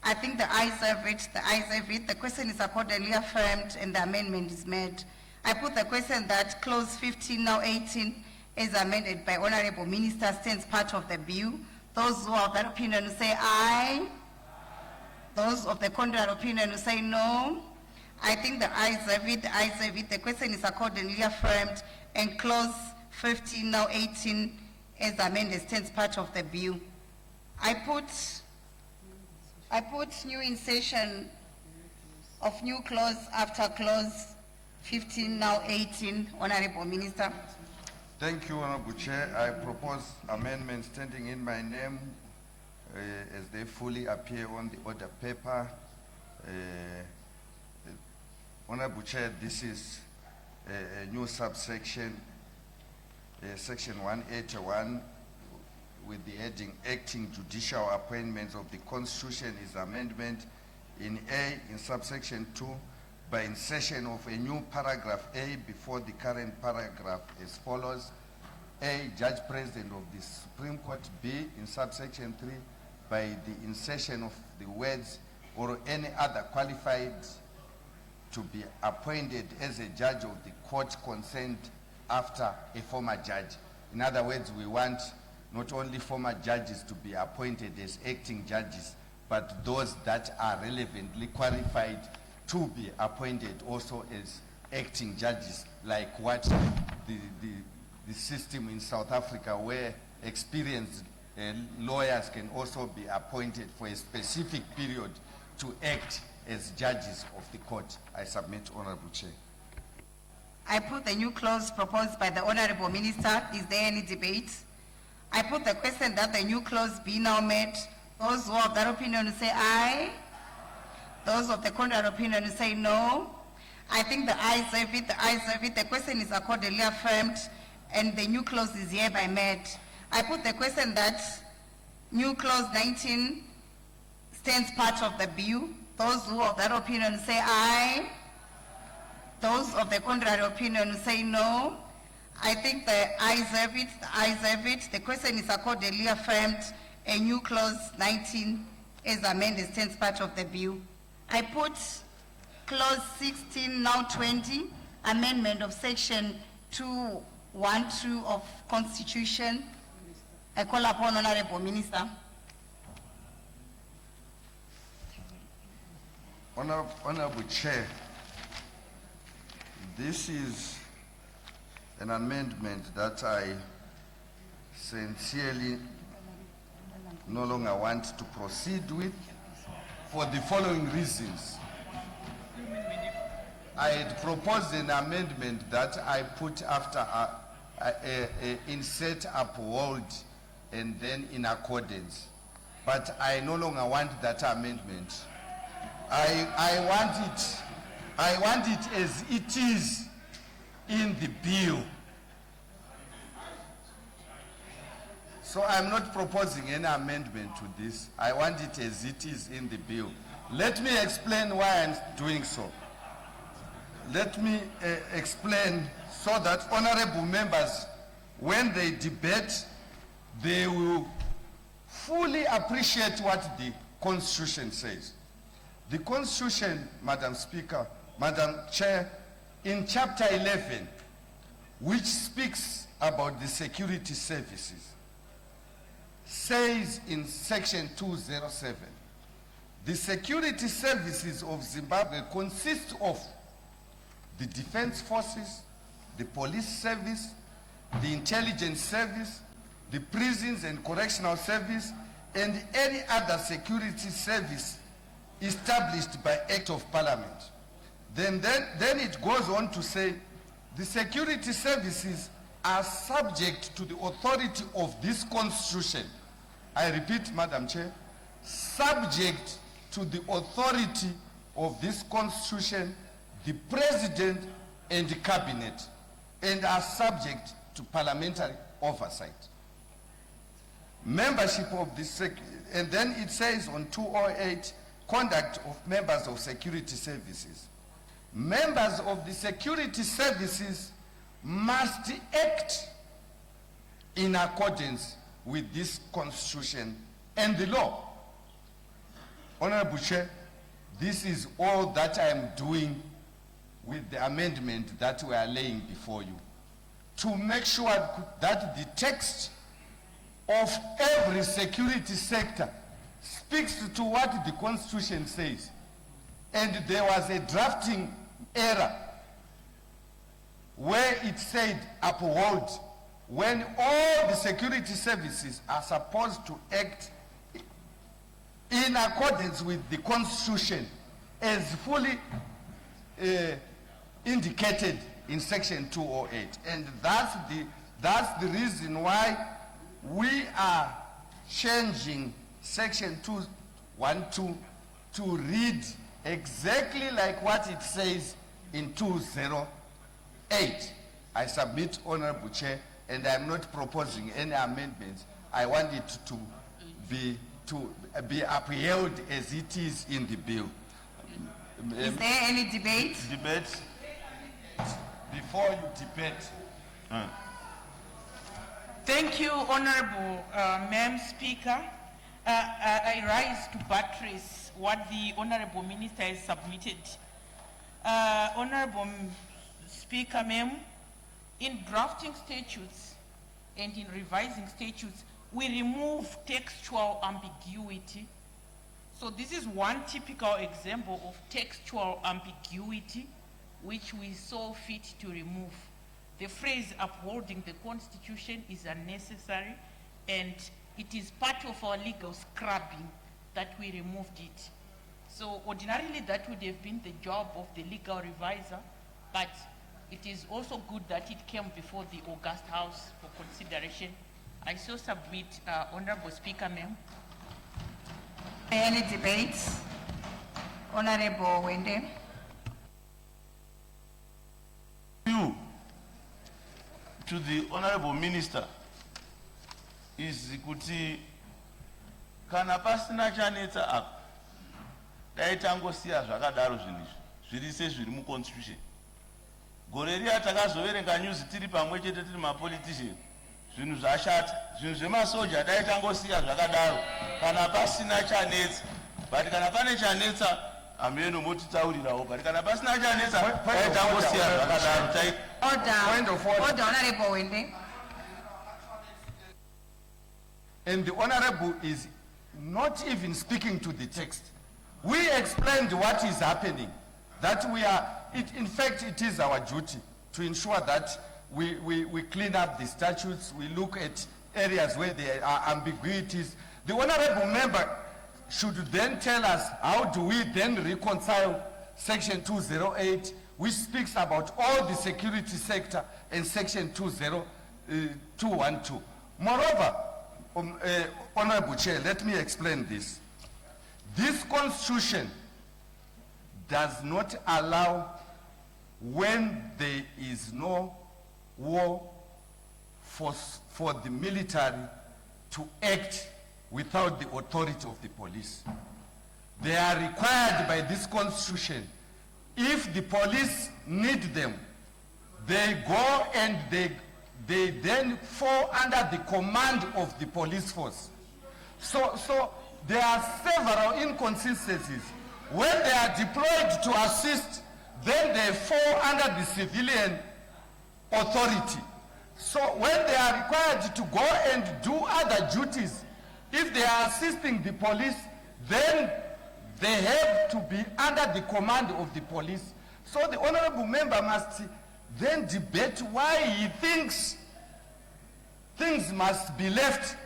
I think the ayes have it, the ayes have it. The question is accordingly affirmed and the amendment is made. I put the question that clause 15, now 18, as amended by Honorable Minister, stands part of the bill. Those who are of that opinion say aye. Those of the contrary opinion say no. I think the ayes have it, the ayes have it. The question is accordingly affirmed, and clause 15, now 18, as amended, stands part of the bill. I put new insertion of new clause after clause 15, now 18, Honorable Minister. Thank you, Honorable Chair. I propose amendments standing in my name as they fully appear on the order paper. Honorable Chair, this is a new subsection, section 181, with the heading Acting Judicial Appointments of the Constitution is amendment in A, in subsection 2, by insertion of a new paragraph A before the current paragraph as follows. A, Judge President of the Supreme Court. B, in subsection 3, by the insertion of the words or any other qualified to be appointed as a judge of the court concerned after a former judge. In other words, we want not only former judges to be appointed as acting judges, but those that are relevantly qualified to be appointed also as acting judges, like what the system in South Africa, where experienced lawyers can also be appointed for a specific period to act as judges of the court. I submit, Honorable Chair. I put the new clause proposed by the Honorable Minister. Is there any debate? I put the question that the new clause be now met. Those who have that opinion say aye. Those of the contrary opinion say no. I think the ayes have it, the ayes have it. The question is accordingly affirmed and the new clause is hereby met. I put the question that new clause 19 stands part of the bill. Those who have that opinion say aye. Those of the contrary opinion say no. I think the ayes have it, the ayes have it. The question is accordingly affirmed. A new clause 19 as amended stands part of the bill. I put clause 16, now 20, amendment of section 212 of Constitution. I call upon Honorable Minister. Honorable Chair, this is an amendment that I sincerely no longer want to proceed with for the following reasons. I had proposed an amendment that I put after insert uphold and then in accordance, but I no longer want that amendment. I want it as it is in the bill. So I'm not proposing any amendment to this. I want it as it is in the bill. Let me explain why I'm doing so. Let me explain so that honorable members, when they debate, they will fully appreciate what the Constitution says. The Constitution, Madam Speaker, Madam Chair, in chapter 11, which speaks about the security services, says in section 207, the security services of Zimbabwe consist of the defense forces, the police service, the intelligence service, the prisons and correctional service, and any other security service established by Act of Parliament. Then it goes on to say the security services are subject to the authority of this Constitution. I repeat, Madam Chair, subject to the authority of this Constitution, the President and the Cabinet, and are subject to parliamentary oversight. Membership of this, and then it says on 208, conduct of members of security services. Members of the security services must act in accordance with this Constitution and the law. Honorable Chair, this is all that I am doing with the amendment that we are laying before you, to make sure that the text of every security sector speaks to what the Constitution says. And there was a drafting error where it said uphold, when all the security services are supposed to act in accordance with the Constitution as fully indicated in section 208. And that's the reason why we are changing section 212 to read exactly like what it says in 208. I submit, Honorable Chair, and I'm not proposing any amendments. I want it to be upheld as it is in the bill. Is there any debate? Debate. Before you debate. Thank you, Honorable Madam Speaker. I rise to buttress what the Honorable Minister has submitted. Honorable Speaker, ma'am, in drafting statutes and in revising statutes, we remove textual ambiguity. So this is one typical example of textual ambiguity which we saw fit to remove. The phrase upholding the Constitution is unnecessary, and it is part of our legal scrubbing that we removed it. So ordinarily that would have been the job of the legal reviser, but it is also good that it came before the August House for consideration. I so submit, Honorable Speaker, ma'am. Any debates? Honorable Wende. You, to the Honorable Minister, is kuti kana pasina chanetsa apa daitangosiya zvakadaro zvinhu zviri sezviri muconstitution. Gore riya takazoverenga news tiri pamwe chete tiri mapolitician, zvinhu zvashata, zvinhu zvemasoja daitangosiya zvakadaro kana pasina chanetsa. But kana pane chanetsa ameno motitaurirawo, but kana pasina chanetsa daitangosiya zvakadaro. Order, Honorable Wende. And the Honorable is not even speaking to the text. We explained what is happening, that we are, in fact, it is our duty to ensure that we clean up the statutes, we look at areas where there are ambiguities. The Honorable Member should then tell us how do we then reconcile Section 208, which speaks about all the security sector, and Section 212. Moreover, Honorable Chair, let me explain this. This Constitution does not allow, when there is no war, for the military to act without the authority of the police. They are required by this Constitution. If the police need them, they go and they then fall under the command of the police force. So there are several inconsistencies. When they are deployed to assist, then they fall under the civilian authority. So when they are required to go and do other duties, if they are assisting the police, then they have to be under the command of the police. So the Honorable Member must then debate why he thinks things must be left,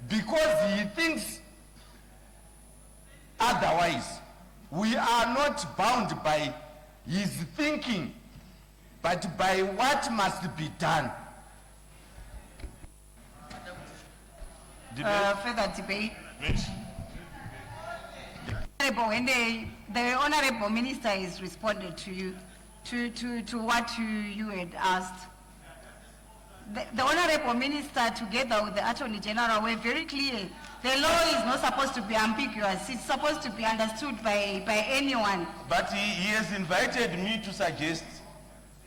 because he thinks otherwise. We are not bound by his thinking, but by what must be done. Further debate. The Honorable Minister has responded to you, to what you had asked. The Honorable Minister, together with the Attorney General, were very clear. The law is not supposed to be ambiguous. It's supposed to be understood by anyone. But he has invited me to suggest.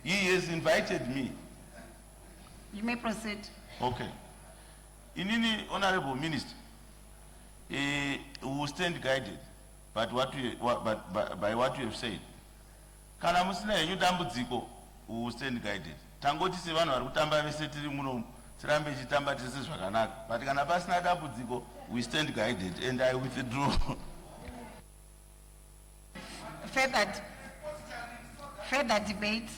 He has invited me. You may proceed. Okay. Inini, Honorable Minister, we will stand guided by what you have said. Kana musina yenyu dambudziko, we will stand guided. Tangoti se vanhu vari kutamba vese tiri muno tirambe chitamba tese zvakanaka. But kana pasina dambudziko, we stand guided, and I withdraw. Further debate.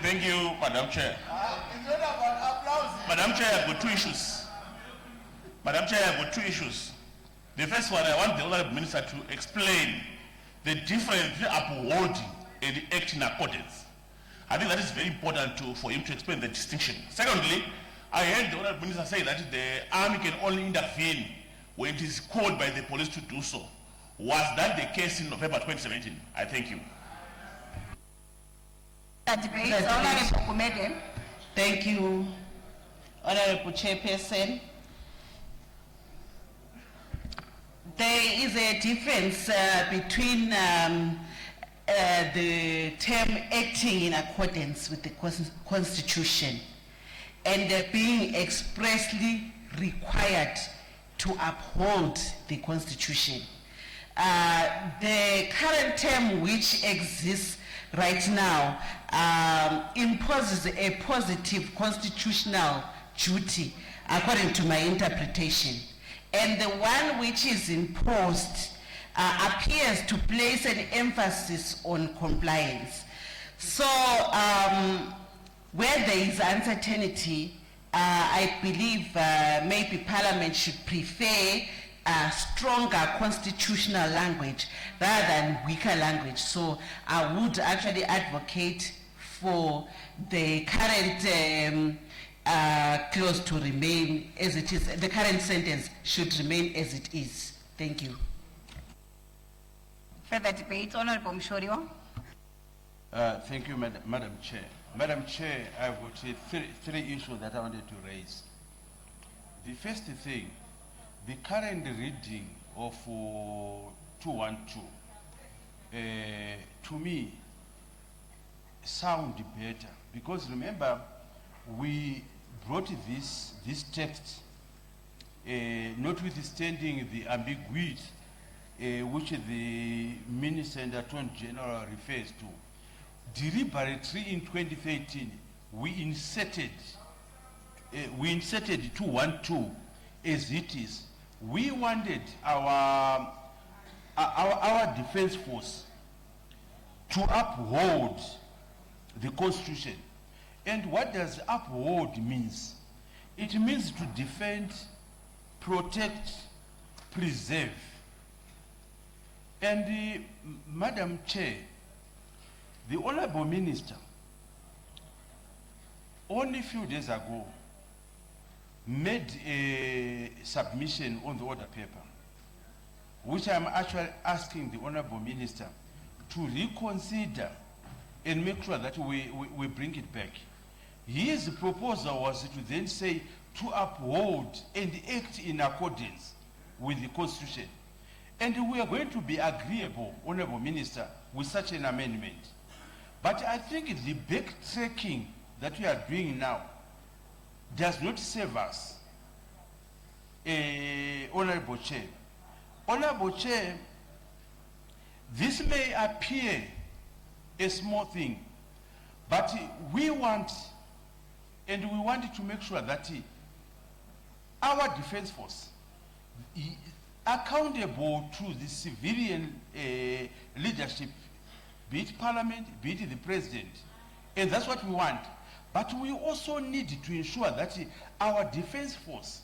Thank you, Madam Chair. Madam Chair, I've got two issues. Madam Chair, I've got two issues. The first one, I want the Honorable Minister to explain the difference between upholding and acting in accordance. I think that is very important for him to explain the distinction. Secondly, I heard the Honorable Minister say that the army can only intervene when it is called by the police to do so. Was that the case in November 2017? I thank you. Thank you, Honorable Chairperson. There is a difference between the term acting in accordance with the Constitution and being expressly required to uphold the Constitution. The current term which exists right now imposes a positive constitutional duty according to my interpretation. And the one which is imposed appears to place an emphasis on compliance. So where there is uncertainty, I believe maybe Parliament should prefer stronger constitutional language rather than weaker language. So I would actually advocate for the current clause to remain as it is. The current sentence should remain as it is. Thank you. Further debate, Honorable Mshoriwa. Thank you, Madam Chair. Madam Chair, I've got three issues that I wanted to raise. The first thing, the current reading of 212, to me, sound better, because remember, we brought this text, notwithstanding the ambiguity which the Minister and Attorney General refers to. Deliberately in 2013, we inserted 212 as it is. We wanted our defense force to uphold the Constitution. And what does uphold means? It means to defend, protect, preserve. And Madam Chair, the Honorable Minister, only a few days ago, made a submission on the order paper, which I'm actually asking the Honorable Minister to reconsider and make sure that we bring it back. His proposal was to then say to uphold and act in accordance with the Constitution. And we are going to be agreeable, Honorable Minister, with such an amendment. But I think the backtracking that we are doing now does not serve us, Honorable Chair. Honorable Chair, this may appear a small thing, but we want to make sure that our defense force, accountable to the civilian leadership, be it Parliament, be it the President, and that's what we want. But we also need to ensure that our defense force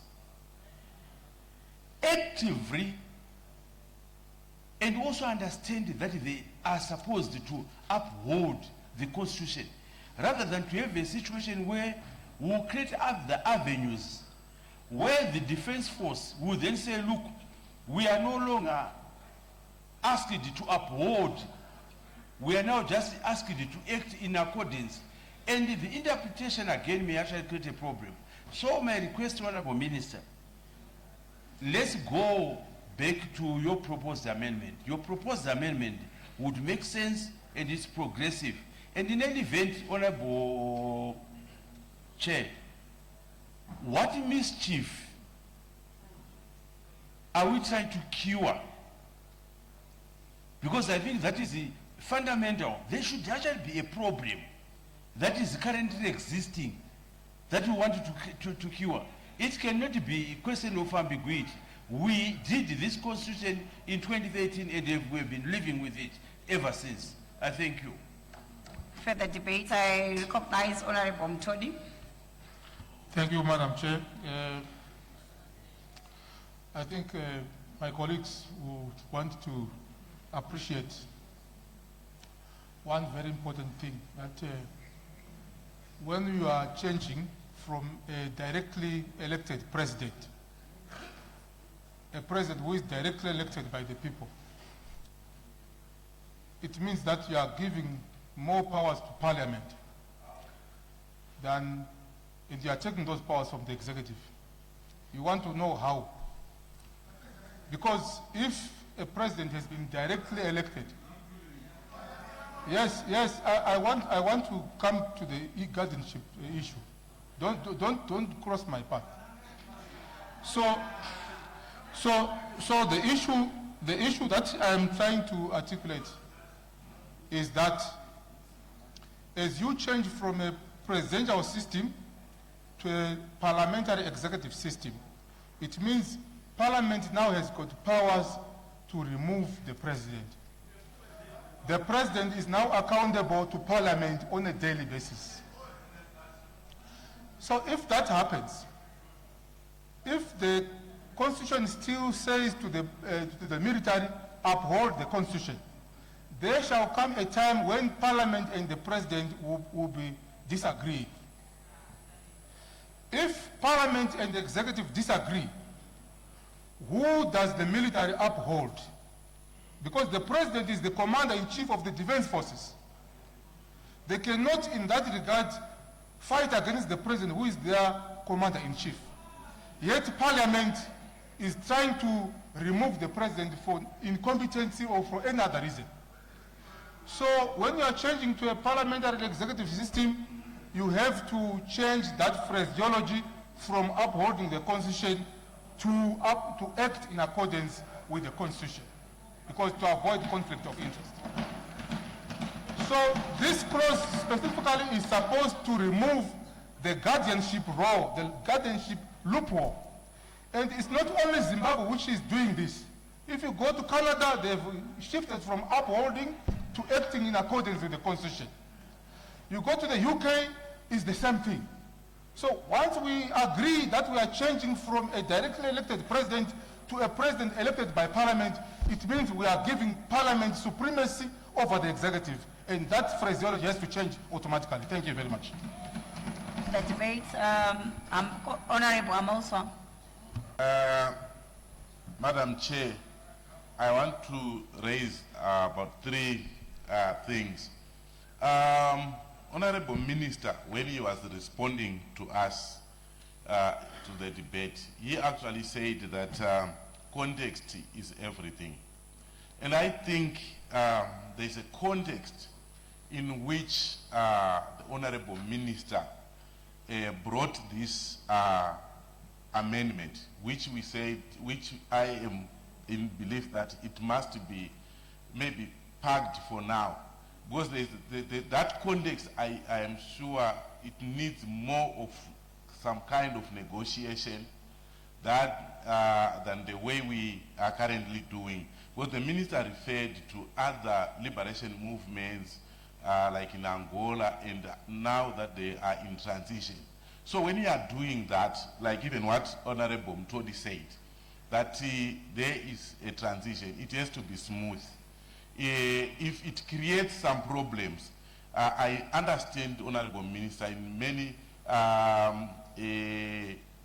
actively and also understand that they are supposed to uphold the Constitution, rather than to have a situation where we'll create other avenues where the defense force will then say, look, we are no longer asked to uphold, we are now just asked to act in accordance. And the interpretation again may actually create a problem. So my request to Honorable Minister, let's go back to your proposed amendment. Your proposed amendment would make sense and it's progressive. And in any event, Honorable Chair, what mischief are we trying to cure? Because I think that is the fundamental. There should actually be a problem that is currently existing that we want to cure. It cannot be a question of ambiguity. We did this Constitution in 2013 and we've been living with it ever since. I thank you. Further debate, I recognize Honorable Mtodi. Thank you, Madam Chair. I think my colleagues would want to appreciate one very important thing, that when you are changing from a directly elected president, a president who is directly elected by the people, it means that you are giving more powers to Parliament than, and you are taking those powers from the executive. You want to know how. Because if a president has been directly elected, yes, I want to come to the guardianship issue. Don't cross my path. So the issue that I'm trying to articulate is that as you change from a presidential system to a parliamentary executive system, it means Parliament now has got powers to remove the president. The president is now accountable to Parliament on a daily basis. So if that happens, if the Constitution still says to the military, uphold the Constitution, there shall come a time when Parliament and the President will be disagreeing. If Parliament and the Executive disagree, who does the military uphold? Because the President is the Commander-in-Chief of the Defense Forces. They cannot, in that regard, fight against the President, who is their Commander-in-Chief. Yet Parliament is trying to remove the President for incompetency or for any other reason. So when you are changing to a parliamentary executive system, you have to change that phraseology from upholding the Constitution to act in accordance with the Constitution, because to avoid conflict of interest. So this clause specifically is supposed to remove the guardianship role, the guardianship loophole. And it's not only Zimbabwe which is doing this. If you go to Canada, they've shifted from upholding to acting in accordance with the Constitution. You go to the UK, it's the same thing. So once we agree that we are changing from a directly elected president to a president elected by Parliament, it means we are giving Parliament supremacy over the executive. And that phraseology has to change automatically. Thank you very much. The debate, Honorable Amoso. Madam Chair, I want to raise about three things. Honorable Minister, when he was responding to us to the debate, he actually said that context is everything. And I think there's a context in which the Honorable Minister brought this amendment, which we said, which I am in belief that it must be maybe parked for now. Because that context, I am sure it needs more of some kind of negotiation than the way we are currently doing. Because the minister referred to other liberation movements like in Angola, and now that they are in transition. So when you are doing that, like even what Honorable Mtodi said, that there is a transition, it has to be smooth. If it creates some problems, I understand, Honorable Minister, in many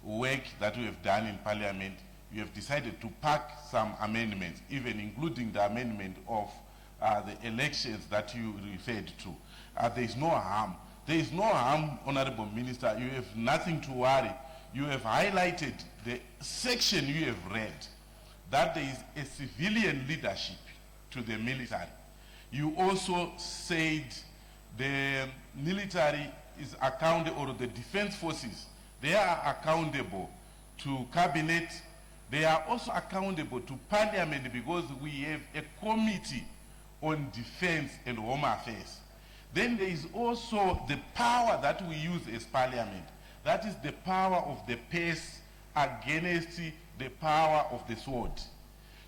work that we have done in Parliament, we have decided to pack some amendments, even including the amendment of the elections that you referred to. There is no harm. There is no harm, Honorable Minister. You have nothing to worry. You have highlighted the section you have read, that there is a civilian leadership to the military. You also said the military is accountable, or the defense forces, they are accountable to cabinet. They are also accountable to Parliament, because we have a committee on defense and home affairs. Then there is also the power that we use as Parliament. That is the power of the purse against the power of the sword.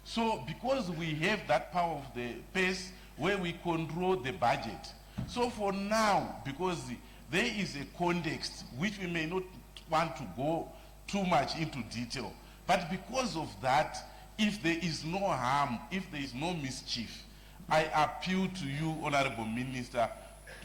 So because we have that power of the purse where we control the budget. So for now, because there is a context which we may not want to go too much into detail, but because of that, if there is no harm, if there is no mischief, I appeal to you, Honorable Minister,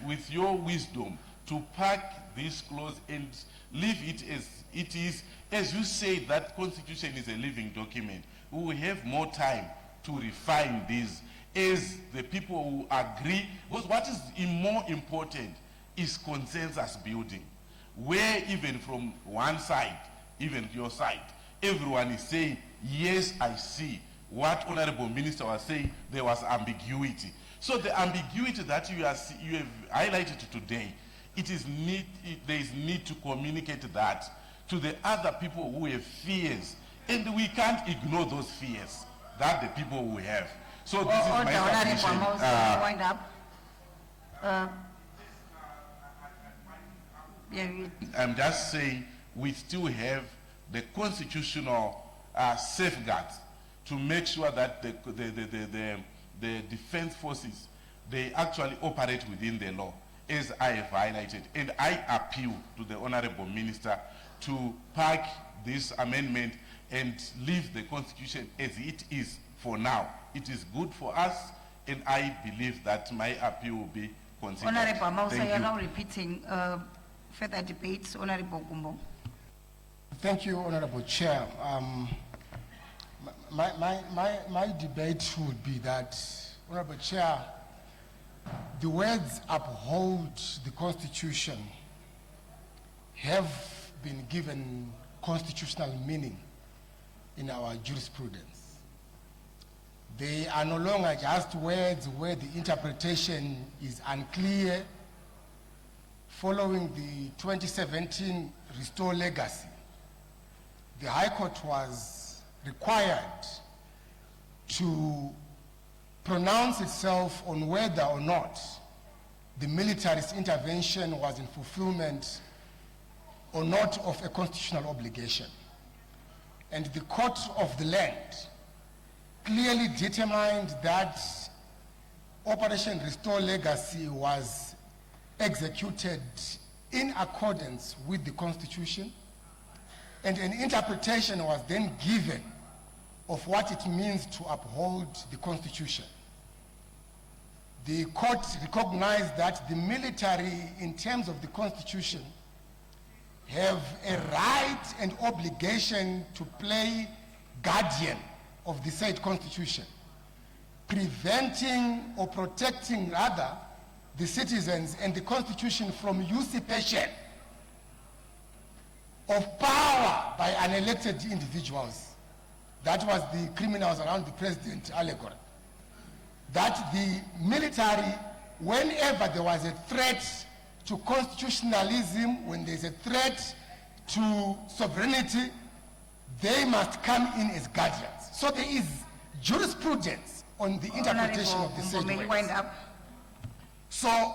with your wisdom, to pack this clause and leave it as it is. As you say, that Constitution is a living document. We will have more time to refine this as the people who agree. Because what is more important is consensus building, where even from one side, even your side, everyone is saying, yes, I see. What Honorable Minister was saying, there was ambiguity. So the ambiguity that you have highlighted today, there is need to communicate that to the other people who have fears. And we can't ignore those fears that the people will have. So this is my submission. I'm just saying we still have the constitutional safeguards to make sure that the defense forces, they actually operate within the law, as I have highlighted. And I appeal to the Honorable Minister to park this amendment and leave the Constitution as it is for now. It is good for us, and I believe that my appeal will be considered. Honorable Amausa, Thank you are you. now repeating further debates. Honorable Gumbo. Thank you, Honorable Chair. My debate would be that, Honorable Chair, the words uphold the Constitution have been given constitutional meaning in our jurisprudence. They are no longer just words where the interpretation is unclear. Following the 2017 Restore Legacy, the High Court was required to pronounce itself on whether or not the military's intervention was in fulfillment or not of a constitutional obligation. And the Court of the Land clearly determined that Operation Restore Legacy was executed in accordance with the Constitution, and an interpretation was then given of what it means to uphold the Constitution. The court recognized that the military, in terms of the Constitution, have a right and obligation to play guardian of the said Constitution, preventing or protecting rather the citizens and the Constitution from usurpation of power by unelected individuals. That was the criminals around the president allegory. That the military, whenever there was a threat to constitutionalism, when there's a threat to sovereignty, they must come in as guardians. So there is jurisprudence on the interpretation of the said words. So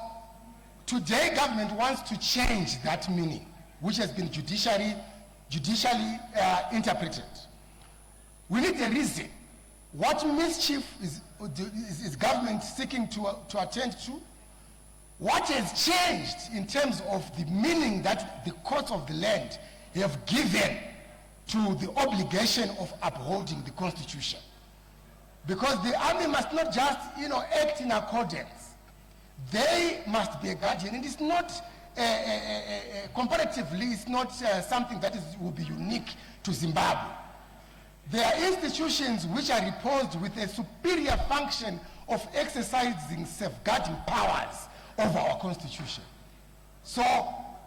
today government wants to change that meaning, which has been judicially interpreted. We need a reason. What mischief is government seeking to attend to? What has changed in terms of the meaning that the courts of the land have given to the obligation of upholding the Constitution? Because the army must not just, act in accordance. They must be a guardian. And it's not, comparatively, it's not something that will be unique to Zimbabwe. There are institutions which are reposed with a superior function of exercising safeguarding powers over our Constitution. So,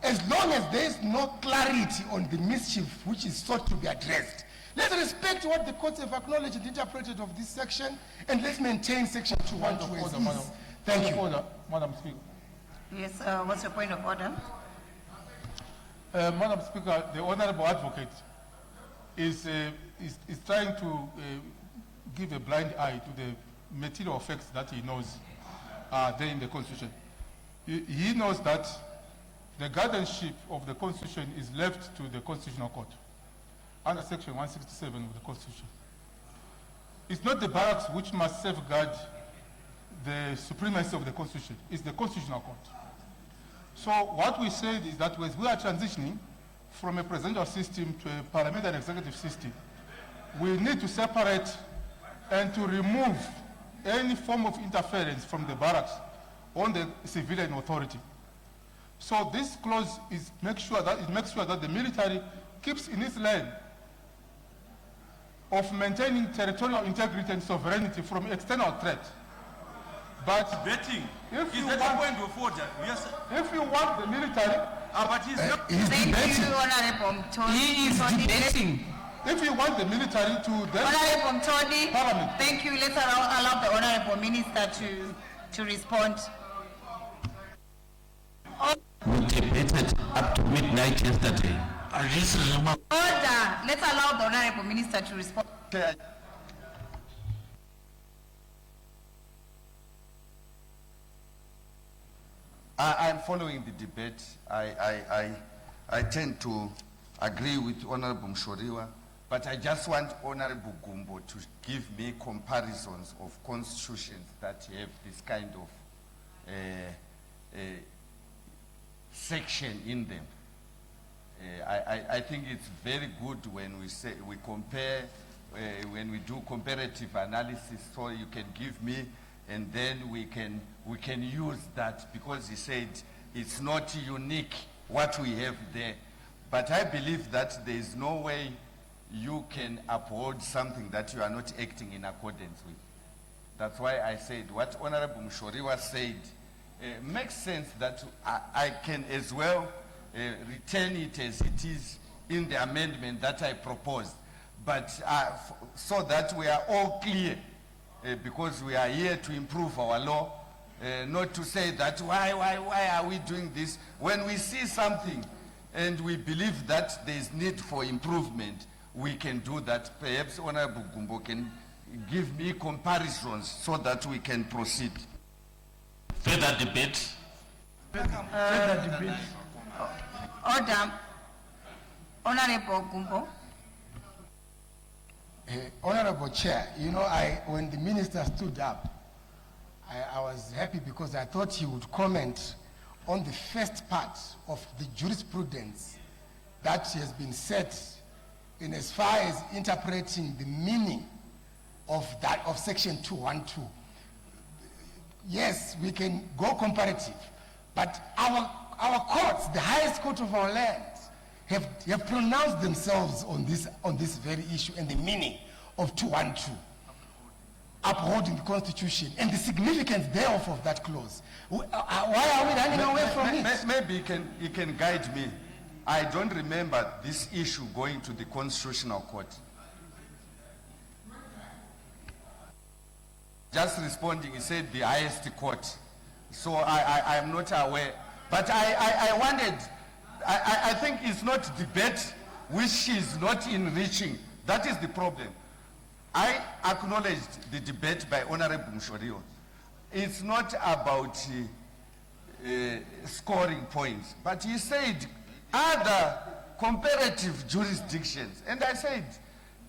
as long as there is no clarity on the mischief which is sought to be addressed, let's respect what the courts have acknowledged and interpreted of this section, and let's maintain section 212 as is. Thank you. Madam Speaker. Yes, what's your point of order? Madam Speaker, the Honorable Advocate is trying to give a blind eye to the material effects that he knows are there in the Constitution. He knows that the guardianship of the Constitution is left to the Constitutional Court under Section 167 of the Constitution. It's not the barracks which must safeguard the supremacy of the Constitution. It's the Constitutional Court. So what we said is that as we are transitioning from a presidential system to a parliamentary executive system, we need to separate and to remove any form of interference from the barracks on the civilian authority. So this clause makes sure that the military keeps in its lane of maintaining territorial integrity and sovereignty from external threat. But Betting. If Is you that want- a point of order? Yes. if you want the military, But he's not. Thank you, Honorable Mtoni. He is debating. If you want the military to then Honorable Mtoni, Parliament. thank you. Let's allow the Honorable Minister to respond. We debated up to midnight yesterday. Order. Let's allow the Honorable Minister to respond. I'm following the debate. I tend to agree with Honorable Mshoriwa, but I just want Honorable Gumbo to give me comparisons of constitutions that have this kind of section in them. I think it's very good when we compare, when we do comparative analysis, so you can give me, and then we can use that, because he said it's not unique what we have there. But I believe that there is no way you can uphold something that you are not acting in accordance with. That's why I said what Honorable Mshoriwa said makes sense, that I can as well return it as it is in the amendment that I proposed. But so that we are all clear, because we are here to improve our law, not to say that why are we doing this? When we see something and we believe that there is need for improvement, we can do that. Perhaps Honorable Gumbo can give me comparisons so that we can proceed. Further debate? Further debate. Order. Honorable Gumbo. Honorable Chair, you know, when the minister stood up, I was happy because I thought he would comment on the first part of the jurisprudence that has been set in as far as interpreting the meaning of section 212. Yes, we can go comparative, but our courts, the highest court of our land, have pronounced themselves on this very issue and the meaning of 212, upholding the Constitution and the significance thereof of that clause. Why are we running away from it? Maybe you can guide me. I don't remember this issue going to the Constitutional Court. Just responding, he said the highest court. So I am not aware. But I wondered, I think it's not debate which is not enriching. That is the problem. I acknowledged the debate by Honorable Mshoriwa. It's not about scoring points, but he said other comparative jurisdictions. And I said,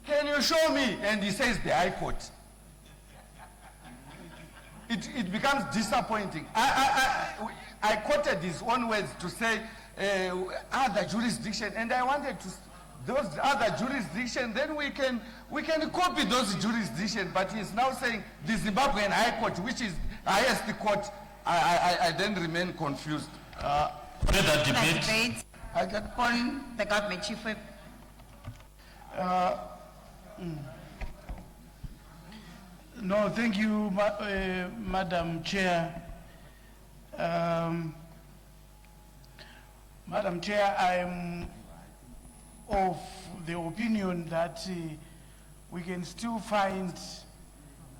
can you show me? And he says the High Court. It becomes disappointing. I quoted his own words to say other jurisdiction, and I wanted to those other jurisdictions, then we can copy those jurisdictions. But he's now saying the Zimbabwean High Court, which is highest court. I then remain confused. Further debate. I can call the government chief whip. No, thank you, Madam Chair. Madam Chair, I'm of the opinion that we can still find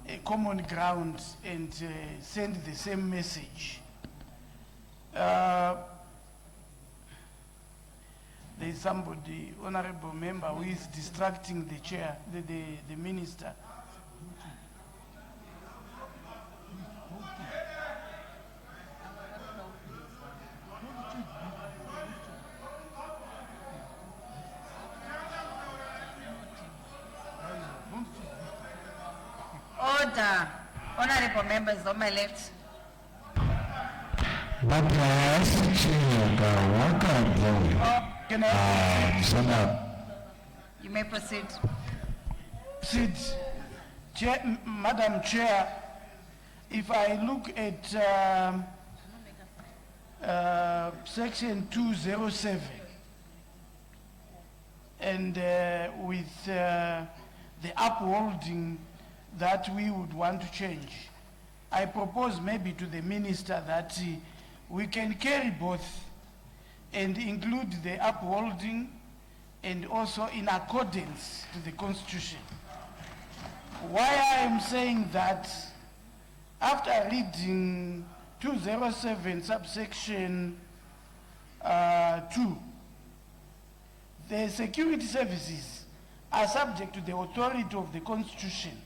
a common ground and send the same message. There's somebody, honorable member, who is distracting the chair, the minister. Order. Honorable members on my left. You may proceed. Madam Chair, if I look at section 207 and with the upholding that we would want to change, I propose maybe to the minister that we can carry both and include the upholding and also in accordance to the Constitution. Why I am saying that, after reading 207 subsection 2, the security services are subject to the authority of the Constitution,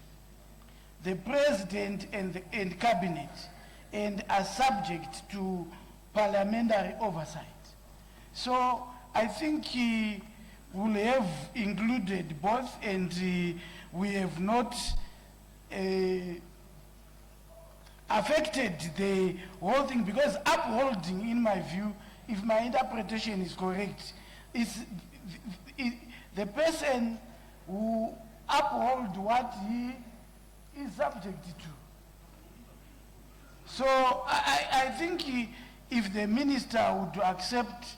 the President and cabinet, and are subject to parliamentary oversight. So I think we'll have included both, and we have not affected the whole thing, because upholding, in my view, if my interpretation is correct, is the person who uphold what he is subject to. So I think if the minister would accept,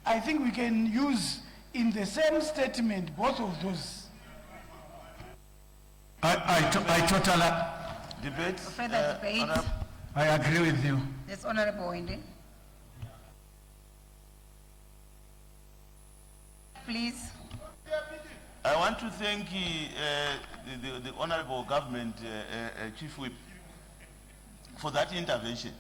I think we can use in the same statement both of those. I totally Debate. Further debate. I agree with you. Yes, Honorable Wendy. Please. I want to thank the Honorable Government Chief Whip for that intervention.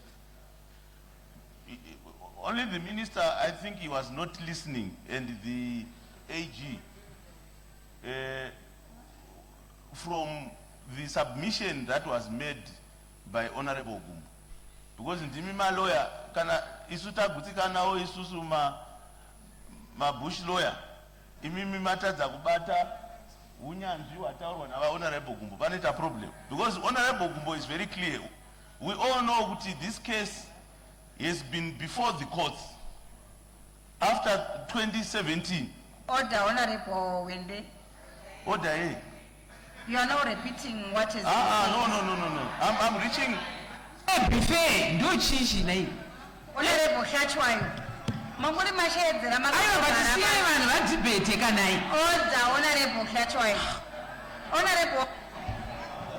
Only the minister, I think he was not listening, and the AG, from the submission that was made by Honorable Gumbo. Because in Timima lawyer, kana isuta gutika nao isusu ma bush lawyer, imimi mata za kubata unyanzi wataurwa na Honorable Gumbo. But it's a problem. Because Honorable Gumbo is very clear. We all know that this case has been before the courts after 2017. Order, Honorable Wendy. Order A. You are now repeating what is. No. I'm reaching. Buffet, do chichi nai. Honorable Hachwayo. Mangoli mashedera magana. Ayo, but see, man, what debate kanai? Order, Honorable Hachwayo.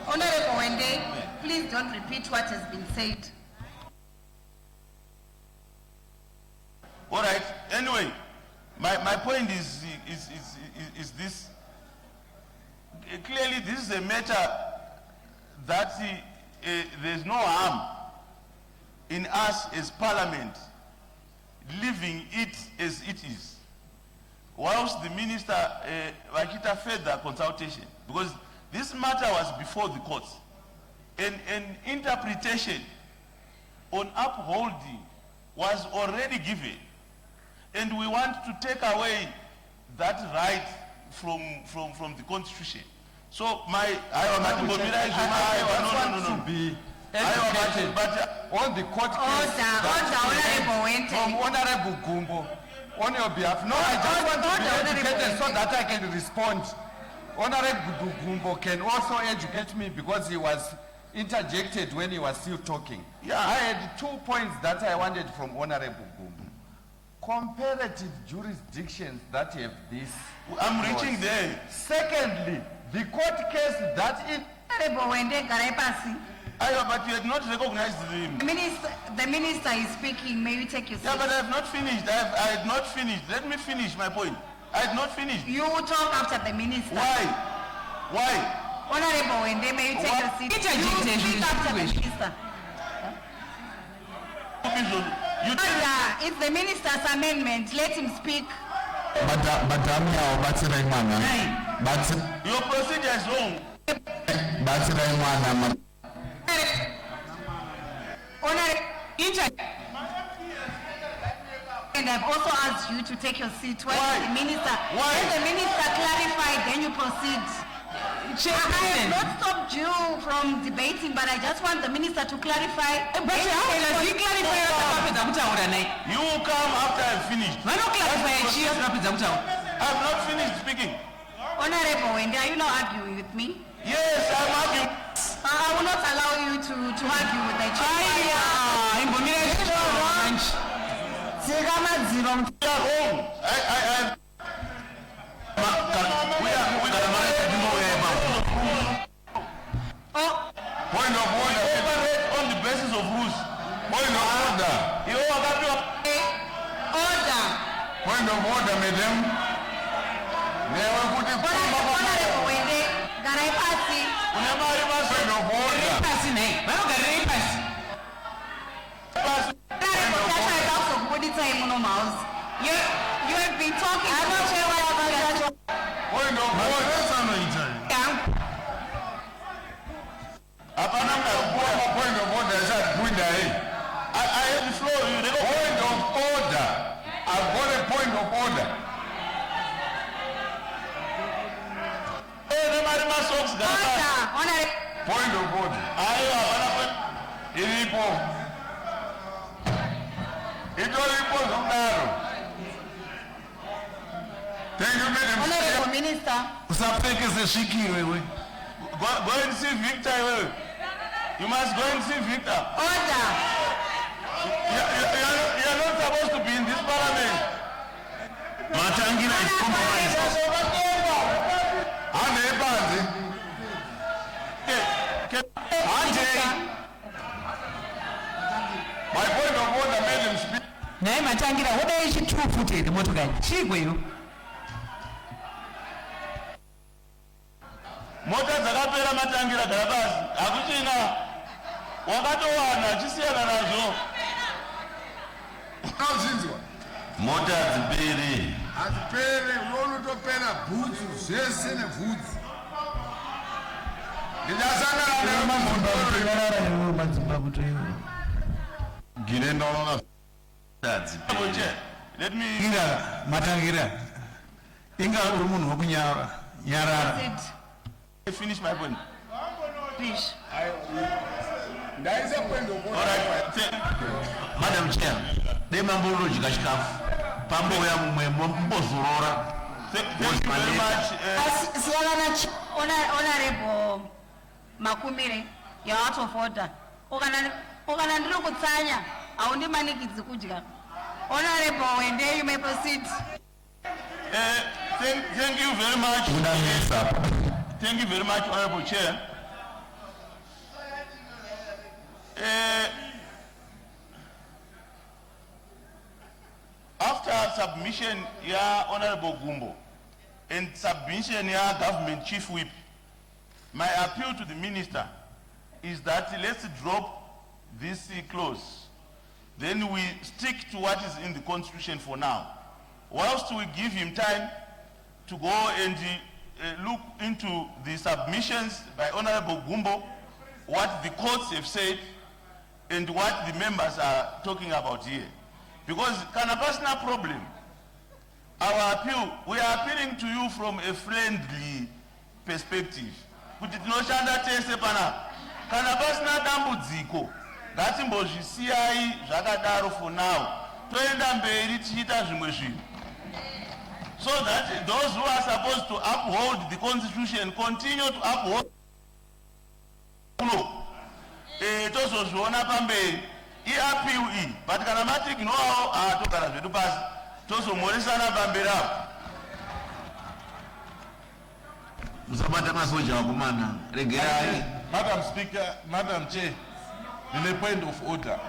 Honorable Wendy, please don't repeat what has been said. All right. Anyway, my point is this. Clearly, this is a matter that there's no harm in us as Parliament leaving it as it is, whilst the minister Wakita further consultation, because this matter was before the courts. An interpretation on upholding was already given, and we want to take away that right from the Constitution. So my no. But all the court cases from Honorable Gumbo on your behalf. No, I just want to be educated so that I can respond. Honorable Gumbo can also educate me because he was interjected when he was still talking. Yeah. I had 2 points that I wanted from Honorable Gumbo. Comparative jurisdictions that have this. I'm reaching there. Secondly, the court case that in Honorable Wendy Garaipasi. But you had not recognized The minister is speaking. May you take your seat? Yeah, but I have not finished. I had not finished. Let me finish my point. I had not finished. You will talk after the minister. Why? Honorable Wendy, may you take your seat? You speak after the minister. It's the minister's amendment. Let him speak. Your procedure is wrong. And I've also asked you to take your seat. When the minister clarify, then you proceed. I have not stopped you from debating, but I just want the minister to clarify. You come after I've finished. I've not finished speaking. Honorable Wendy, are you not arguing with me? Yes, I'm arguing. I will not allow you to argue with the chair. Point of order. On the basis of rules. Point of order. Order. Point of order, madam. Honorable Wendy Garaipasi. Point of order. You have been talking. I'm not sure what Point of order. Point of order. I have the floor. Point of order. I've got a point of order. Point of order. Ilipo. Ilipo zomdaro. Thank you, Madam Honorable Minister. Go and see Victor. You must go and see Victor. Order. You are not supposed to be in this parliament. Matangira is compromised. My point of order, Madam Speaker. Naye Matangira, what is it two-footed motoka? Chigweyo. Mota dzakapera Matangira garabasi. Akuchina. Wakatowana chisiyana nazo. Auzinzwa. Mota dzipere. Azipere unotopera bhutsu zvese nebvudzi. Ndinasangana Let me Matangira. Inga uri munhu wokunyarara. I finish my point. Please. There is a point of order. Madam Chair, they mambo chika chikafu. Pambo ya mbozorora. Thank you very much. Honorable Makumire, you're out of order. Ukana ndiri kutsanya, haundimanikidzi kudya. Honorable Wende, you may proceed. Thank you very much. Thank you very much, Honorable Chair. After submission, Honorable Gumbo, and submission, Government Chief Whip, my appeal to the Minister is that let's drop this clause. Then we stick to what is in the Constitution for now. Whilst we give him time to go and look into the submissions by Honorable Gumbo, what the courts have said, and what the members are talking about here. Because kind of personal problem, our appeal, we are appealing to you from a friendly perspective. Kuti tinoshanda tese pana kana pasina dambudziko ngatimbozvisiyai zvakadaro for now toenda mberi tichiita zvimwe zvinhu so that those who are supposed to uphold the constitution continue to uphold tozozviona pamberi iappeal iyi but kana matiignorawo togara zvedu pasi tozomhoresana pamberi apo. Madam Speaker, Madam Chair, in a point of order.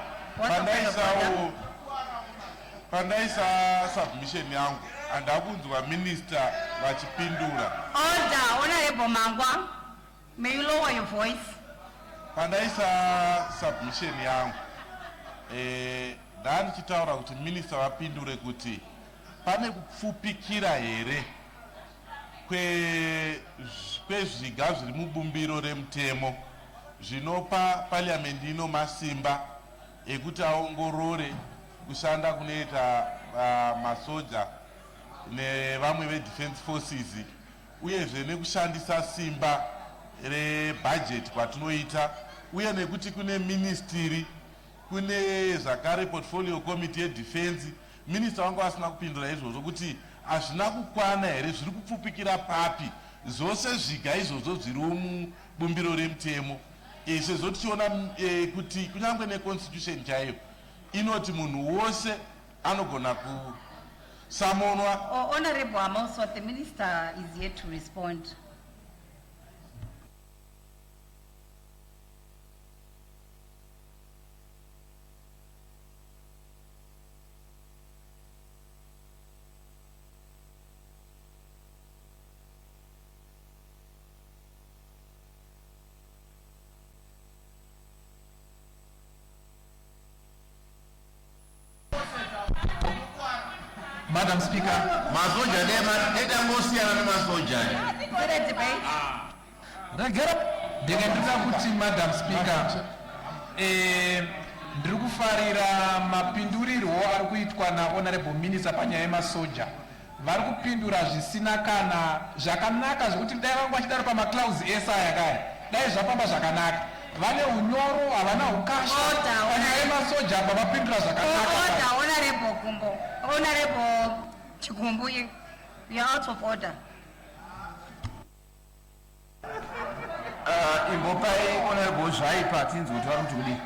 Pandaisa submission yangu and abunzwa minister vachipindura. Order, Honorable Mangwa, may you lower your voice? Pandaisa submission yangu. Ndani chitaura kuti minister vapindure kuti pane kupfupikira here kwezviga zviri mubumbiro remutemo zvinopa parliamendi ino masimba ekuti aongorore kushanda kunoita masoja nevamwe vedefense forces uyezve nekushandisa simba rebudget kwatinoita uye nekuti kune ministry kune zvakare portfolio committee yedefense. Minister wangu asina kupindura izvozvo kuti hazvina kukwana here zviri kupfupikira papi zvose zviga izvozvo zviri mubumbiro remutemo sezvo tichiona kuti kunyange neconstitution chaiyo inoti munhu wose anogona kusamonwa. Honorable Amoswa, the minister is yet to respond. Madam Speaker, masoja neda ngosiyana nemasoja. Ndingendida kuti Madam Speaker, ndiri kufarira mapindurirwo ari kuitwa nahonorable minister panyaya yemasoja. Vari kupindura zvisina kana zvakanaka zvokuti dai vangu vachidaro pamaclouds ese aya kaya dai zvafamba zvakanaka. Vane unyoro havana ukasha panyaya yemasoja apa vapindura zvakanaka. Honorable Kumbo, Honorable Chikumbu, you are out of order. Imbopai Honorable Zvaipa tinzi kuti vari kuti kudii.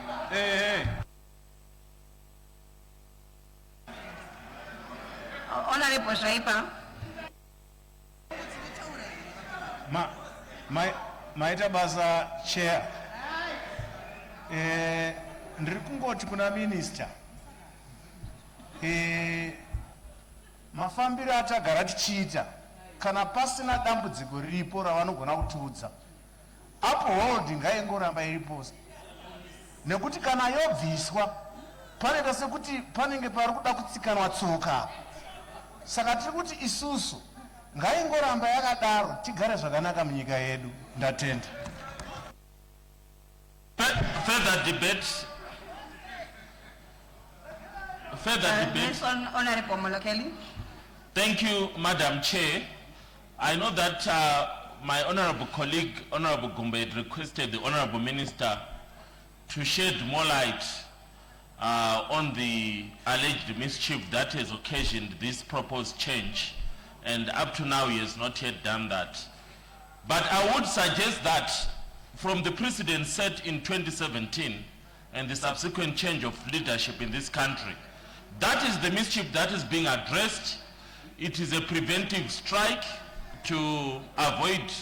Honorable Zvaipa. Maita basa chair. Ndiri kungoti kuna minister. Mafambiro atagara tichiita kana pasina dambudziko riripo ravanogona kutiudza. Upholding ngaingoramba iripo. Nekuti kana yobviswa panoita sekuti panenge pari kuda kutsikanwa tsoka. Saka tiri kuti isusu ngaingoramba yakadaro tigare zvakanaka munyika yedu. Ndatenda. Further debate. Next one, Honorable Molokeli. Thank you, Madam Chair. I know that my honorable colleague, Honorable Gumbe, had requested the Honorable Minister to shed more light on the alleged mischief that has occasioned this proposed change, and up to now he has not yet done that. But I would suggest that from the precedent set in 2017 and the subsequent change of leadership in this country, that is the mischief that is being addressed. It is a preventive strike to avoid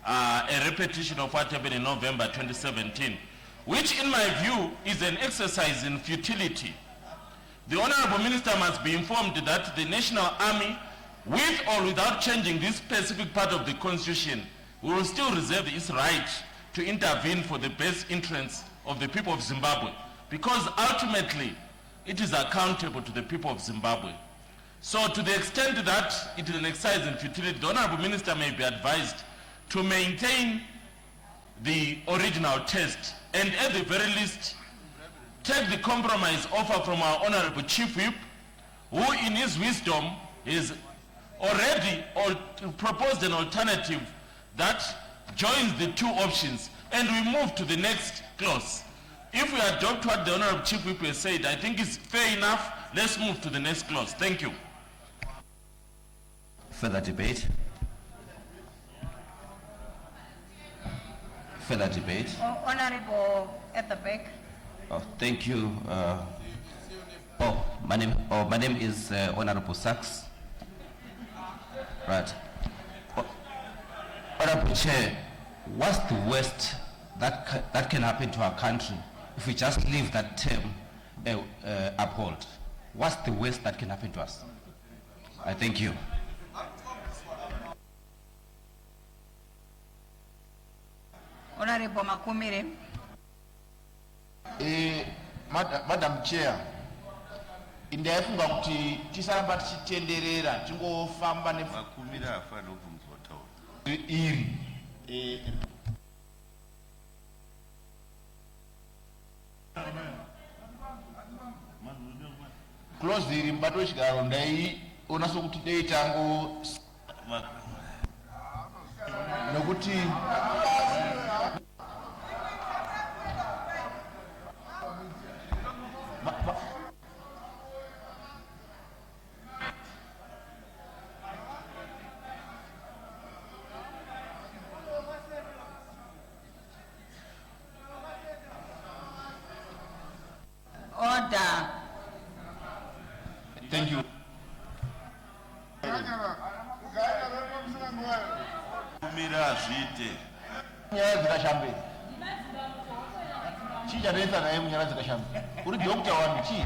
a repetition of what happened in November 2017, which in my view is an exercise in futility. The Honorable Minister must be informed that the National Army, with or without changing this specific part of the Constitution, will still reserve its right to intervene for the best interests of the people of Zimbabwe, because ultimately it is accountable to the people of Zimbabwe. So to the extent that it is an exercise in futility, the Honorable Minister may be advised to maintain the original text and at the very least take the compromise offer from our Honorable Chief Whip, who in his wisdom has already proposed an alternative that joins the two options, and we move to the next clause. If we adopt what the Honorable Chief Whip has said, I think it's fair enough. Let's move to the next clause. Thank you. Further debate? Further debate? Honorable at the back. Oh, thank you. My name is Honorable Sachs. Right. Honorable Chair, what's the worst that can happen to our country if we just leave that term upheld? What's the worst that can happen to us? I thank you. Honorable Makumire. Madam Chair, ndaifunga kuti tisaramba tichitenderera tingofamba Makumire afana kubvunzwa tauro. iri close iri mubato wechigaro ndaiona sokuti dei tango nokuti Order. Thank you. Kumira zvite. Nyaya dzakashambe. Chii chanoita naye munyaya dzakashambe? Uri dokta wami chii?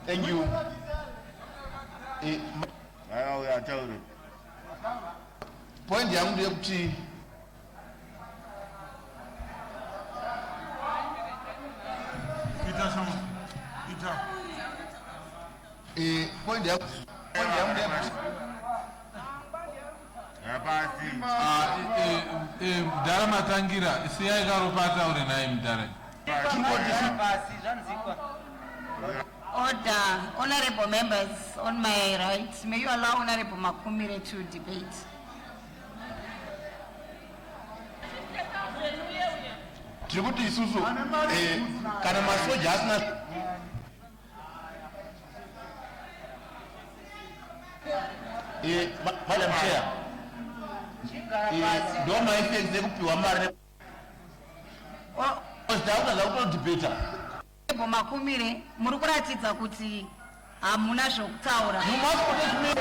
Thank you. Point yangu ndeyekuti point yangu ndeyekuti Dara Matangira, Sia Garopata or name Dara. Order, honorable members, on my right, may you allow Honorable Makumire to debate. Tribute Isuzu, Kanamaso Jasna. Madam Chair, don't know if they could be one man. Was down a local debater. Makumire, murukuratidza kuti hamuna zvokutaura. You must protect me.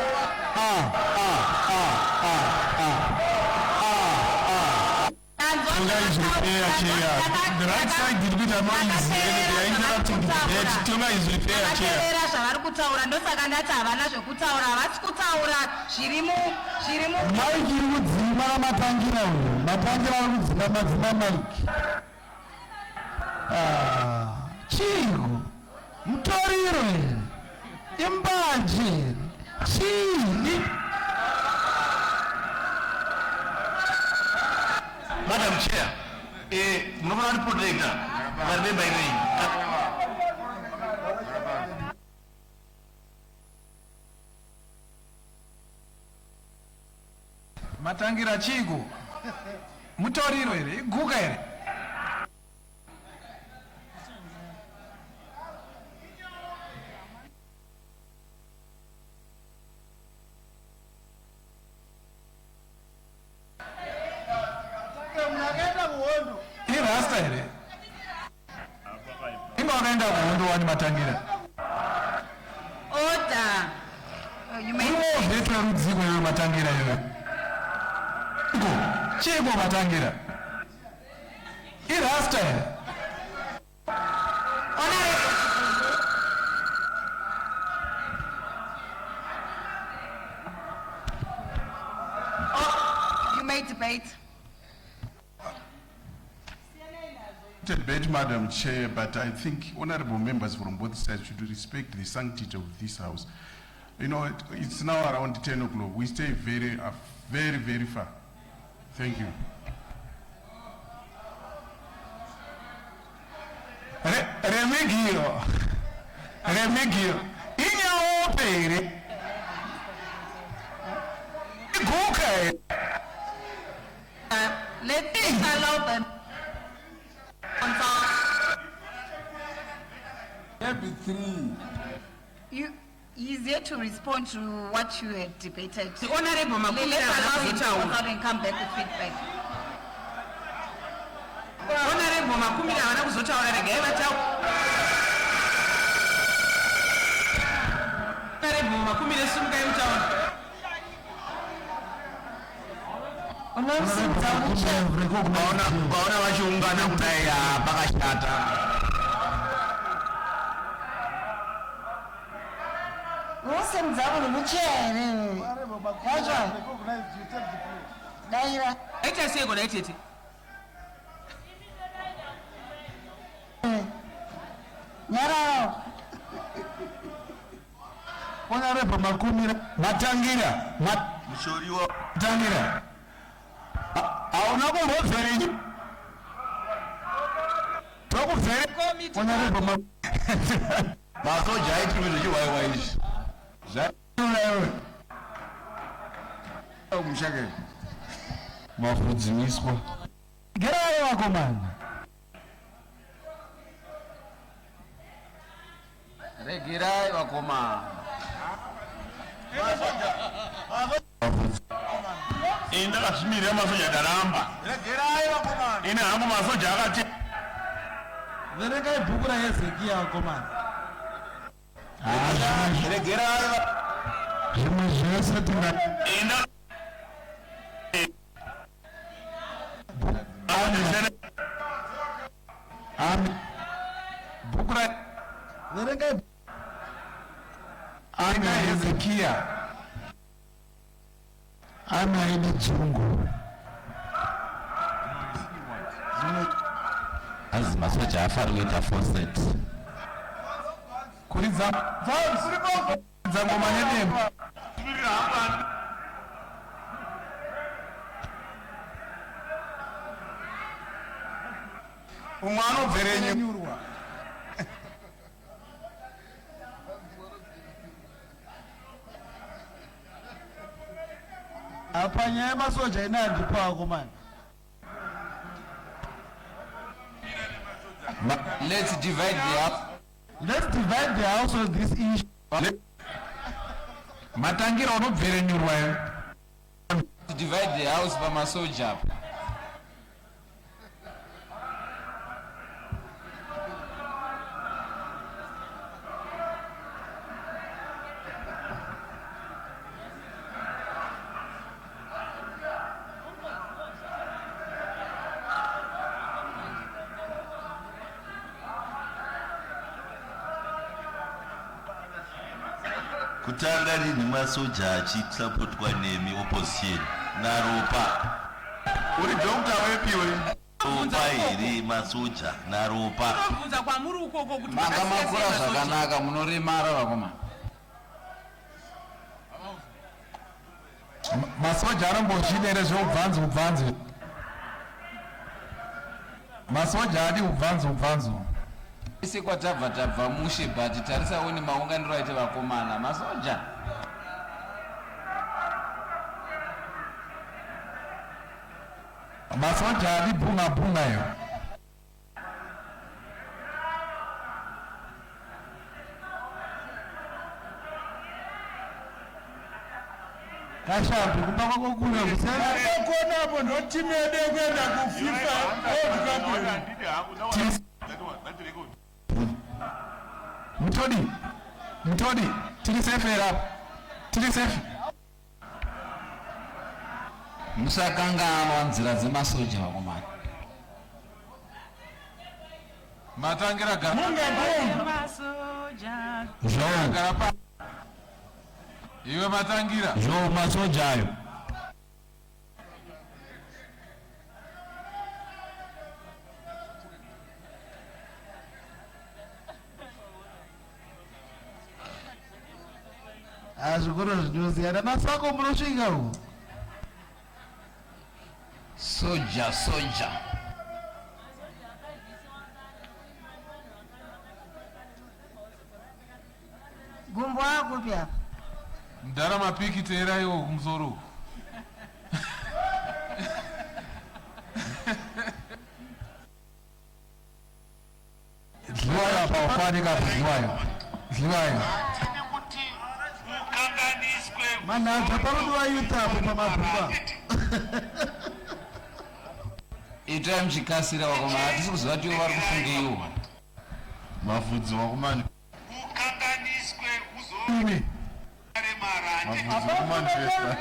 The right side did with a noise, they are interrupting the debate. Tuna is repair chair. Zvavari kutaura ndosaka ndati havana zvokutaura, havasi kutaura zvirimu. Maiki iri kudzima Matangira uyu. Matangira ari kudzima madzima maiki. Chigo, mutoriro here, imbanje here, chini. Madam Chair, Muhammad Protector, Barbe by name. Matangira Chigo, mutoriro here, iguga here. Rasta here. Imba wakaenda kuhondo wani Matangira. Order. You may vetu rudziko yo Matangira yo. Chigo Matangira. Rasta here. You may debate. Debate, Madam Chair, but I think honorable members from both sides should respect the sanctity of this house. You know, it's now around 10 o'clock. We stay very far. Thank you. Remigio. Inha opere. Let me allow them. He's here to respond to what you had debated. The Honorable Makumira, let's allow him to go out and come back with feedback. Honorable Makumira, wana kuzotaura rega vatau. Honorable Makumira simuka yemutaura. Baona vachiungana kudai pakashata. Wose mdzavo nemuchere. Yacho. Daira. Aita seko na itete. Nyararo. Honorable Makumira, Matangira, Matangira. Auna kumbobvere. Tokuvhere. Honorable Makumira. Masoja aitu zvichiwaiwa izvi. Mushake. Mafudzimiswa. Gerai vakomana. Regerai vakomana. Ndakasvimira masoja ndaramba. Regerai vakomana. Ine hangu masoja akati. Verengai bhuku raHezekia vakomana. Regerai. Zvimwe zvese tinga. Amen. Bhuku verengai. Ana Hezekia. Ana ine dzungu. As masoja afari kuita faucet. Kuridza. Dzangoma nedemba. umwana obverenyu apa nyaya masoja inandipako mani. Let's divide the house. Let's divide the house on this issue. matangira unobverenyurwa To divide the house pamasoja. kutanga rini masoja achitsapotwa nemi opposition naropa uri dokta wepiwe ropa here masoja naropa Unobvunza kwamuri ukoko kuti manga makura zvakanaka munoremara vakomana. masoja arambozvidere zveubvanzi masoja adi ubvanzi isi kwatabva mushe but tarisawo nemaunganiro aite vakomana masoja. masoja adi bhunga yo kashambi kumba kwako kuna kusema konapo ndo timu yedu kwenda ku FIFA World Cup. mutodi tiri sefe musakanganwa nzira dzemasoja vakomana. matangira iwe matangira zvo masoja ayo zvikoro zvinosiyana masako munosvika uku soja Gumbo wako pia. mdara mapiki tera iwo kumsoro zliwayo pawafanika zliwayo manhadza panodiwa yutapo pamabhuka itai muchikasira vakomana hatisi kuziva kuti vari kufungeiwo mavhudzi vakomani mavhudzi kumanchester